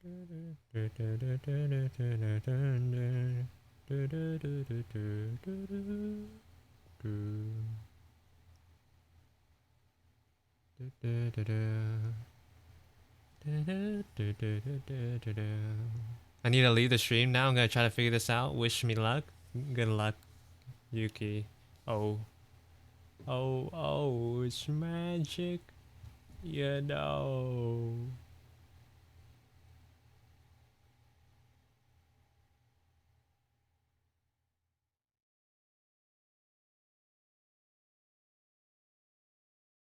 I need to leave the stream now. I'm gonna try to figure this out. Wish me luck. Good luck, Yuki. Oh. Oh, oh, it's magic. You know.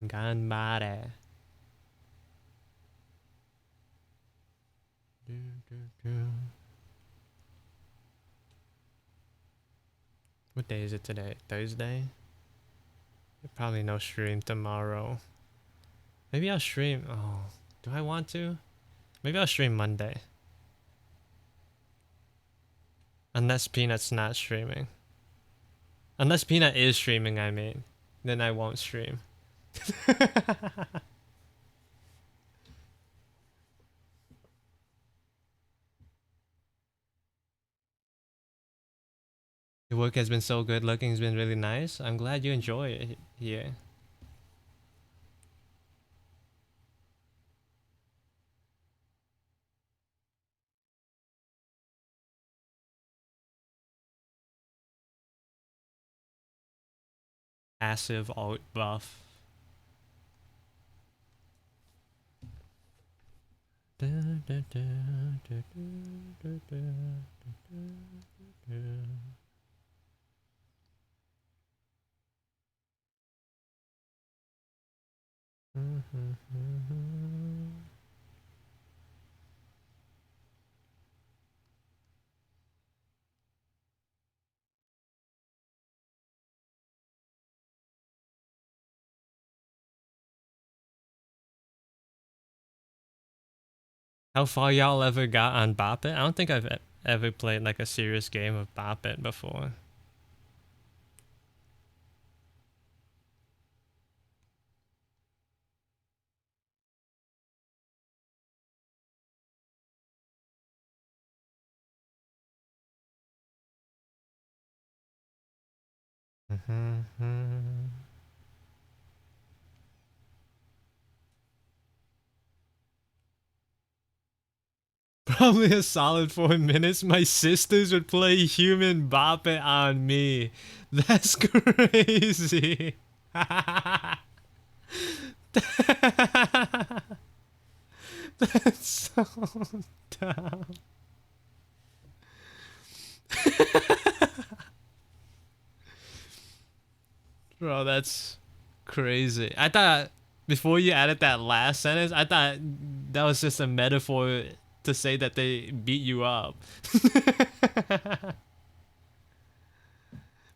Ganbare. What day is it today? Thursday? Probably no stream tomorrow. Maybe I'll stream. Oh, do I want to? Maybe I'll stream Monday. Unless Peanut's not streaming. Unless Peanut is streaming, I mean. Then I won't stream. Your work has been so good looking. It's been really nice. I'm glad you enjoy it here. Passive alt buff. How far y'all ever got on Bop It? I don't think I've ever played like a serious game of Bop It before. Probably a solid 4 minutes. My sisters would play Human Bop It on me. That's crazy. That's so dumb. Bro, that's crazy. I thought before you added that last sentence, I thought that was just a metaphor to say that they beat you up.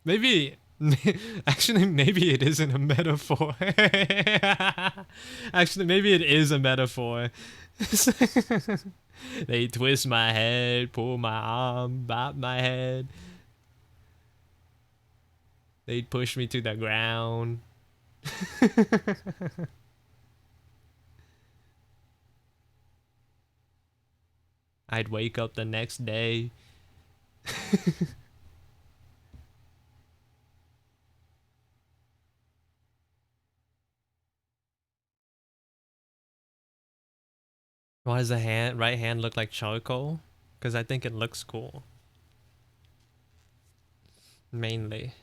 Maybe actually maybe it isn't a metaphor. Actually maybe it is a metaphor. They twist my head, pull my arm, bop my head. They'd push me to the ground. I'd wake up the next day. Why does the right hand look like charcoal? Because I think it looks cool. Mainly.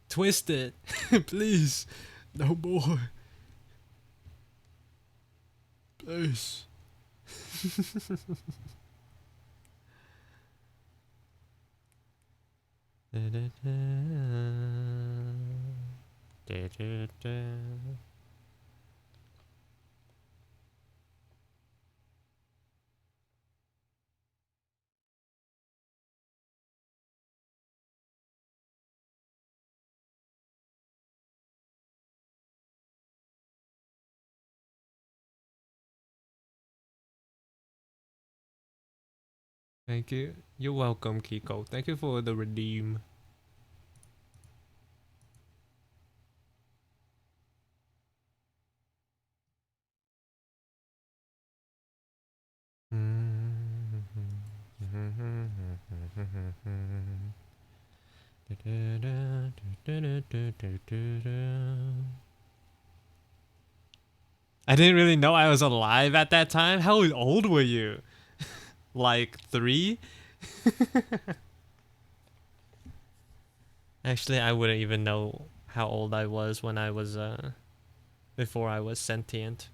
Twist it, please. No more. Please. Thank you. You're welcome, Kiko. Thank you for the redeem. I didn't really know I was alive at that time. How old were you? Like 3? Actually, I wouldn't even know how old I was when I was before I was sentient,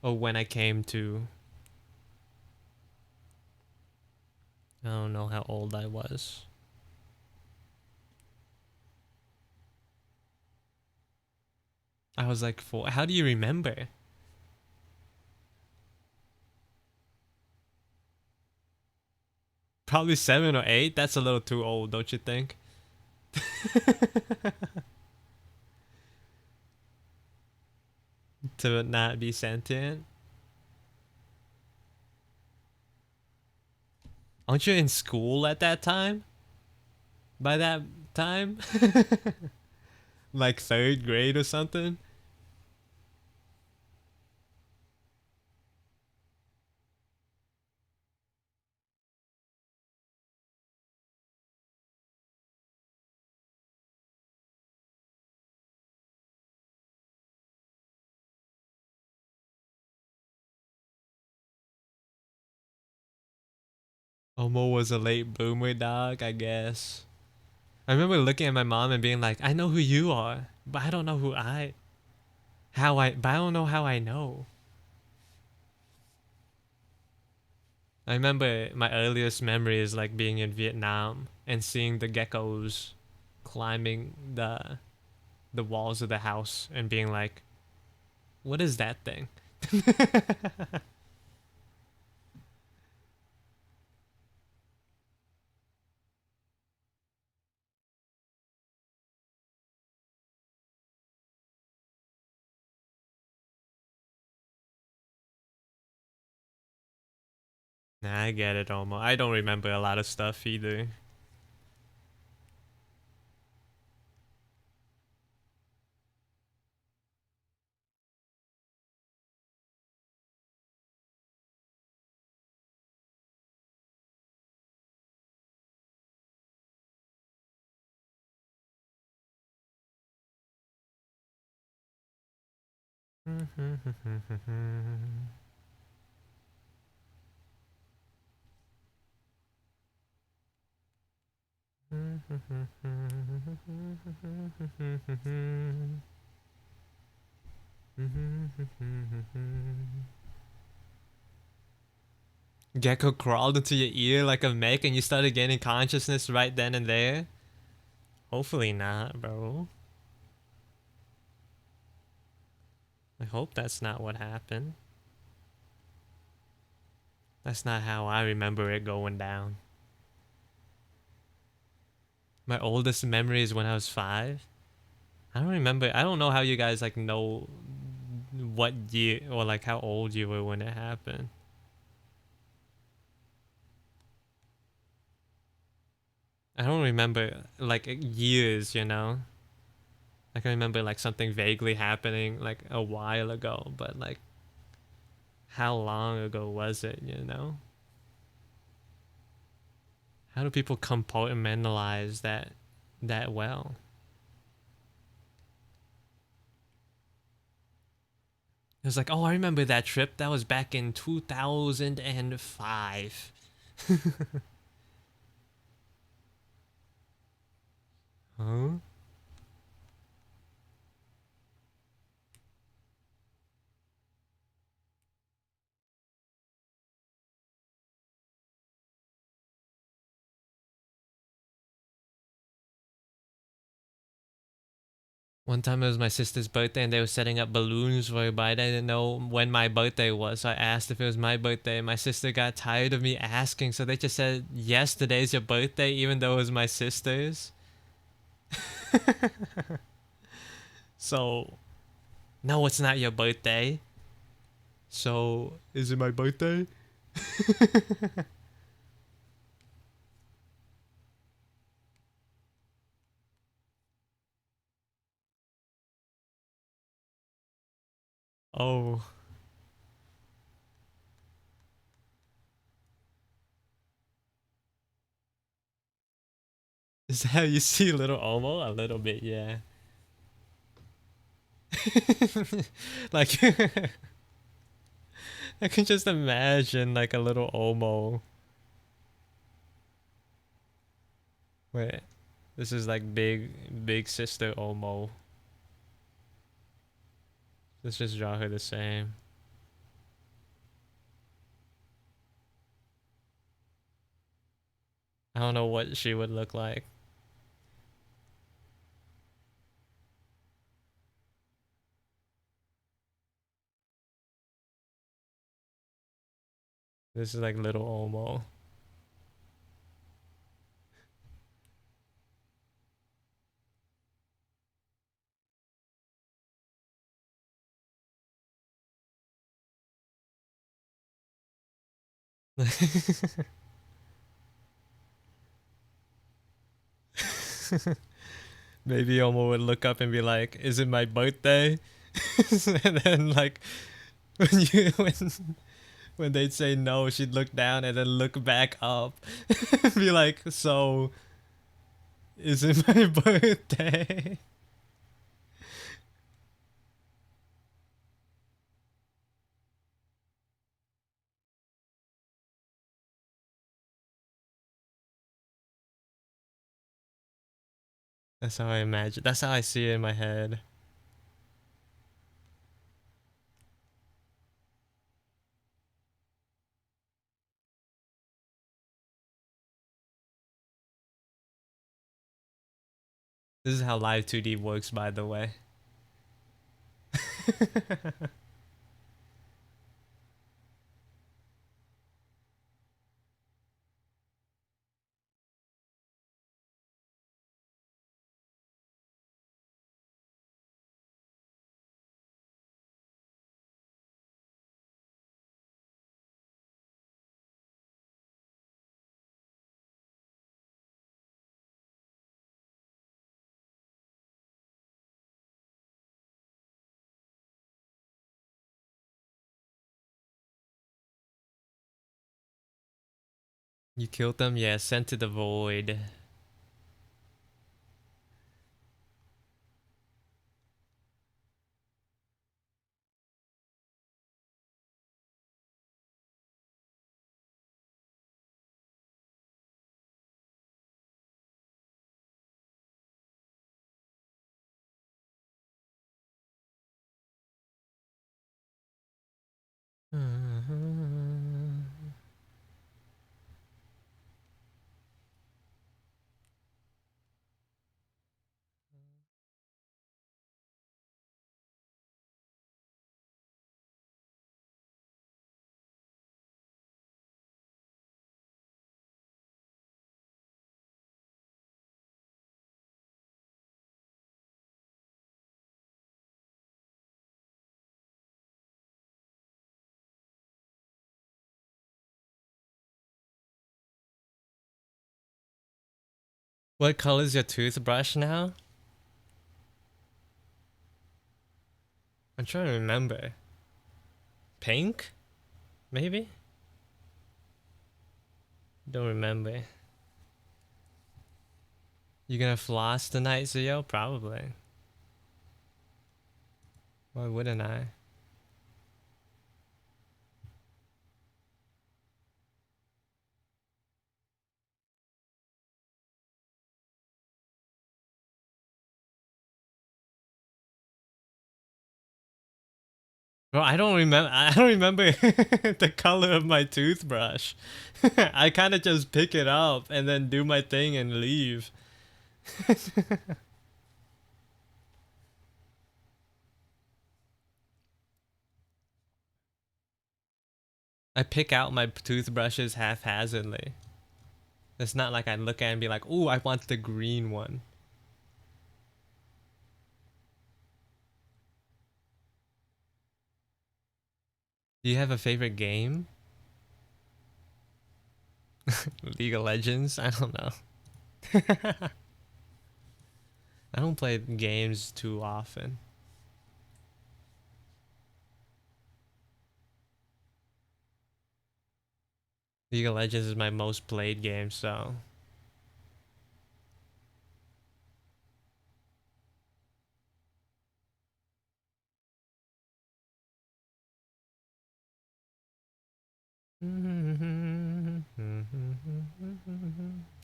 or when I came to. I don't know how old I was. I was like 4. How do you remember? Probably 7 or 8. That's a little too old, don't you think? To not be sentient. Aren't you in school at that time? By that time? Like 3rd grade or something? Omo was a late boomer, dog, I guess. I remember looking at my mom and being like, I know who you are, but I don't know but I don't know how I know. I remember my earliest memory is like being in Vietnam and seeing the geckos climbing the walls of the house and being like, what is that thing? Nah, I get it, Omo. I don't remember a lot of stuff either. Gecko crawled into your ear like a mech and you started gaining consciousness right then and there? Hopefully not, bro. I hope that's not what happened. That's not how I remember it going down. My oldest memory is when I was 5. I don't remember. I don't know how you guys like know what year or like how old you were when it happened. I don't remember like years, you know? I can remember like something vaguely happening like a while ago, but like how long ago was it, you know? How do people compartmentalize that well? It was like, oh, I remember that trip. That was back in 2005. Huh? One time it was my sister's birthday and they were setting up balloons for her, but I didn't know when my birthday was. So I asked if it was my birthday. My sister got tired of me asking, so they just said, yes, today's your birthday, even though it was my sister's. So, no, it's not your birthday. So, is it my birthday? Oh. Is that how you see little Omo? A little bit, yeah. Like I can just imagine like a little Omo. Wait, this is like big sister Omo. Let's just draw her the same. I don't know what she would look like. This is like little Omo. Maybe Omo would look up and be like, "Is it my birthday?" And then like when they'd say no, she'd look down and then look back up, be like, "So, is it my birthday?" That's how I imagine. That's how I see it in my head. This is how Live 2D works, by the way. You killed them? Yeah, sent to the void. What color is your toothbrush now? I'm trying to remember. Pink? Maybe? Don't remember. You gonna floss tonight, Zio? Probably. Why wouldn't I? Bro, I don't remember. I don't remember the color of my toothbrush. I kind of just pick it up and then do my thing and leave. I pick out my toothbrushes haphazardly. It's not like I look at it and be like, "Ooh, I want the green one." Do you have a favorite game? League of Legends? I don't know. I don't play games too often. League of Legends is my most played game, so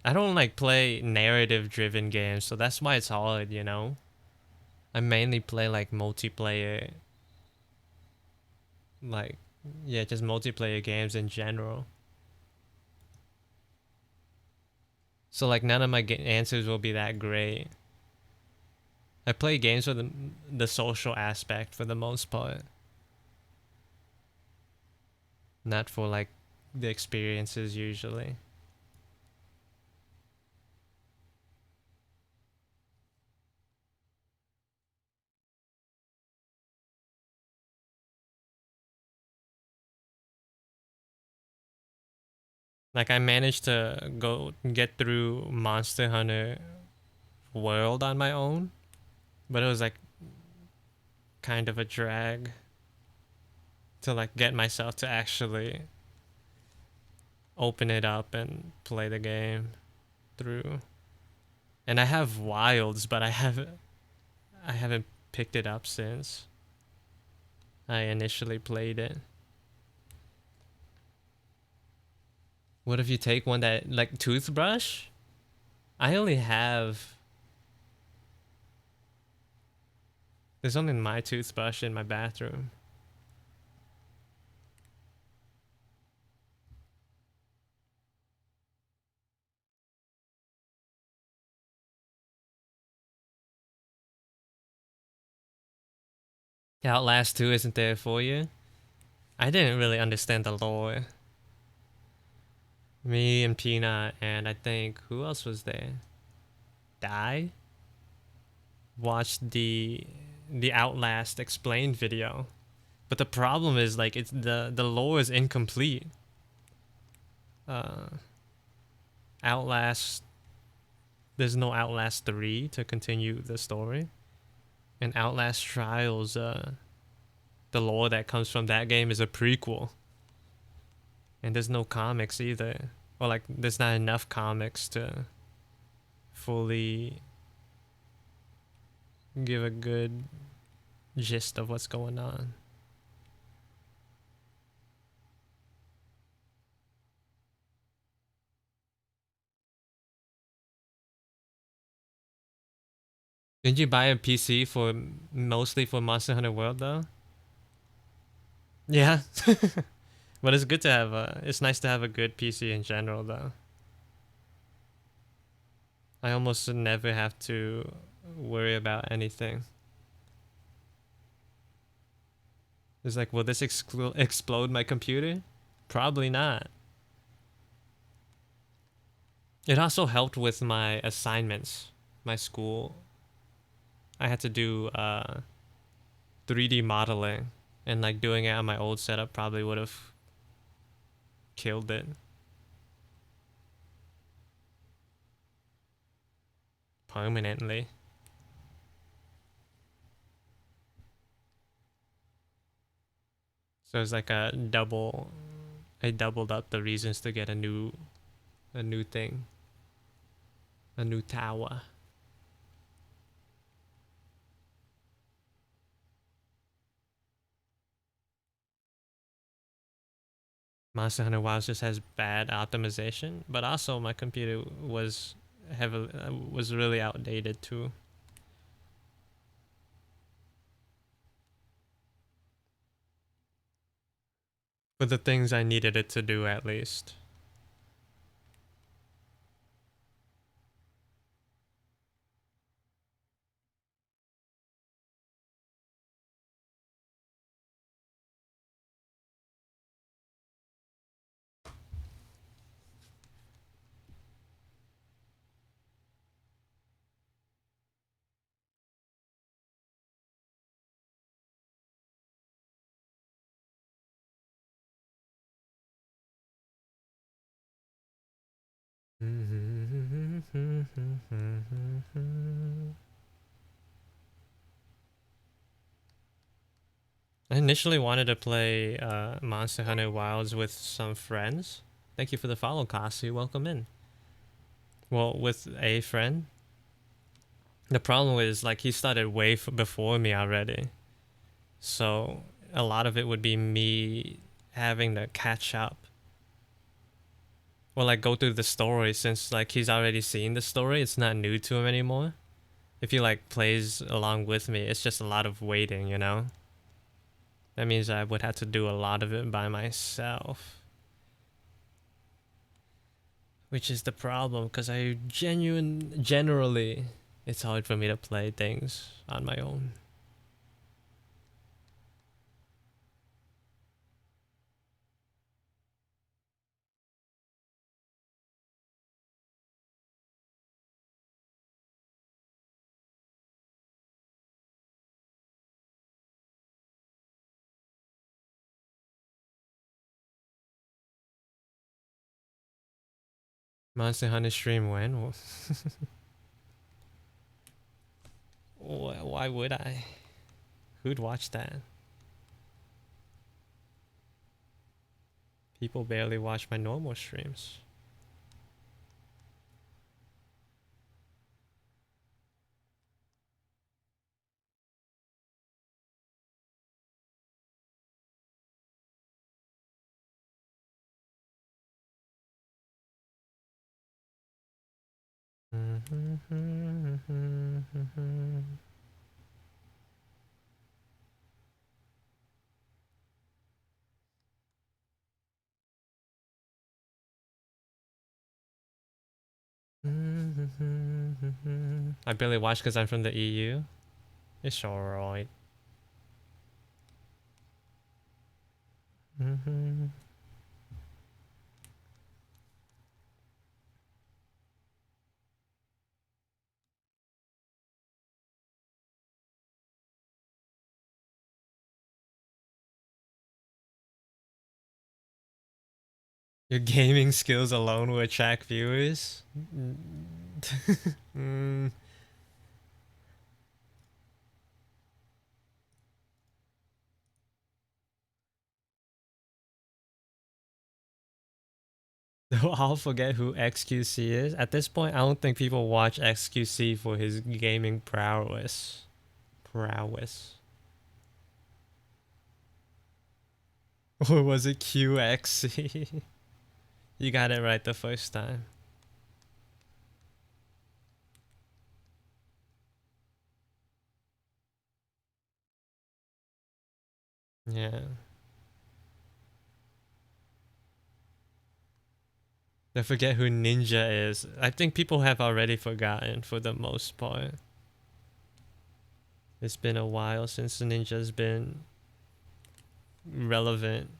I don't like play narrative driven games, so that's why it's hard, you know? I mainly play like multiplayer, like, yeah, just multiplayer games in general. So like none of my answers will be that great. I play games for the social aspect for the most part, not for like the experiences usually. Like I managed to get through Monster Hunter World on my own, but it was like kind of a drag to like get myself to actually open it up and play the game through. And I have Wilds, but I haven't picked it up since I initially played it. What if you take one that like toothbrush? I only have there's only my toothbrush in my bathroom. Outlast 2 isn't there for you? I didn't really understand the lore. Me and Peanut and I think who else was there? Die? Watched the Outlast explained video. But the problem is like it's the lore is incomplete. Outlast there's no Outlast 3 to continue the story. And Outlast Trials the lore that comes from that game is a prequel. And there's no comics either. Or like there's not enough comics to fully give a good gist of what's going on. Didn't you buy a PC for mostly for Monster Hunter World though? Yeah. But it's good to have it's nice to have a good PC in general though. I almost never have to worry about anything. It's like, will this explode my computer? Probably not. It also helped with my assignments. My school, I had to do 3D modeling, and like doing it on my old setup probably would have killed it permanently. So it's like I doubled up the reasons to get a new thing, a new tower. Monster Hunter Wilds just has bad optimization, but also my computer was really outdated too. For the things I needed it to do, at least. I initially wanted to play Monster Hunter Wilds with some friends, Thank you for the follow, Kasi. Welcome in. Well, with a friend. The problem is, like, he started way before me already. So a lot of it would be me having to catch up. Or, like, go through the story since, like, he's already seen the story. It's not new to him anymore. If he, like, plays along with me, it's just a lot of waiting, you know? That means I would have to do a lot of it by myself. Which is the problem, because generally, it's hard for me to play things on my own. Monster Hunter stream when? Why would I? Who'd watch that? People barely watch my normal streams. I barely watch because I'm from the EU. It's alright. Your gaming skills alone will attract viewers? mm. I'll forget who XQC is. At this point, I don't think people watch XQC for his gaming prowess. Or was it QXC? You got it right the first time. Yeah. I forget who Ninja is. I think people have already forgotten for the most part. It's been a while since Ninja's been relevant.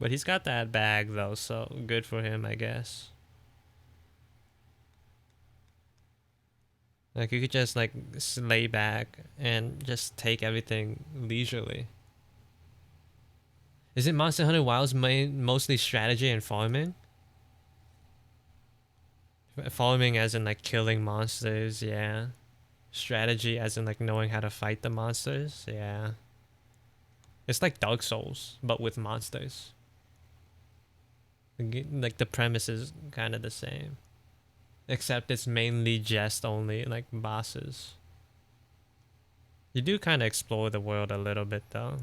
But he's got that bag though, so good for him, I guess. Like, you could just, like, lay back and just take everything leisurely. Is it Monster Hunter Wilds mostly strategy and farming? Farming as in, like, killing monsters, yeah. Strategy as in, like, knowing how to fight the monsters, yeah. It's like Dark Souls, but with monsters. Like, the premise is kind of the same. Except it's mainly just only, like, bosses. You do kind of explore the world a little bit, though.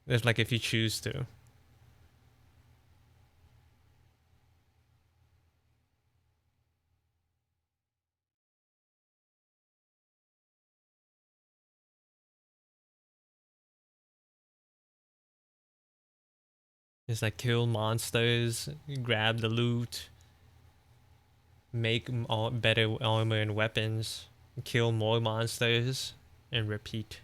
It's like if you choose to. It's like kill monsters, grab the loot, make better armor and weapons, kill more monsters, and repeat.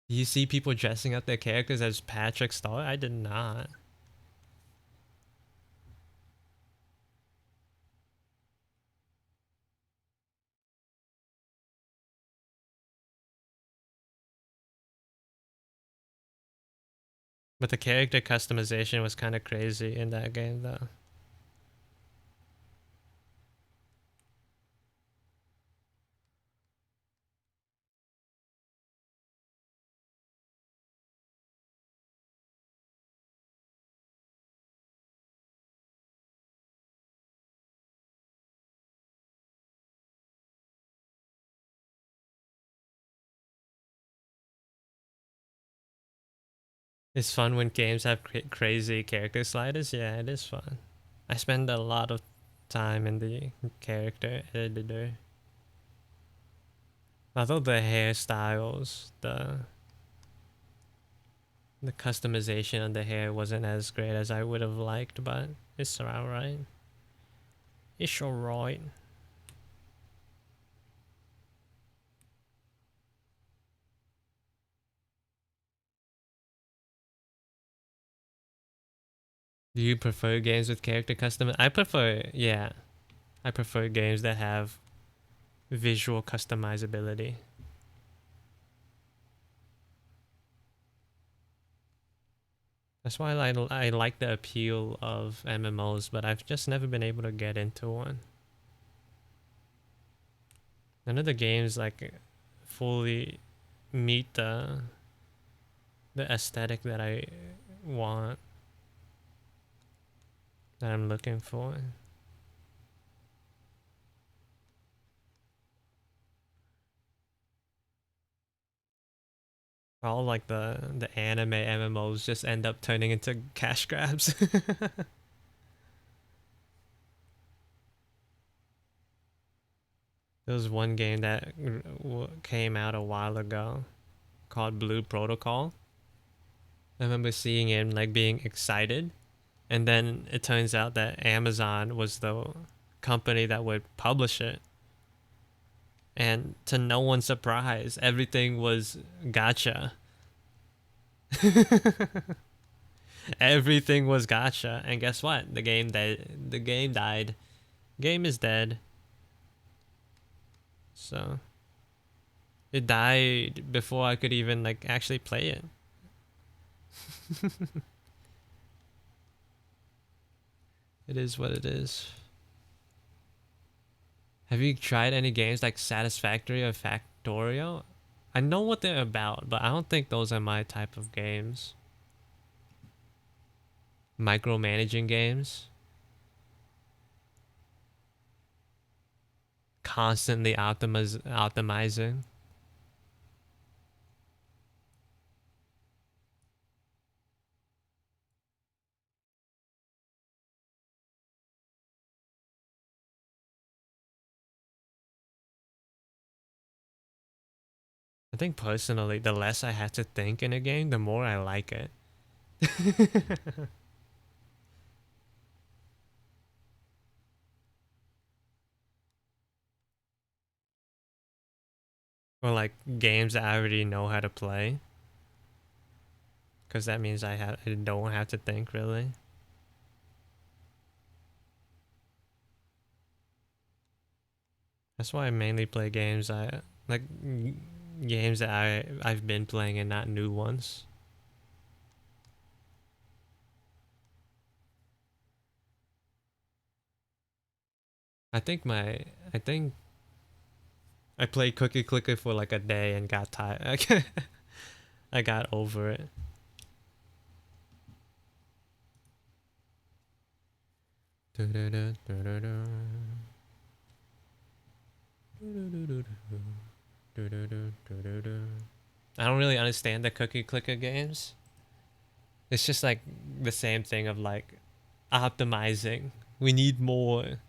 Do you see people dressing up their characters as Patrick Star? I did not. But the character customization was kind of crazy in that game, though. It's fun when games have crazy character sliders. Yeah, it is fun. I spend a lot of time in the character editor. Although the hairstyles, the customization of the hair wasn't as great as I would have liked, but it's alright. It's alright. Do you prefer games with character custom? I prefer games that have visual customizability. That's why I like the appeal of MMOs, but I've just never been able to get into one. None of the games like fully meet the aesthetic that I want, that I'm looking for. All like the anime MMOs just end up turning into cash grabs. There was one game that came out a while ago called Blue Protocol. I remember seeing him like being excited, and then it turns out that Amazon was the company that would publish it. And to no one's surprise, everything was gacha. Everything was gacha, and guess what? The game died. Game is dead. So it died before I could even like actually play it. It is what it is. Have you tried any games like Satisfactory or Factorio? I know what they're about, but I don't think those are my type of games. Micromanaging games. Constantly optimizing. I think personally, the less I have to think in a game, the more I like it. Or like games that I already know how to play. Because that means I don't have to think really. That's why I mainly play games games that I've been playing and not new ones. I think I played Cookie Clicker for like a day and got tired. I got over it. I don't really understand the Cookie Clicker games. It's just like the same thing of like optimizing. We need more.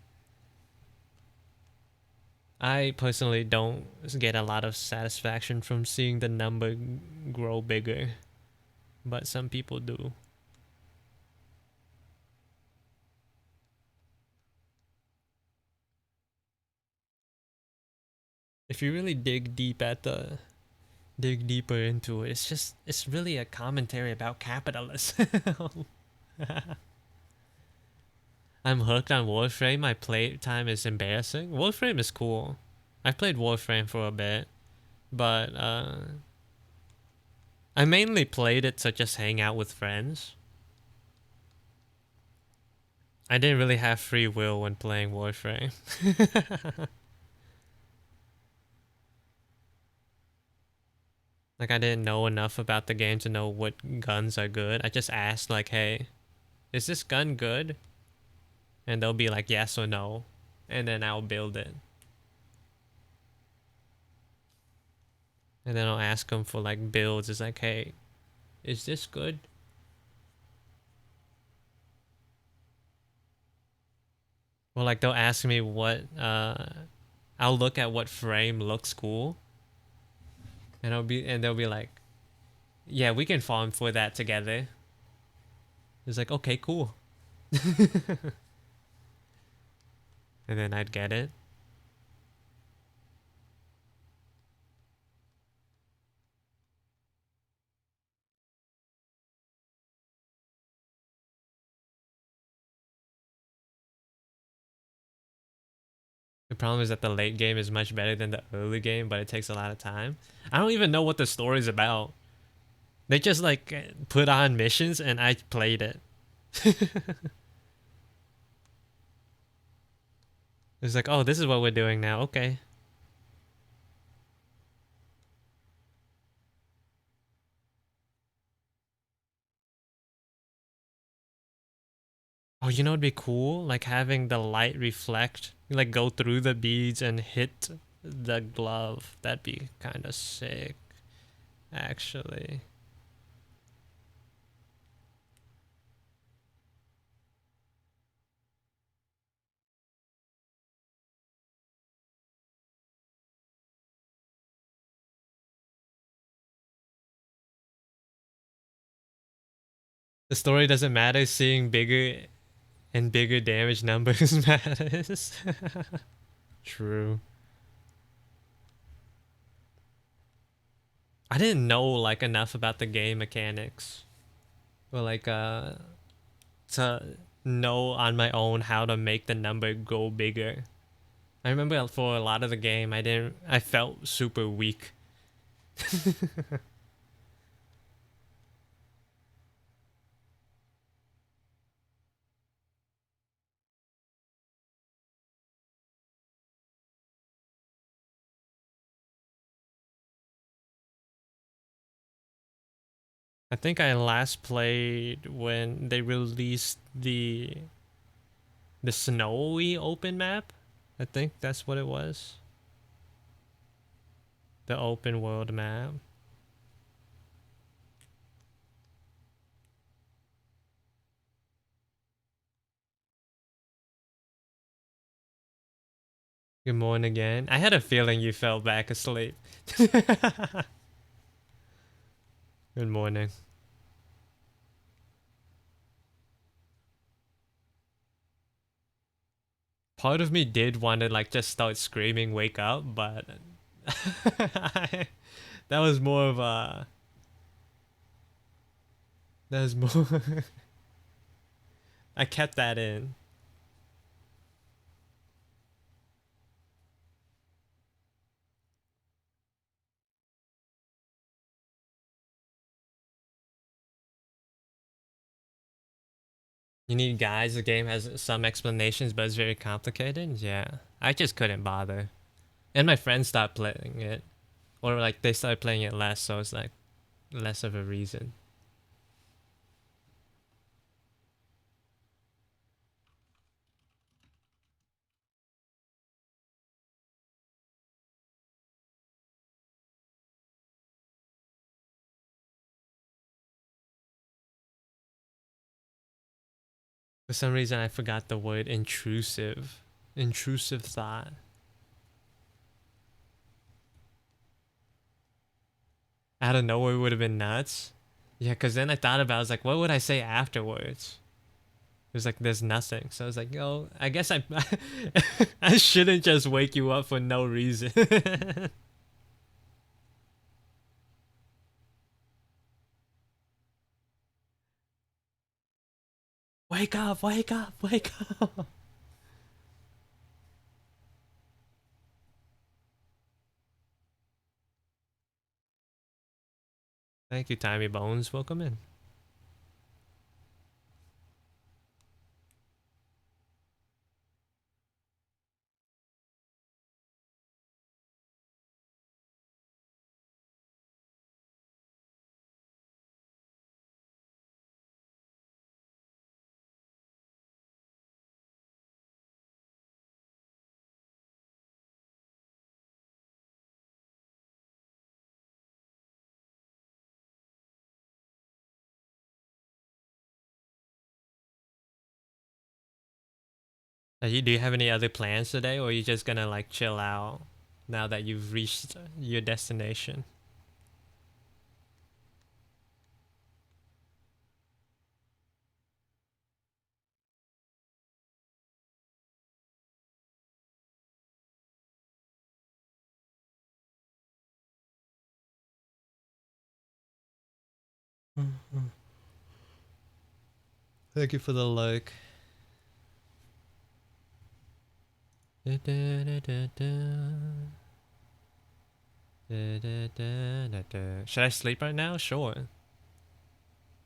I personally don't get a lot of satisfaction from seeing the number grow bigger, but some people do. If you really dig deeper into it, it's really a commentary about capitalism. I'm hooked on Warframe. My playtime is embarrassing. Warframe is cool. I've played Warframe for a bit, but I mainly played it to just hang out with friends. I didn't really have free will when playing Warframe. Like I didn't know enough about the game to know what guns are good. I just asked like, hey, is this gun good? And they'll be like yes or no. And then I'll build it. And then I'll ask them for like builds. It's like, hey, is this good? Well, like they'll ask me what I'll look at what frame looks cool, and they'll be like, yeah, we can farm for that together. It's like, okay, cool. And then I'd get it. The problem is that the late game is much better than the early game, but it takes a lot of time. I don't even know what the story's about. They just like put on missions and I played it. It's like, oh, this is what we're doing now. Okay. Oh, you know, it'd be cool, like having the light reflect, like go through the beads and hit the glove. That'd be kind of sick, actually. The story doesn't matter. Seeing bigger and bigger damage numbers matters. True. I didn't know like enough about the game mechanics, or like to know on my own how to make the number go bigger. I remember for a lot of the game, I felt super weak. I think I last played when they released the snowy open map. I think that's what it was. The open world map. Good morning again. I had a feeling you fell back asleep. Good morning. Part of me did want to like just start screaming wake up, but that was more of a that was more I kept that in. You need guys, the game has some explanations, but it's very complicated. Yeah. I just couldn't bother. And my friends stopped playing it. Or like they started playing it less, so it's like less of a reason. For some reason I forgot the word intrusive. Intrusive thought. Out of nowhere would have been nuts. Yeah, because then I thought about it, I was like, what would I say afterwards? It was like, there's nothing. So I was like, yo, I guess I shouldn't just wake you up for no reason. Wake up, wake up, wake up. Thank you, Timey Bones. Welcome in. Do you have any other plans today, or are you just gonna like chill out now that you've reached your destination? Thank you for the like. Should I sleep right now? Sure.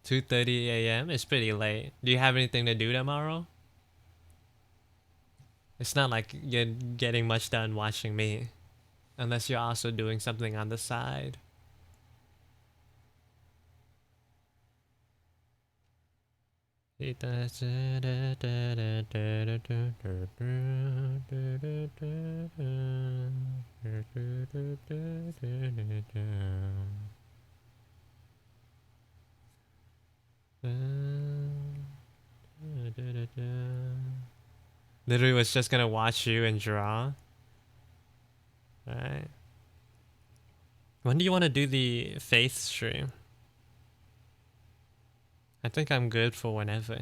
2:30 a.m. It's pretty late. Do you have anything to do tomorrow? It's not like you're getting much done watching me, unless you're also doing something on the side. Literally was just gonna watch you and draw. Alright. When do you want to do the faith stream? I think I'm good for whenever.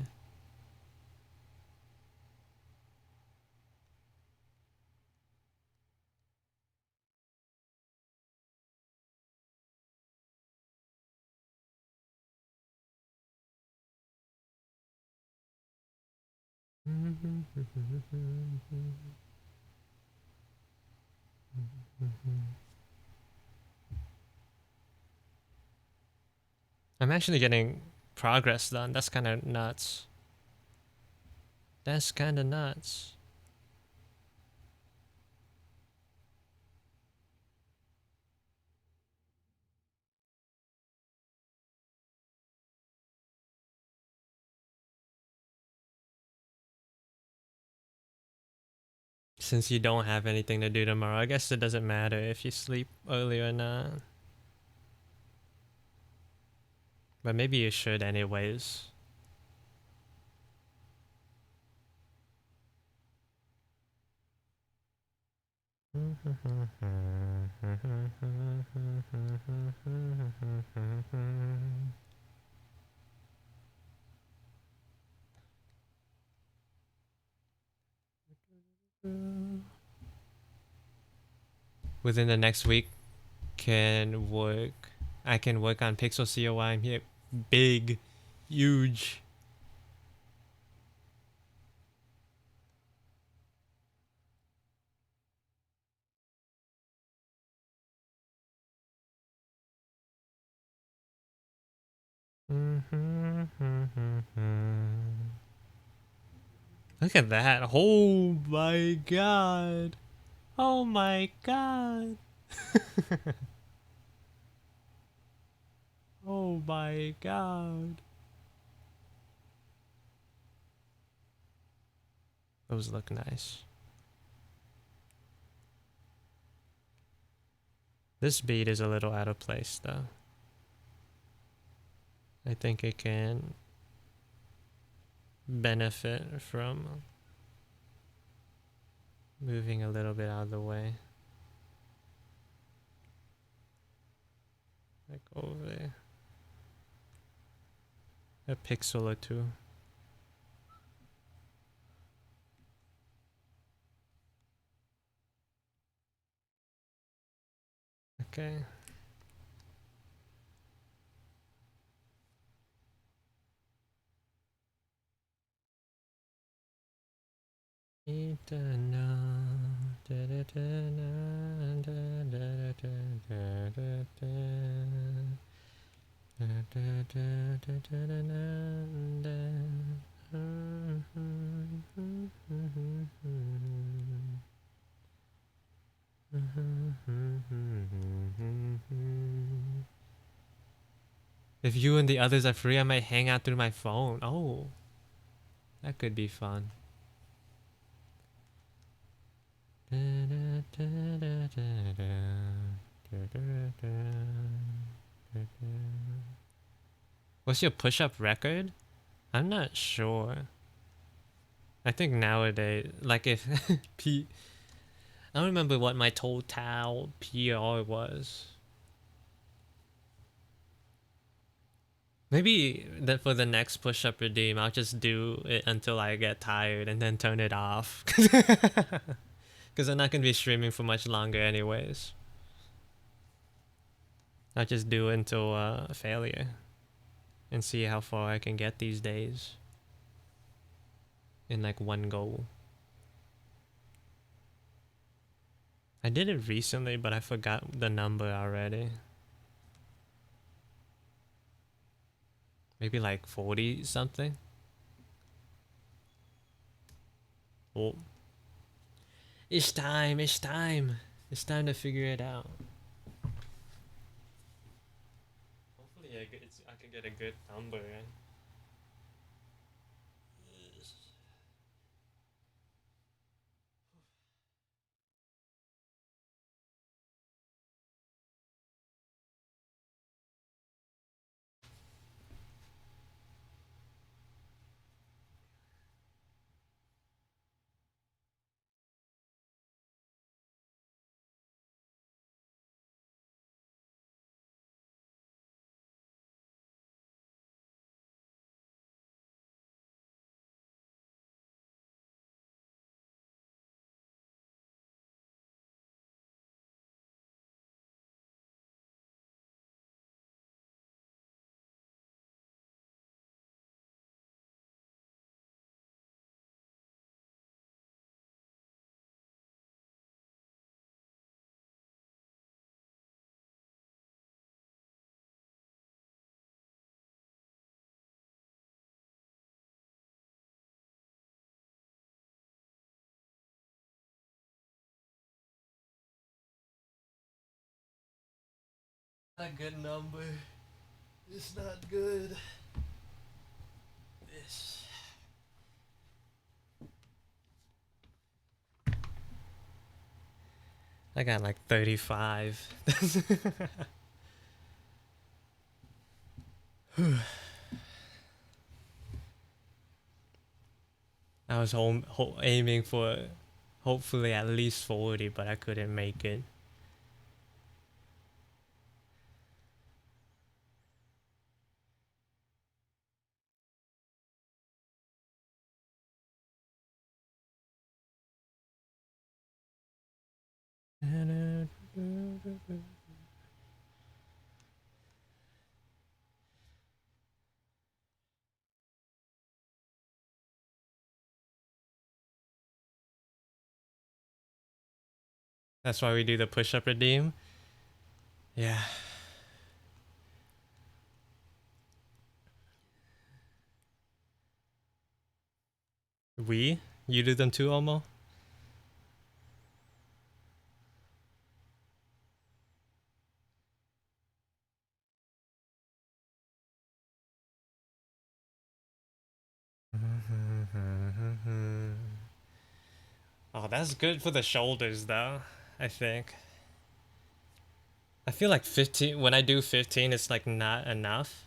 I'm actually getting progress done. That's kind of nuts. That's kind of nuts. Since you don't have anything to do tomorrow, I guess it doesn't matter if you sleep early or not. But maybe you should anyways. Within the next week, I can work on Pixel COI. I'm here. Big, huge. Look at that. Oh my god. Oh my god. Oh my god. Those look nice. This bead is a little out of place though. I think it can benefit from moving a little bit out of the way. Like over there. A pixel or two. Okay. If you and the others are free, I might hang out through my phone. Oh, that could be fun. What's your push-up record? I'm not sure. I think nowadays, like if P, I don't remember what my total PR was. Maybe that for the next push-up redeem, I'll just do it until I get tired and then turn it off. Because I'm not going to be streaming for much longer anyways. I'll just do it until failure. And see how far I can get these days. In like one go. I did it recently, but I forgot the number already. Maybe like 40 something. Oh. It's time, it's time. It's time to figure it out. Hopefully I can get a good number. A good number. It's not good. This. I got like 35. I was aiming for hopefully at least 40, but I couldn't make it. That's why we do the push-up redeem. Yeah. You do them too, Omo? Oh, that's good for the shoulders though, I think. I feel like 15, when I do 15, it's like not enough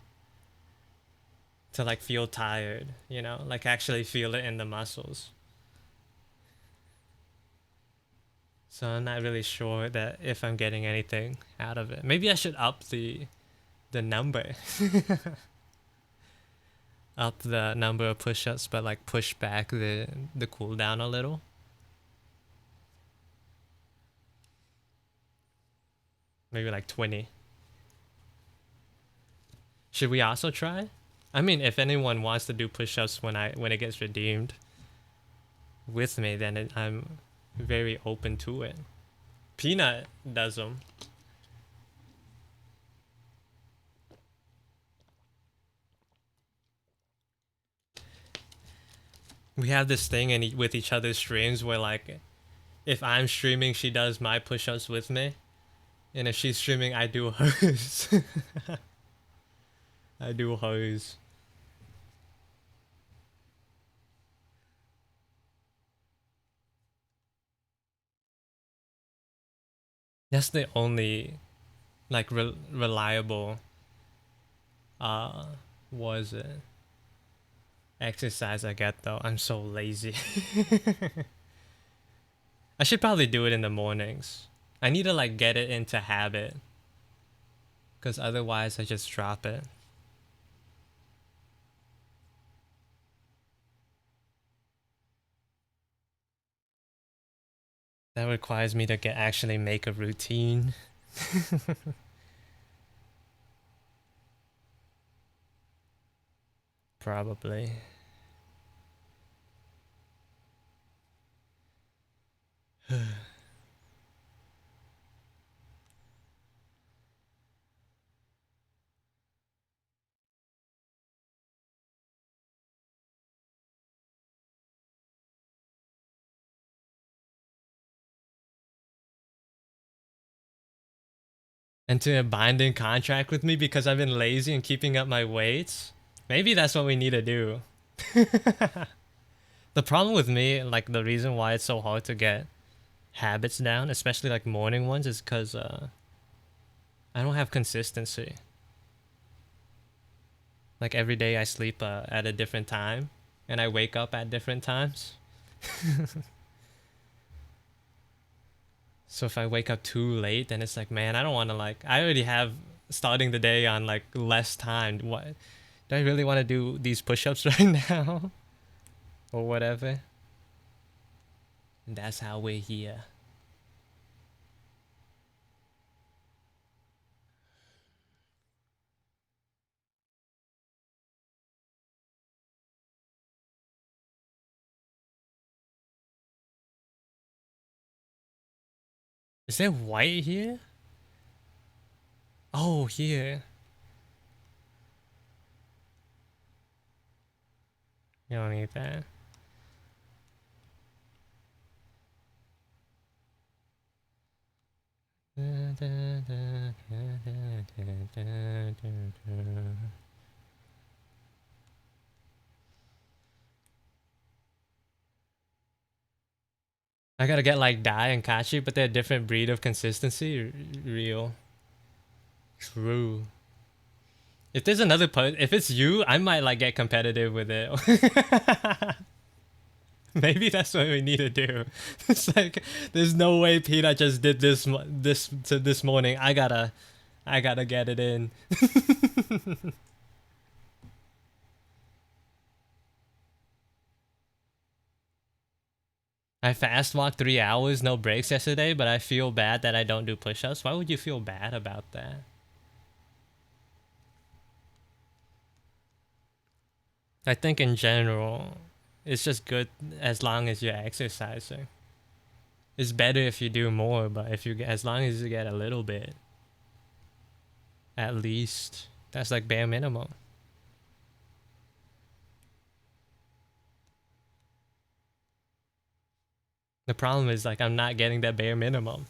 to like feel tired, you know, like actually feel it in the muscles. So I'm not really sure that if I'm getting anything out of it. Maybe I should up the number. Up the number of push-ups, but like push back the cooldown a little. Maybe like 20. Should we also try? I mean, if anyone wants to do push-ups when it gets redeemed with me, then I'm very open to it. Peanut does them. We have this thing with each other's streams where like, if I'm streaming, she does my push-ups with me, and if she's streaming, I do hers. I do hers. That's the only like reliable was it exercise I get though. I'm so lazy. I should probably do it in the mornings. I need to like get it into habit, because otherwise I just drop it. That requires me to actually make a routine. Probably. And to a binding contract with me because I've been lazy and keeping up my weights? Maybe that's what we need to do. The problem with me, like the reason why it's so hard to get habits down, especially like morning ones, is because I don't have consistency. Like every day I sleep at a different time and I wake up at different times. So if I wake up too late, then it's like, man, I don't want to like, I already have starting the day on like less time. What? Do I really want to do these push-ups right now? Or whatever? And that's how we're here. Is there white here? Oh, here. You don't need that. I gotta get like Dai and Kachi, but they're a different breed of consistency. Real. True. If there's another if it's you, I might like get competitive with it. Maybe that's what we need to do. It's like there's no way Peanut just did this morning. I gotta get it in. I fast walked 3 hours, no breaks yesterday, but I feel bad that I don't do push-ups. Why would you feel bad about that? I think in general, it's just good as long as you're exercising. It's better if you do more, but if you get, as long as you get a little bit, at least, that's like bare minimum. The problem is like I'm not getting that bare minimum.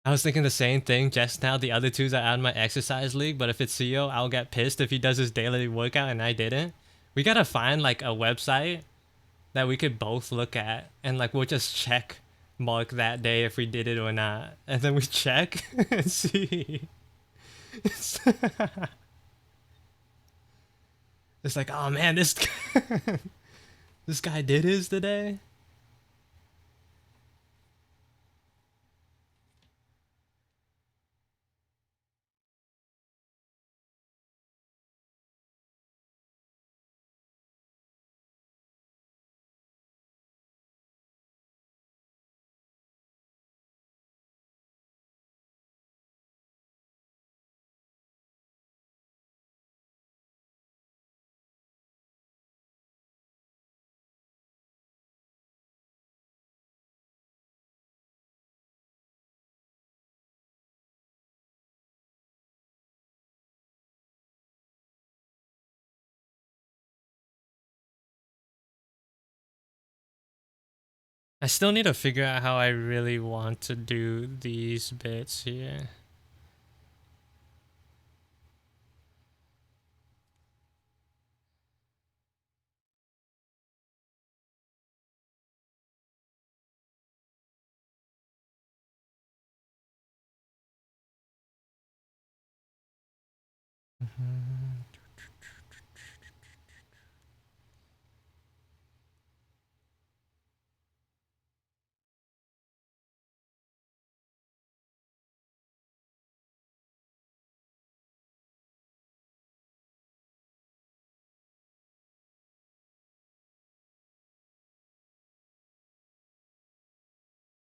I was thinking the same thing just now. The other twos are out in my exercise league, but if it's CEO, I'll get pissed if he does his daily workout and I didn't. We gotta find like a website that we could both look at, and like we'll just check mark that day if we did it or not, and then we check and see. It's, it's like, oh man, this guy, this guy did his today. I still need to figure out how I really want to do these bits here.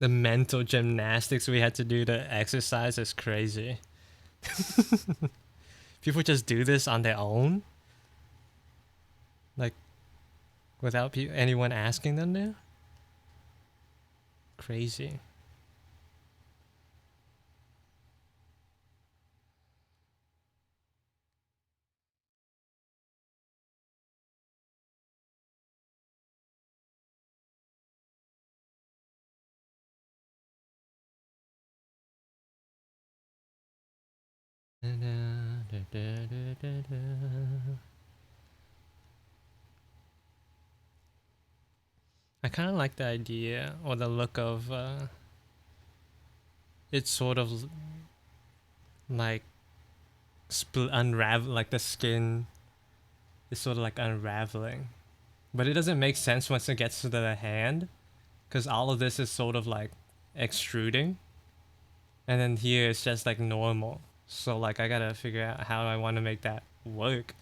The mental gymnastics we had to do to exercise is crazy. People just do this on their own? Like, without anyone asking them to? Crazy. I kind of like the idea or the look of it's sort of like unravel, like the skin is sort of like unraveling, but it doesn't make sense once it gets to the hand, because all of this is sort of like extruding, and then here it's just like normal. So like I gotta figure out how I want to make that work.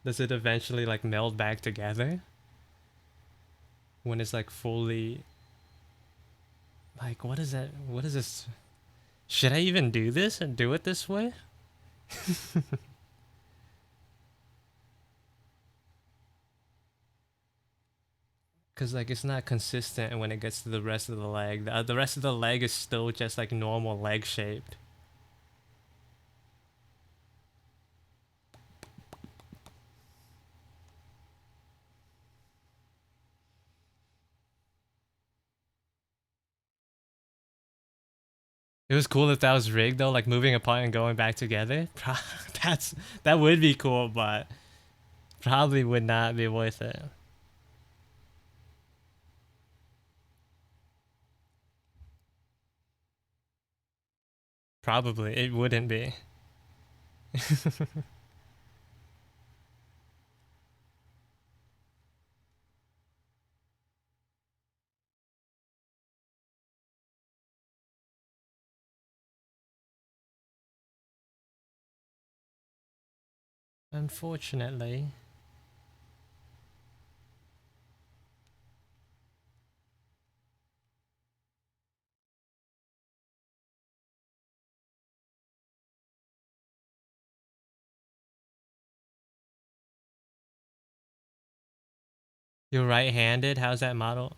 Does it eventually like meld back together when it's like fully, like what is that, what is this? Should I even do this and do it this way? Because like it's not consistent when it gets to the rest of the leg. The rest of the leg is still just like normal leg shaped. It was cool if that was rigged though, like moving apart and going back together. That would be cool, but probably would not be worth it. Probably it wouldn't be. Unfortunately. You're right-handed? How's that model?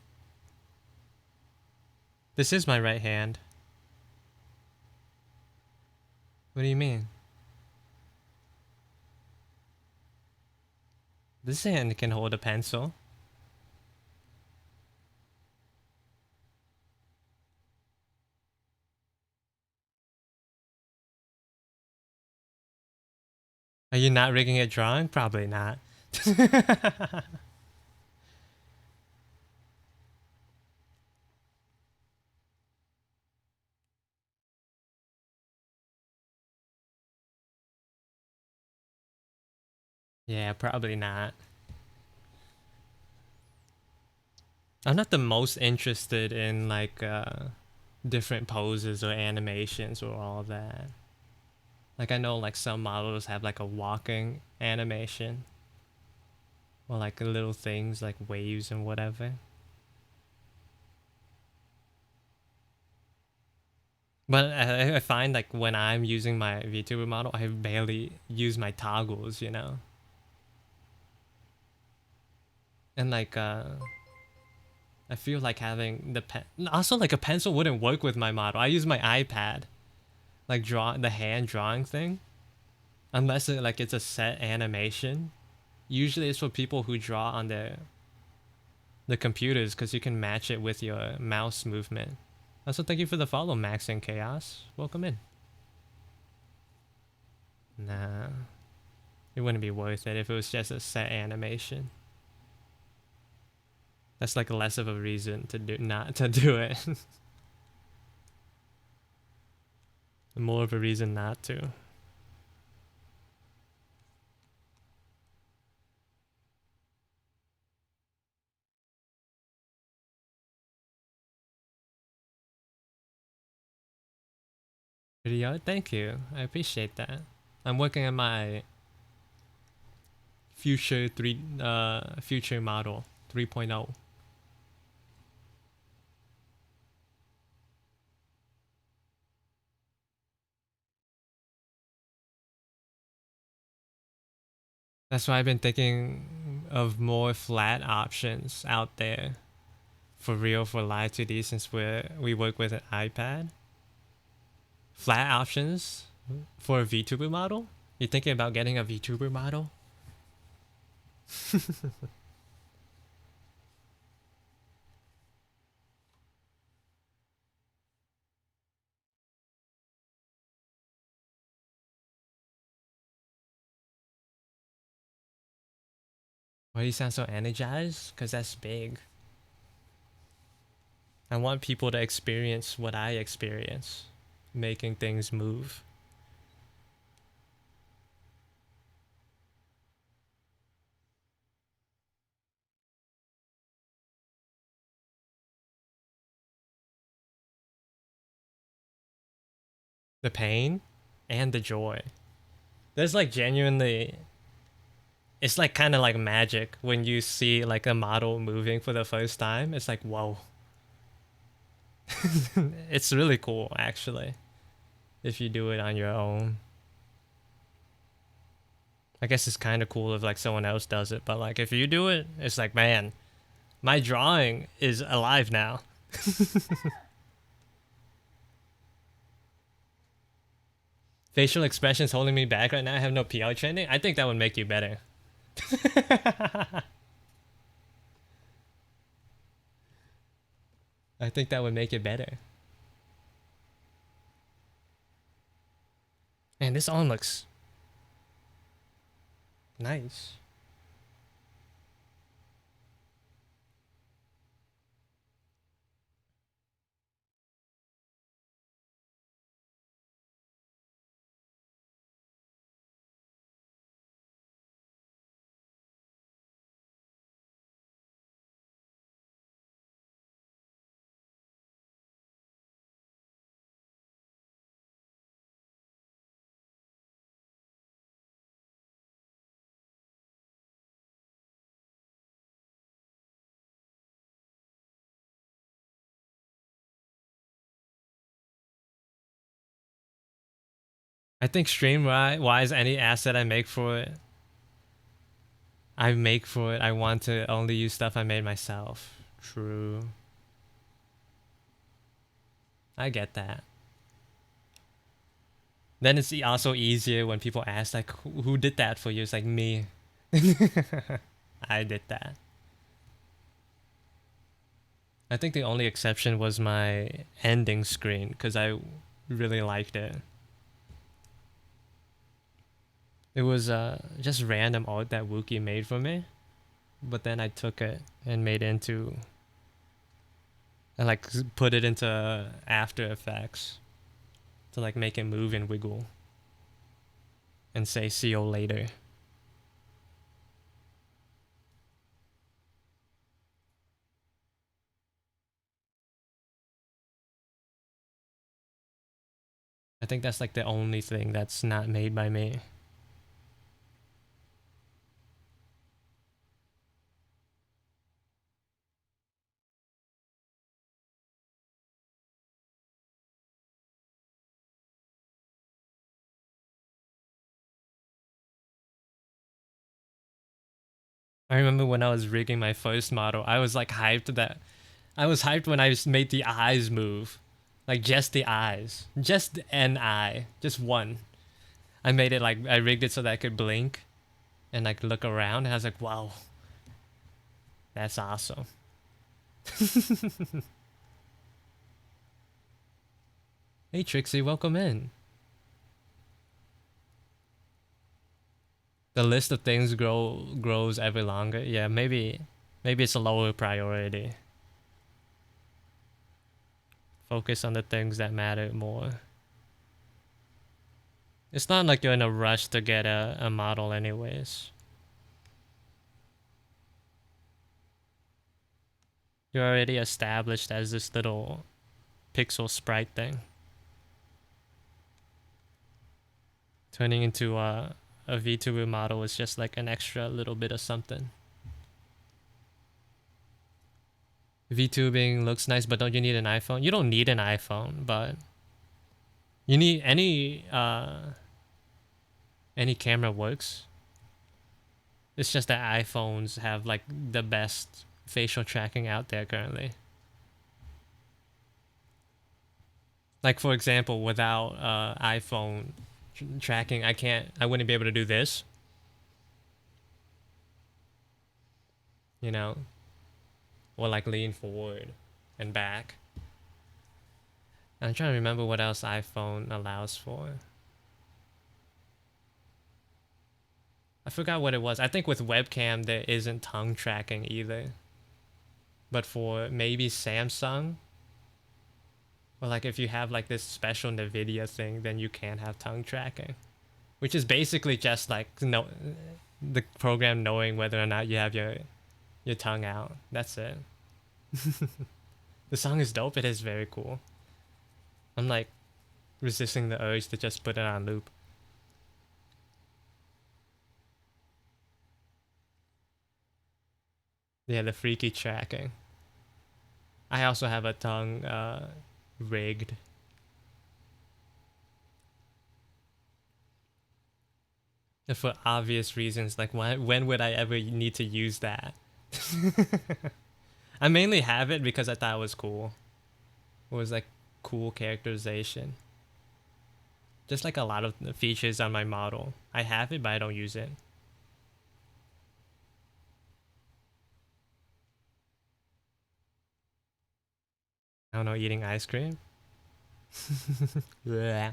This is my right hand. What do you mean? This hand can hold a pencil. Are you not rigging it drawing? Probably not. Yeah, probably not. I'm not the most interested in like different poses or animations or all that. Like I know like some models have like a walking animation or like little things like waves and whatever. But I find like when I'm using my VTuber model, I barely use my toggles, you know? And like I feel like having the pen, also like a pencil wouldn't work with my model. I use my iPad, like draw the hand drawing thing, unless it, like it's a set animation. Usually it's for people who draw on the computers because you can match it with your mouse movement. Also, thank you for the follow, Max and Chaos. Welcome in. Nah, it wouldn't be worth it if it was just a set animation. That's like less of a reason to do not to do it. More of a reason not to. video. Thank you. I appreciate that. I'm working on my future model 3.0. That's why I've been thinking of more flat options out there for real for Live 2D since we work with an iPad. Flat options for a VTuber model? You thinking about getting a VTuber model? Why do you sound so energized? Because that's big. I want people to experience what I experience, making things move. The pain and the joy. There's like genuinely, it's like kind of like magic when you see like a model moving for the first time. It's like, whoa. It's really cool actually if you do it on your own. I guess it's kind of cool if like someone else does it, but like if you do it, it's like, man, my drawing is alive now. Facial expressions holding me back right now. I have no PR training. I think that would make you better. I think that would make it better. Man, this arm looks nice. I think stream wise, any asset I make for it, I want to only use stuff I made myself. True. I get that. Then it's also easier when people ask like, who did that for you? It's like me. I did that. I think the only exception was my ending screen because I really liked it. It was just random art that Wookie made for me, but then I took it and made it into, and like put it into After Effects to like make it move and wiggle and say see you later. I think that's like the only thing that's not made by me. I remember when I was rigging my first model, I was like hyped that I was hyped when I made the eyes move. Like just the eyes. Just an eye. Just one. I made it like I rigged it so that I could blink and like look around and I was like, wow. That's awesome. Hey Trixie, welcome in. The list of things grows ever longer. Yeah, maybe it's a lower priority. Focus on the things that matter more. It's not like you're in a rush to get a model anyways. You're already established as this little pixel sprite thing. Turning into a VTuber model is just like an extra little bit of something. VTubing looks nice, but don't you need an iPhone? You don't need an iPhone, but you need any camera works. It's just that iPhones have like the best facial tracking out there currently. Like for example, without iPhone tracking, I wouldn't be able to do this. You know, or like lean forward and back. I'm trying to remember what else iPhone allows for. I forgot what it was. I think with webcam there isn't tongue tracking either. But for maybe Samsung, or like if you have like this special NVIDIA thing, then you can have tongue tracking. Which is basically just like the program knowing whether or not you have your tongue out. That's it. The song is dope. It is very cool. I'm like resisting the urge to just put it on loop. Yeah, the freaky tracking. I also have a tongue rigged. For obvious reasons, like when would I ever need to use that? I mainly have it because I thought it was cool. It was like cool characterization. Just like a lot of the features on my model. I have it, but I don't use it. I don't know, eating ice cream? Yeah.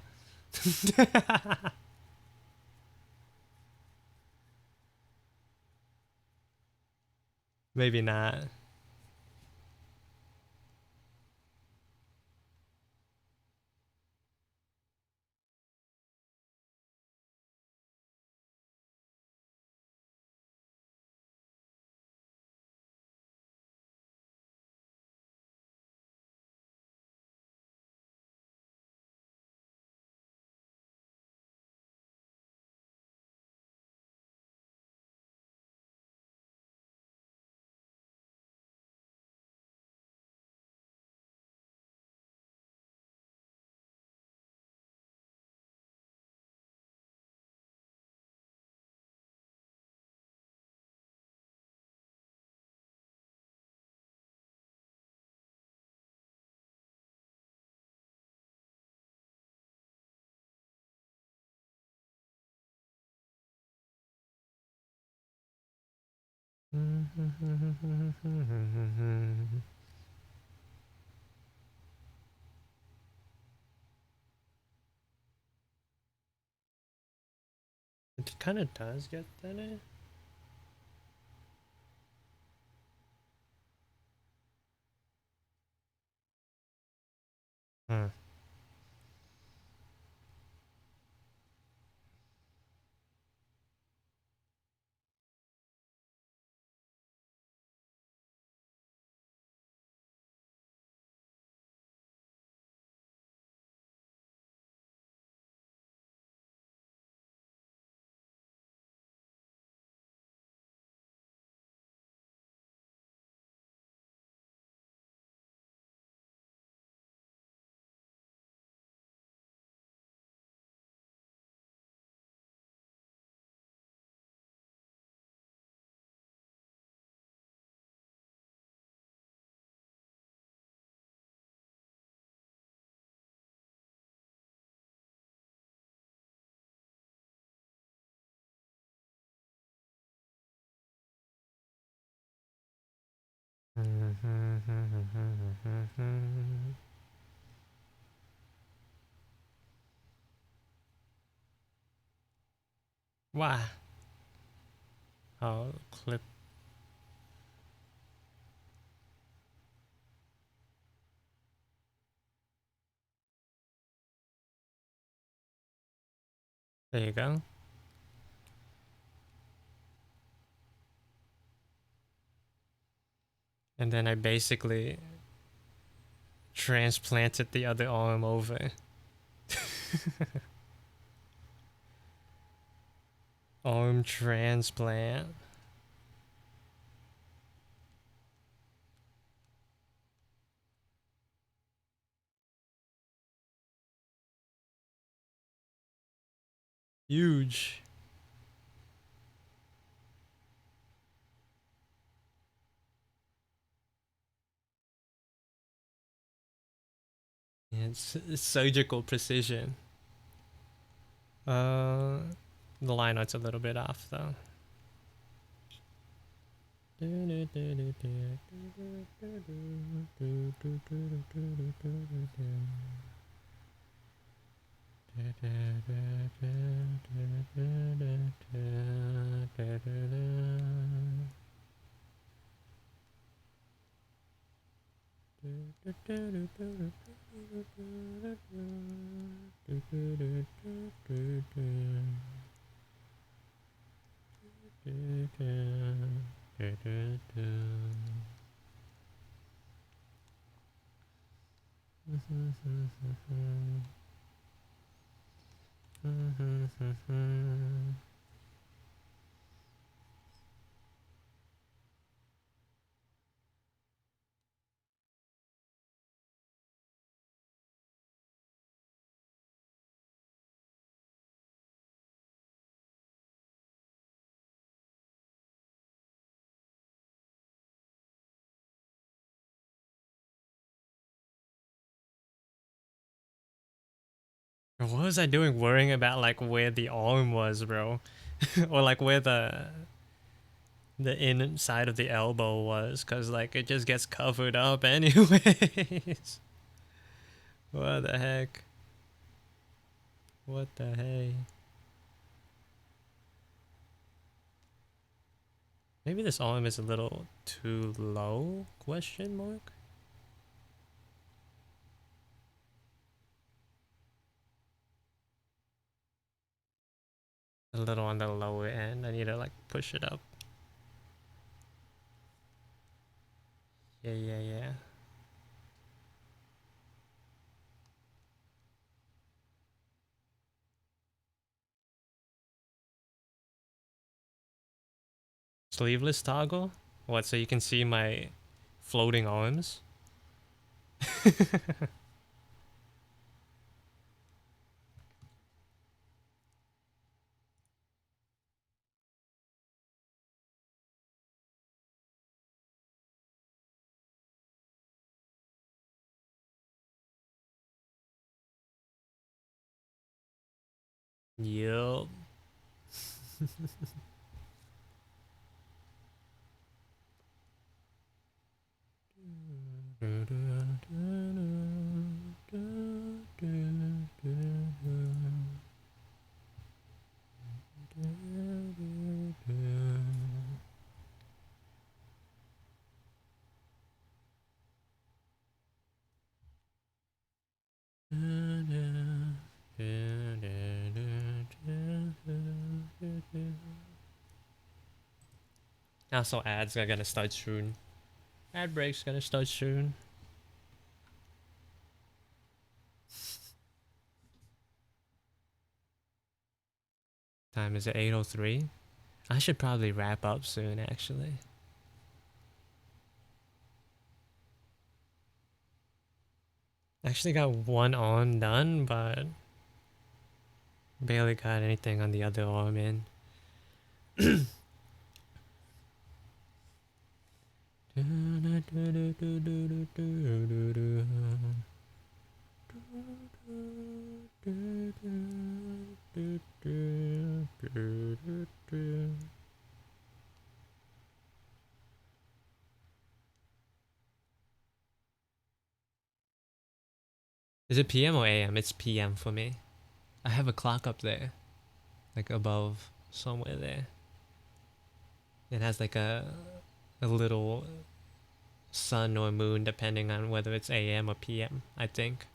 Maybe not. It kind of does get thinner. Huh. Wow. I'll clip. There you go. And then I basically transplanted the other arm over. Arm transplant. Huge. Yeah, it's surgical precision. The line art's a little bit off though. What was I doing worrying about like where the arm was, bro? Or like where the inside of the elbow was, cause like it just gets covered up anyways. What the heck? What the hey? Maybe this arm is a little too low? Question mark? A little on the lower end. I need to like push it up. Yeah. Sleeveless toggle? What, so you can see my floating arms? Yup. Also, ads are gonna start soon. Ad break's gonna start soon. Time is it 8:03? I should probably wrap up soon, actually. Actually got one arm done, but barely got anything on the other arm in. Is it PM or AM? It's PM for me. I have a clock up there, like above, somewhere there. It has like a little sun or moon depending on whether it's AM or PM, I think.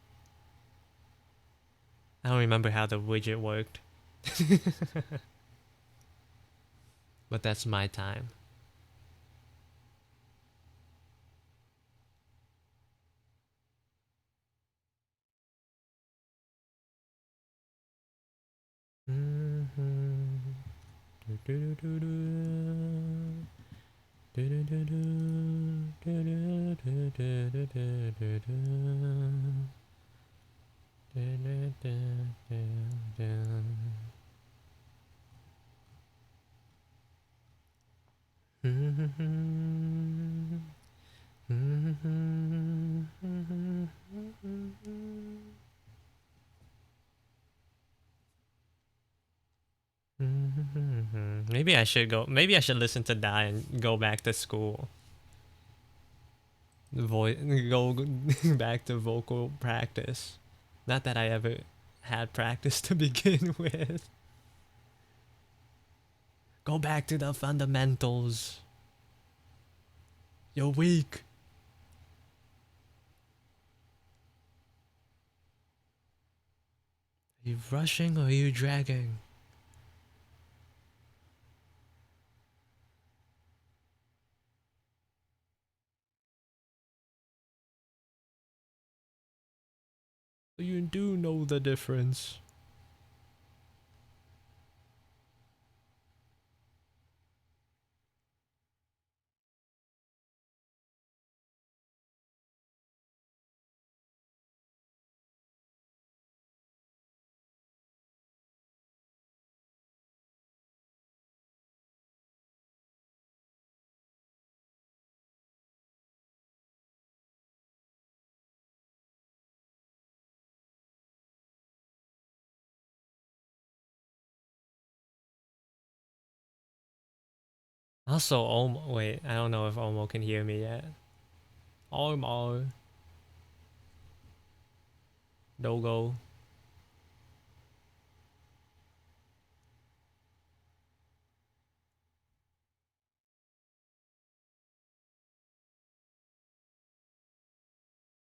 I don't remember how the widget worked. But that's my time. Maybe I should go. Maybe I should listen to Die and go back to school. Go back to vocal practice. Not that I ever had practice to begin with. Go back to the fundamentals. You're weak. Are you rushing or are you dragging? You do know the difference. Also, Omo, wait, I don't know if Omo can hear me yet. Omo. Dogo.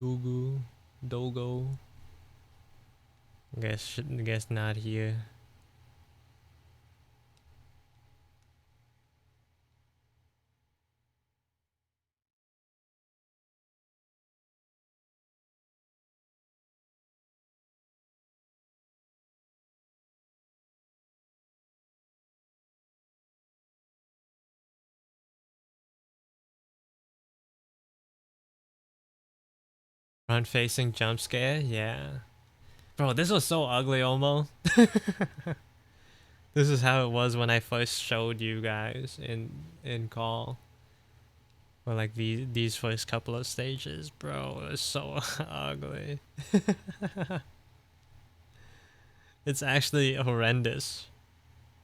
Gugu. Dogo. Guess not here. Front facing jump scare? Yeah. Bro, this was so ugly, Omo. This is how it was when I first showed you guys in call. Or like these first couple of stages, bro. It's so ugly. It's actually horrendous.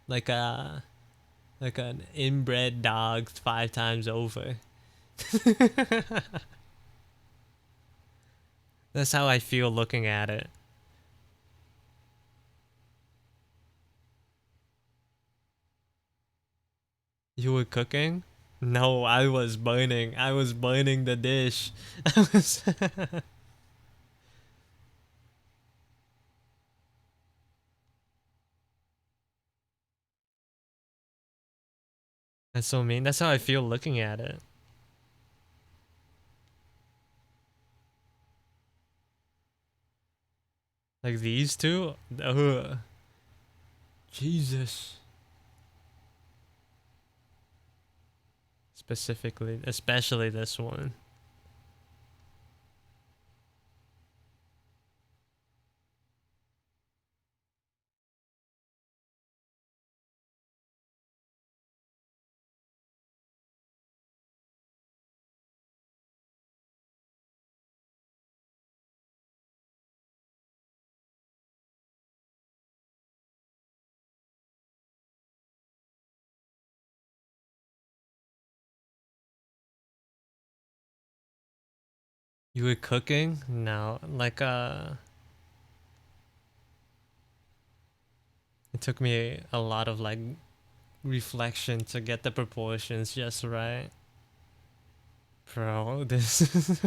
Like an inbred dog 5 times over. That's how I feel looking at it. You were cooking? No, I was burning. I was burning the dish. I was That's so mean. That's how I feel looking at it. Like these two? Ugh. Jesus. Specifically, especially this one. You were cooking? No, like it took me a lot of like reflection to get the proportions just right. Bro, this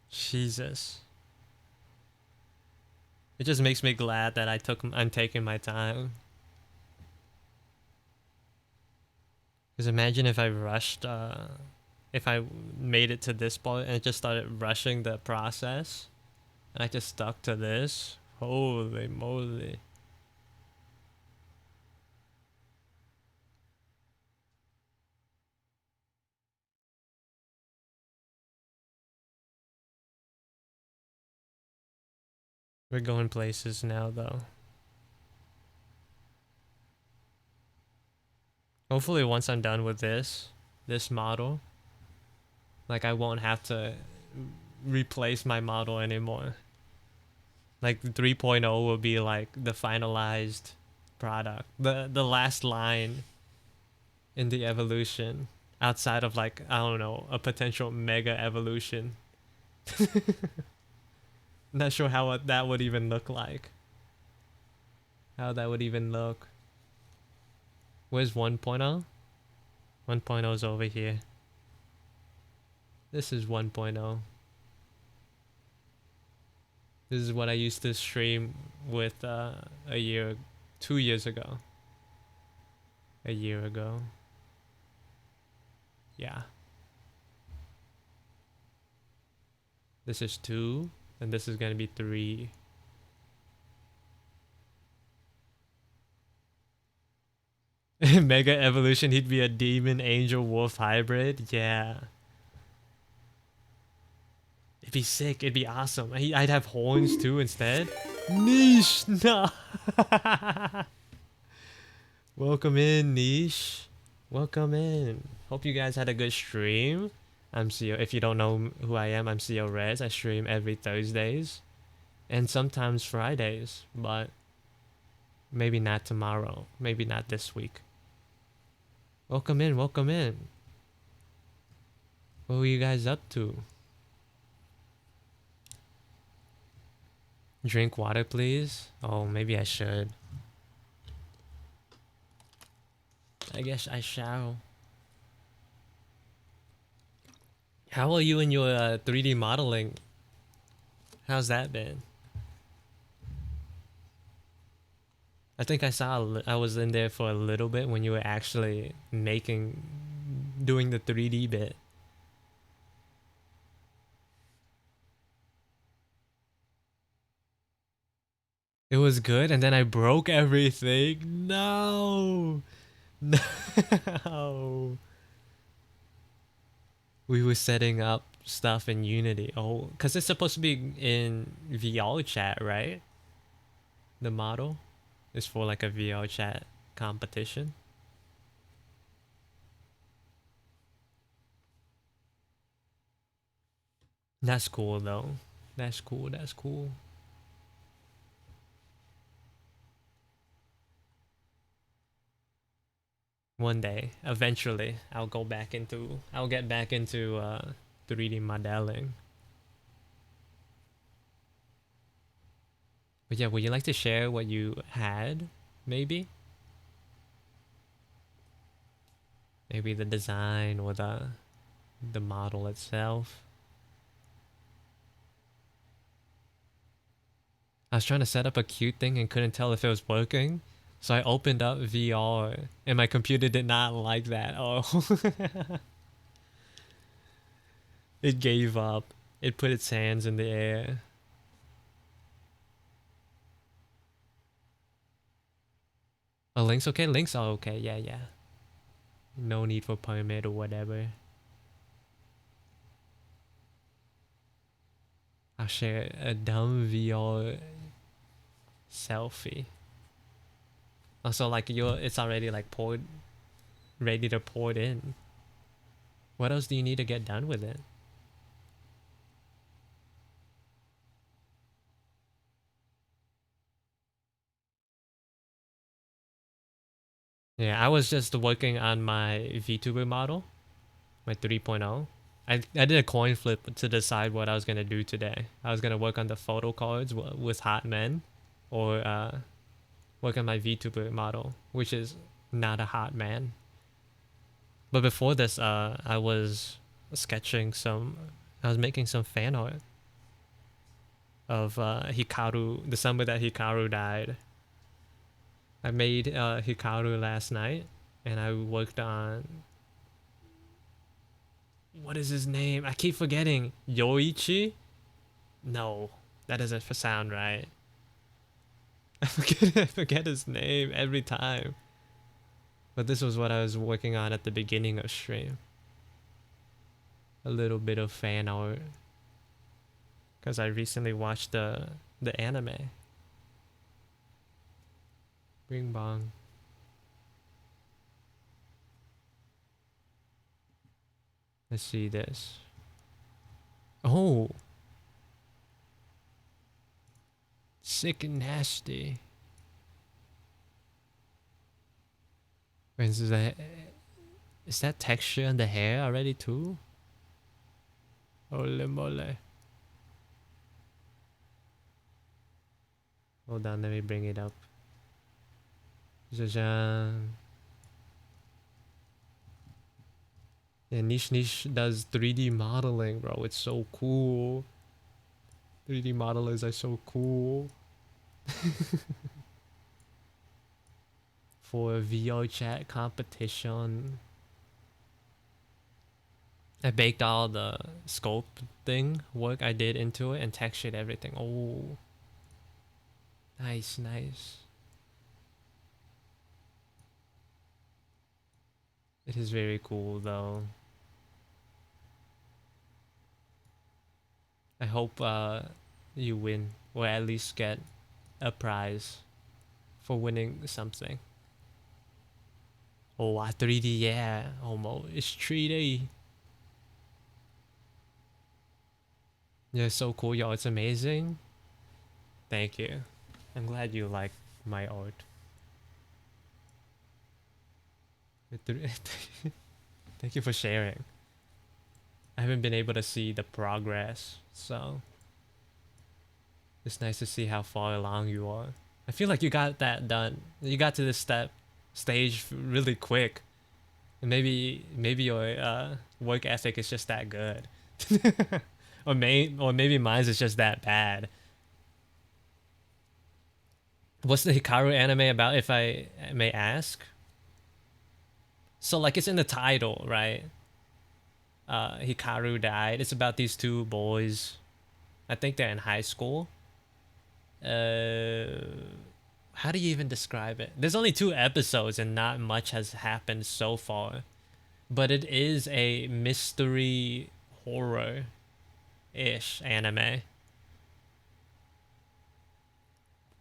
Jesus. It just makes me glad that I'm taking my time. Cuz imagine if I rushed if I made it to this point and just started rushing the process and I just stuck to this. Holy moly. We're going places now, though. Hopefully once I'm done with this model, like I won't have to replace my model anymore. Like 3.0 will be like the finalized product. The last line in the evolution outside of like, I don't know, a potential mega evolution. Not sure how that would even look like. How that would even look. Where's 1.0? 1.0 is over here. This is 1.0. This is what I used to stream with 2 years ago. A year ago. Yeah. This is 2, and this is gonna be 3. Mega evolution, he'd be a demon angel wolf hybrid. Yeah. It'd be sick. It'd be awesome. I'd have horns too instead. Niche. No. Welcome in, Niche. Welcome in. Hope you guys had a good stream. I'm CEO. If you don't know who I am, I'm CEO Rez. I stream every Thursdays and sometimes Fridays, but maybe not tomorrow. Maybe not this week. Welcome in. Welcome in. What were you guys up to? Drink water, please. Oh, maybe I should. I guess I shall. How are you in your 3D modeling? How's that been? I think I was in there for a little bit when you were actually doing the 3D bit. It was good, and then I broke everything. No. No. We were setting up stuff in Unity. Oh, because it's supposed to be in VR chat, right? The model is for like a VR chat competition. That's cool though. That's cool. That's cool. One day, eventually, I'll get back into 3D modeling. But yeah, would you like to share what you had? Maybe the design or the model itself. I was trying to set up a cute thing and couldn't tell if it was working. So I opened up VR and my computer did not like that. Oh. It gave up. It put its hands in the air. Oh, Link's okay? Link's all okay. Yeah, yeah. No need for permit or whatever. I'll share a dumb VR selfie. Also, like it's already like ready to port in. What else do you need to get done with it? Yeah, I was just working on my VTuber model, my 3.0. I did a coin flip to decide what I was gonna do today. I was gonna work on the photo cards with hot men, or work on my VTuber model, which is not a hot man. But before this, I was making some fan art of Hikaru, the summer that Hikaru died. I made Hikaru last night, and I worked on, what is his name? I keep forgetting. Yoichi? No, that doesn't sound right. I forget his name every time. But this was what I was working on at the beginning of stream. A little bit of fan art. Because I recently watched the the anime. Bing bong. Let's see this. Oh. Sick and nasty. Is that texture in the hair already too? Ole mole. Hold on, let me bring it up. Zazan. Yeah, Niche does 3D modeling, bro. It's so cool. 3D modelers are so cool. For a VO chat competition. I baked all the scope thing work I did into it and textured everything. Oh. Nice, nice. It is very cool though. I hope you win or at least get a prize for winning something. Oh, 3D, yeah. Almost. It's 3D. Yeah, so cool, yo. It's amazing. Thank you. I'm glad you like my art. Thank you for sharing. I haven't been able to see the progress, so it's nice to see how far along you are. I feel like you got that done. You got to this stage really quick. And maybe your work ethic is just that good. or maybe mine's is just that bad. What's the Hikaru anime about, if I may ask? So like it's in the title, right? Hikaru died. It's about these two boys. I think they're in high school. How do you even describe it? There's only 2 episodes and not much has happened so far. But it is a mystery horror-ish anime.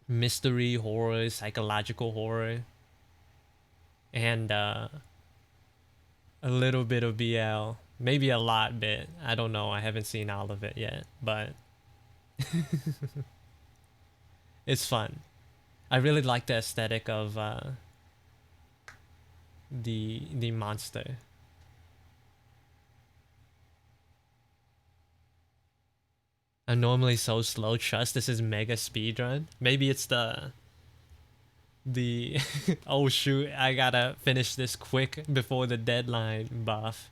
Mystery horror, psychological horror. And a little bit of BL. Maybe a lot bit. I don't know. I haven't seen all of it yet. But it's fun. I really like the aesthetic of the monster. I'm normally so slow. Trust this is mega speedrun. Maybe it's the oh shoot, I gotta finish this quick before the deadline buff.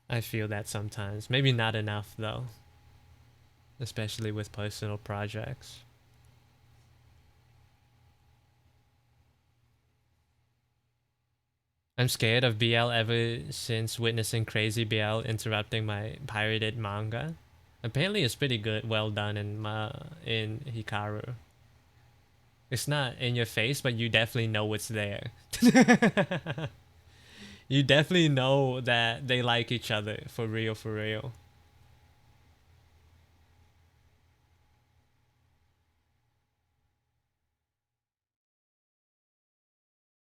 I feel that sometimes. Maybe not enough though. Especially with personal projects. I'm scared of BL ever since witnessing crazy BL interrupting my pirated manga. Apparently it's pretty good, well done in Hikaru. It's not in your face, but you definitely know it's there. You definitely know that they like each other, for real, for real.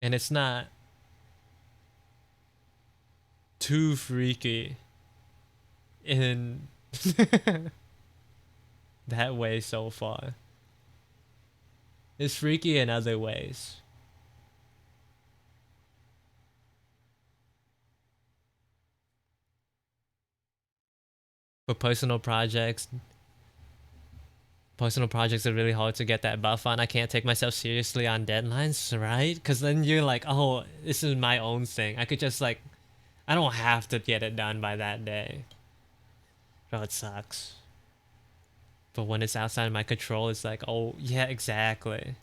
And it's not too freaky in that way so far. It's freaky in other ways. For personal projects are really hard to get that buff on. I can't take myself seriously on deadlines, right? Because then you're like, oh, this is my own thing. I could just like, I don't have to get it done by that day. Bro, it sucks. But when it's outside my control, it's like, oh, yeah, exactly.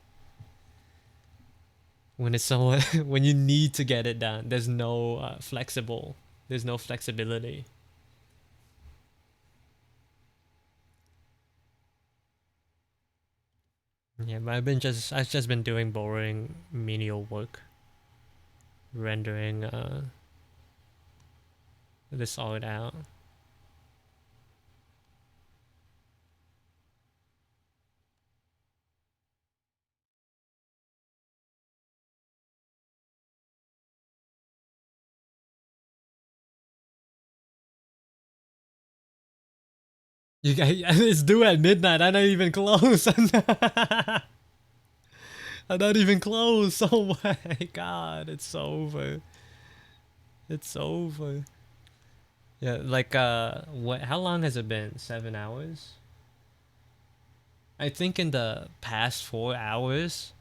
When it's so, when you need to get it done, there's no there's no flexibility. Yeah, but I've just been doing boring menial work. Rendering this art out. You guys, it's due at midnight. I'm not even close. I'm not even close. Oh my god, it's over. It's over. Yeah, like what? How long has it been? 7 hours. I think in the past 4 hours,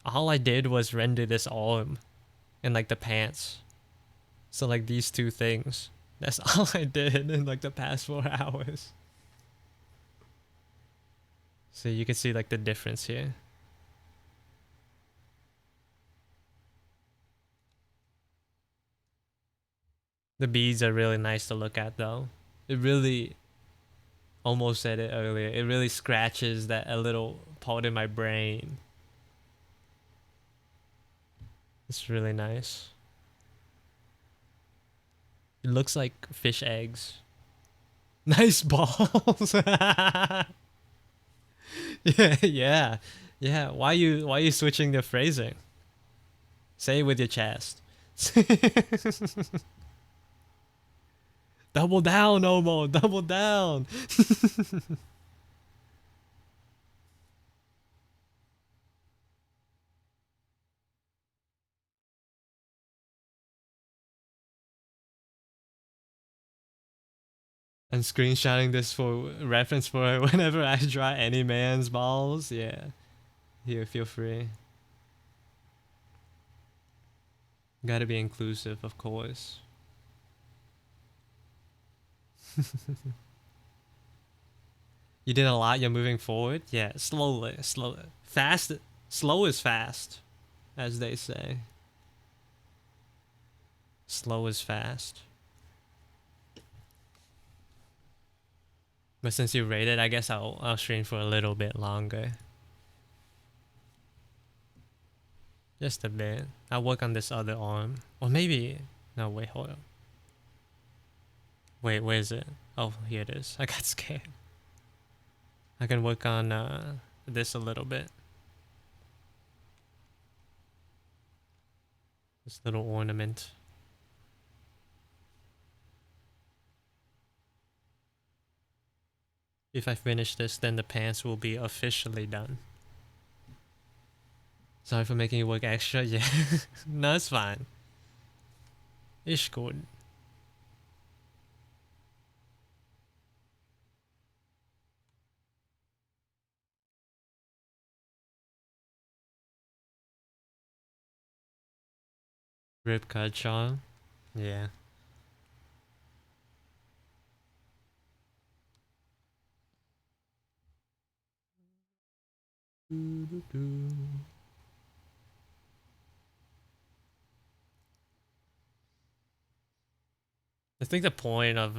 all I did was render this arm and like the pants. So like these two things. That's all I did in like the past 4 hours. So you can see like the difference here. The beads are really nice to look at though. It really, almost said it earlier, it really scratches that a little part in my brain. It's really nice. It looks like fish eggs. Nice balls. Yeah. Yeah. Why you switching the phrasing? Say it with your chest. Double down, Omo. Double down. I'm screenshotting this for reference for whenever I draw any man's balls. Yeah. Here, feel free. Gotta be inclusive, of course. You did a lot, you're moving forward? Yeah, slowly, slowly. Fast, slow is fast, as they say. Slow is fast. But since you rated, I guess I'll stream for a little bit longer. Just a bit. I'll work on this other arm. Or maybe... No, wait, hold up. Wait, where is it? Oh, here it is. I got scared. I can work on this a little bit. This little ornament. If I finish this, then the pants will be officially done. Sorry for making you work extra. Yeah. No, it's fine. It's good. Rip cut charm. Yeah. I think the point of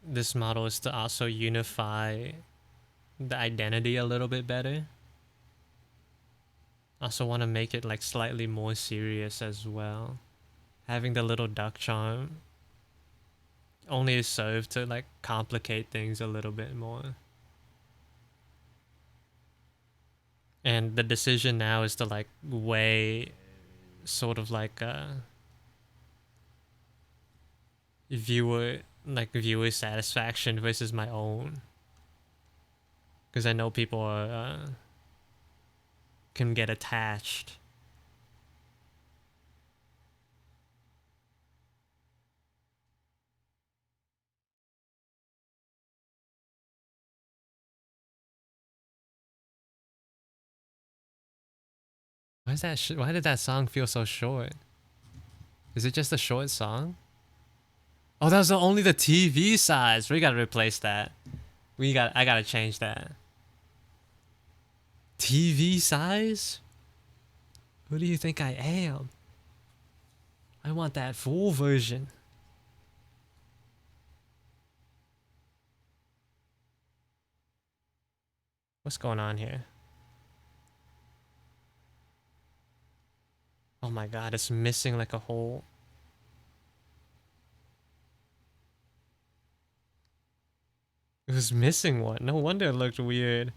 this model is to also unify the identity a little bit better. Also want to make it like slightly more serious as well. Having the little duck charm only serve to like complicate things a little bit more. And the decision now is to like weigh sort of like viewer satisfaction versus my own, because I know people are can get attached. Why did that song feel so short? Is it just a short song? Oh, that was only the TV size. We gotta replace that. I gotta change that. TV size? Who do you think I am? I want that full version. What's going on here? Oh my god, it's missing like a whole... It was missing one. No wonder it looked weird.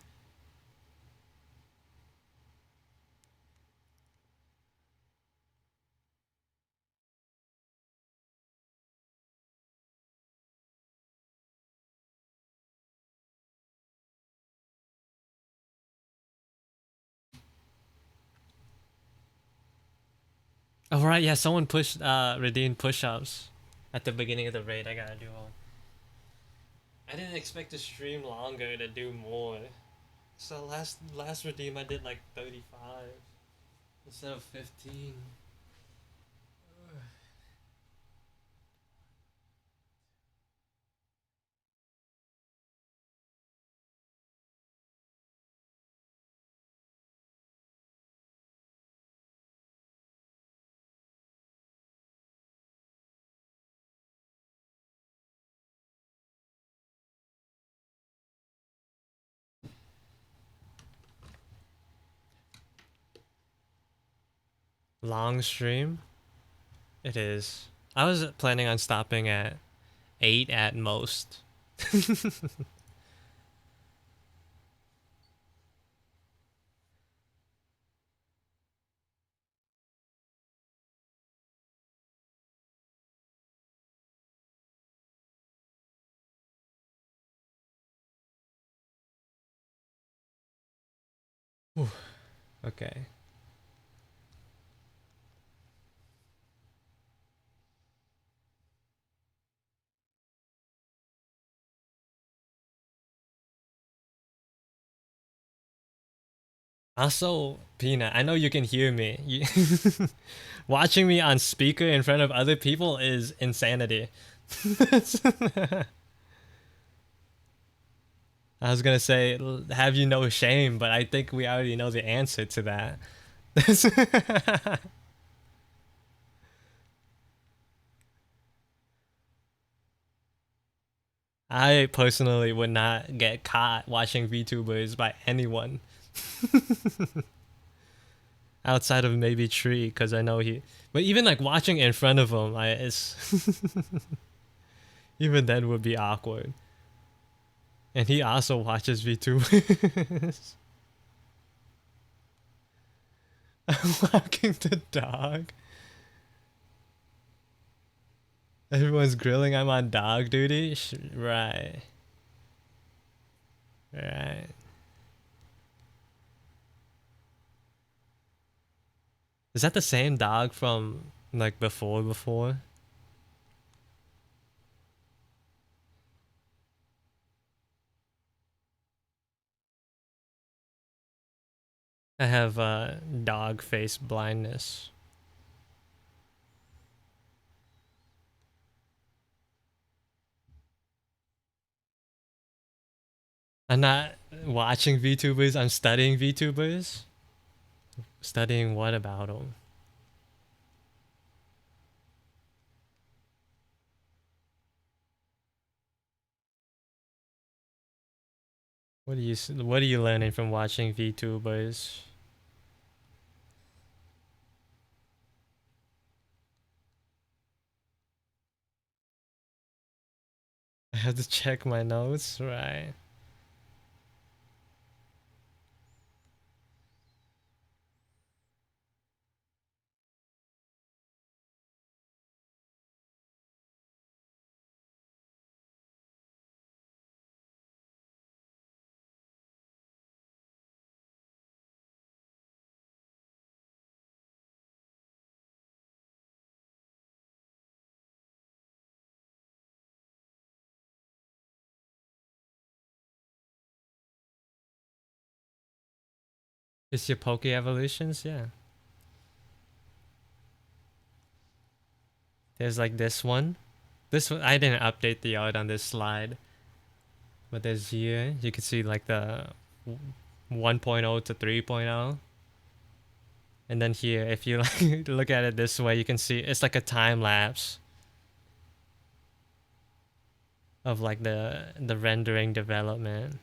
Oh right, yeah, someone pushed redeemed push-ups at the beginning of the raid. I gotta do one. I didn't expect to stream longer to do more. So last redeem I did like 35 instead of 15. Long stream? It is. I was planning on stopping at 8 at most. Okay. Also, Peanut, I know you can hear me. Watching me on speaker in front of other people is insanity. I was gonna say, have you no shame, but I think we already know the answer to that. I personally would not get caught watching VTubers by anyone outside of maybe Tree, because I know he. But even like watching in front of him, it's even then would be awkward. And he also watches VTubers. I'm walking the dog. Everyone's grilling. I'm on dog duty. Right. Right. Is that the same dog from like before? I have dog face blindness. I'm not watching VTubers. I'm studying VTubers. Studying what about them? What are you learning from watching VTubers? I have to check my notes, right? It's your Poke Evolutions, yeah. There's like this one. This one I didn't update the art on this slide, but there's here you can see like the 1.0 to 3.0. And then here, if you like look at it this way, you can see it's like a time lapse of like the rendering development.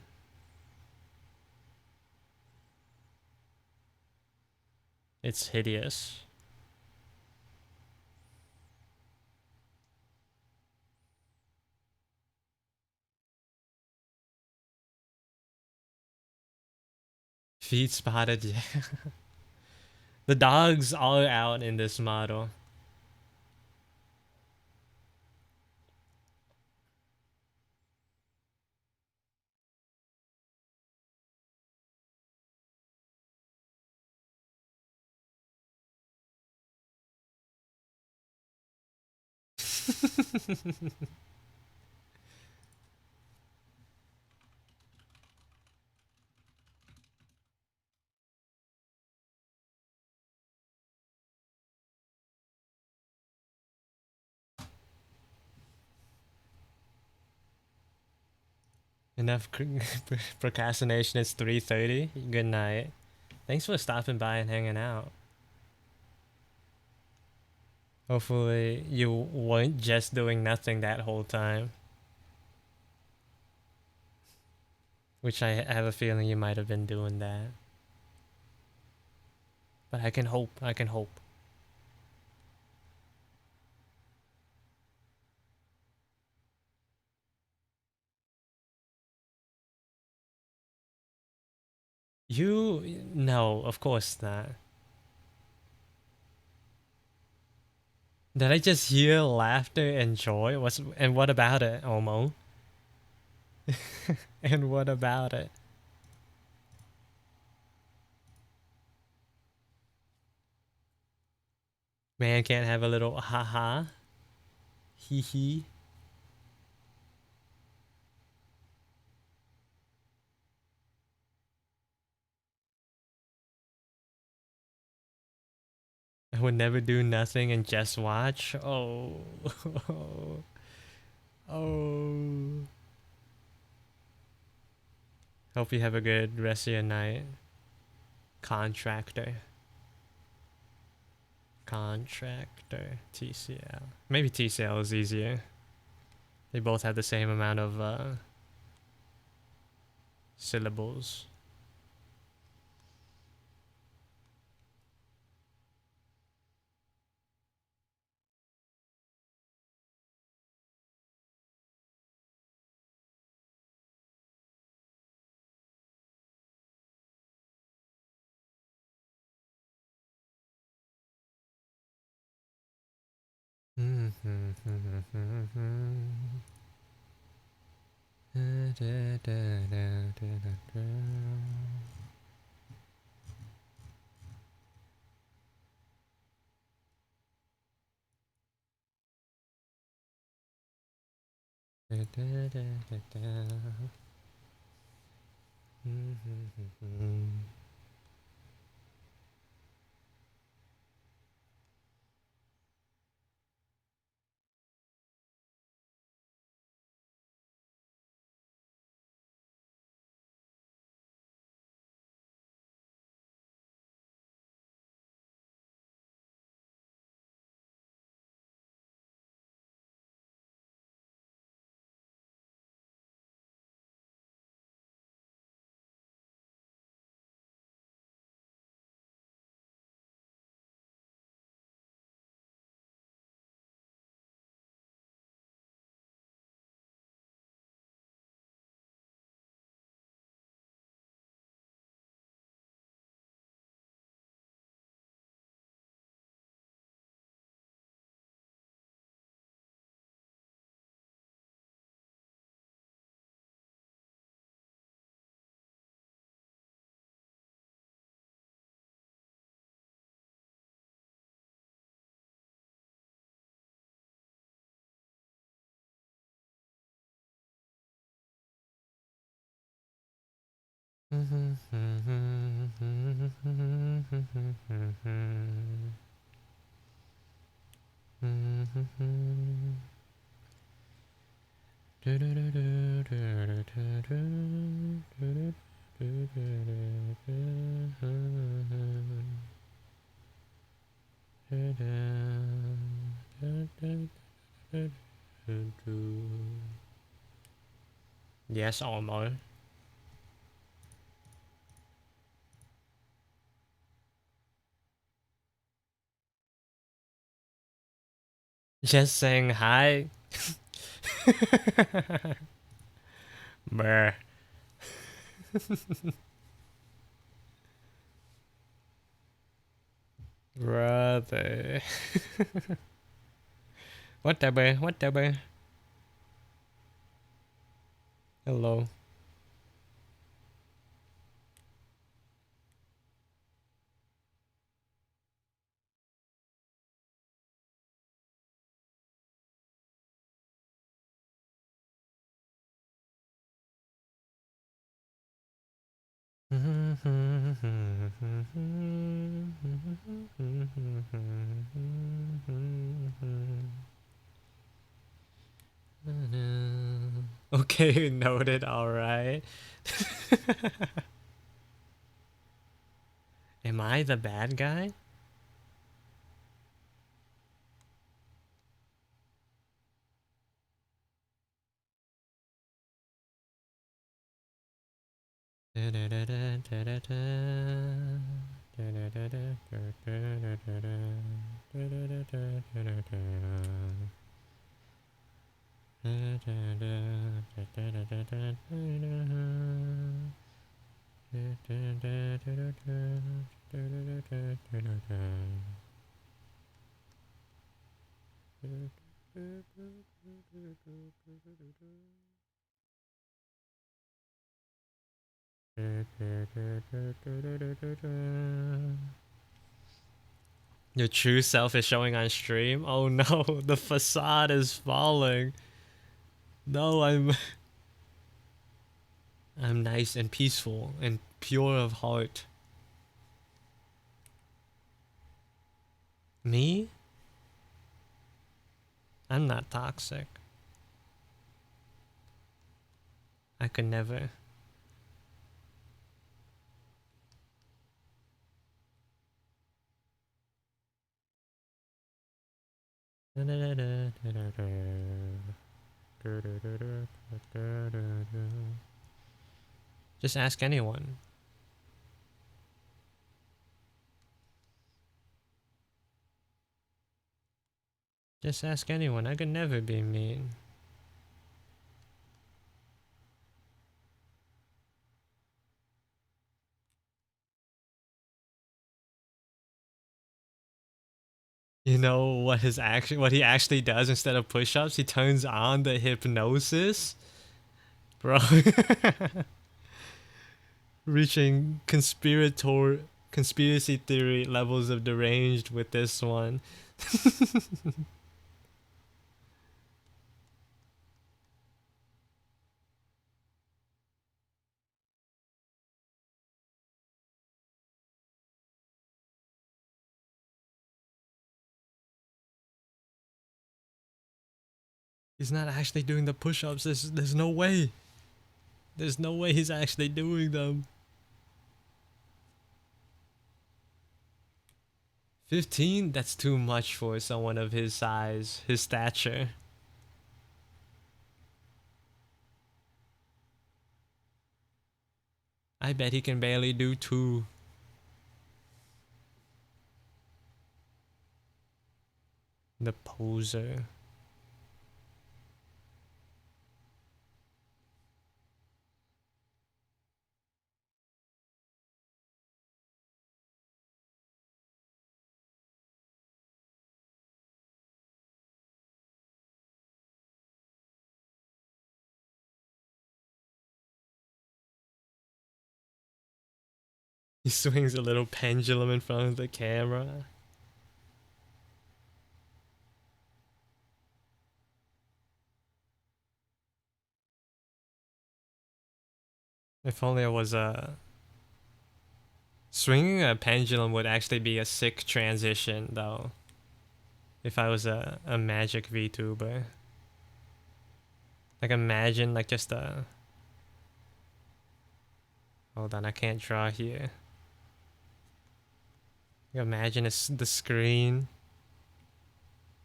It's hideous. Feet spotted, yeah. The dogs are out in this model. Enough procrastination. It's 3:30. Good night. Thanks for stopping by and hanging out. Hopefully you weren't just doing nothing that whole time. Which I have a feeling you might have been doing that. But I can hope. I can hope. No, of course not. Did I just hear laughter and joy? And what about it, Omo? And what about it? Man can't have a little haha, hee hee. I would never do nothing and just watch. Oh, oh. Hope you have a good rest of your night. Contractor. TCL. Maybe TCL is easier. They both have the same amount of syllables. Yes, almost. Just saying hi. Bruh. Brother. Whatever, whatever. Hello. Okay, noted. All right. Am I the bad guy? Your true self is showing on stream? Oh no, the facade is falling. No, I'm nice and peaceful and pure of heart. Me? I'm not toxic. I could never. Just ask anyone. Just ask anyone. I could never be mean. You know what what he actually does instead of push-ups? He turns on the hypnosis. Bro. Reaching conspiracy theory levels of deranged with this one. He's not actually doing the push-ups. There's no way. There's no way he's actually doing them. 15? That's too much for someone of his size, his stature. I bet he can barely do 2. The poser. He swings a little pendulum in front of the camera. If only I was swinging a pendulum would actually be a sick transition though. If I was a magic VTuber. Like imagine like just a... Hold on, I can't draw here. Imagine it's the screen.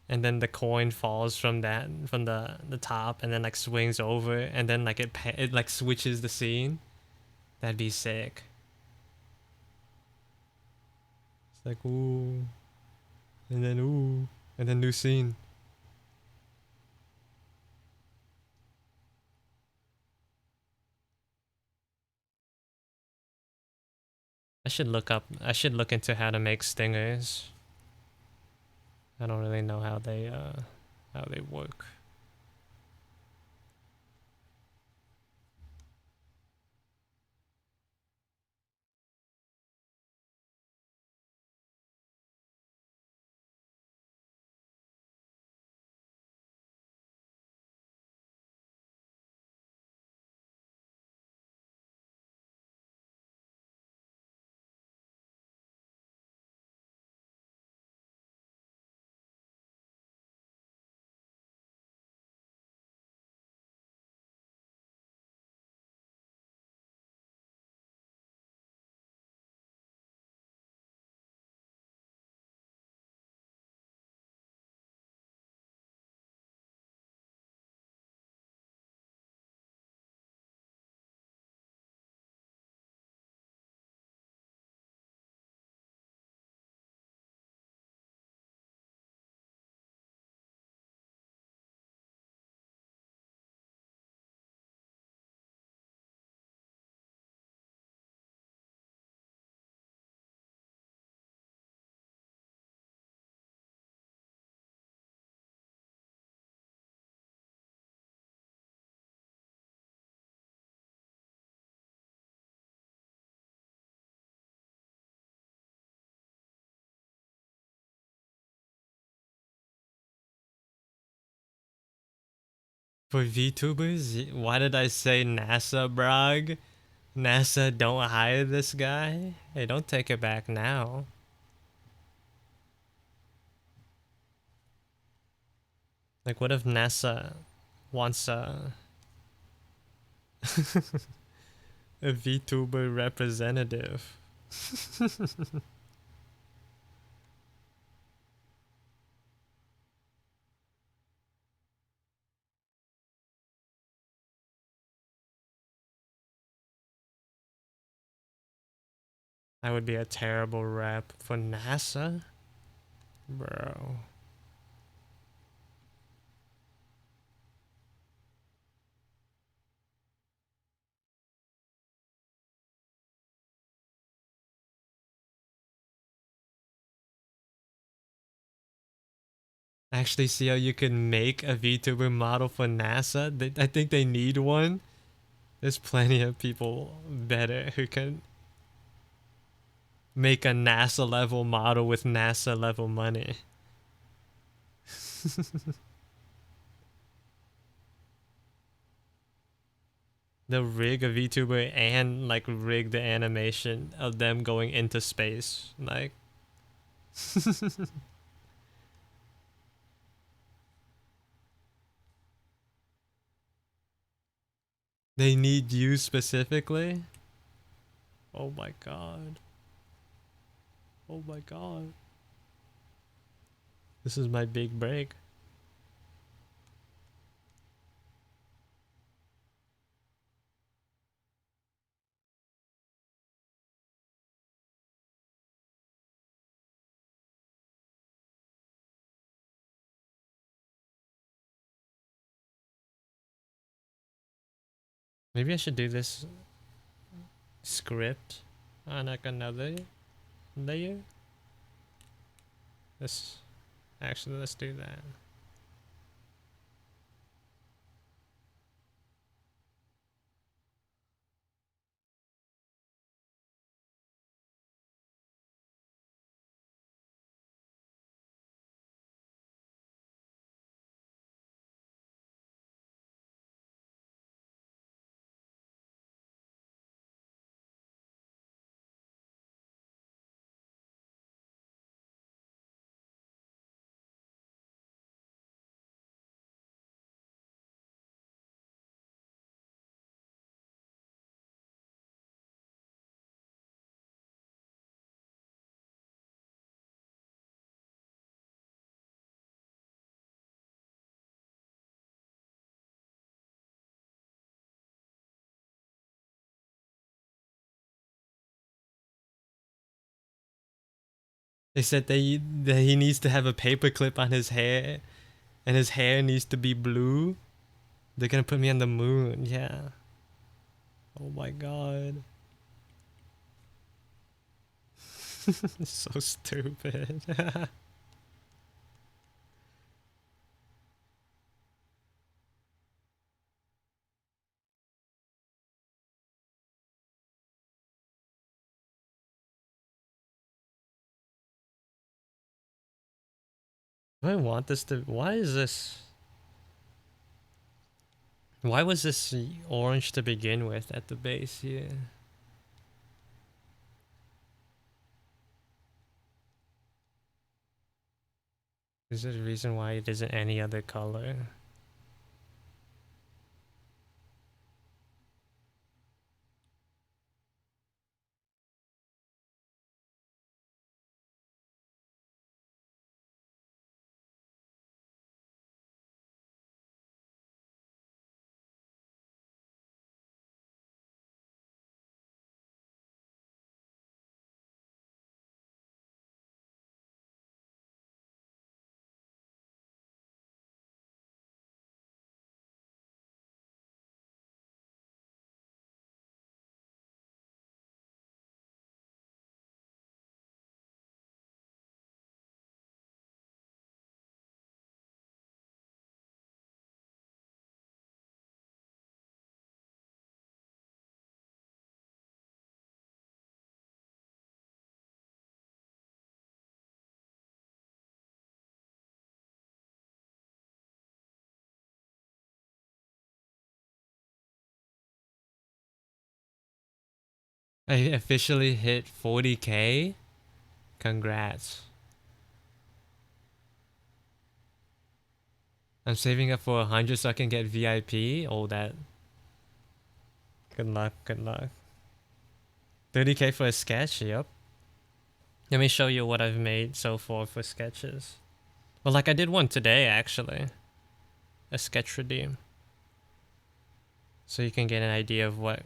And then the coin falls from the top and then like swings over and then like it like switches the scene. That'd be sick. It's like ooh, and then new scene. I should look into how to make stingers. I don't really know how they work. For VTubers? Why did I say NASA, brog? NASA, don't hire this guy? Hey, don't take it back now. Like, what if NASA wants a a VTuber representative? I would be a terrible rep for NASA, bro. Actually, see how you can make a VTuber model for NASA? I think they need one. There's plenty of people better who can make a NASA level model with NASA level money. They'll rig a VTuber and like rig the animation of them going into space. Like they need you specifically? Oh my god. Oh my god. This is my big break. Maybe I should do this script on like another layer. Let's do that. They said that he needs to have a paperclip on his hair, and his hair needs to be blue. They're gonna put me on the moon. Yeah. Oh my god. So stupid. Do I want this to? Why is this? Why was this orange to begin with at the base here? Is there a reason why it isn't any other color? I officially hit 40k. Congrats. I'm saving up for 100 so I can get VIP. Oh, that. Good luck, good luck. 30k for a sketch, yep. Let me show you what I've made so far for sketches. Well, like I did one today, actually. A sketch redeem. So you can get an idea of what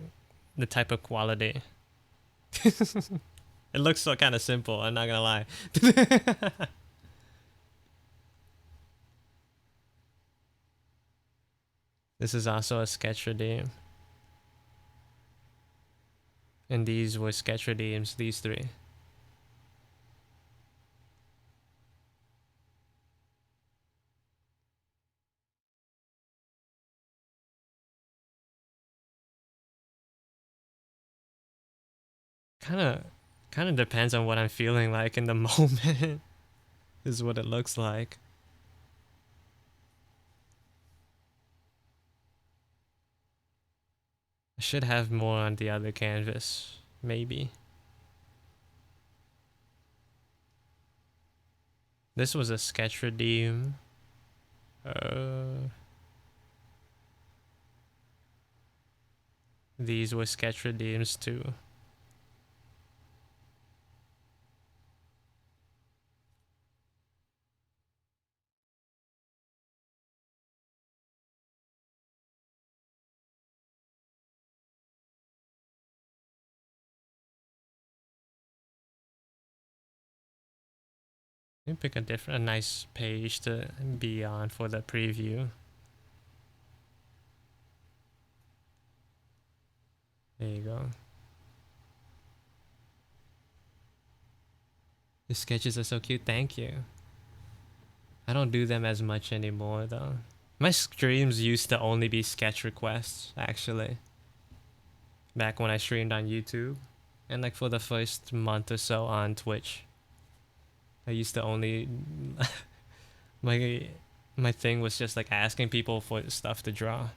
the type of quality. It looks so kind of simple, I'm not gonna lie. This is also a sketch redeem. And these were sketch redeems, these three. Kind of depends on what I'm feeling like in the moment. Is what it looks like. I should have more on the other canvas, maybe. This was a sketch redeem. These were sketch redeems too. Let me pick a nice page to be on for the preview. There you go. The sketches are so cute, thank you. I don't do them as much anymore though. My streams used to only be sketch requests, actually. Back when I streamed on YouTube. And like for the first month or so on Twitch. I used to only my thing was just like asking people for stuff to draw.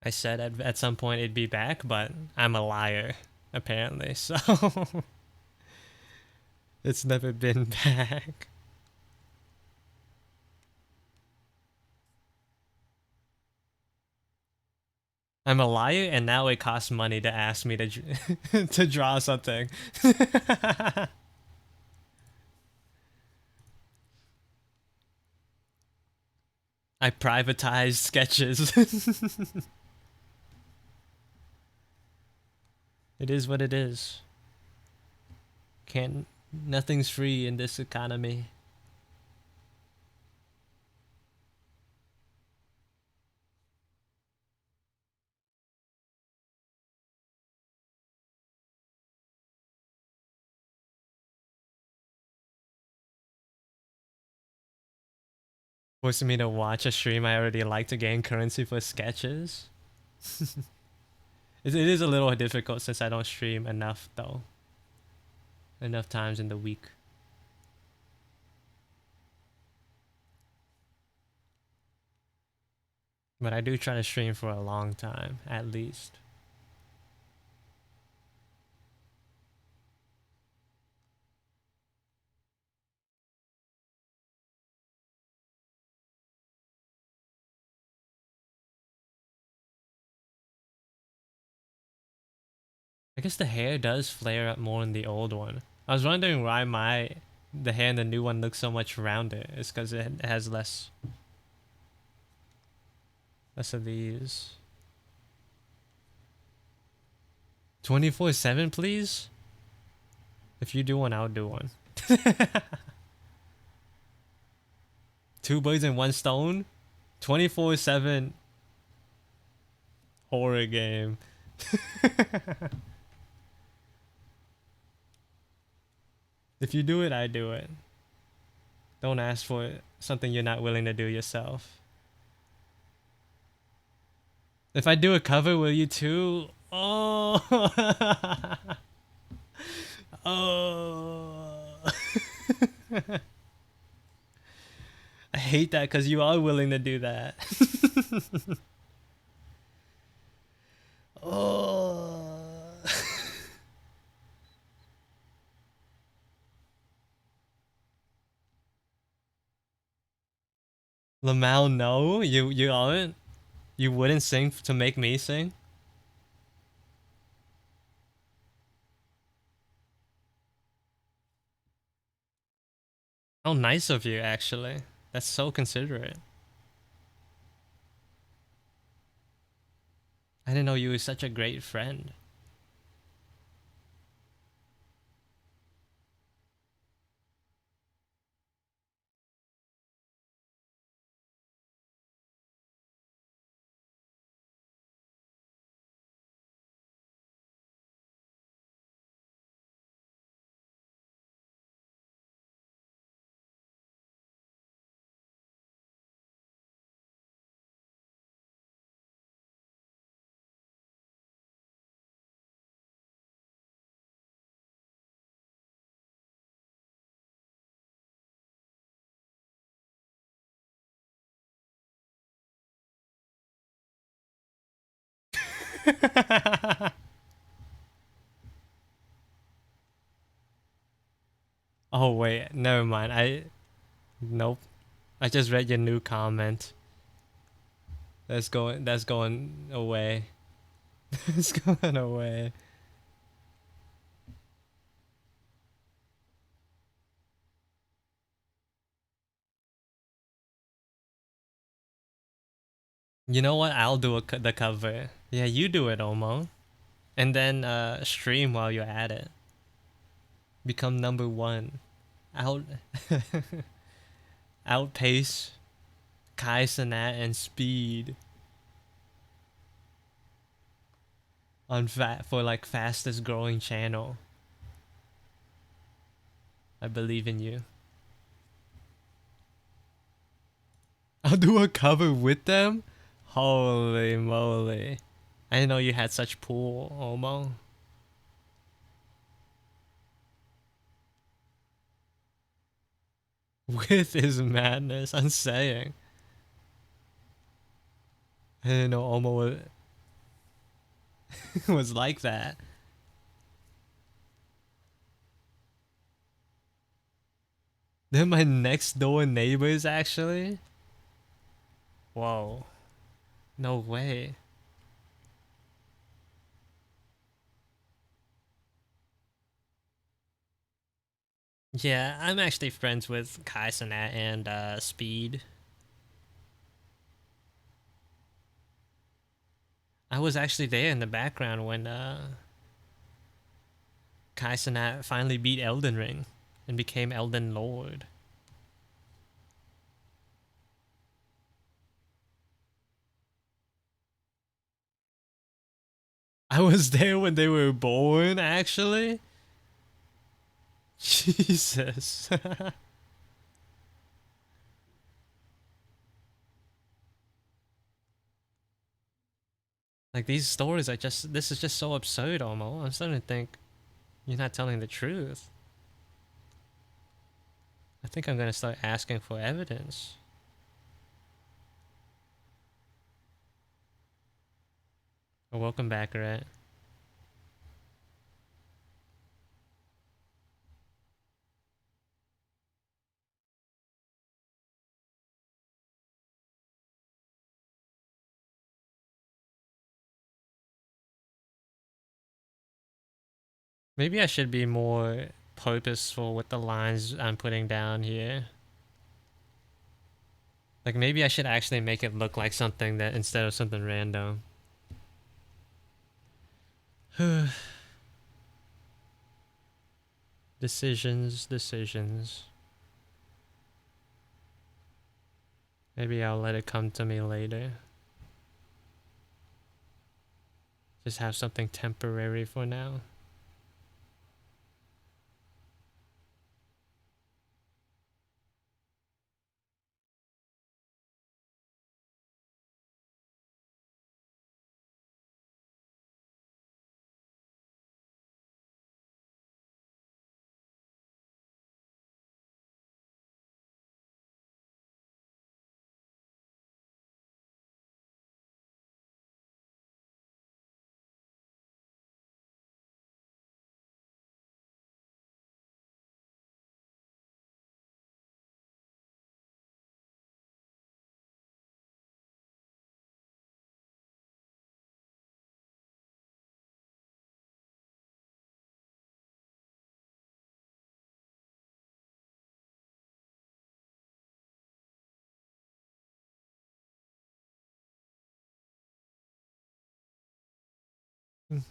I said at some point it'd be back, but I'm a liar, apparently, so it's never been back. I'm a liar, and now it costs money to ask me to to draw something. I privatized sketches. It is what it is. Nothing's free in this economy. Forcing me to watch a stream I already like to gain currency for sketches. It is a little difficult since I don't stream enough though. Enough times in the week. But I do try to stream for a long time, at least. I guess the hair does flare up more in the old one. I was wondering why the hair in the new one looks so much rounder. It's because it has less of these. 24/7, please? If you do one, I'll do one. 2 birds in 1 stone? 24/7 horror game. If you do it, I do it. Don't ask for something you're not willing to do yourself. If I do a cover, will you too? Oh. Oh. I hate that because you are willing to do that. Oh. Lamau, no, you aren't. You wouldn't sing to make me sing. How nice of you, actually. That's so considerate. I didn't know you were such a great friend. Oh wait, never mind. Nope. I just read your new comment. That's going away. It's going away. You know what? I'll do the cover. Yeah, you do it, Omo. And then stream while you're at it. Become number one. Out outpace Kai Cenat and Speed on for like fastest growing channel. I believe in you. I'll do a cover with them? Holy moly. I didn't know you had such pull, Omo. With his madness, I'm saying. I didn't know Omo was like that. They're my next door neighbors, actually? Whoa. No way. Yeah, I'm actually friends with Kai Cenat and Speed. I was actually there in the background when Kai Cenat finally beat Elden Ring and became Elden Lord. I was there when they were born, actually. Jesus. Like, these stories are just, this is just so absurd, Almost. I'm starting to think you're not telling the truth. I think I'm gonna start asking for evidence. Well, welcome back, Rat. Maybe I should be more purposeful with the lines I'm putting down here. Like, maybe I should actually make it look like something that instead of something random. Decisions. Maybe I'll let it come to me later. Just have something temporary for now. This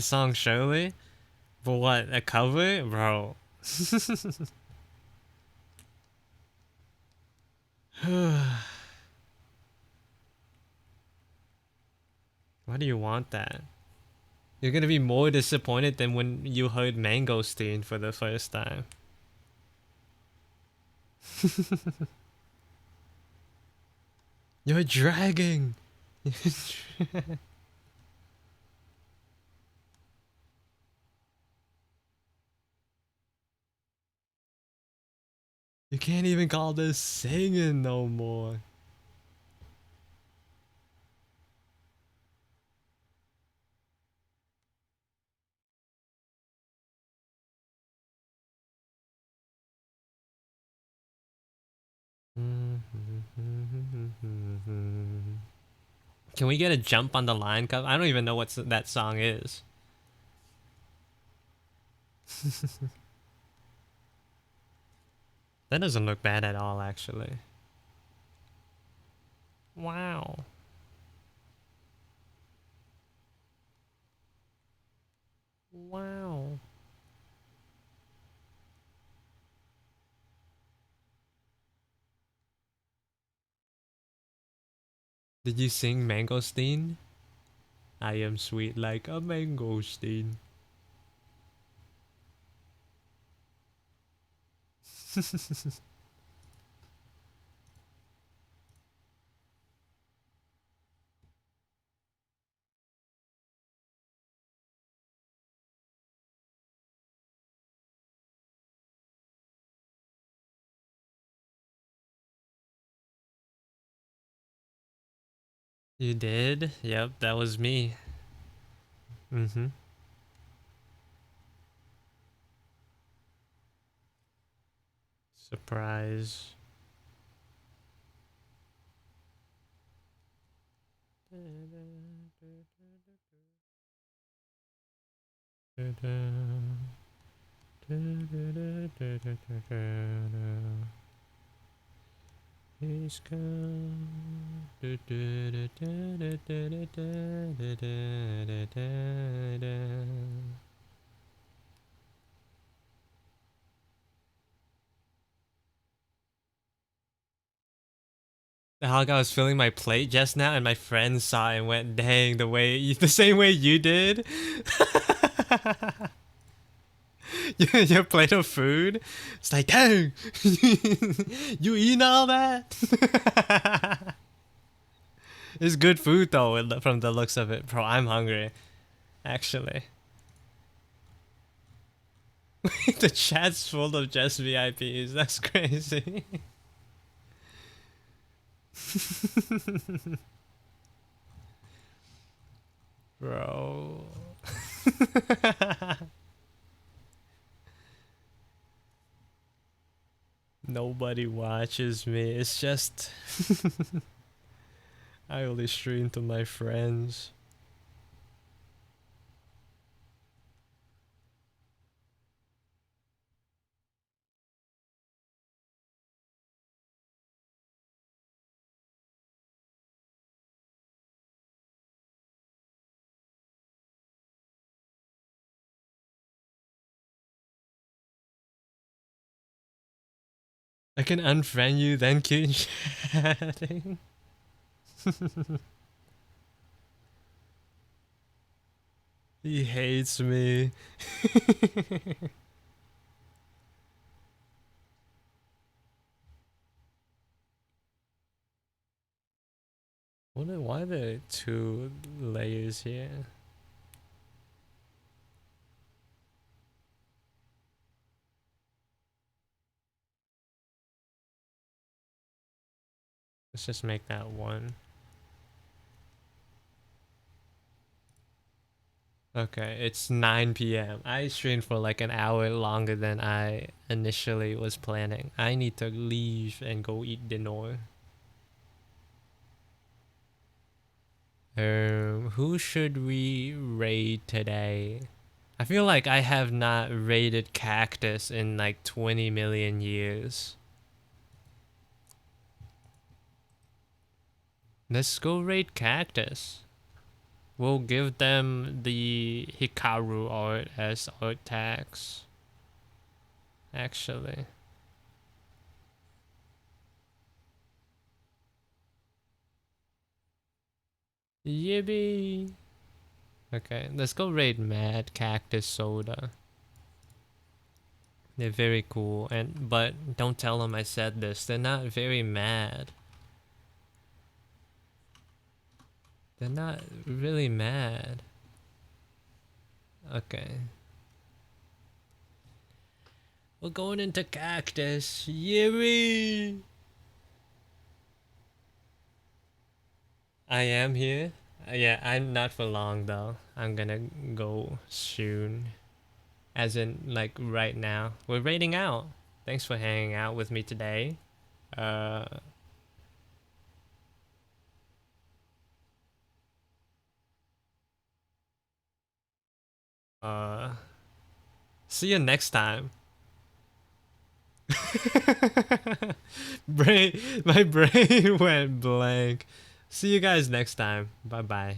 song Shirley? But what, a cover? Bro. Why do you want that? You're gonna be more disappointed than when you heard Mangosteen for the first time. You're dragging! You can't even call this singing no more. Can we get a jump on the line? Cause I don't even know what that song is. That doesn't look bad at all, actually. Wow. Wow. Did you sing Mangosteen? I am sweet like a mangosteen. You did? Yep, that was me. Mm-hmm. Surprise. He's come. Like I was filling my plate just now, and my friend saw it and went, "Dang, the same way you did." Your plate of food. It's like, dang, you eating all that? It's good food though, from the looks of it, bro. I'm hungry, actually. The chat's full of just VIPs. That's crazy. Bro. Nobody watches me. It's just I only stream to my friends. I can unfriend you, then keep chatting. He hates me. Why are there two layers here? Let's just make that one. Okay, it's 9 p.m. I streamed for like an hour longer than I initially was planning. I need to leave and go eat dinner. Who should we raid today? I feel like I have not raided Cactus in like 20 million years. Let's go raid Cactus. We'll give them the Hikaru art as art tags. Actually. Yippee! Okay, let's go raid Mad Cactus Soda. They're very cool, but don't tell them I said this. They're not very mad. They're not really mad. Okay. We're going into Cactus. Yippee! I am here. Yeah, I'm not for long though. I'm gonna go soon. As in, like, right now. We're raiding out. Thanks for hanging out with me today. Uh... See you next time. My brain went blank. See you guys next time. Bye bye.